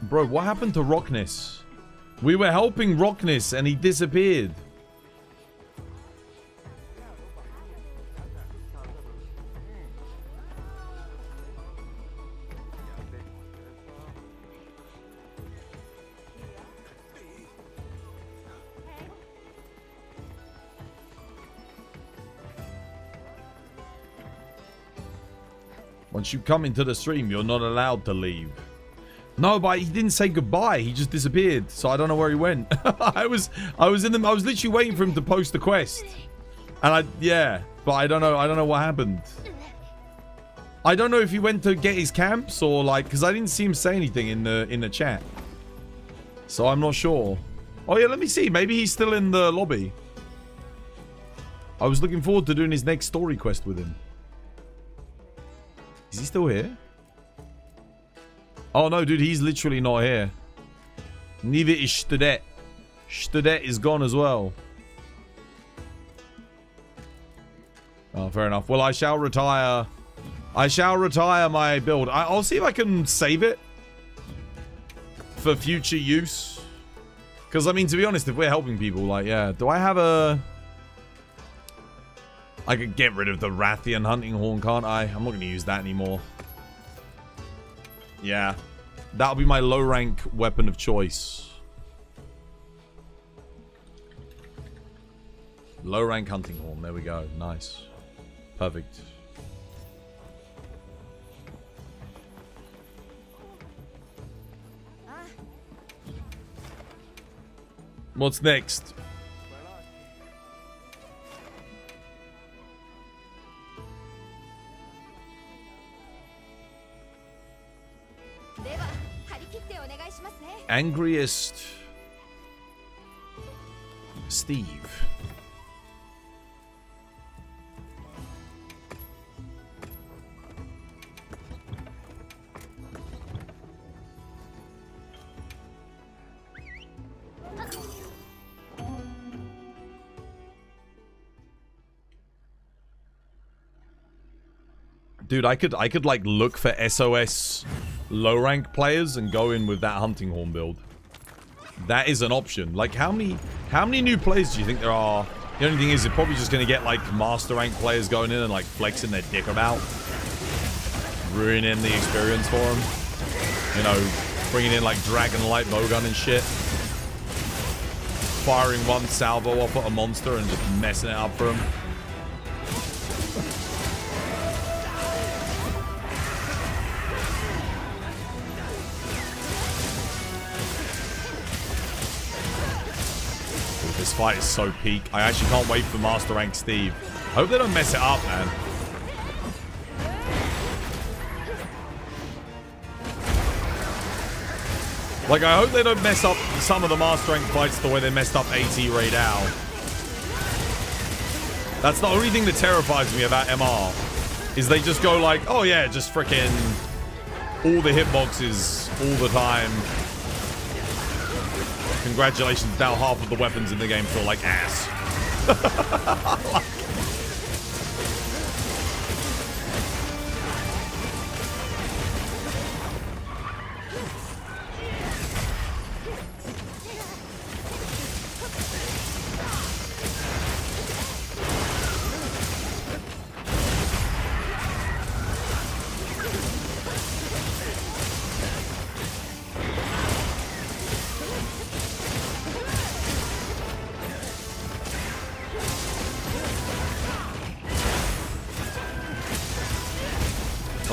Bro, what happened to Rockness? We were helping Rockness and he disappeared. Once you come into the stream, you're not allowed to leave. No, but he didn't say goodbye. He just disappeared. So I don't know where he went. I was literally waiting for him to post the quest. And but I don't know what happened. I don't know if he went to get his camps or like, because I didn't see him say anything in the chat. So I'm not sure. Oh yeah, let me see. Maybe he's still in the lobby. I was looking forward to doing his next story quest with him. Is he still here? Oh no, dude, he's literally not here. Neither is Studet. Studet is gone as well. Oh, fair enough. Well, I shall retire. I shall retire my build. I'll see if I can save it for future use. Because, I mean, to be honest, if we're helping people, like, yeah. Do I have a... I could get rid of the Rathian hunting horn, can't I? I'm not going to use that anymore. Yeah. That'll be my low rank weapon of choice. Low rank hunting horn. There we go. Nice. Perfect. What's next? Angriest Steve. Dude, I could like look for SOS low rank players and go in with that hunting horn build. That is an option. Like how many new players do you think there are? The only thing is you're probably just gonna get like master rank players going in and like flexing their dick about, ruining the experience for them. You know, bringing in like dragon light bowgun and shit, firing one salvo off at a monster and just messing it up for them. this fight is so peak. I actually can't wait for Master Rank Steve. I hope they don't mess it up, man. Like, I hope they don't mess up some of the Master Rank fights the way they messed up AT Rey Dau. That's the only thing that terrifies me about MR. Is they just go like, oh yeah, just freaking all the hitboxes all the time. Congratulations, now half of the weapons in the game feel like ass.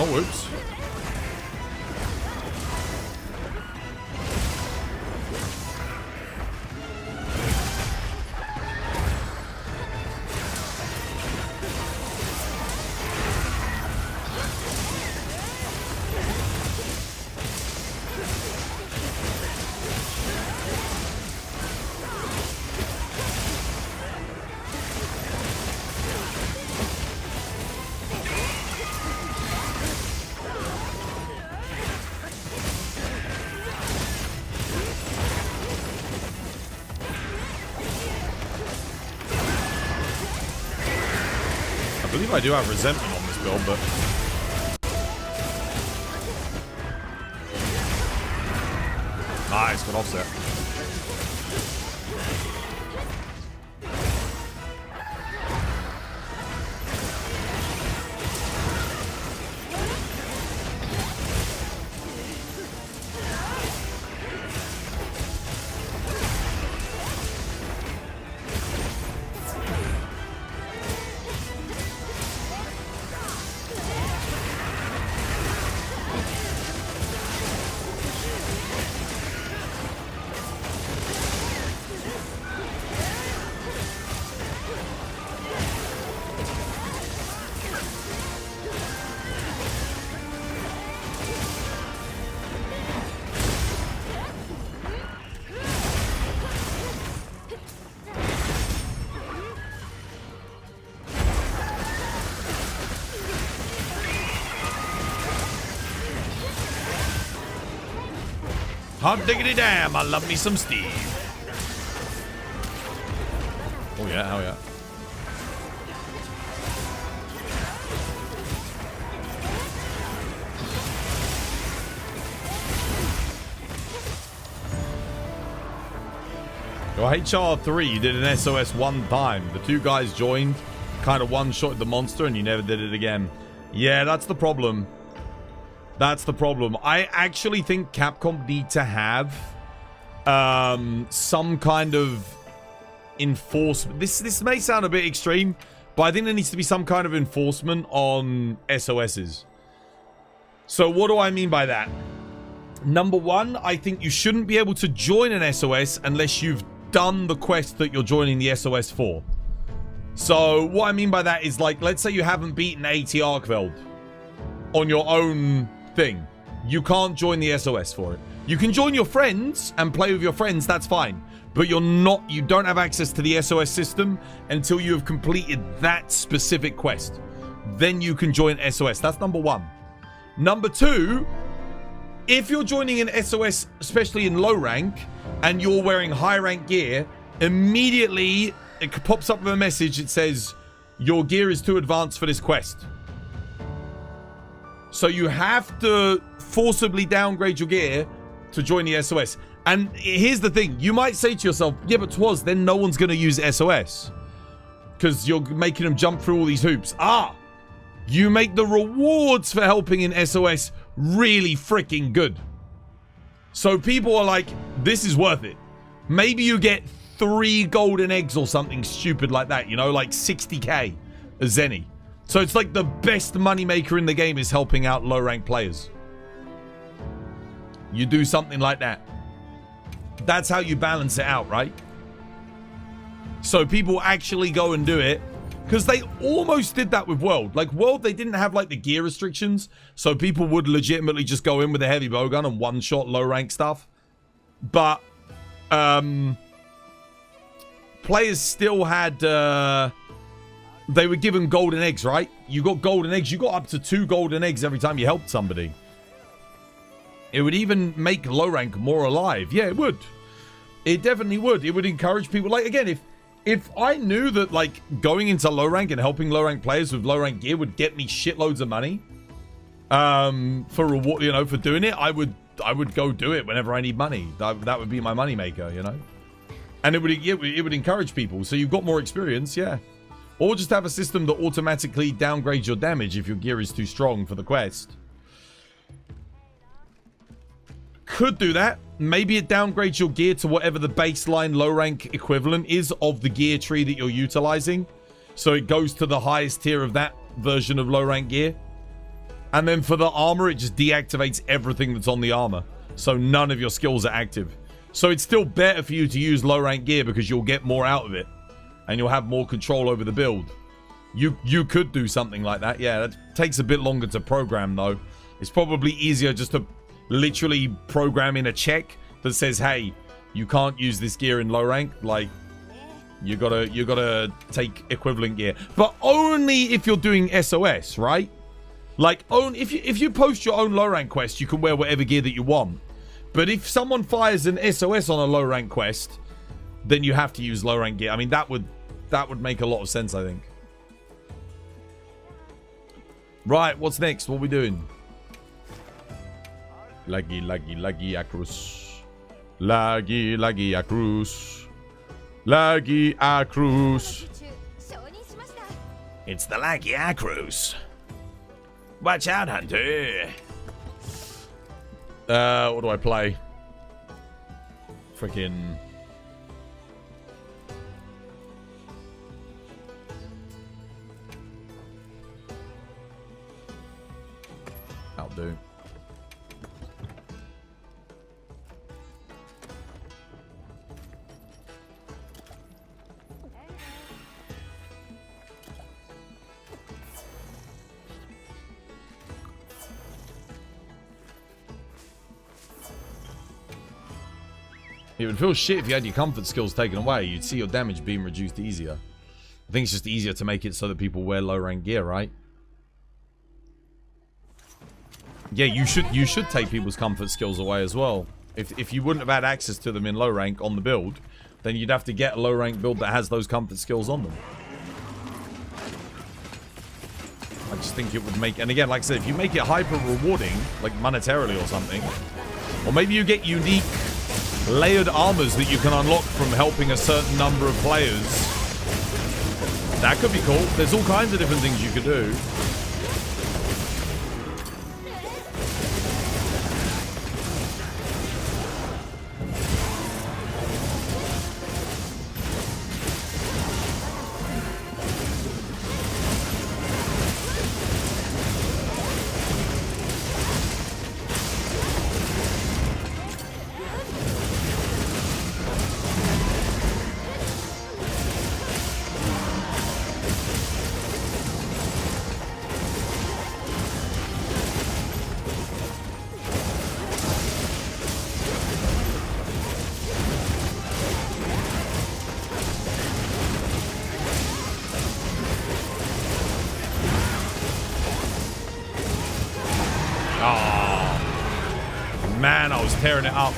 Oh, whoops. I believe I do have resentment on this build, but... Nice, good offset. Hot diggity damn, I love me some Steve. Oh yeah, hell yeah. Your HR3, you did an SOS one time. The two guys joined, kind of one-shot the monster, and you never did it again. Yeah, that's the problem. That's the problem. I actually think Capcom need to have some kind of enforcement. This may sound a bit extreme, but I think there needs to be some kind of enforcement on SOSs. So what do I mean by that? Number one, I think you shouldn't be able to join an SOS unless you've done the quest that you're joining the SOS for. So what I mean by that is, like, let's say you haven't beaten AT Arkveld on your own thing. You can't join the SOS for it. You can join your friends and play with your friends, that's fine. But you don't have access to the SOS system until you have completed that specific quest. Then you can join SOS. That's number one. Number two, if you're joining an SOS, especially in low rank, and you're wearing high rank gear, immediately it pops up with a message. It says, your gear is too advanced for this quest. So you have to forcibly downgrade your gear to join the SOS. And here's the thing. You might say to yourself, yeah, but Twas, then no one's going to use SOS. Because you're making them jump through all these hoops. You make the rewards for helping in SOS really freaking good. So people are like, this is worth it. Maybe you get 3 golden eggs or something stupid like that. You know, like 60k a Zenny. So it's like the best moneymaker in the game is helping out low-rank players. You do something like that. That's how you balance it out, right? So people actually go and do it. Because they almost did that with World. Like, World, they didn't have, like, the gear restrictions. So people would legitimately just go in with a heavy bowgun and one-shot low-rank stuff. But, players still had, they were given golden eggs, right? You got golden eggs. You got up to 2 golden eggs every time you helped somebody. It would even make low-rank more alive. Yeah, it would. It definitely would. It would encourage people. Like, again, if I knew that, like, going into low rank and helping low rank players with low rank gear would get me shitloads of money, for reward, you know, for doing it, I would go do it whenever I need money. That would be my money maker, you know. And it would encourage people, so you've got more experience, yeah. Or just have a system that automatically downgrades your damage if your gear is too strong for the quest. Could do that. Maybe it downgrades your gear to whatever the baseline low rank equivalent is of the gear tree that you're utilizing. So it goes to the highest tier of that version of low rank gear. And then for the armor, it just deactivates everything that's on the armor. So none of your skills are active. So it's still better for you to use low rank gear because you'll get more out of it. And you'll have more control over the build. You could do something like that. Yeah, that takes a bit longer to program though. It's probably easier just to literally program in a check that says, hey, you can't use this gear in low rank. Like, you gotta take equivalent gear, but only if you're doing SOS, right? Like, if you post your own low rank quest, you can wear whatever gear that you want. But if someone fires an SOS on a low rank quest, then you have to use low rank gear. I mean, that would make a lot of sense, I think. Right, what's next? What are we doing? Laggy Acrus. Laggy Acrus. Laggy Acrus. It's the Laggy Acrus. Watch out, Hunter. What do I play? Freaking. That'll do. It would feel shit if you had your comfort skills taken away. You'd see your damage being reduced easier. I think it's just easier to make it so that people wear low rank gear, right? Yeah, you should take people's comfort skills away as well. If you wouldn't have had access to them in low rank on the build, then you'd have to get a low rank build that has those comfort skills on them. I just think it would make, and again, like I said, if you make it hyper rewarding, like monetarily or something, or maybe you get unique layered armors that you can unlock from helping a certain number of players. That could be cool. There's all kinds of different things you could do. Man, I was tearing it up.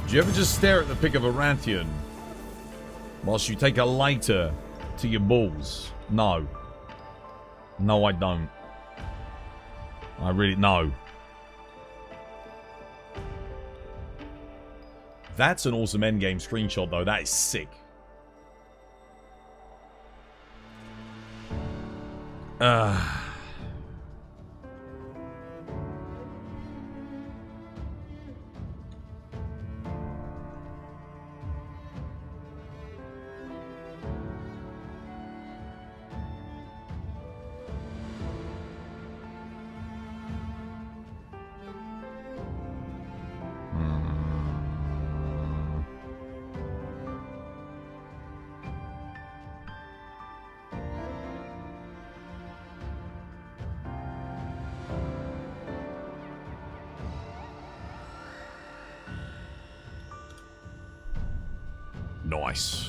Do you ever just stare at the pic of a Rathian whilst you take a lighter to your balls? No. No, I don't. I really... No. That's an awesome endgame screenshot, though. That is sick. Nice.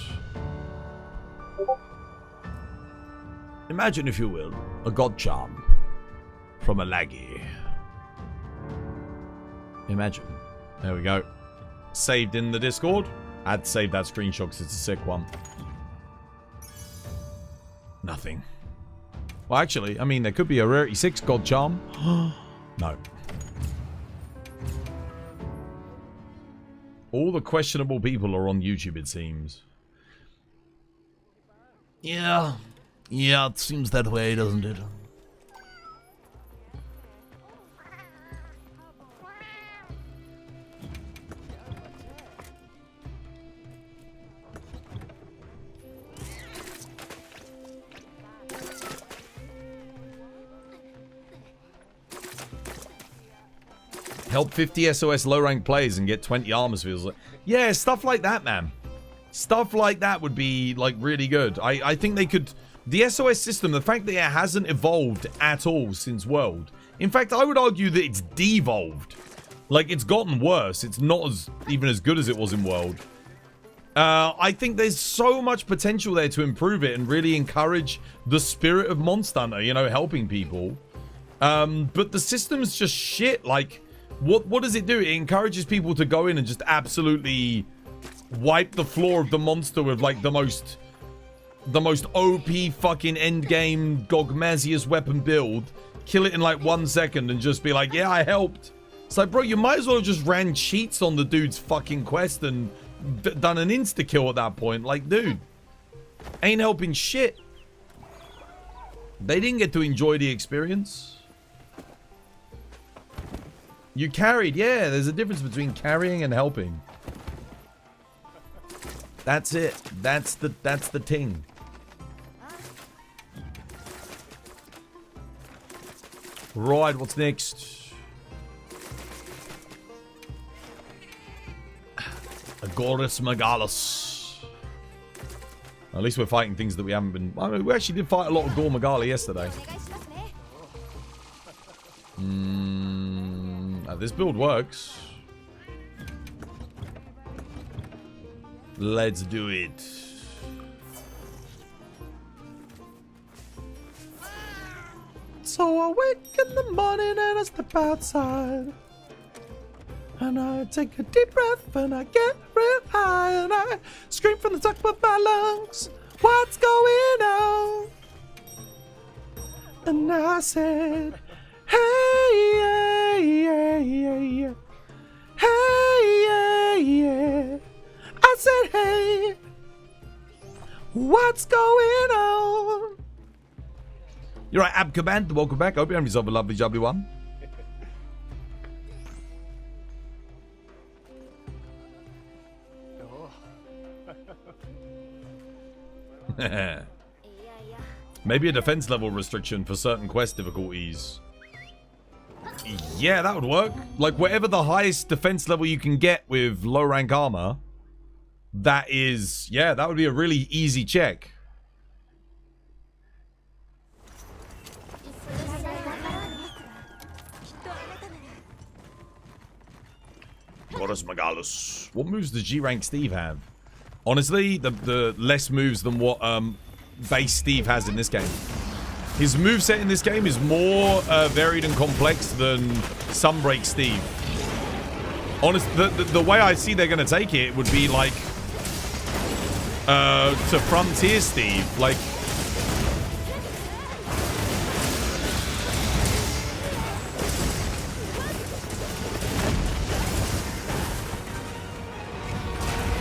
Imagine, if you will, a god charm from a laggy. Imagine. There we go. Saved in the Discord. I had to save that screenshot because it's a sick one. Nothing. Well, actually, I mean, there could be a rarity 6 god charm. No. All the questionable people are on YouTube, it seems. Yeah. Yeah, it seems that way, doesn't it? Help 50 SOS low rank players and get 20 armors feels like. Yeah, stuff like that, man. Stuff like that would be like really good. I think they could. The SOS system, the fact that it hasn't evolved at all since World. In fact, I would argue that it's devolved. Like, it's gotten worse. It's not even as good as it was in World. I think there's so much potential there to improve it and really encourage the spirit of Monster Hunter, you know, helping people. But the system's just shit. Like, what does it do? It encourages people to go in and just absolutely wipe the floor of the monster with like the most OP fucking endgame Gogmazius weapon build, kill it in like 1 second and just be like, yeah, I helped. It's like, bro, you might as well have just ran cheats on the dude's fucking quest and done an insta-kill at that point. Like, dude, ain't helping shit. They didn't get to enjoy the experience. You carried, yeah, there's a difference between carrying and helping. That's it. That's the thing. Right, what's next? Agoras Megalos. At least we're fighting things that we haven't been. I mean, we actually did fight a lot of Gore Megali yesterday. This build works. Let's do it. So I wake in the morning and I step outside. And I take a deep breath and I get real high. And I scream from the top of my lungs, what's going on? And I said, hey, yeah, yeah, yeah, yeah. Hey, yeah, yeah. I said, hey, what's going on? You're right, Abcommand, welcome back. Hope you have yourself a lovely, jubbly one. Maybe a defense level restriction for certain quest difficulties. Yeah, that would work. Like, whatever the highest defense level you can get with low rank armor, that is, yeah, that would be a really easy check. Goddess Megalos. What moves does G-Rank Steve have? Honestly, the less moves than what base Steve has in this game. His moveset in this game is more varied and complex than Sunbreak Steve. Honestly, the way I see they're going to take it would be like to Frontier Steve. Like,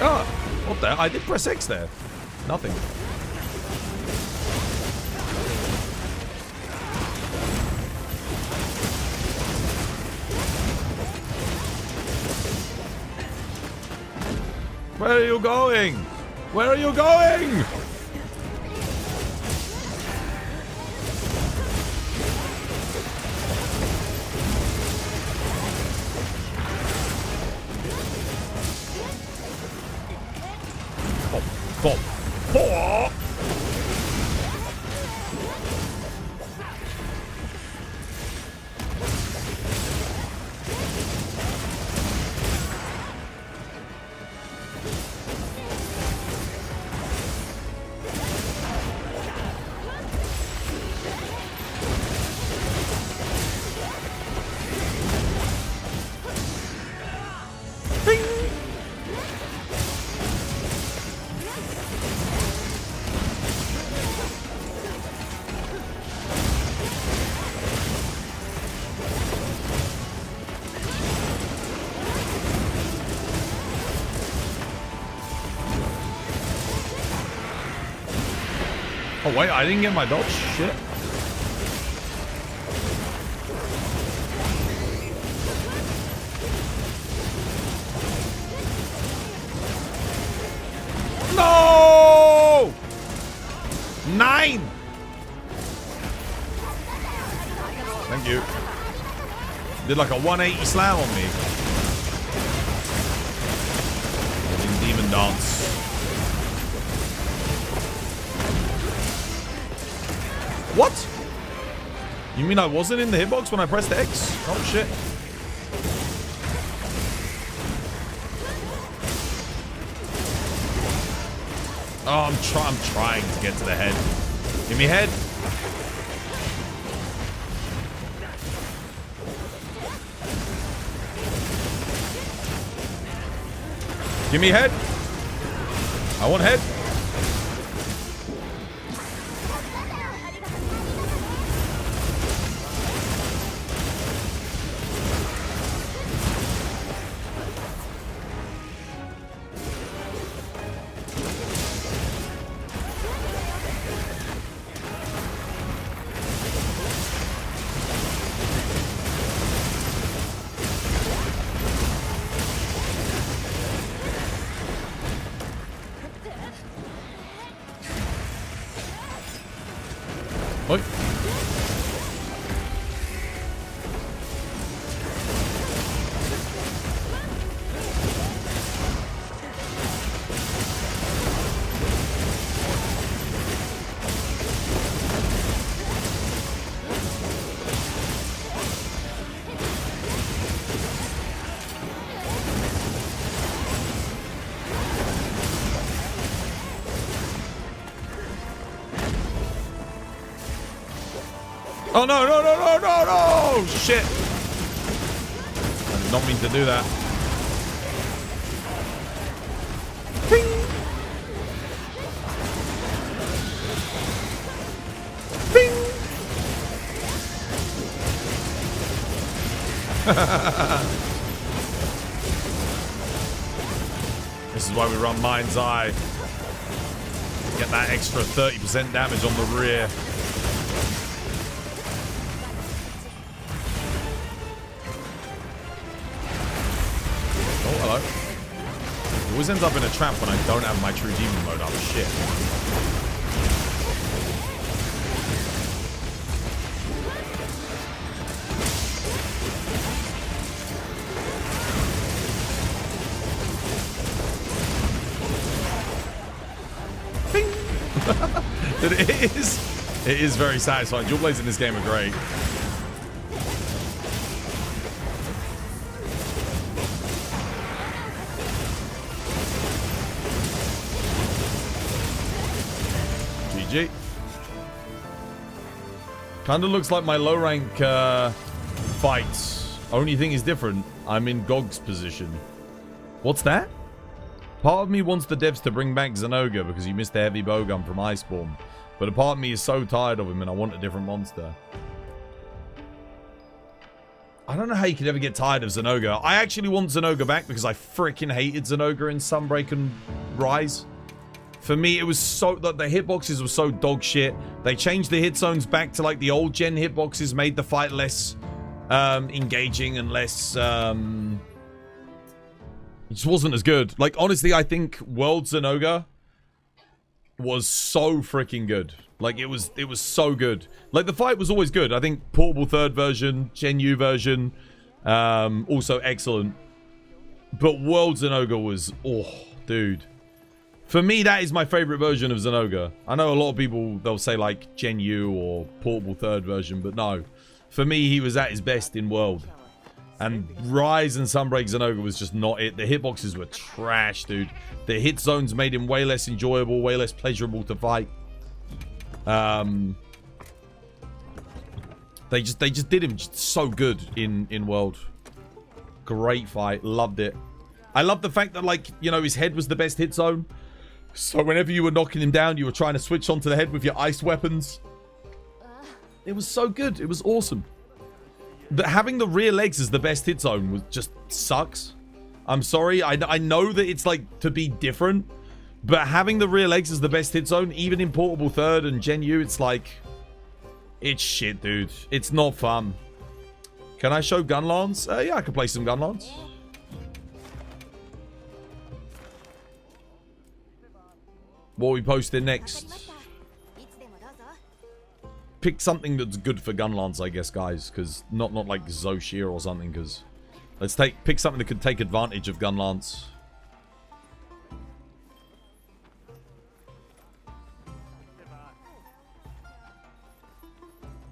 oh, what the? I did press X there. Nothing. Where are you going? Where are you going? Bop, bop, bop. Oh, wait, I didn't get my dodge. Shit. No! 9! Thank you. Did like a 180 slam on me. Demon dance. What? You mean I wasn't in the hitbox when I pressed X? Oh shit. Oh, I'm trying to get to the head. Give me head. Give me head. I want head. Oi. Oh no, no, no, no, no, no! Shit! I did not mean to do that. Ping! Ping! This is why we run Mind's Eye. Get that extra 30% damage on the rear. Hello. It always ends up in a trap when I don't have my true demon mode up. Shit. Bing! Dude, it is very satisfying. Dual blades in this game are great. Kinda looks like my low rank fights. Only thing is different. I'm in Gog's position. What's that? Part of me wants the devs to bring back Zinogre because he missed the heavy bowgun from Iceborne. But a part of me is so tired of him and I want a different monster. I don't know how you could ever get tired of Zinogre. I actually want Zinogre back because I freaking hated Zinogre in Sunbreak and Rise. For me, it was so that the hitboxes were so dog shit. They changed the hit zones back to like the old gen hitboxes, made the fight less engaging and less. It just wasn't as good. Like honestly, I think World Zinogre was so freaking good. Like it was so good. Like the fight was always good. I think Portable third version, Gen U version, also excellent. But World Zinogre was, oh, dude. For me, that is my favorite version of Zinogre. I know a lot of people, they'll say like Gen U or Portable third version, but no. For me, he was at his best in World. And Rise and Sunbreak Zinogre was just not it. The hitboxes were trash, dude. The hit zones made him way less enjoyable, way less pleasurable to fight. They just did him just so good in World. Great fight, loved it. I love the fact that, like, you know, his head was the best hit zone. So whenever you were knocking him down, you were trying to switch onto the head with your ice weapons. It was so good. It was awesome. Having the rear legs as the best hit zone was just sucks. I'm sorry. I know that it's like to be different, But having the rear legs as the best hit zone, even in Portable Third and Gen U, it's like... It's shit, dude. It's not fun. Can I show Gunlance? Yeah, I can play some Gunlance. What are we posting next? Pick something that's good for Gunlance, I guess, guys. Because not like Zoshir or something, because... Let's pick something that could take advantage of Gunlance.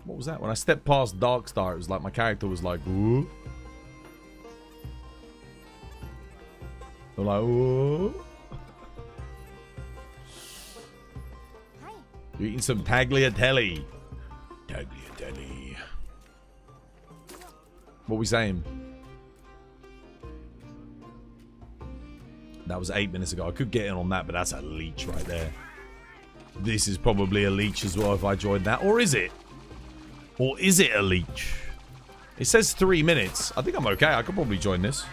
What was that? When I stepped past Darkstar, it was like my character was like, ooh. I'm like, ooh. You're eating some tagliatelle. Tagliatelle. What are we saying? That was 8 minutes ago. I could get in on that, but that's a leech right there. This is probably a leech as well if I joined that. Or is it? Or is it a leech? It says 3 minutes. I think I'm okay. I could probably join this.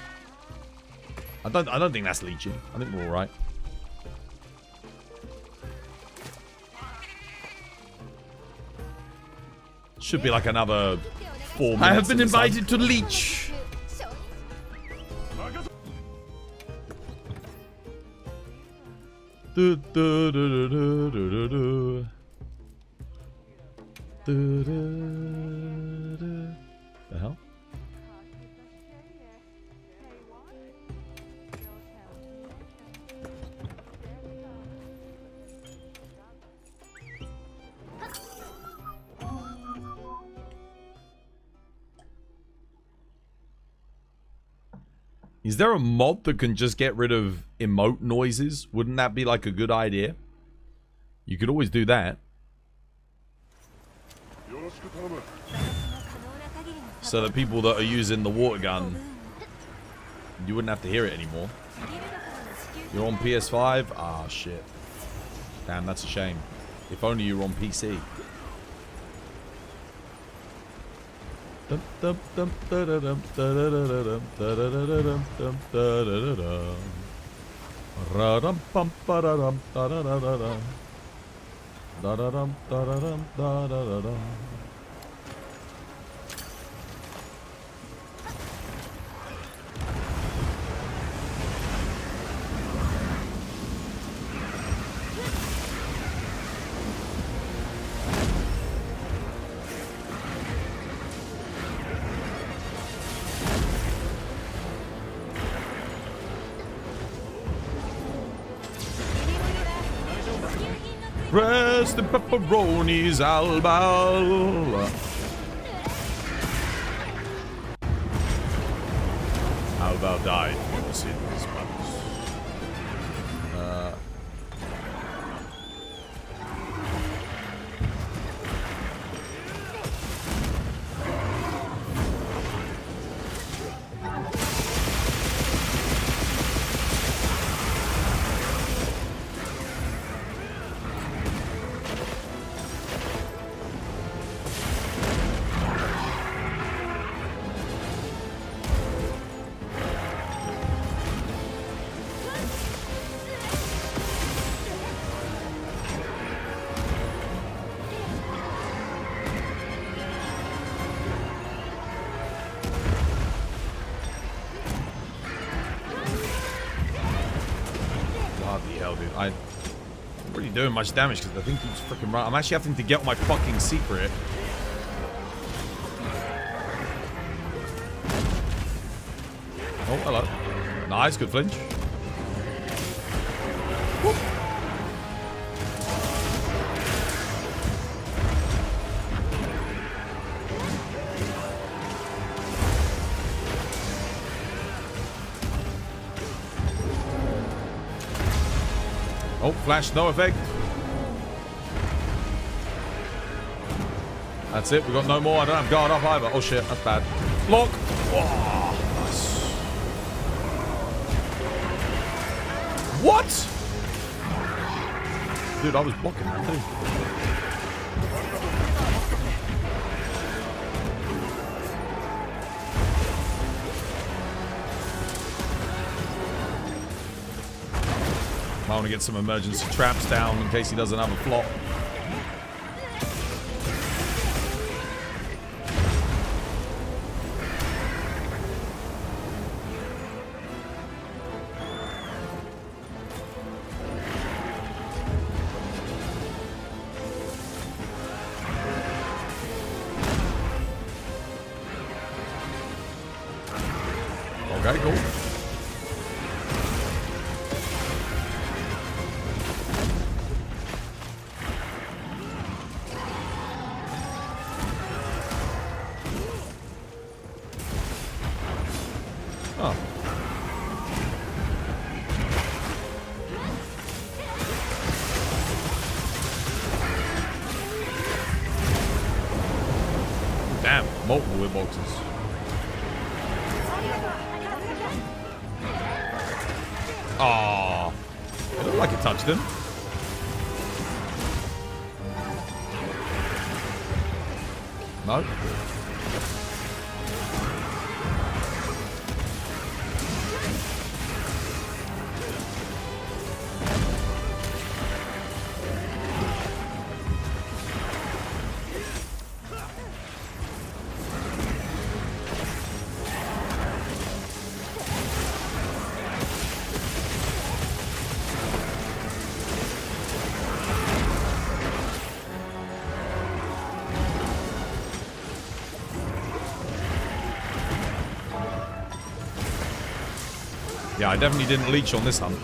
I don't think that's leeching. I think we're alright. Should be like another 4 minutes. I have been invited to leech. Do, do, do, do, do, do, do. The hell? Is there a mod that can just get rid of emote noises? Wouldn't that be like a good idea? You could always do that. So the people that are using the water gun, you wouldn't have to hear it anymore. You're on PS5? Ah, shit. Damn, that's a shame. If only you were on PC. Rest in pepperonis, Albal. Albal died for his sins, doing much damage because the thing keeps freaking running. I'm actually having to get on my fucking secret. Oh, hello. Nice, good flinch. Whoop. Oh, flash, no effect. That's it, we got no more. I don't have guard up either. Oh shit, that's bad. Block! Oh, nice. What? Dude, I was blocking that too. I want to get some emergency traps down in case he doesn't have a flop. Okay, cool. Oh. Damn, multiple hitboxes. Oh, it looked like it touched him. No. Yeah, I definitely didn't leech on this hunt.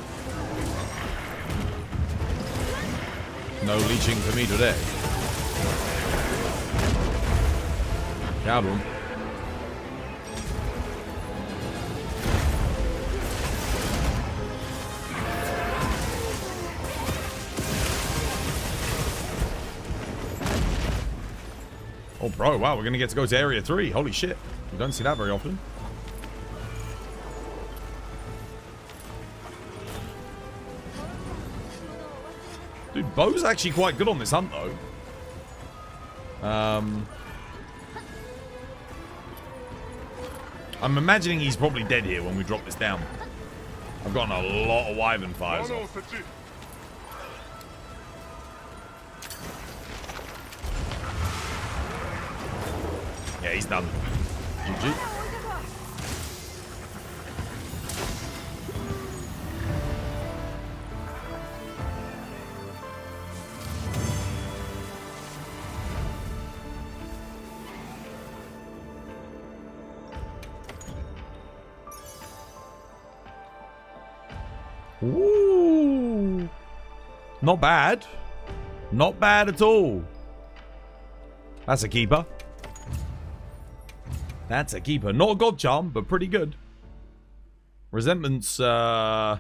No leeching for me today. Kaboom. Oh, bro, wow, we're going to get to go to Area 3. Holy shit. We don't see that very often. Dude, Bo's actually quite good on this hunt, though. I'm imagining he's probably dead here when we drop this down. I've gotten a lot of Wyvern fires off. Yeah, he's done. GG. Ooh. Not bad. Not bad at all. That's a keeper. That's a keeper. Not a god charm, but pretty good. Resentments, I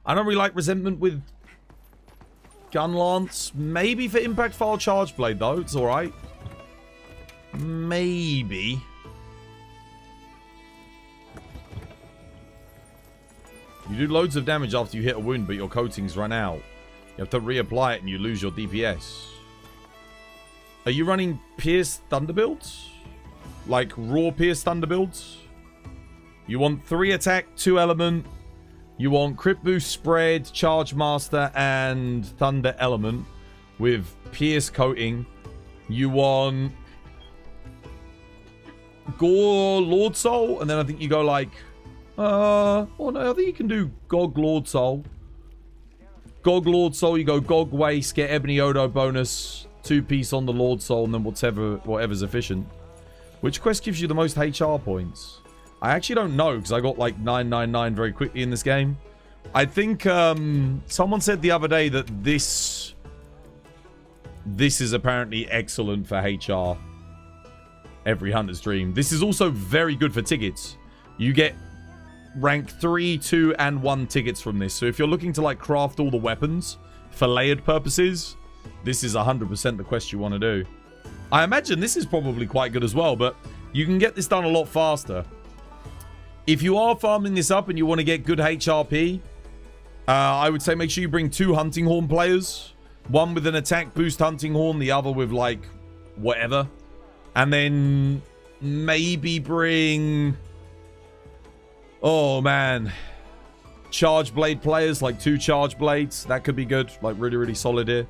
don't really like resentment with gun lance. Maybe for impact file charge blade, though. It's alright. Maybe. You do loads of damage after you hit a wound, but your coatings run out. You have to reapply it and you lose your DPS. Are you running Pierce Thunder builds? Like raw Pierce Thunder builds? You want 3 attack, 2 element. You want crit boost spread, charge master, and thunder element with Pierce coating. You want Gore Lord Soul, and then I think you go like oh no, I think you can do Gog Lord Soul. Gog Lord Soul, you go Gog Waste, get Ebony Odo bonus, 2-piece on the Lord Soul, and then whatever's efficient. Which quest gives you the most HR points? I actually don't know, because I got like 999 very quickly in this game. I think someone said the other day that this is apparently excellent for HR. Every Hunter's Dream. This is also very good for tickets. You get rank 3, 2, and 1 tickets from this. So if you're looking to like craft all the weapons for layered purposes, this is 100% the quest you want to do. I imagine this is probably quite good as well, but you can get this done a lot faster. If you are farming this up and you want to get good HRP, I would say make sure you bring 2 Hunting Horn players. One with an attack boost Hunting Horn, the other with like whatever. And then maybe bring... oh man. charge blade players, like 2 charge blades. That could be good. Like, really, really solid here.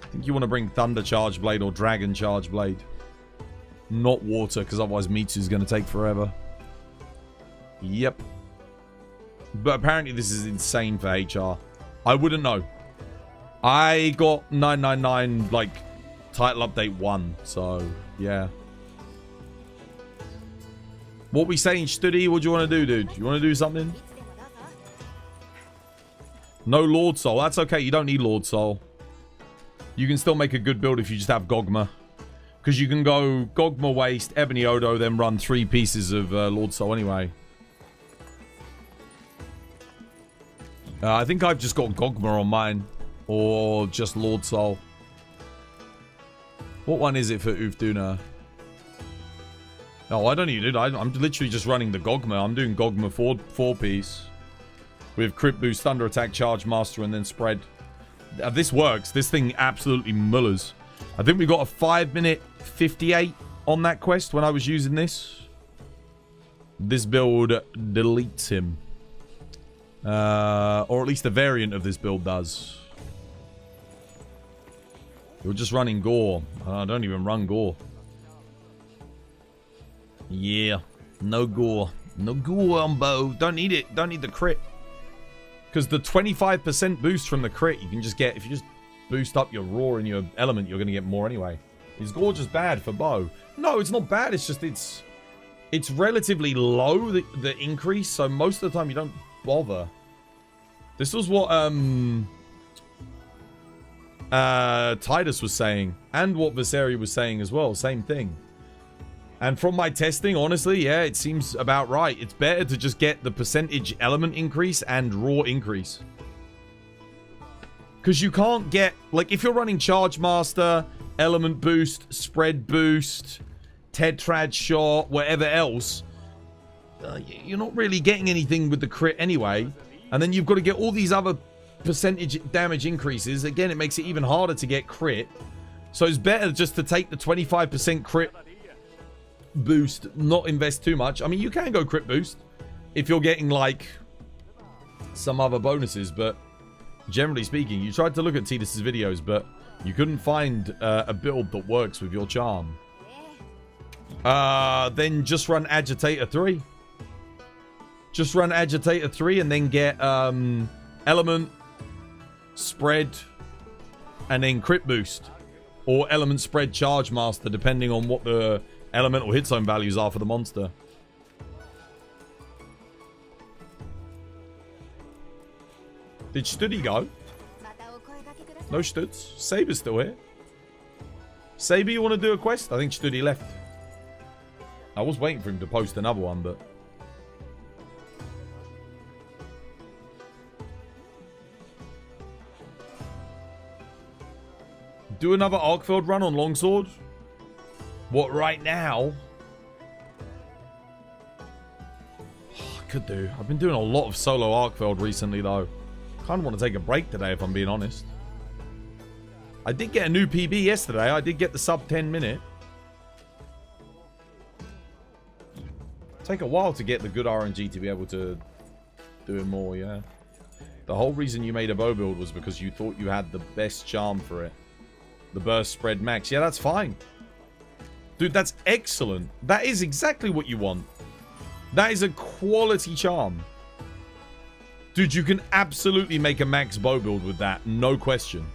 I think you want to bring Thunder Charge Blade or Dragon Charge Blade. Not Water, because otherwise Mitsu's going to take forever. Yep. But apparently this is insane for HR. I wouldn't know. I got 999, like, title update 1. So, yeah. What we saying, Studi? What do you want to do, dude? You want to do something? No Lord Soul. That's okay. You don't need Lord Soul. You can still make a good build if you just have Gogma. Because you can go Gogma Waste, Ebony Odo, then run 3 pieces of Lord Soul anyway. I think I've just got Gogma on mine. Or just Lord Soul. What one is it for Uth Duuna? No, I don't need it. I'm literally just running the Gogma. I'm doing Gogma 4 piece. With Crit Boost, Thunder Attack, Charge Master, and then Spread. This works. This thing absolutely mullers. I think we got a 5-minute 58 on that quest when I was using this. This build deletes him. Or at least a variant of this build does. You're just running Gore. I don't even run Gore. Yeah. No Gore. No Gore on bow. Don't need it. Don't need the crit. Because the 25% boost from the crit, you can just get... If you just boost up your raw and your element, you're going to get more anyway. Is Gore just bad for bow? No, it's not bad. It's just it's relatively low, the increase. So most of the time, you don't bother. This was what Titus was saying. And what Viseri was saying as well. Same thing. And from my testing, honestly, yeah, it seems about right. It's better to just get the percentage element increase and raw increase. Because you can't get... Like, if you're running Charge Master, Element Boost, Spread Boost, Tetrad Shot, whatever else, you're not really getting anything with the crit anyway. And then you've got to get all these other percentage damage increases. Again, it makes it even harder to get crit. So it's better just to take the 25% crit boost, not invest too much. I mean, you can go crit boost if you're getting like some other bonuses, but generally speaking, you tried to look at Titus's videos, but you couldn't find a build that works with your charm. Then just run Agitator 3. Just run Agitator 3 and then get Element, Spread, and then Crit Boost. Or Element, Spread, Charge Master, depending on what the elemental hit zone values are for the monster. Did Studi go? No Studs. Saber's still here. Saber, you want to do a quest? I think Studi left. I was waiting for him to post another one, but... Do another Arkveld run on Longsword? What, right now? Oh, I could do. I've been doing a lot of solo Arkveld recently, though. Kind of want to take a break today, if I'm being honest. I did get a new PB yesterday. I did get the sub 10 minute. Take a while to get the good RNG to be able to do it more, yeah. The whole reason you made a bow build was because you thought you had the best charm for it. The burst spread max. Yeah, that's fine. Dude, that's excellent. That is exactly what you want. That is a quality charm. Dude, you can absolutely make a max bow build with that. No question.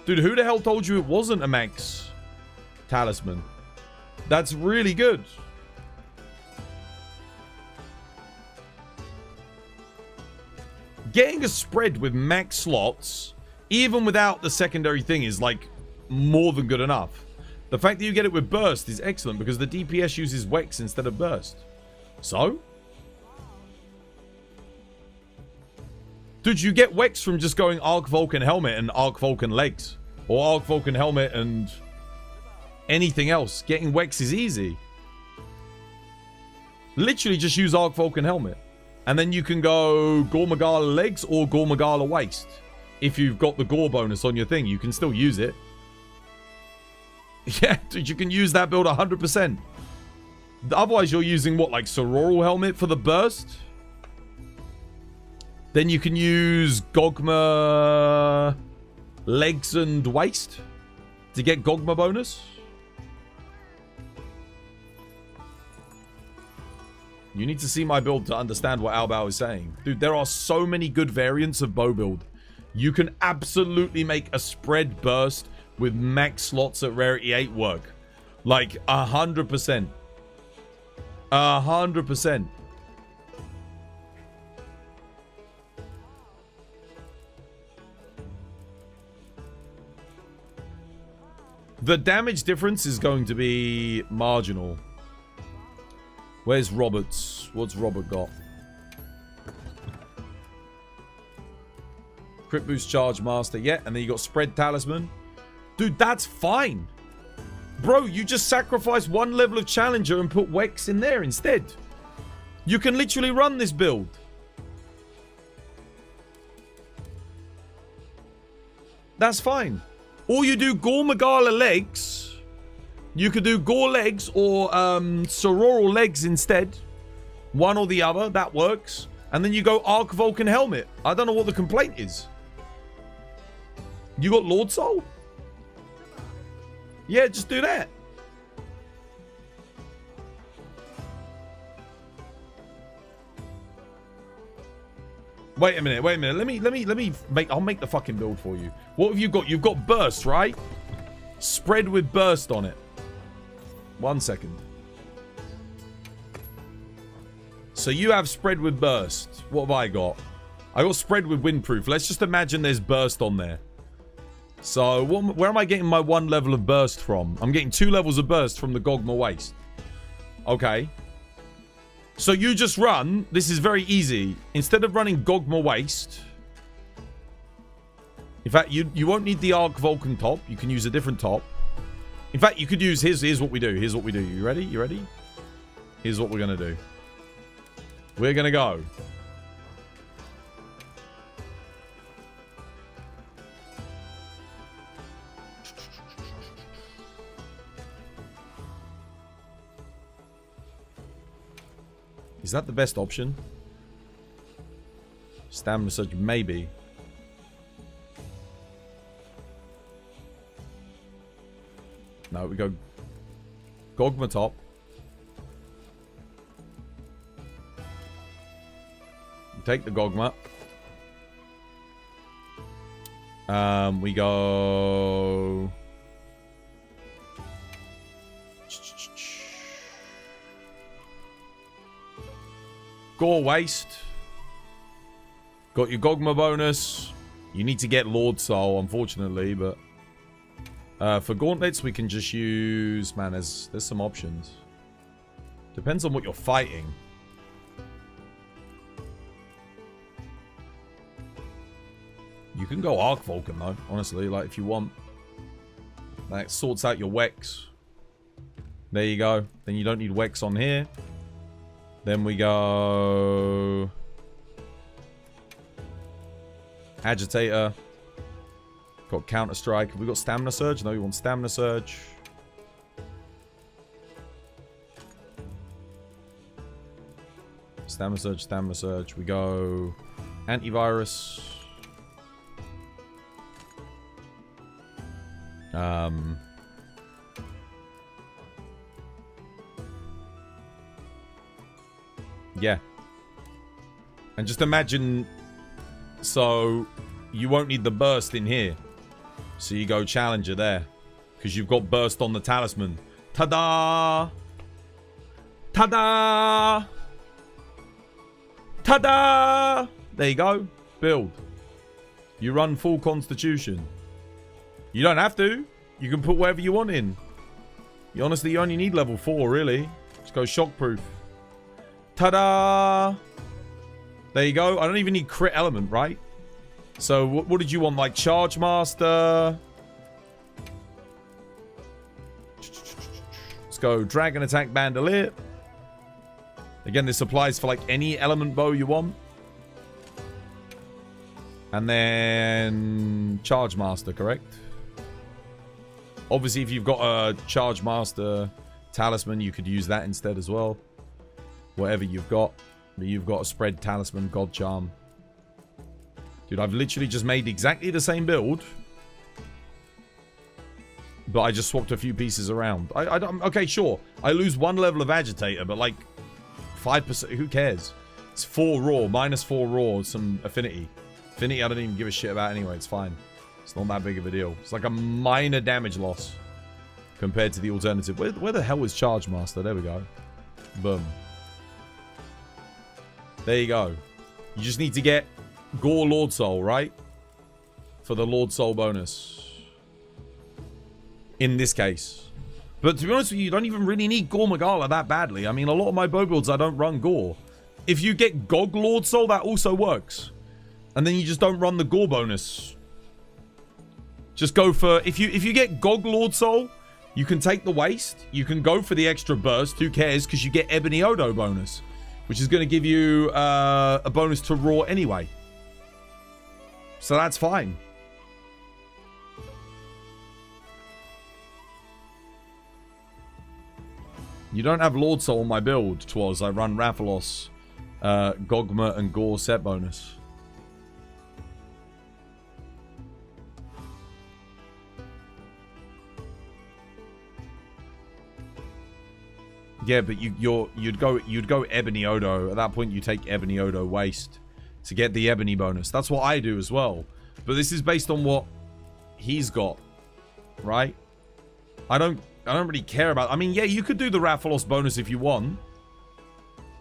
Dude, who the hell told you it wasn't a max talisman? That's really good. Getting a spread with max slots, even without the secondary thing, is like more than good enough. The fact that you get it with burst is excellent because the DPS uses Wex instead of burst. So? Dude, you get Wex from just going Arc Vulcan Helmet and Arc Vulcan Legs. Or Arc Vulcan Helmet and anything else. Getting Wex is easy. Literally just use Arc Vulcan Helmet. And then you can go Gore Magala Legs or Gore Magala Waist. If you've got the Gore bonus on your thing, you can still use it. Yeah, dude, you can use that build 100%. Otherwise, you're using what, like Sororal Helmet for the burst? Then you can use Gogma legs and waist to get Gogma bonus. You need to see my build to understand what Albao is saying. Dude, there are so many good variants of bow build. You can absolutely make a spread burst with max slots at rarity 8 work. Like 100%. 100%. The damage difference is going to be marginal. Where's Roberts? What's Robert got? Crit boost charge master. Yeah, and then you got spread talisman. Dude, that's fine. Bro, you just sacrifice one level of challenger and put Wex in there instead. You can literally run this build. That's fine. Or you do Gore Magala legs. You could do Gore legs or Sororal legs instead. One or the other. That works. And then you go Arc Vulcan helmet. I don't know what the complaint is. You got Lord Soul? Yeah, just do that. Wait a minute. Let me make. I'll make the fucking build for you. What have you got? You've got burst, right? Spread with burst on it. 1 second. So you have spread with burst. What have I got? I got spread with windproof. Let's just imagine there's burst on there. So where am I getting my 1 level of burst from? I'm getting 2 levels of burst from the Gogma waist. Okay. So you just run. This is very easy. Instead of running Gogma waist. In fact, you won't need the Arc Vulcan top. You can use a different top. In fact, you could use here's what we do. Here's what we do. You ready? You ready? Here's what we're going to do. We're going to go. Is that the best option? Stamina surge, maybe. No, we go Gogma top. Take the Gogma. We go... Gore waist. Got your Gogma bonus. You need to get Lord Soul, unfortunately, but... for gauntlets, we can just use... Man, there's some options. Depends on what you're fighting. You can go Arc Vulcan, though, honestly, like, if you want. That sorts out your Wex. There you go. Then you don't need Wex on here. Then we go... Agitator. Got Counter Strike. Have we got Stamina Surge? No, we want Stamina Surge. Stamina Surge, Stamina Surge. We go Antivirus. Yeah. And just imagine... So, you won't need the burst in here. So you go Challenger there. Because you've got burst on the talisman. Ta-da! Ta-da! Ta-da! There you go. Build. You run full Constitution. You don't have to. You can put whatever you want in. You honestly, you only need level 4, really. Just go Shockproof. Ta-da! There you go. I don't even need crit element, right? So, what did you want? Like, Charge Master? Let's go Dragon Attack Bandolier. Again, this applies for, like, any element bow you want. And then... Charge Master, correct? Obviously, if you've got a Charge Master Talisman, you could use that instead as well. Whatever you've got. But you've got a Spread Talisman, God Charm. Dude, I've literally just made exactly the same build. But I just swapped a few pieces around. I don't... Okay, sure. I lose 1 level of agitator, but like 5%. Who cares? It's 4 raw, minus 4 raw, some affinity. Affinity, I don't even give a shit about anyway. It's fine. It's not that big of a deal. It's like a minor damage loss compared to the alternative. Where the hell is Charge Master? There we go. Boom. There you go. You just need to get Gore Lord Soul, right? For the Lord Soul bonus. In this case. But to be honest with you, you don't even really need Gore Magala that badly. I mean, a lot of my bow builds, I don't run Gore. If you get Gog Lord Soul, that also works. And then you just don't run the Gore bonus. Just go for... If you get Gog Lord Soul, you can take the waste. You can go for the extra burst. Who cares? Because you get Ebony Odo bonus. Which is going to give you a bonus to Raw anyway. So that's fine. You don't have Lord Soul on my build, Twas. I run Rathalos, Gogma, and Gore set bonus. Yeah, but you'd go Ebony Odo. At that point, you take Ebony Odo waste to get the Ebony bonus. That's what I do as well. But this is based on what he's got, right? I don't really care about... I mean, yeah, you could do the Rathalos bonus if you want.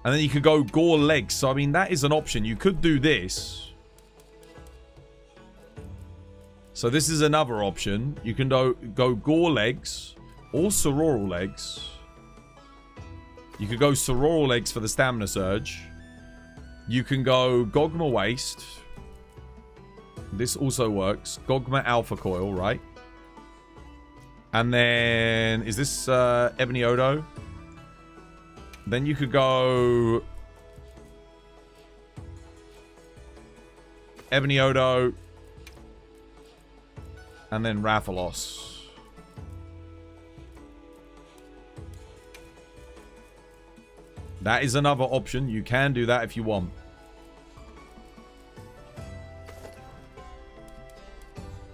And then you could go Gore Legs. So, I mean, that is an option. You could do this. So, this is another option. You can go Gore Legs or Sororal Legs. You could go Sororal Legs for the Stamina Surge. You can go Gogma Waste. This also works. Gogma Alpha Coil, right? And then... Is this Ebony Odo? Then you could go... Ebony Odo. And then Rathalos. That is another option. You can do that if you want.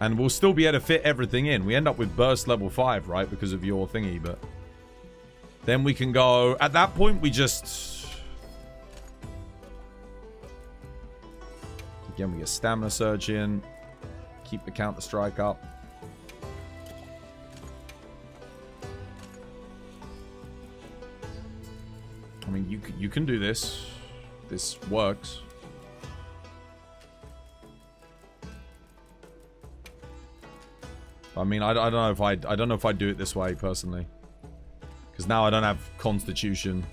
And we'll still be able to fit everything in. We end up with burst level 5, right? Because of your thingy, but... Then we can go... At that point, we just... Again, we get Stamina Surge in. Keep the Counter Strike up. I mean, you can do this. This works. I mean, I don't know if I'd do it this way personally, because now I don't have Constitution.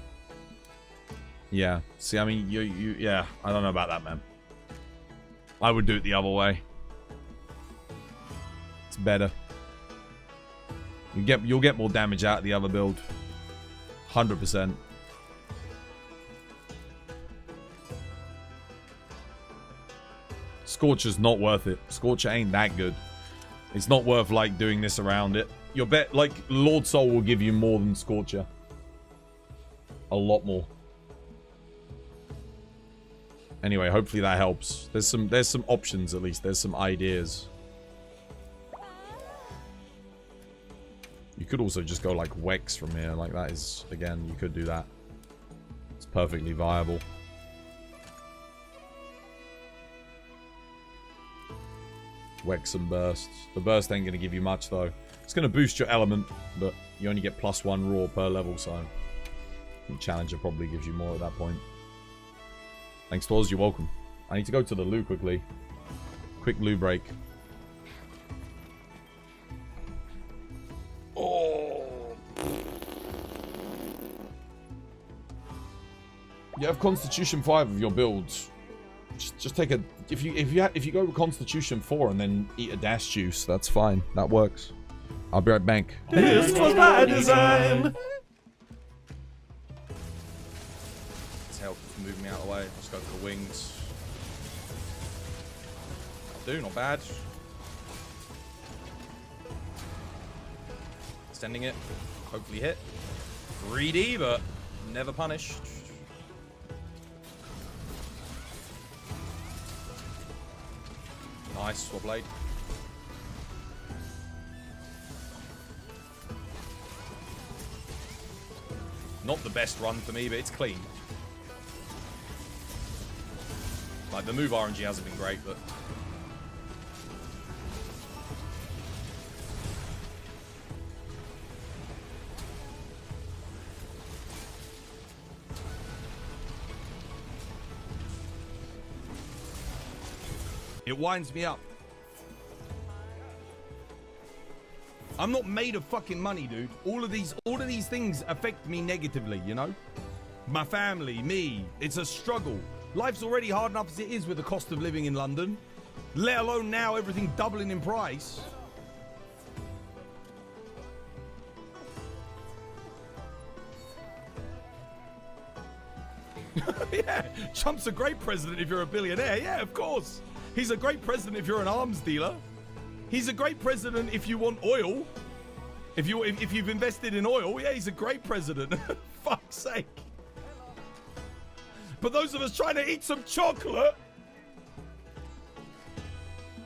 Yeah. See, I mean, yeah. I don't know about that, man. I would do it the other way. It's better. You'll get more damage out of the other build. 100%. Scorcher's not worth it. Scorcher ain't that good. It's not worth, like, doing this around it. Your bet, like, Lord Soul will give you more than Scorcher. A lot more. Anyway, hopefully that helps. There's some options, at least. There's some ideas. You could also just go, like, Wex from here. Like, that is, again, you could do that. It's perfectly viable. Wex and bursts. The burst ain't going to give you much, though. It's going to boost your element, but you only get +1 raw per level, so... I think Challenger probably gives you more at that point. Thanks, Twas. You're welcome. I need to go to the loo quickly. Quick loo break. Oh! You have Constitution 5 of your builds. Just take a... If you go with Constitution 4 and then eat a dash juice, that's fine. That works. I'll be right back. This was by design. Let's help move me out of the way. Let's go for the wings. I'll do, not bad. Extending it. Hopefully hit. Greedy, but never punished. Nice, swap blade. Not the best run for me, but it's clean. Like, the move RNG hasn't been great, but... It winds me up. I'm not made of fucking money, dude. All of these things affect me negatively, you know? My family, me. It's a struggle. Life's already hard enough as it is with the cost of living in London. Let alone now everything doubling in price. Yeah, Trump's a great president if you're a billionaire. Yeah, of course. He's a great president if you're an arms dealer. He's a great president if you want oil. If you've invested in oil, yeah, he's a great president. Fuck's sake. But those of us trying to eat some chocolate,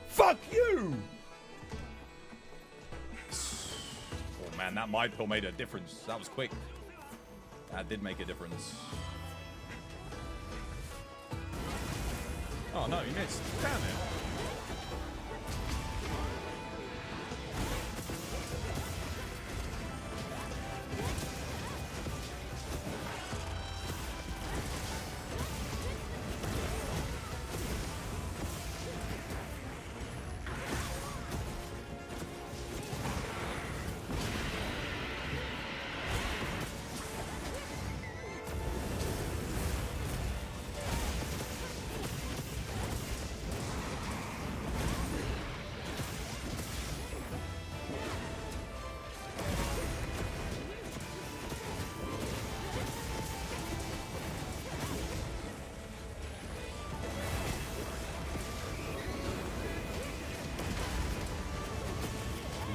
fuck you. Oh man, that might have made a difference. That was quick. That did make a difference. Oh no, he missed. Damn it.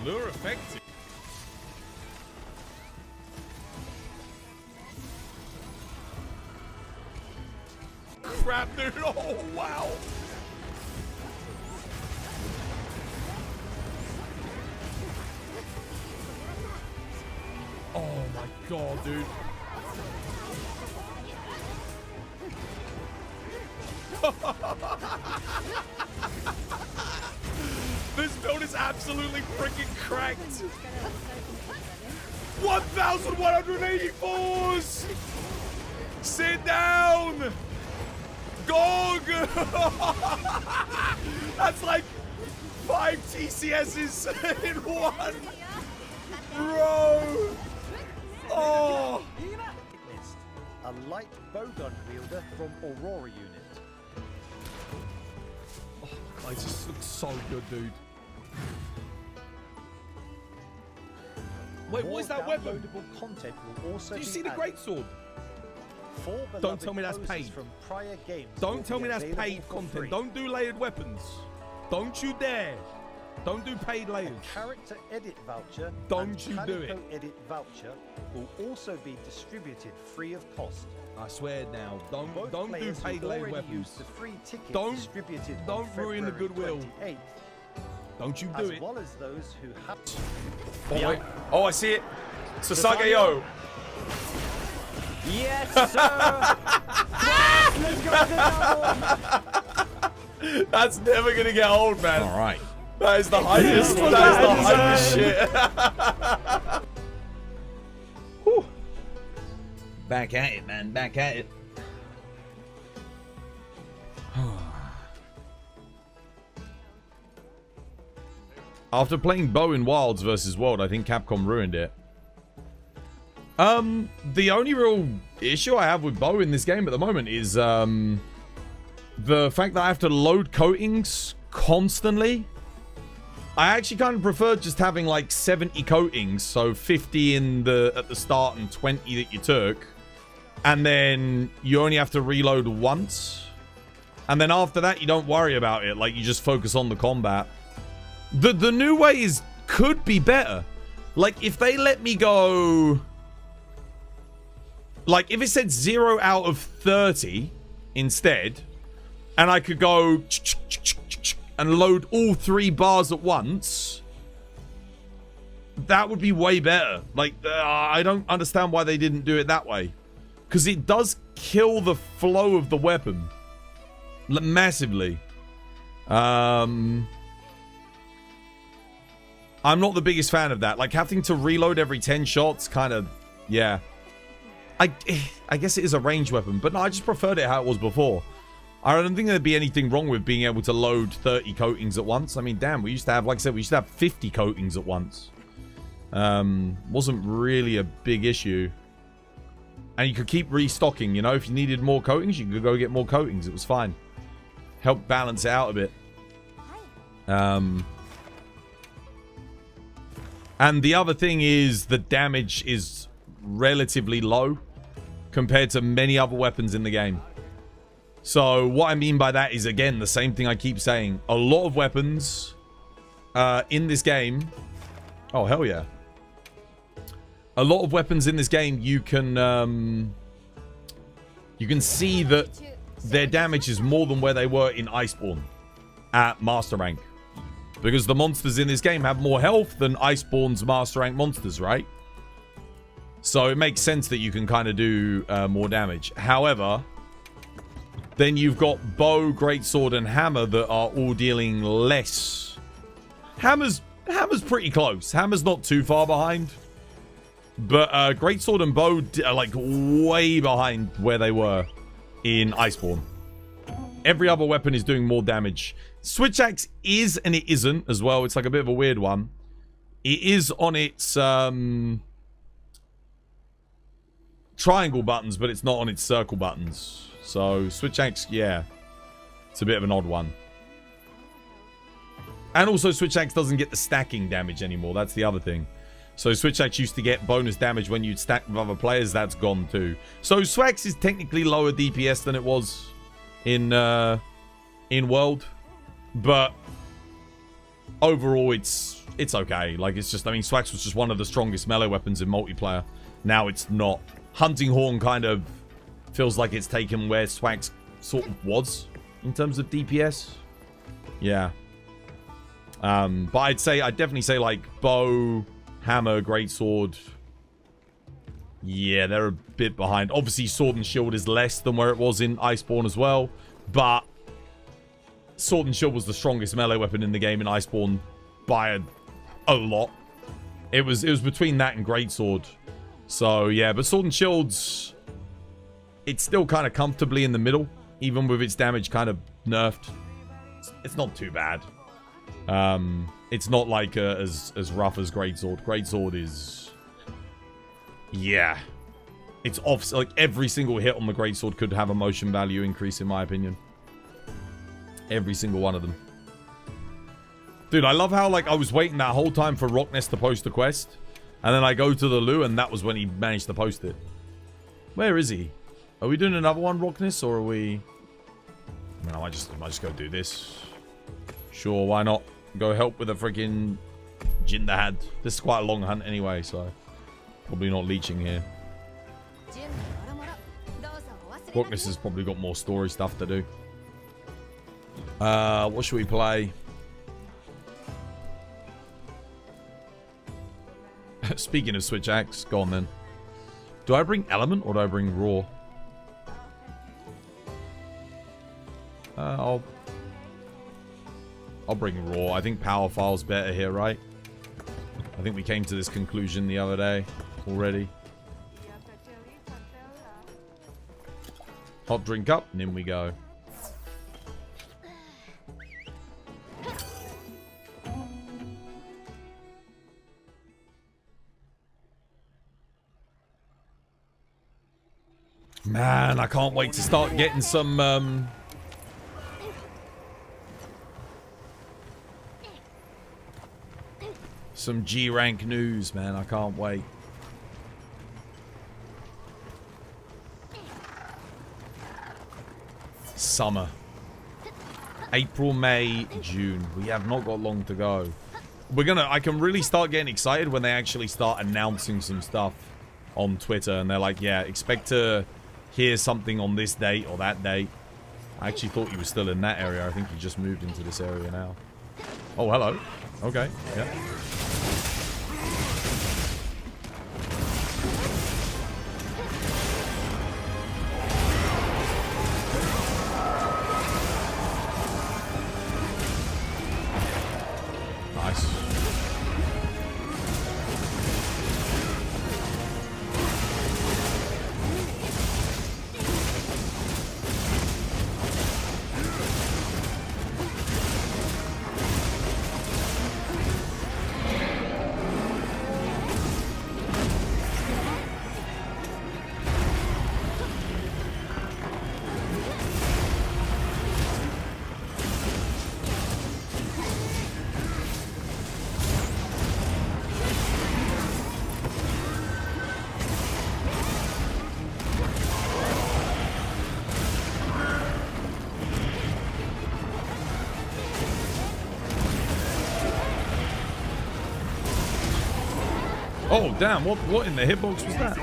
Lure effective. Crap, dude. Oh, wow. Oh, my God, dude. This build is absolutely freaking cracked. 1,184s! Sit down! Gog! That's like 5 TCSs in one! Bro! Oh! A light bowgun wielder from Aurora unit. Oh, God, it just looks so good, dude. Wait, what is that weapon? Content will also Do you see the greatsword? Don't tell me that's paid. From prior games Don't tell me that's paid content. Free. Don't do layered weapons. Don't you dare. Don't do paid layers. A character edit voucher. Don't you do it. Edit voucher will also be distributed free of cost. I swear now. Don't Both do players paid who layered already weapons. used the free ticket Don't distributed ruin the goodwill. 28th, Don't you do as it. well as those who have. Oh, wait. Oh, I see it. Sasage-yo. Yes, sir! Let's go to double! That's never gonna get old, man. All right. That is the highest. That is the hypest shit. Whew. Back at it, man. Back at it. After playing Bow in Wilds versus World, I think Capcom ruined it. The only real issue I have with Bow in this game at the moment is, the fact that I have to load coatings constantly. I actually kind of prefer just having like 70 coatings, so 50 at the start and 20 that you took. And then you only have to reload once. And then after that, you don't worry about it. Like, you just focus on the combat. The new way could be better. Like, if they let me go... Like, if it said 0 out of 30 instead, and I could go and load all 3 bars at once, that would be way better. Like, I don't understand why they didn't do it that way. Because it does kill the flow of the weapon. Massively. I'm not the biggest fan of that. Like, having to reload every 10 shots, kind of, yeah. I guess it is a ranged weapon, but no, I just preferred it how it was before. I don't think there'd be anything wrong with being able to load 30 coatings at once. I mean, damn, we used to have, like I said, we used to have 50 coatings at once. Wasn't really a big issue. And you could keep restocking, you know? If you needed more coatings, you could go get more coatings. It was fine. Helped balance it out a bit. And the other thing is the damage is relatively low compared to many other weapons in the game. So what I mean by that is, again, the same thing I keep saying. A lot of weapons in this game... Oh, hell yeah. A lot of weapons in this game, you can see that their damage is more than where they were in Iceborne at Master Rank. Because the monsters in this game have more health than Iceborne's Master Rank monsters, right? So it makes sense that you can kind of do more damage. However, then you've got bow, greatsword, and hammer that are all dealing less. Hammer's pretty close. Hammer's not too far behind. But greatsword and bow are like way behind where they were in Iceborne. Every other weapon is doing more damage. Switch axe is and it isn't as well. It's like a bit of a weird one. It is on its triangle buttons, but it's not on its circle buttons. So switch axe, yeah, it's a bit of an odd one. And also switch axe doesn't get the stacking damage anymore. That's the other thing. So switch axe used to get bonus damage when you'd stack with other players. That's gone too. So Swax is technically lower DPS than it was in World, but overall it's okay. Like, it's just, I mean, Swax was just one of the strongest melee weapons in multiplayer. Now it's not. Hunting Horn kind of feels like it's taken where Swax sort of was in terms of DPS. Yeah. But I'd definitely say like bow, hammer, greatsword. Yeah, they're a bit behind. Obviously, sword and shield is less than where it was in Iceborne as well. But sword and shield was the strongest melee weapon in the game in Iceborne by a lot. It was between that and greatsword. So yeah, but sword and shield's, it's still kind of comfortably in the middle, even with its damage kind of nerfed. It's not too bad. It's not like as rough as greatsword. Greatsword is, yeah, it's off. Like every single hit on the greatsword could have a motion value increase, in my opinion. Every single one of them. Dude, I love how like I was waiting that whole time for Rockness to post the quest, and then I go to the loo, and that was when he managed to post it. Where is he? Are we doing another one, Rockness, or are we? I mean, I might just go do this. Sure, why not? Go help with a freaking Jin Dahaad. This is quite a long hunt anyway, so probably not leeching here. Rockness has probably got more story stuff to do. What should we play? Speaking of switch axe, go on then. Do I bring element or do I bring raw? I'll bring raw. I think power file's better here, right? I think we came to this conclusion the other day already. Hot drink up, and in we go. Man, I can't wait to start getting some G rank news, man. I can't wait. Summer. April, May, June. We have not got long to go. I can really start getting excited when they actually start announcing some stuff on Twitter, and they're like, yeah, expect to hear something on this date or that date. I actually thought he was still in that area. I think he just moved into this area now. Oh, hello. Okay, yeah. Nice. Oh, damn. What in the hitbox was that?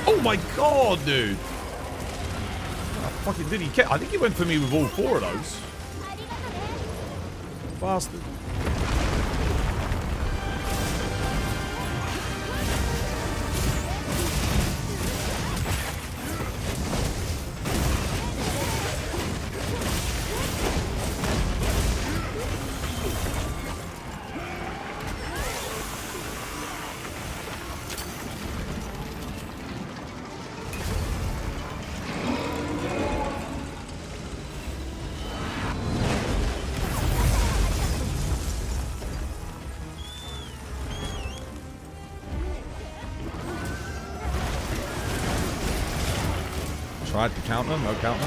Oh my god, dude. Oh, fucking did he? I think he went for me with all 4 of those. Bastard. Tried to counter, no counter.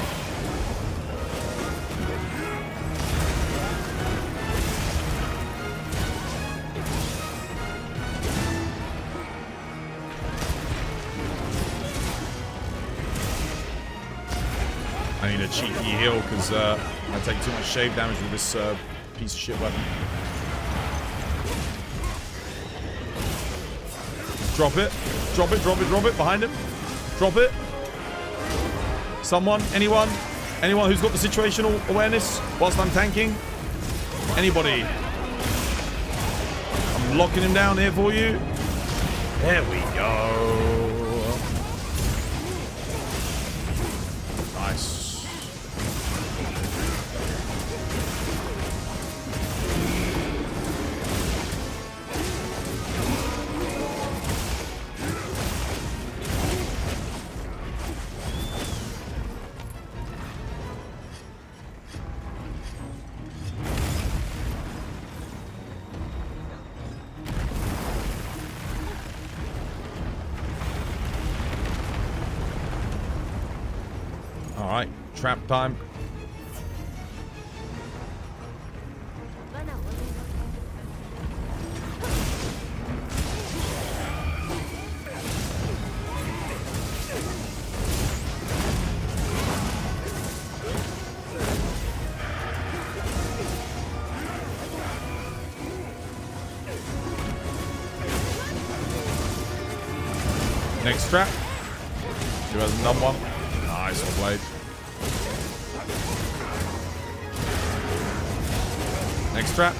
I need a cheeky heal because I take too much shave damage with this piece of shit weapon. Drop it. Drop it, drop it, drop it. Behind him. Drop it. Someone, anyone who's got the situational awareness whilst I'm tanking? Anybody? I'm locking him down here for you. There we go. Nice. Trap time. Next trap. Who hasn't done one? Nice, well played. Next trap.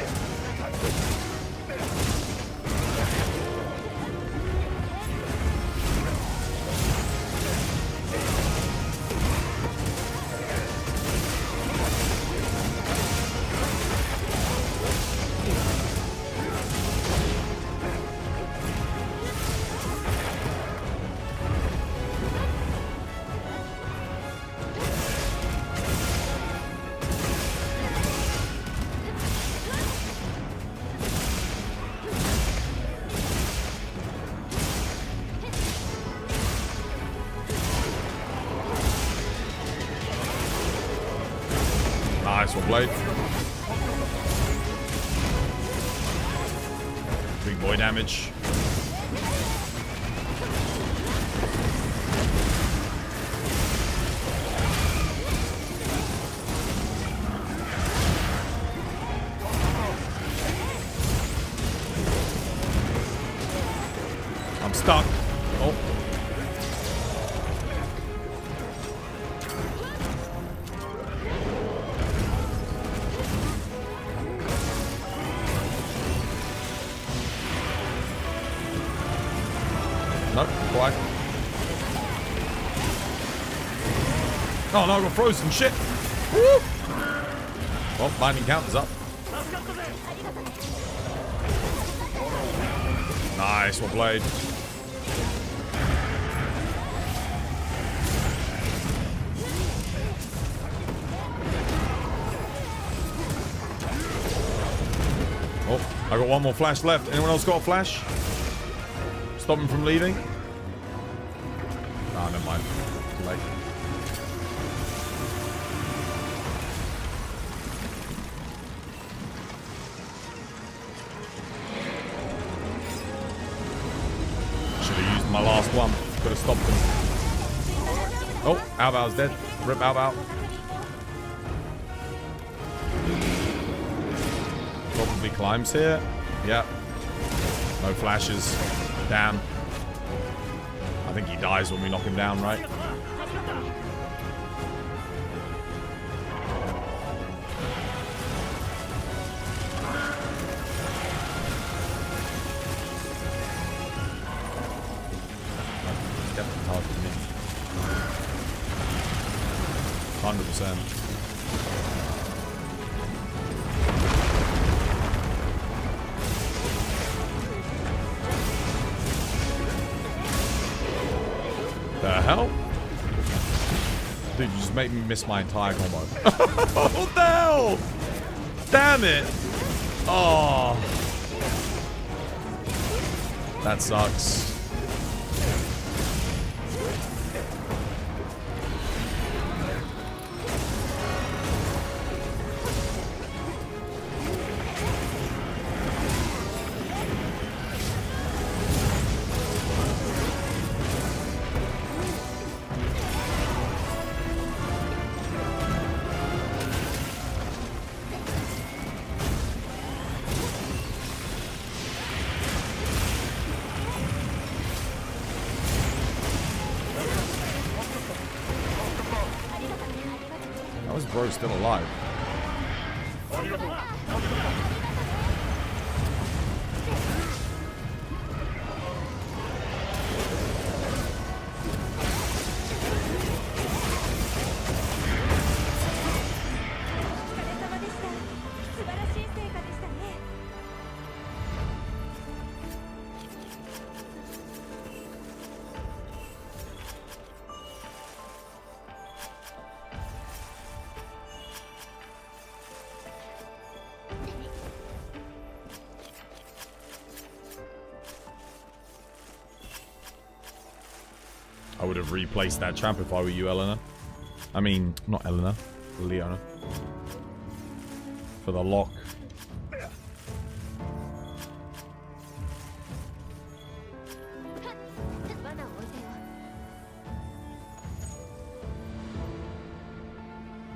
Nice one, Blade. Big boy damage. stuck. Oh. Nope, quite. Oh no, I got frozen. Shit. Woo! Well, binding counter's up. Nice, well played. Oh, I got one more flash left. Anyone else got a flash? Stop him from leaving? Ah, never mind. Too late. Should have used my last one. Could have stopped him. Oh, Albao's dead. Rip Albao. Probably climbs here. Yeah. No flashes. Damn. I think he dies when we knock him down, right? He's definitely targeting me. 100%. The hell? Dude, you just made me miss my entire combo. What the hell? Damn it. Oh. That sucks. Bro's still alive. I would have replaced that champ if I were you, Eleanor. I mean, not Eleanor, Leona. For the lock.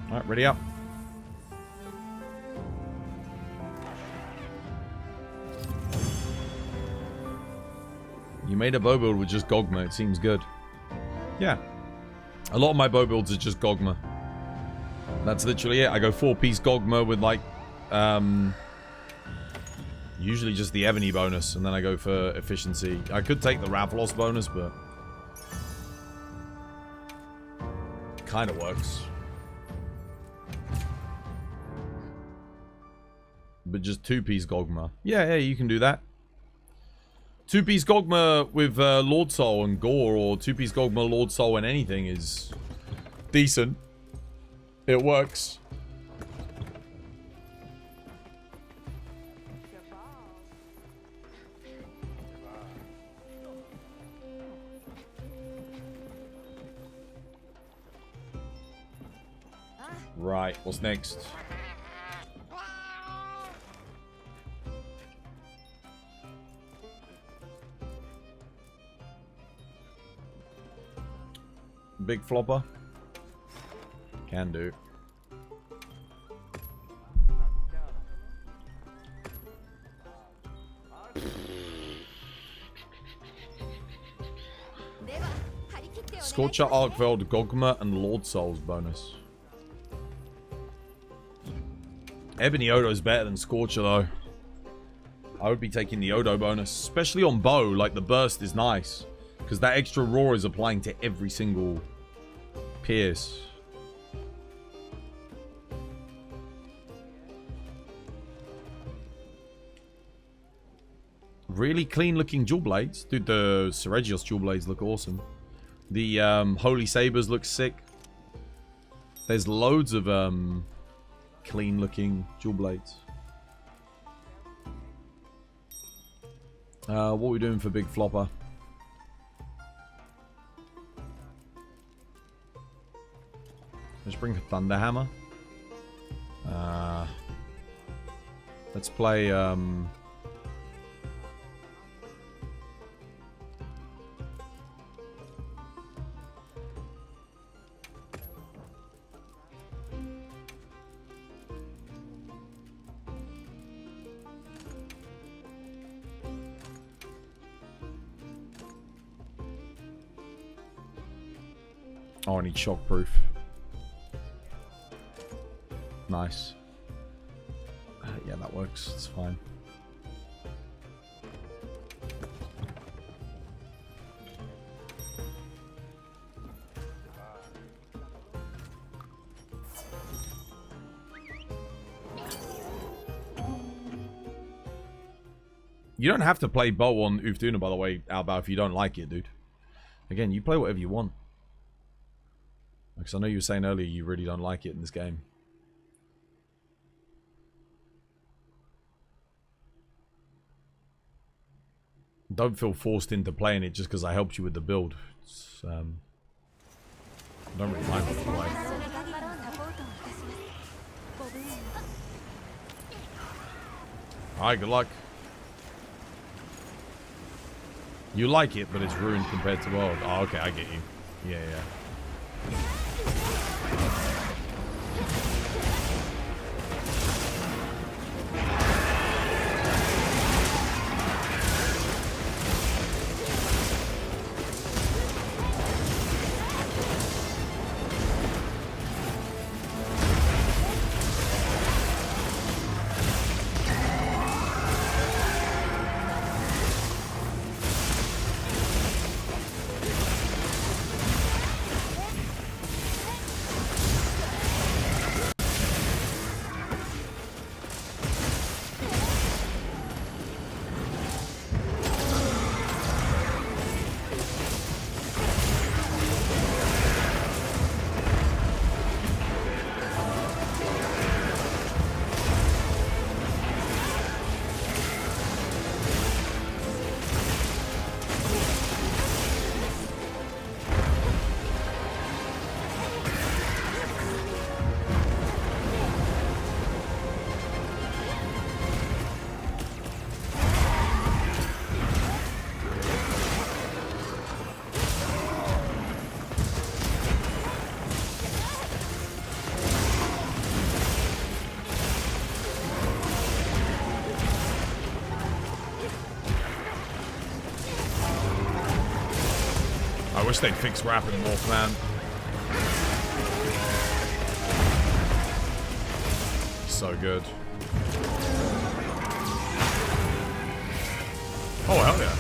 Alright, ready up. You made a bow build with just Gogma, it seems good. Yeah. A lot of my bow builds are just Gogma. That's literally it. I go 4-piece Gogma with like, usually just the Ebony bonus, and then I go for efficiency. I could take the Ravlos bonus, but it kind of works. But just 2-piece Gogma. Yeah, you can do that. 2-piece Gogma with Lord Soul and Gore, or 2-piece Gogma, Lord Soul, and anything is decent. It works. Right, what's next? Big flopper? Can do. Scorcher, Arkveld, Gogma, and Lord Souls bonus. Ebony Odo's better than Scorcher, though. I would be taking the Odo bonus, especially on bow. Like, the burst is nice, because that extra roar is applying to every single pierce. Really clean looking jewel blades. Dude, the Seregios jewel blades look awesome. The Holy Sabers look sick. There's loads of clean looking jewel blades. What are we doing for Big Flopper? Let's bring Thunderhammer. Let's play oh, I need shockproof. Nice. Yeah, that works. It's fine. You don't have to play bow on Uth Duuna, by the way, Albao, if you don't like it, dude. Again, you play whatever you want. Because I know you were saying earlier you really don't like it in this game. Don't feel forced into playing it just because I helped you with the build. It's, I don't really mind what you play. Alright, good luck. You like it, but it's ruined compared to world. Oh, okay, I get you. Yeah, yeah. I wish they'd fix Rapid Morph, man. So good. Oh, hell yeah.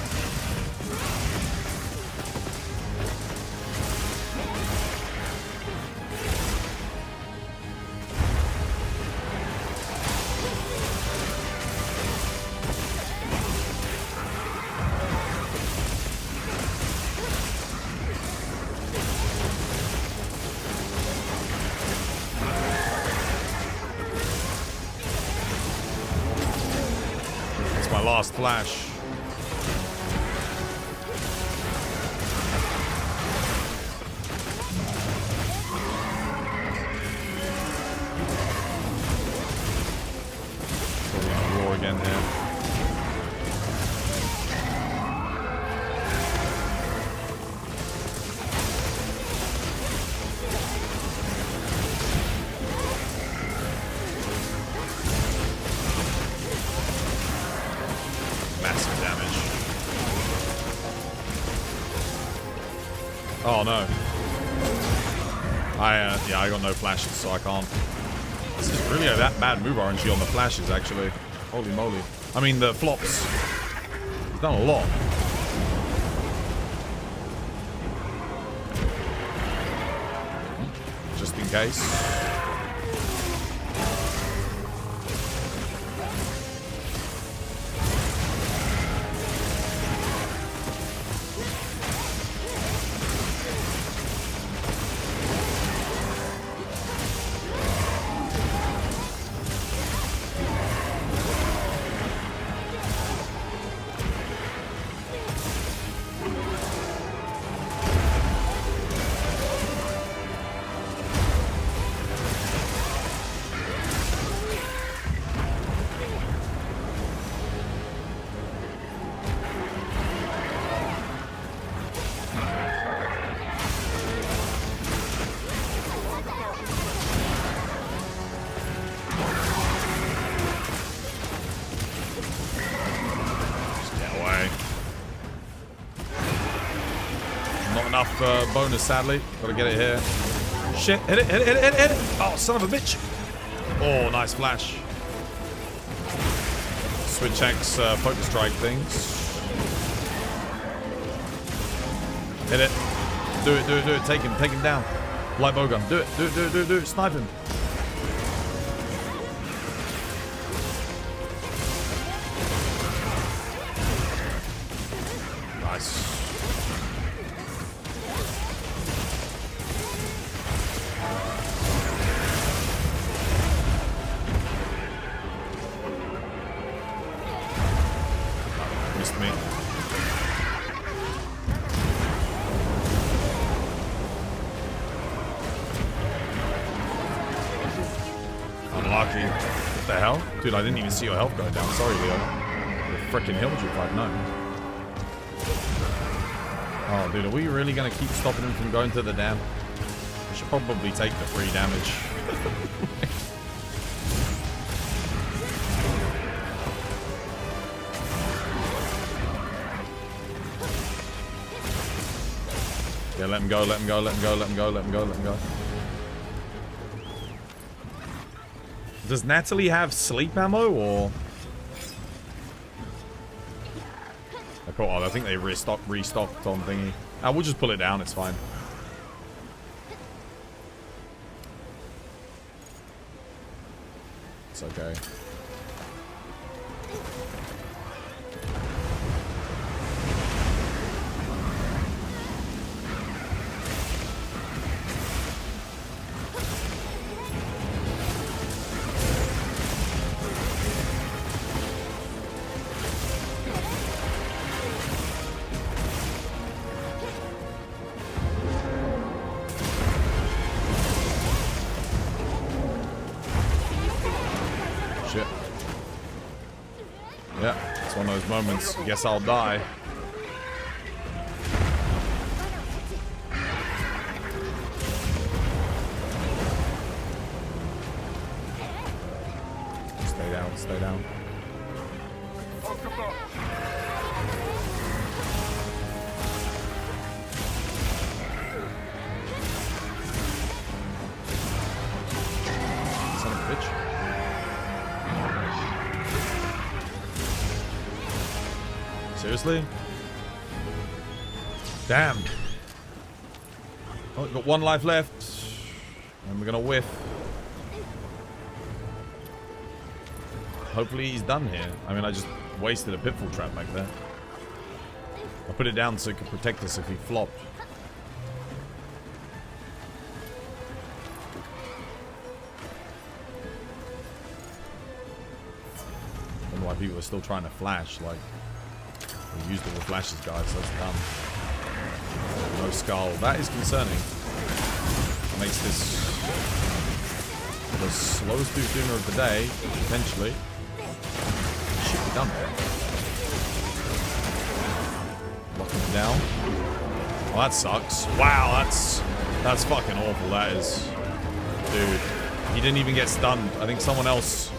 Last flash. Probably gonna roar again here. Oh no. Yeah, I got no flashes, so I can't. This is really that bad move RNG on the flashes, actually. Holy moly. I mean, the flops. He's done a lot. Just in case. Bonus, sadly. Gotta get it here. Shit, hit it, hit it, hit it, hit it, hit it. Oh, son of a bitch. Oh, nice flash. Switch X focus strike things. Hit it. Do it, do it, do it. Take him down. Light bowgun. Do it, do it, do it, do it, do it. Snipe him. Nice. Dude, I didn't even see your health go down. Sorry, Leo. The frickin' healed you 5-9. Oh, dude, are we really gonna keep stopping him from going to the dam? We should probably take the free damage. Yeah, let him go, let him go, let him go, let him go, let him go, let him go. Does Natalie have sleep ammo, or? I think they restocked on thingy. We'll just pull it down, it's fine. It's okay. Moments. Guess I'll die. Stay down, stay down. Son of a bitch. Seriously? Damned. Oh, we've got one life left. And we're gonna whiff. Hopefully he's done here. I mean, I just wasted a pitfall trap back there. I put it down so it could protect us if he flopped. I don't know why people are still trying to flash, like... We used all the flashes, guys. That's dumb. No skull. That is concerning. Makes this the slowest Uth Duuna of the day, potentially. Should be done there. Locking him down. Well, that sucks. Wow, that's fucking awful. That is, dude. He didn't even get stunned. I think someone else.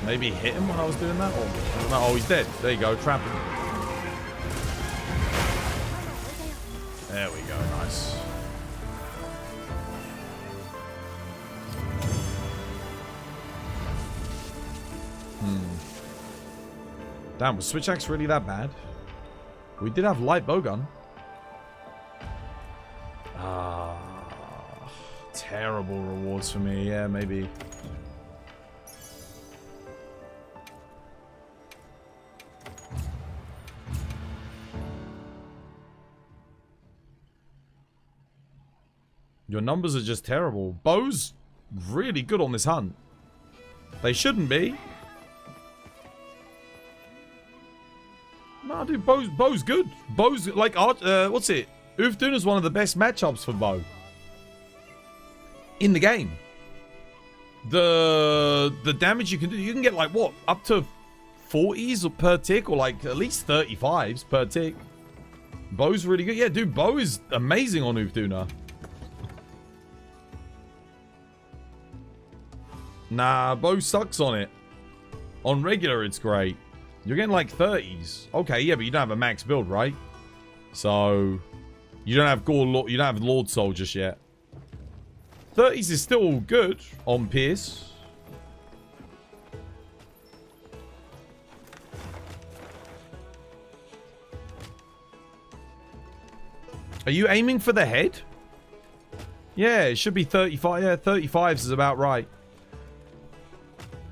Maybe hit him when I was doing that? Or, I don't know. Oh, he's dead. There you go. Trap him. There we go. Nice. Damn, was Switch Axe really that bad? We did have light bowgun. Terrible rewards for me. Yeah, maybe. Your numbers are just terrible. Bows really good on this hunt. They shouldn't be. No, dude, Bow's good. Bow's like what's it? Uth Duuna is one of the best matchups for Bow in the game. The damage you can do, you can get like what, up to 40s per tick, or like at least 35s per tick. Bow's really good. Yeah, dude, Bow is amazing on Uth Duuna. Nah, Bow sucks on it. On regular, it's great. You're getting like 30s. Okay, yeah, but you don't have a max build, right? So you don't have you don't have Lord Soul just yet. 30s is still good on Pierce. Are you aiming for the head? Yeah, it should be 35. Yeah, 35s is about right.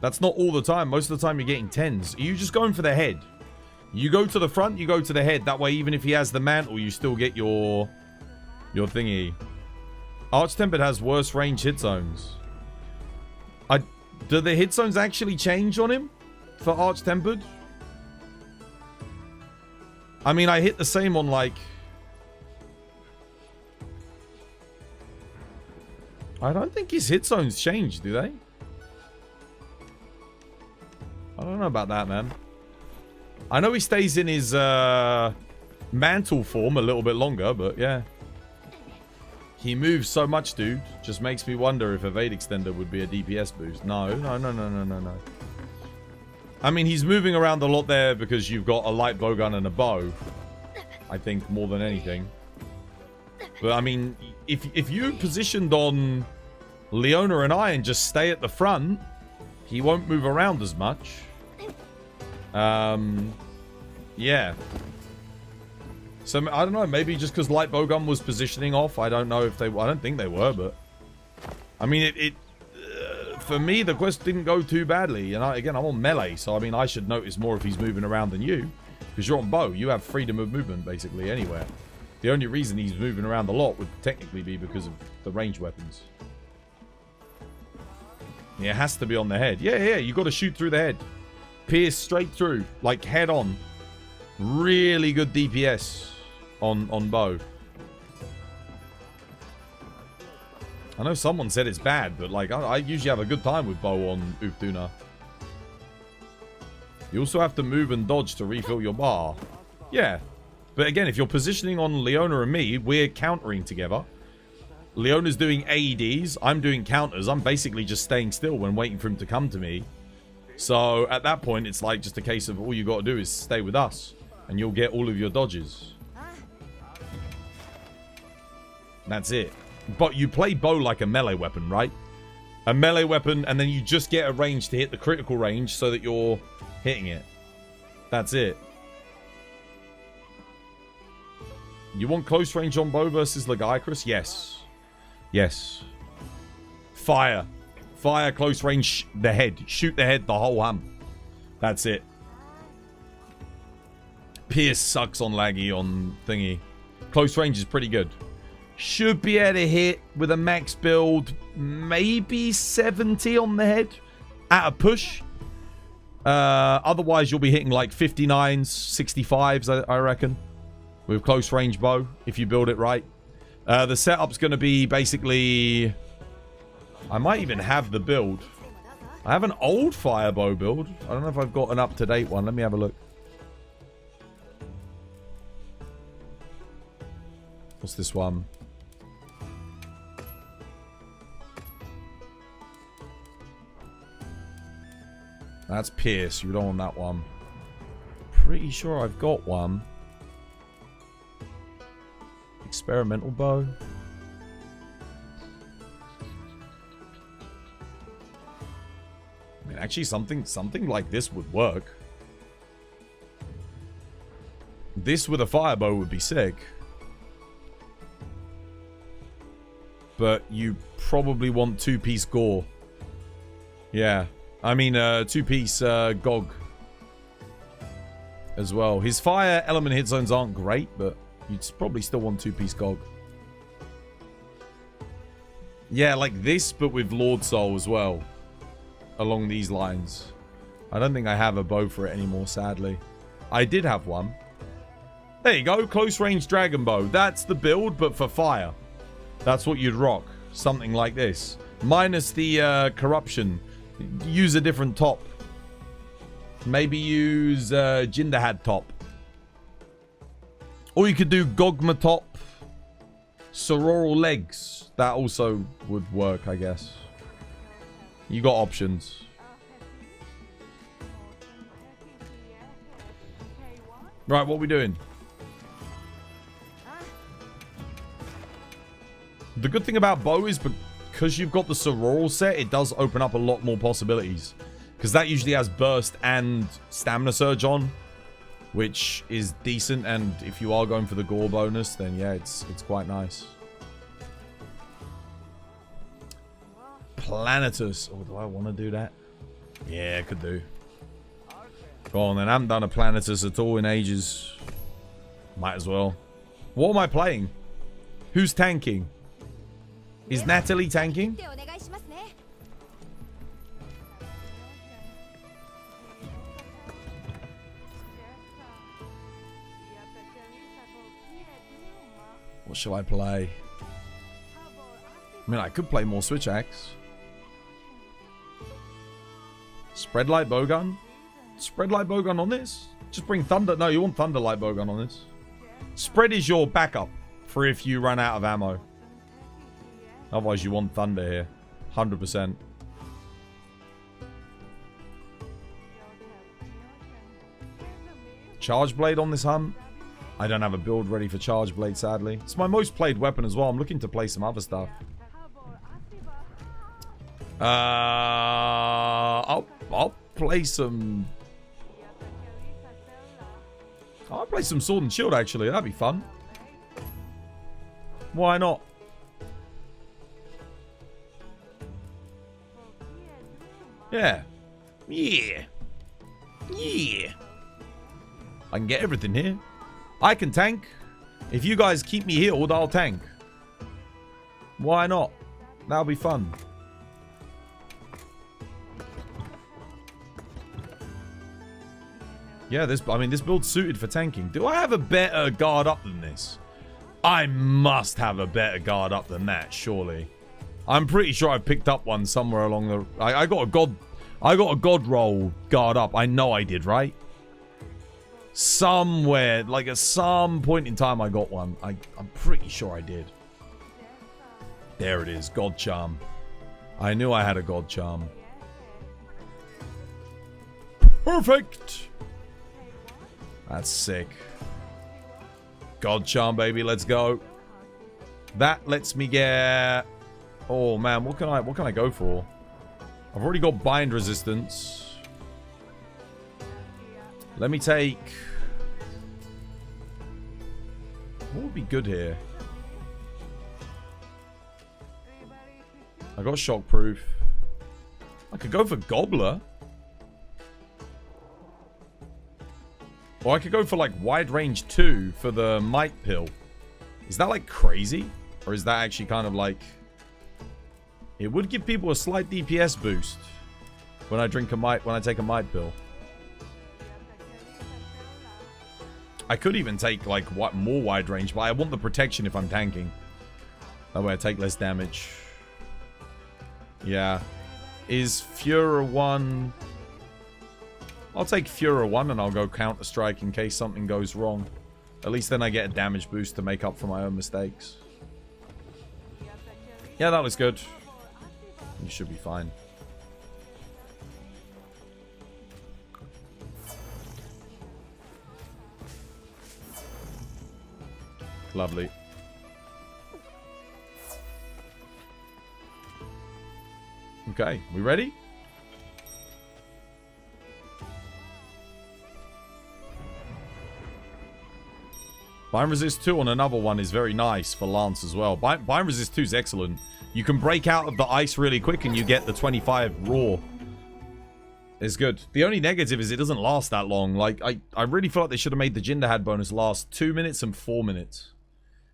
That's not all the time. Most of the time you're getting 10s. Are you just going for the head? You go to the front, you go to the head. That way, even if he has the mantle, you still get your thingy. Arch-Tempered has worse range hit zones. Do the hit zones actually change on him for Arch-Tempered? I mean, I hit the same on like... I don't think his hit zones change, do they? I don't know about that, man. I know he stays in his mantle form a little bit longer, but yeah. He moves so much, dude. Just makes me wonder if Evade Extender would be a DPS boost. No. I mean, he's moving around a lot there because you've got a light bowgun and a bow. I think more than anything. But I mean, if you positioned on Leona and I and just stay at the front, he won't move around as much. Yeah. So, I don't know. Maybe just because Light Bowgun was positioning off. I don't know if they... I don't think they were, but... I mean, for me, the quest didn't go too badly. And again, I'm on melee, so I mean, I should notice more if he's moving around than you. Because you're on bow. You have freedom of movement, basically, anywhere. The only reason he's moving around a lot would technically be because of the ranged weapons. Yeah, it has to be on the head. Yeah, you got to shoot through the head. Pierce straight through, like head on. Really good DPS on bow. I know someone said it's bad, but like I usually have a good time with bow on Uth Duuna. You also have to move and dodge to refill your bar. Yeah, but again, if you're positioning on Leona and me, we're countering together. Leona's doing AEDs, I'm doing counters. I'm basically just staying still when waiting for him to come to me. So at that point, it's like just a case of all you got to do is stay with us, and you'll get all of your dodges. That's it. But you play bow like a melee weapon, right? A melee weapon, and then you just get a range to hit the critical range so that you're hitting it. That's it. You want close range on bow versus Legiacrus? Yes. Yes. Fire. Fire, close range, the head. Shoot the head, the whole hum. That's it. Pierce sucks on laggy on thingy. Close range is pretty good. Should be able to hit with a max build, maybe 70 on the head at a push. Otherwise, you'll be hitting like 59s, 65s, I reckon. With close range bow, if you build it right. The setup's going to be basically... I might even have the build. I have an old firebow build. I don't know if I've got an up-to-date one. Let me have a look. What's this one? That's Pierce. You don't want that one. Pretty sure I've got one. Experimental bow. Yeah, actually, something like this would work. This with a fire bow would be sick. But you probably want 2-piece gore. Yeah. I mean, 2-piece Gog. As well. His fire element hit zones aren't great, but you'd probably still want 2-piece Gog. Yeah, like this, but with Lord Soul as well. Along these lines. I don't think I have a bow for it anymore, sadly. I did have one. There you go, close range dragon bow. That's the build, but for fire. That's what you'd rock. Something like this. Minus the corruption. Use a different top. Maybe use Jin Dahaad top. Or you could do Gogma top. Sororal legs. That also would work, I guess. You got options. Right, what are we doing? The good thing about bow is because you've got the Sororal set, it does open up a lot more possibilities. Because that usually has burst and stamina surge on, which is decent. And if you are going for the gore bonus, then yeah, it's quite nice. Planetus. Oh, do I want to do that? Yeah, I could do. Go on then. I haven't done a Planetus at all in ages. Might as well. What am I playing? Who's tanking? Is Natalie tanking? What shall I play? I mean, I could play more Switch Axe. Spread light bowgun? Spread light bowgun on this? Just bring thunder. No, you want thunder light bowgun on this. Spread is your backup for if you run out of ammo. Otherwise, you want thunder here. 100%. Charge blade on this hunt? I don't have a build ready for charge blade, sadly. It's my most played weapon as well. I'm looking to play some other stuff. I'll play some... I'll play some Sword and Shield, actually. That'd be fun. Why not? Yeah. Yeah. Yeah. I can get everything here. I can tank. If you guys keep me healed, I'll tank. Why not? That'll be fun. Yeah, this build's suited for tanking. Do I have a better guard up than this? I must have a better guard up than that, surely. I'm pretty sure I picked up one somewhere along the... I got a god roll guard up. I know I did, right? Somewhere, like at some point in time I got one. I'm pretty sure I did. There it is, God Charm. I knew I had a God Charm. Perfect! That's sick. God Charm, baby, let's go. That lets me get... Oh man, what can I go for? I've already got bind resistance. Let me take... What would be good here? I got shockproof. I could go for Gobbler. Or I could go for like wide range 2 for the might pill. Is that like crazy? Or is that actually kind of like... It would give people a slight DPS boost when I take a might pill. I could even take like more wide range, but I want the protection if I'm tanking. That way I take less damage. Yeah. Is Fura 1... I'll take Fura 1 and I'll go Counter-Strike in case something goes wrong. At least then I get a damage boost to make up for my own mistakes. Yeah, that looks good. You should be fine. Lovely. Okay, we ready? Bind Resist 2 on another one is very nice for Lance as well. Bind Resist 2 is excellent. You can break out of the ice really quick and you get the 25 raw. It's good. The only negative is it doesn't last that long. Like, I really feel like they should have made the Jin Dahaad bonus last 2 minutes and 4 minutes.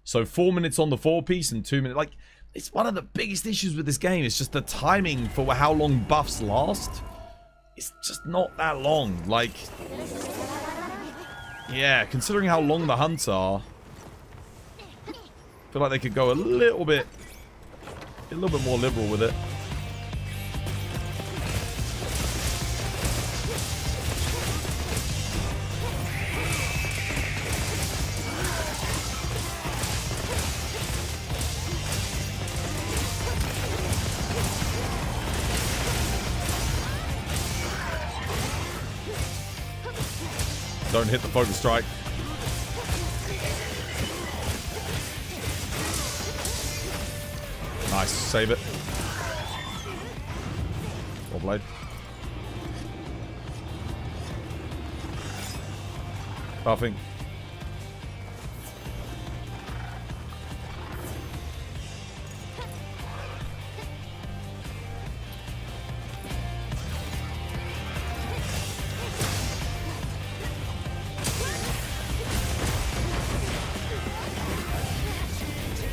So 4 minutes on the 4-piece and 2 minutes. Like, it's one of the biggest issues with this game. It's just the timing for how long buffs last. It's just not that long. Like, yeah, considering how long the hunts are, I feel like they could go a little bit more liberal with it. Don't hit the focus strike. Nice. Save it. Or blade. Buffing.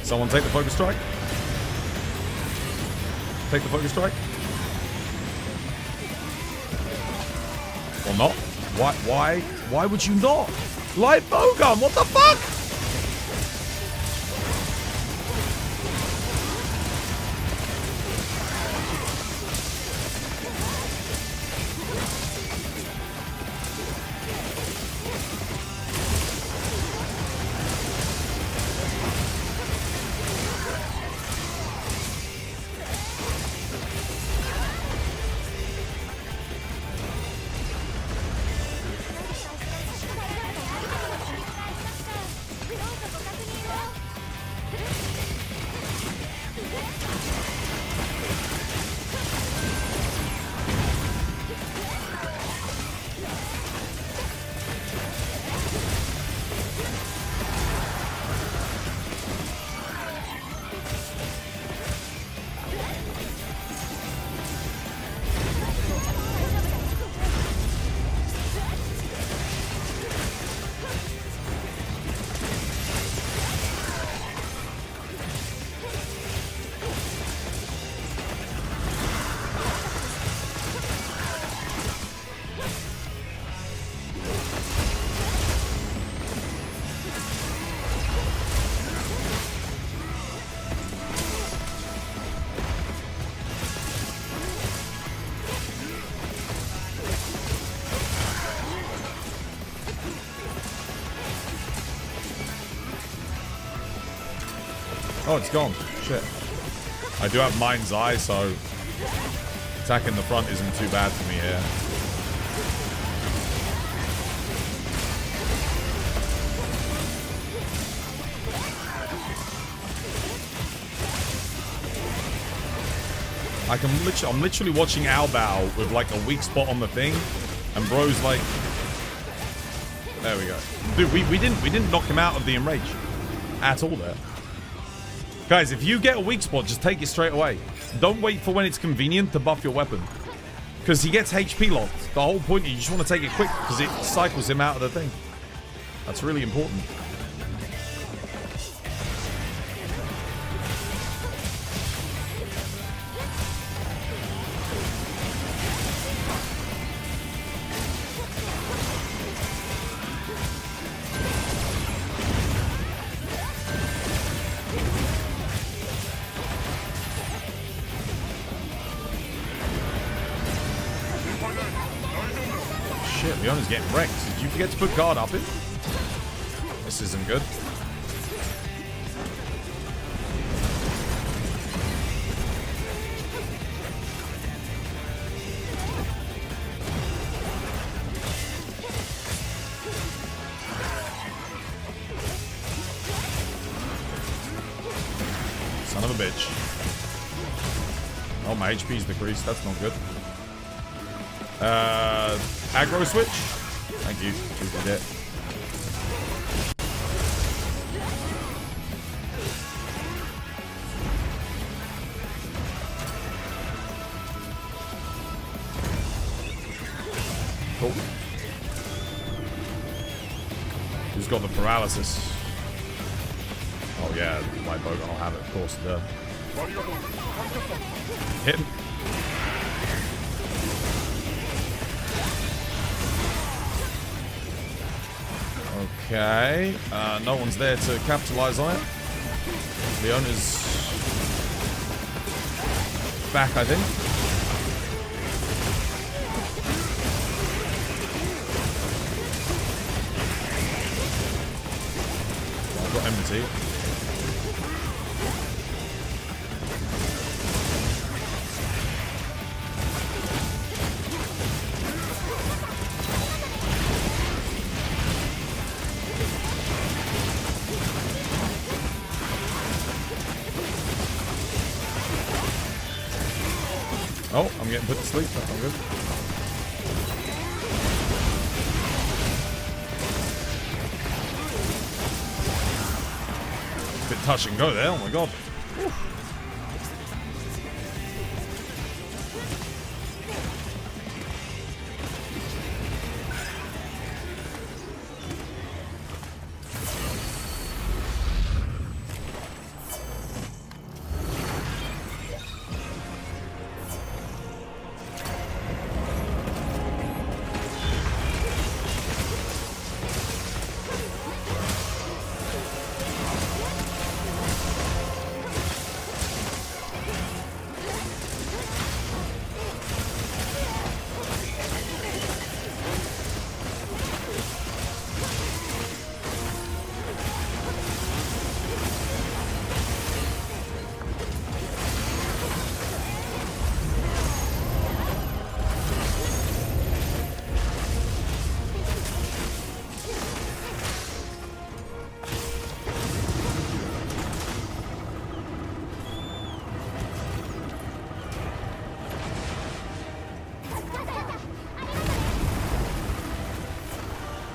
Someone take the focus strike. Take the focus strike. Or not. Why would you not? Light bowgun, what the fuck? Oh, it's gone. Shit. I do have Mind's Eye, so attacking the front isn't too bad for me here. I'm literally watching Albao with like a weak spot on the thing, and bro's like, there we go. Dude, we didn't knock him out of the enrage at all there. Guys, if you get a weak spot, just take it straight away. Don't wait for when it's convenient to buff your weapon. Because he gets HP locked. The whole point is you just want to take it quick because it cycles him out of the thing. That's really important. Leona's getting wrecked. Did you forget to put guard up it? This isn't good. Son of a bitch. Oh, my HP's decreased. That's not good. Aggro switch. Thank you. Choose the debt. Cool. Who's got the paralysis? Oh yeah, my Bogon will have it, of course. Hit him. Okay. No one's there to capitalize on it. Leona's back, I think. I've got enmity. Oh, I'm getting put to sleep. That's not good. Bit touch and go there. Oh my god. Oof.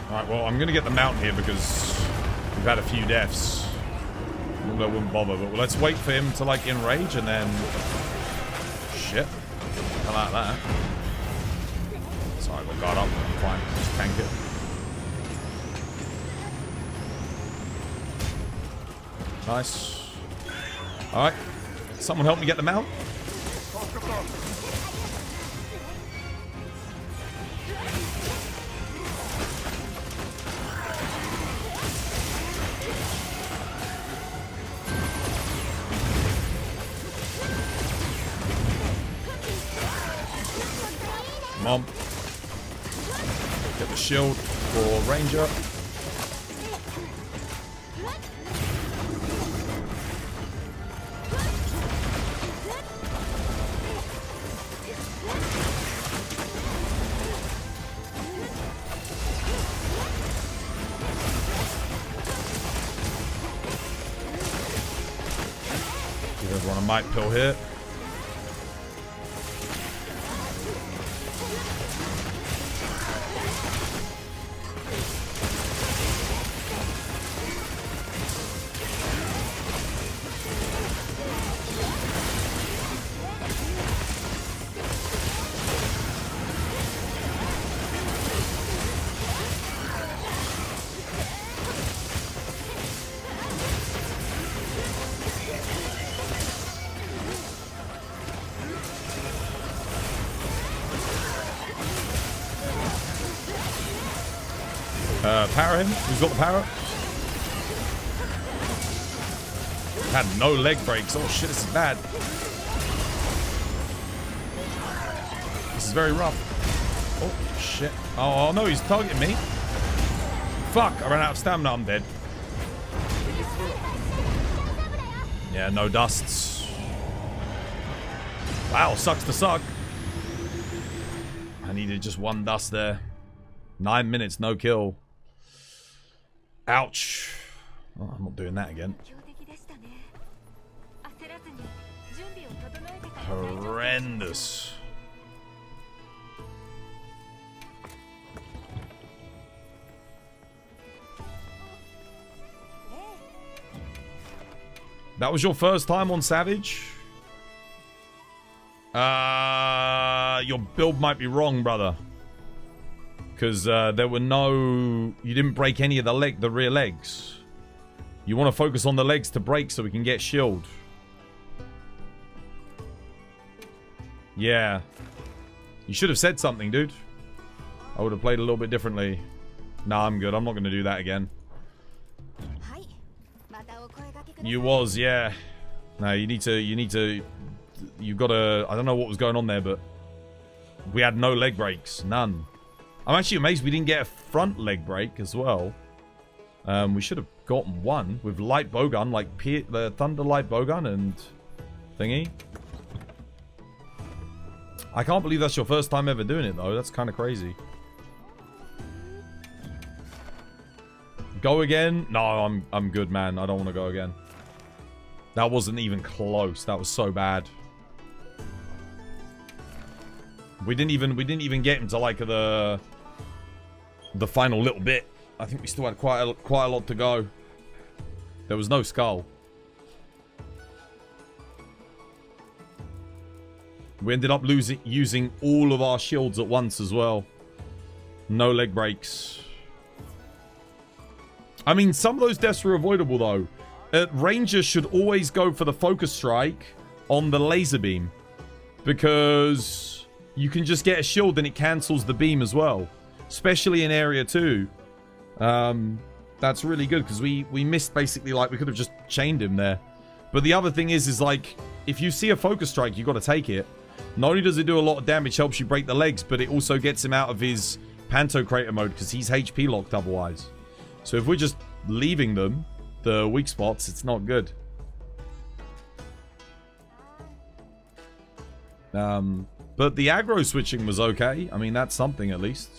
Alright, well, I'm going to get the mount here because we've had a few deaths. Normally I wouldn't bother, but let's wait for him to, like, enrage and then... Shit. I like that. Sorry, I got guard up. I'm fine. Just tank it. Nice. Alright. Someone help me get the mount. Come on. Get the shield for Ranger. Give everyone a might pill here. Power him. Who's got the power? Had no leg breaks. Oh shit, this is bad. This is very rough. Oh shit. Oh no, he's targeting me. Fuck, I ran out of stamina. I'm dead. Yeah, no dusts. Wow, sucks to suck. I needed just one dust there. 9 minutes, no kill. Ouch. Oh, I'm not doing that again. Horrendous. That was your first time on Savage? Your build might be wrong, brother. Because there were no... You didn't break any of the rear legs. You want to focus on the legs to break so we can get shield. Yeah. You should have said something, dude. I would have played a little bit differently. Nah, I'm good. I'm not going to do that again. You was, yeah. No, you need to... You've got to... I don't know what was going on there, but... We had no leg breaks. None. I'm actually amazed we didn't get a front leg break as well. We should have gotten one with light bowgun, like the thunder light bowgun and thingy. I can't believe that's your first time ever doing it though. That's kind of crazy. Go again? No, I'm good, man. I don't want to go again. That wasn't even close. That was so bad. We didn't even get into like the final little bit. I think we still had quite a lot to go. There was no skull. We ended up using all of our shields at once as well. No leg breaks. I mean, some of those deaths were avoidable though. Rangers should always go for the focus strike on the laser beam, because you can just get a shield and it cancels the beam as well, especially in area 2. That's really good because we missed basically, like, we could have just chained him there. But the other thing is like, if you see a focus strike, you got to take it. Not only does it do a lot of damage, helps you break the legs, but it also gets him out of his Pantocrator mode because he's HP locked otherwise. So if we're just leaving them, the weak spots, it's not good. But the aggro switching was okay. I mean, that's something at least.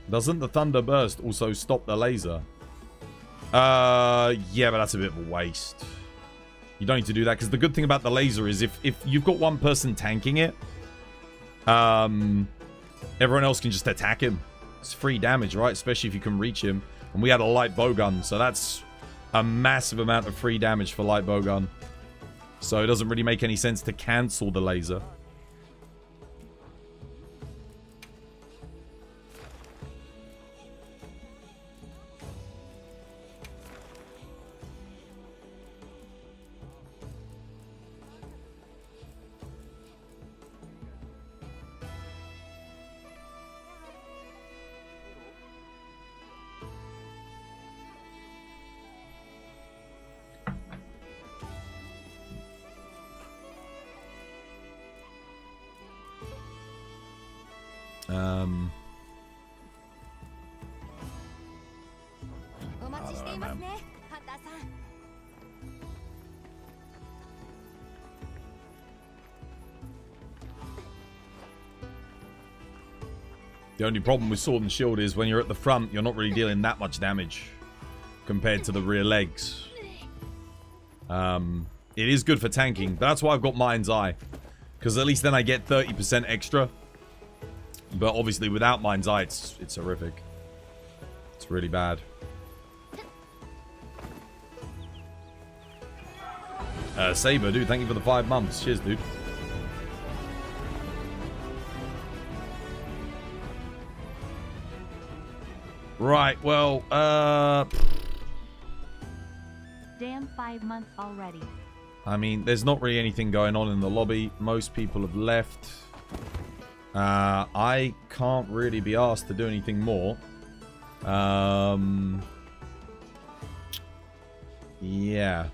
Doesn't the Thunder Burst also stop the laser? Yeah, but that's a bit of a waste. You don't need to do that, because the good thing about the laser is if you've got one person tanking it, everyone else can just attack him. It's free damage, right? Especially if you can reach him. And we had a light bowgun, so that's a massive amount of free damage for light bowgun. So it doesn't really make any sense to cancel the laser. The only problem with Sword and Shield is when you're at the front, you're not really dealing that much damage compared to the rear legs. It is good for tanking, but that's why I've got Mind's Eye, because at least then I get 30% extra. But obviously without Mind's Eye, it's horrific. It's really bad. Saber, dude, thank you for the 5 months. Cheers, dude. Right, well, Damn, 5 months already. I mean, there's not really anything going on in the lobby. Most people have left. I can't really be asked to do anything more. Yeah.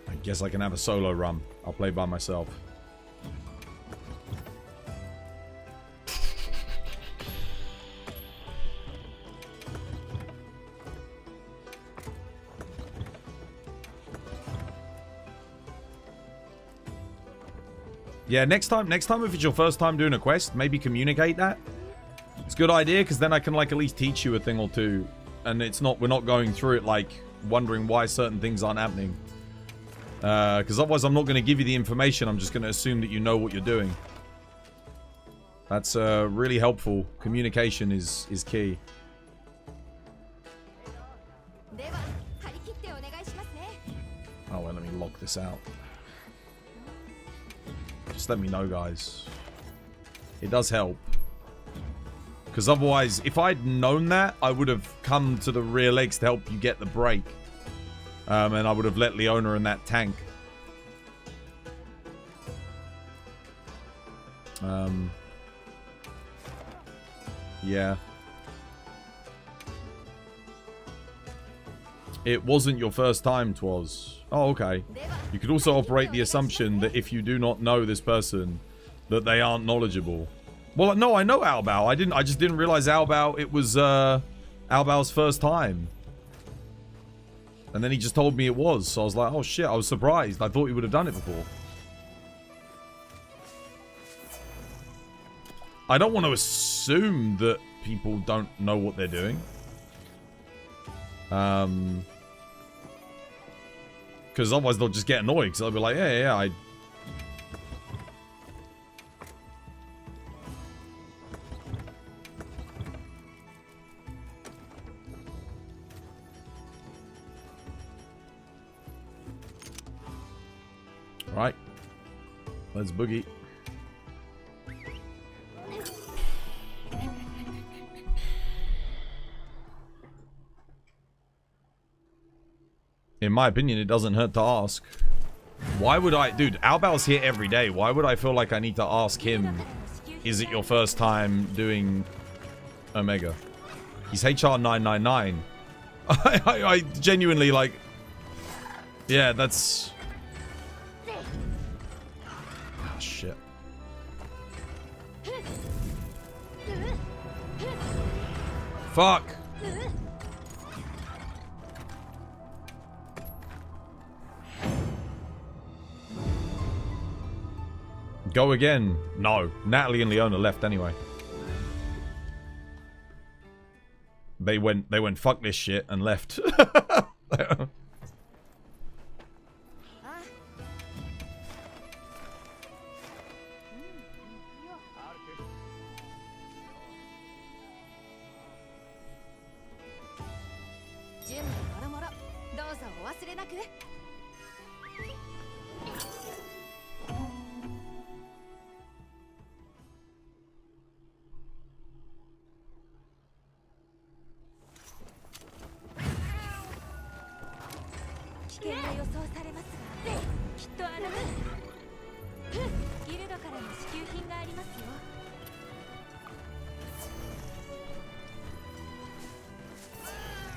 I guess I can have a solo run. I'll play by myself. Yeah, next time if it's your first time doing a quest, maybe communicate that. It's a good idea, because then I can, like, at least teach you a thing or two. And we're not going through it, like, wondering why certain things aren't happening. Because otherwise I'm not going to give you the information. I'm just going to assume that you know what you're doing. That's really helpful. Communication is key. Oh, well, let me lock this out. Just let me know, guys. It does help. Because otherwise, if I'd known that, I would have come to the rear legs to help you get the break. And I would have let Leona in that tank. Yeah. It wasn't your first time, 'twas. Oh, okay. You could also operate the assumption that if you do not know this person, that they aren't knowledgeable. Well, no, I know Albao. I just didn't realize Albao, it was Albao's first time. And then he just told me it was. So I was like, oh shit, I was surprised. I thought he would have done it before. I don't want to assume that people don't know what they're doing. Because otherwise they'll just get annoyed. Because they'll be like, yeah, I... Right. Let's boogie. In my opinion, it doesn't hurt to ask. Why would I... Dude, Albao's here every day. Why would I feel like I need to ask him, is it your first time doing Omega? He's HR 999. I genuinely, like... Yeah, that's... Oh, shit. Fuck! Go again. No. Natalie and Leona left anyway. They went fuck this shit and left.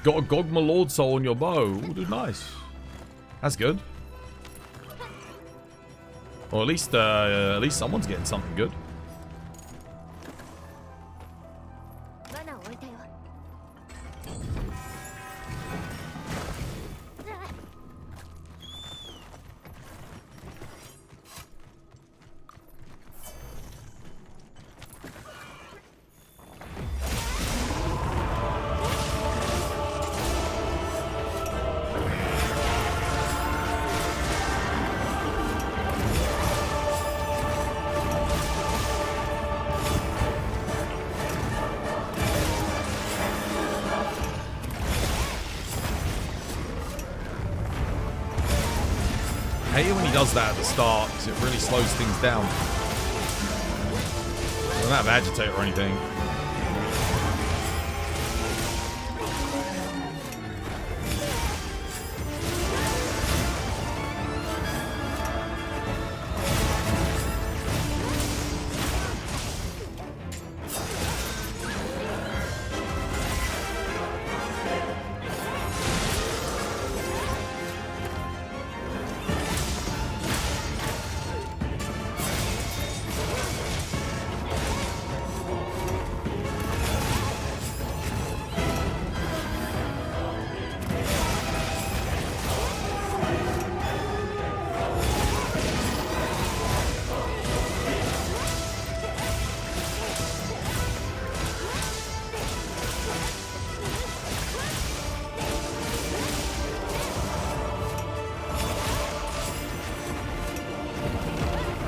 Got a Gogma Lord Soul on your bow. Ooh, dude, nice. That's good. Or at least someone's getting something good. Does that at the start because it really slows things down. I don't have agitate or anything.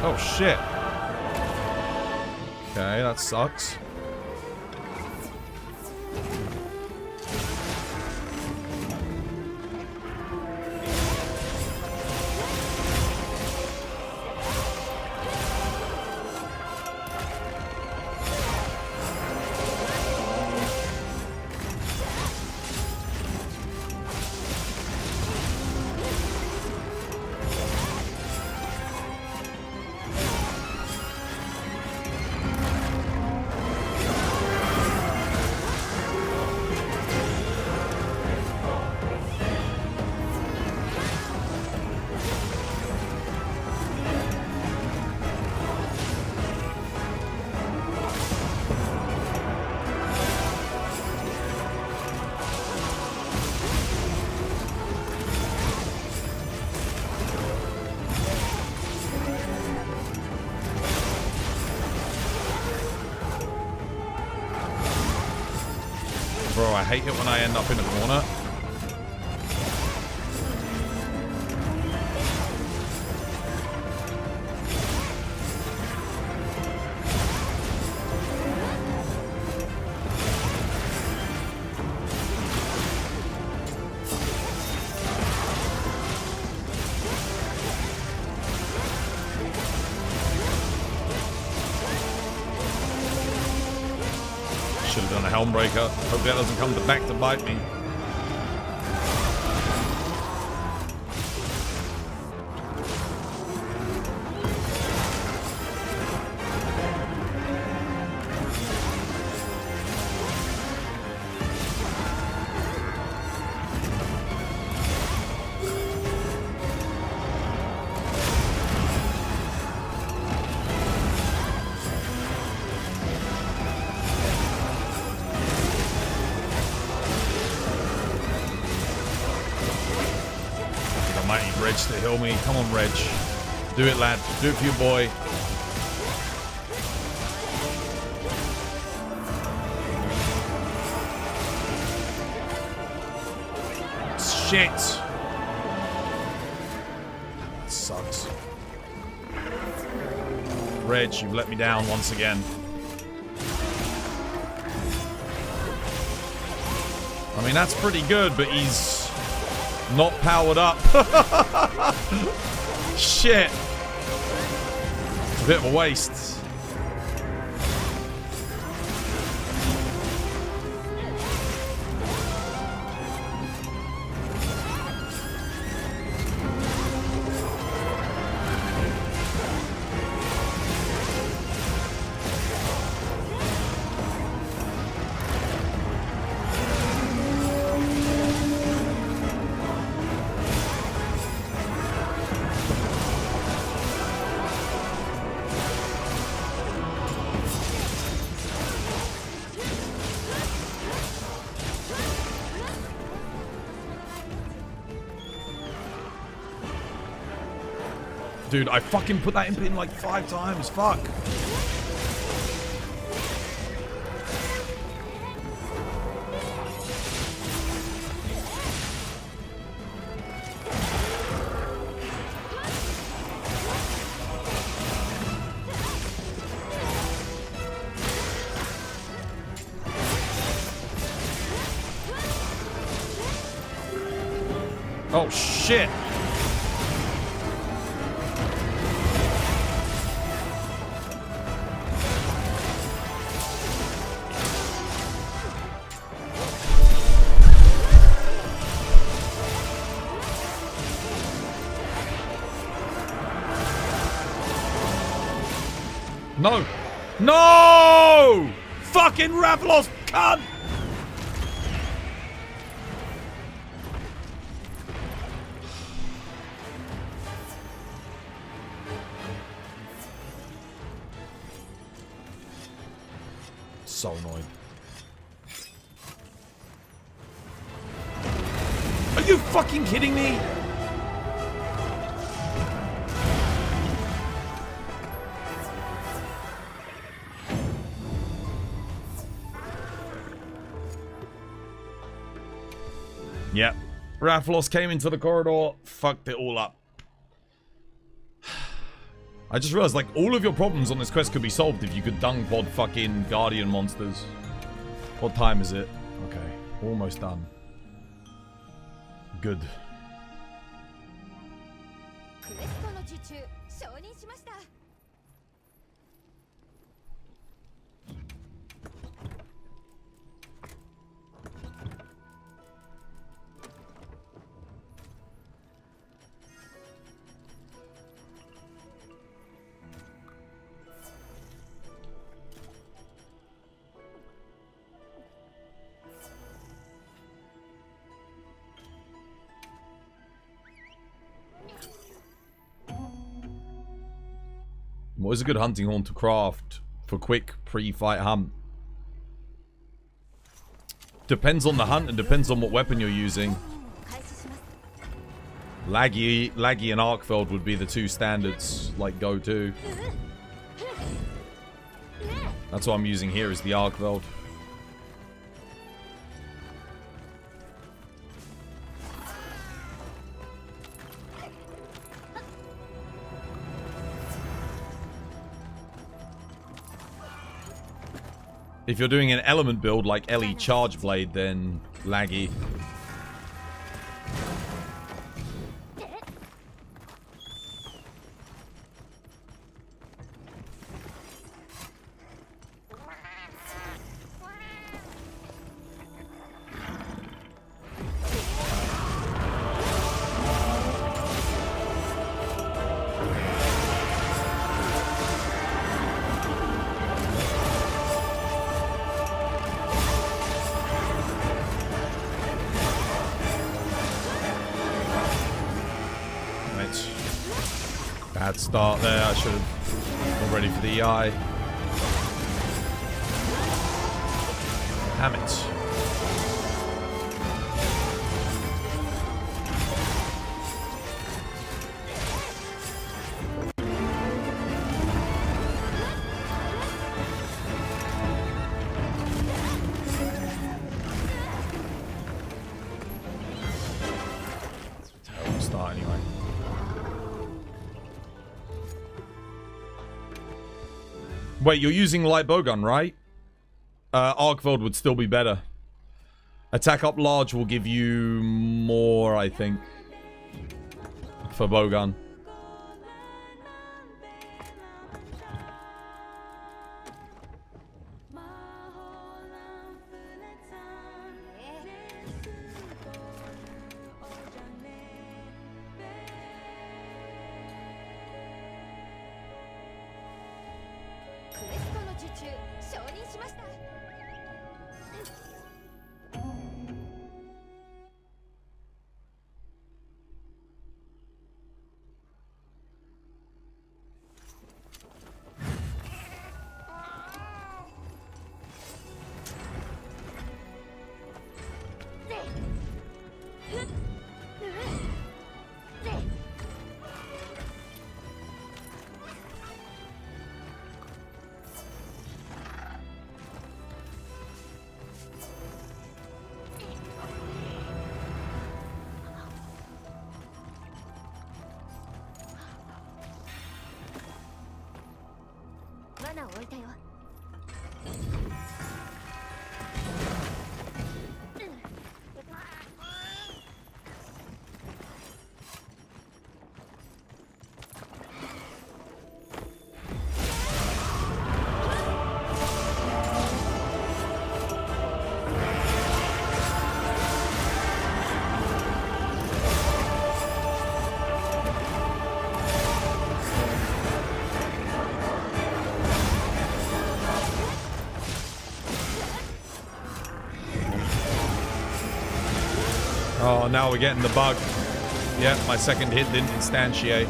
Oh shit. Okay, that sucks. Bro, I hate it when I end up in a corner. Should have done a helm breaker. Hope that doesn't come back to bite me. Reg to heal me. Come on, Reg. Do it, lad. Do it for your boy. Shit. That sucks. Reg, you've let me down once again. I mean, that's pretty good, but he's not powered up. Shit. It's a bit of a waste. Dude, I fucking put that imp in like 5 times. Fuck. Oh, shit. No! No! Fucking Ravlos, cunt! So annoying. Are you fucking kidding me? Yep. Rathlos came into the corridor, fucked it all up. I just realized, like, all of your problems on this quest could be solved if you could dung pod fucking guardian monsters. What time is it? Okay, we're almost done. Good. What is a good hunting horn to craft for quick pre-fight hunt? Depends on the hunt and depends on what weapon you're using. Laggy and Arkveld would be the two standards, like, go-to. That's what I'm using here, is the Arkveld. If you're doing an element build like Ellie Charge Blade, then laggy. Bad start there. I should have been ready for the EI. Damn it. Terrible start anyway. Wait, you're using light bowgun, right? Arkveld would still be better. Attack up large will give you more, I think, for bowgun. Oh, now we're getting the bug. Yep, my second hit didn't instantiate.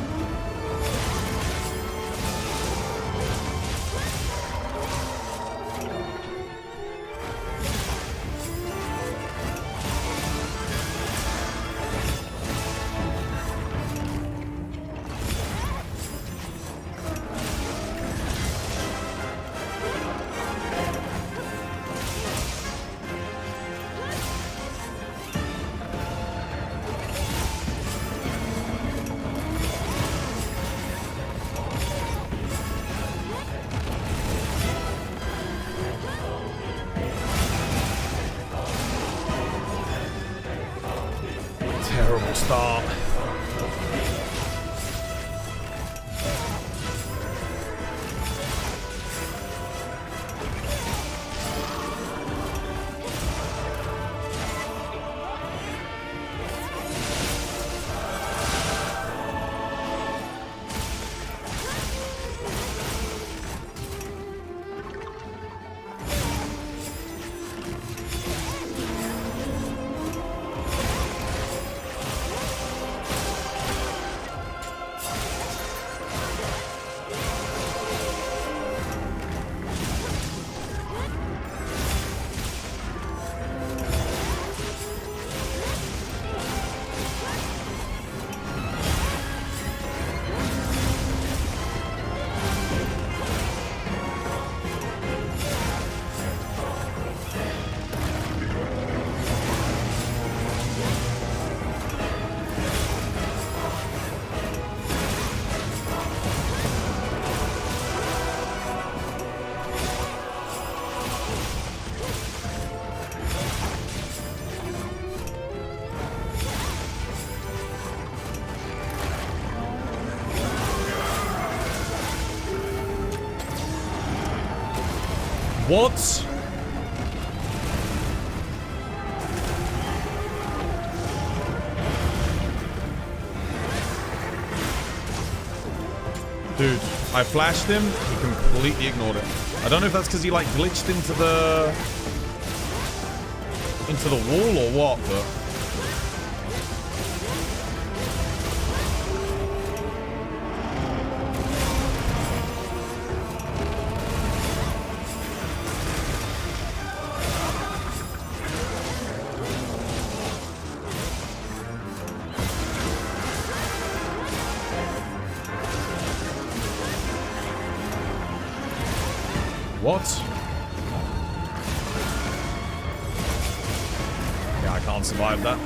What? Dude, I flashed him, he completely ignored it. I don't know if that's because he like glitched into the wall or what, but what? Yeah, I can't survive that.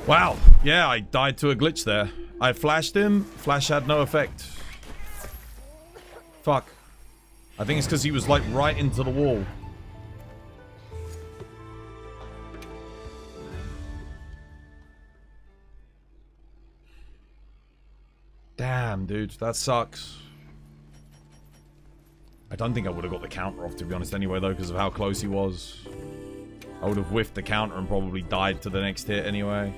Wow. Yeah, I died to a glitch there. I flashed him. Flash had no effect. Fuck. I think it's because he was like right into the wall. Damn, dude. That sucks. I don't think I would have got the counter off, to be honest, anyway, though, because of how close he was. I would have whiffed the counter and probably died to the next hit anyway.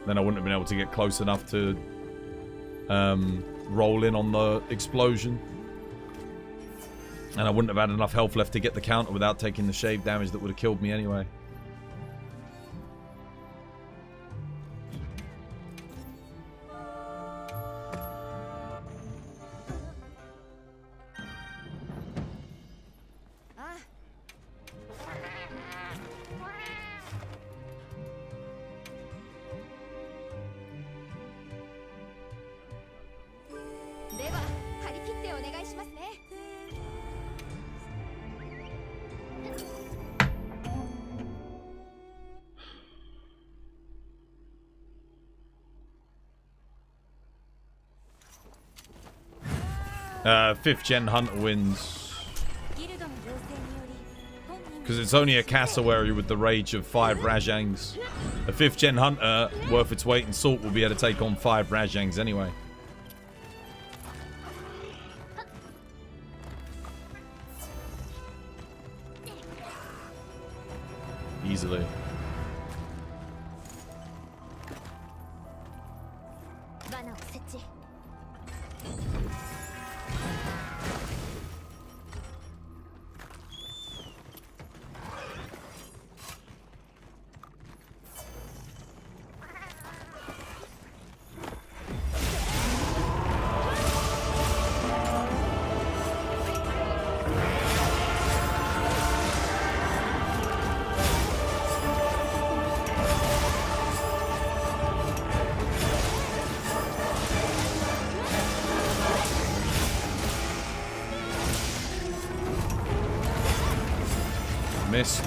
Then I wouldn't have been able to get close enough to roll in on the explosion. And I wouldn't have had enough health left to get the counter without taking the shave damage that would have killed me anyway. Fifth gen hunter wins. Because it's only a cassowary with the rage of 5 Rajangs. A 5th gen hunter worth its weight in salt will be able to take on 5 Rajangs anyway. Easily. Missed.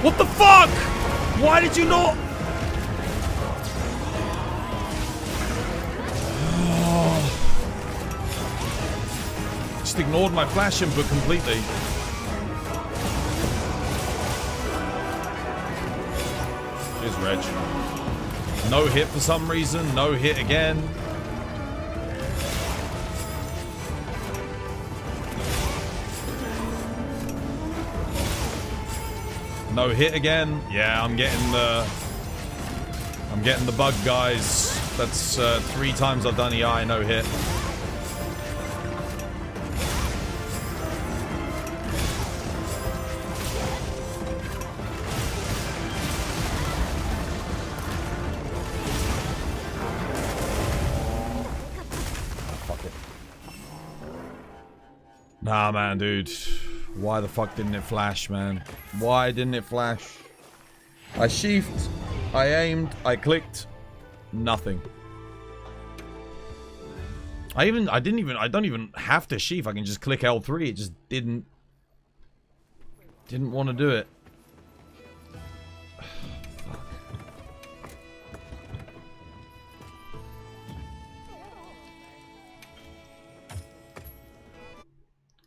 What the fuck? Why did you not? just ignored my flash input completely. Cheers, Reg. No hit for some reason. No hit again. No hit again. Yeah, I'm getting the bug, guys. That's 3 times I've done EI, no hit. Nah, man, dude. Why the fuck didn't it flash, man? Why didn't it flash? I sheathed, I aimed, I clicked. Nothing. I don't even have to sheath. I can just click L3. It just didn't want to do it.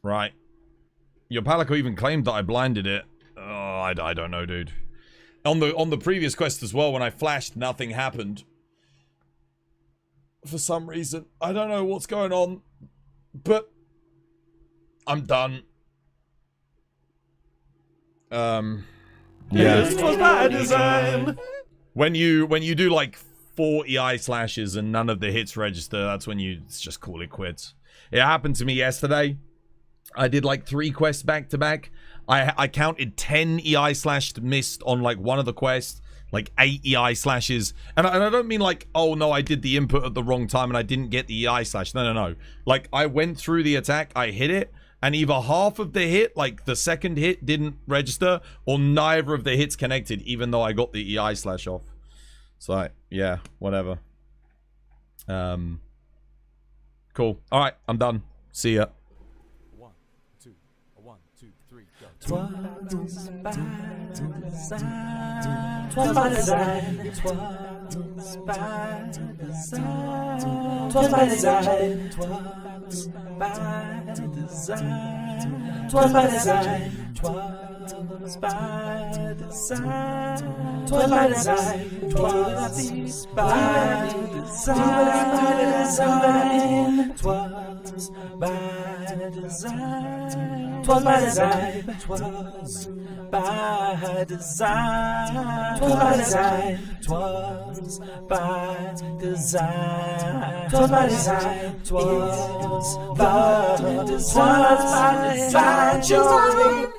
Right. Your Palico even claimed that I blinded it. Oh, I don't know, dude. On the previous quest as well, when I flashed, nothing happened. For some reason. I don't know what's going on. But I'm done. Yeah. This was by design. When you do like 4 EI slashes and none of the hits register, that's when you just call it quits. It happened to me yesterday. I did like 3 quests back to back. I counted 10 EI slashed missed on like one of the quests, like 8 EI slashes. And I don't mean like, oh no, I did the input at the wrong time and I didn't get the EI slash. No. Like I went through the attack, I hit it, and either half of the hit, like the second hit, didn't register, or neither of the hits connected, even though I got the EI slash off. So yeah, whatever. Cool. All right, I'm done. See ya. 1, 2, 3, go. 'Twas by design. 'Twas by design. 'Twas by design. 'Twas by design. 'Twas by design. 'Twas by design. 'Twas by design. 'Twas by design. 'Twas by design. 'Twas by design. 'Twas by design. 'Twas by design. 'Twas by design. 'Twas by design. 'Twas by design. 'Twas by design. 'Twas by design.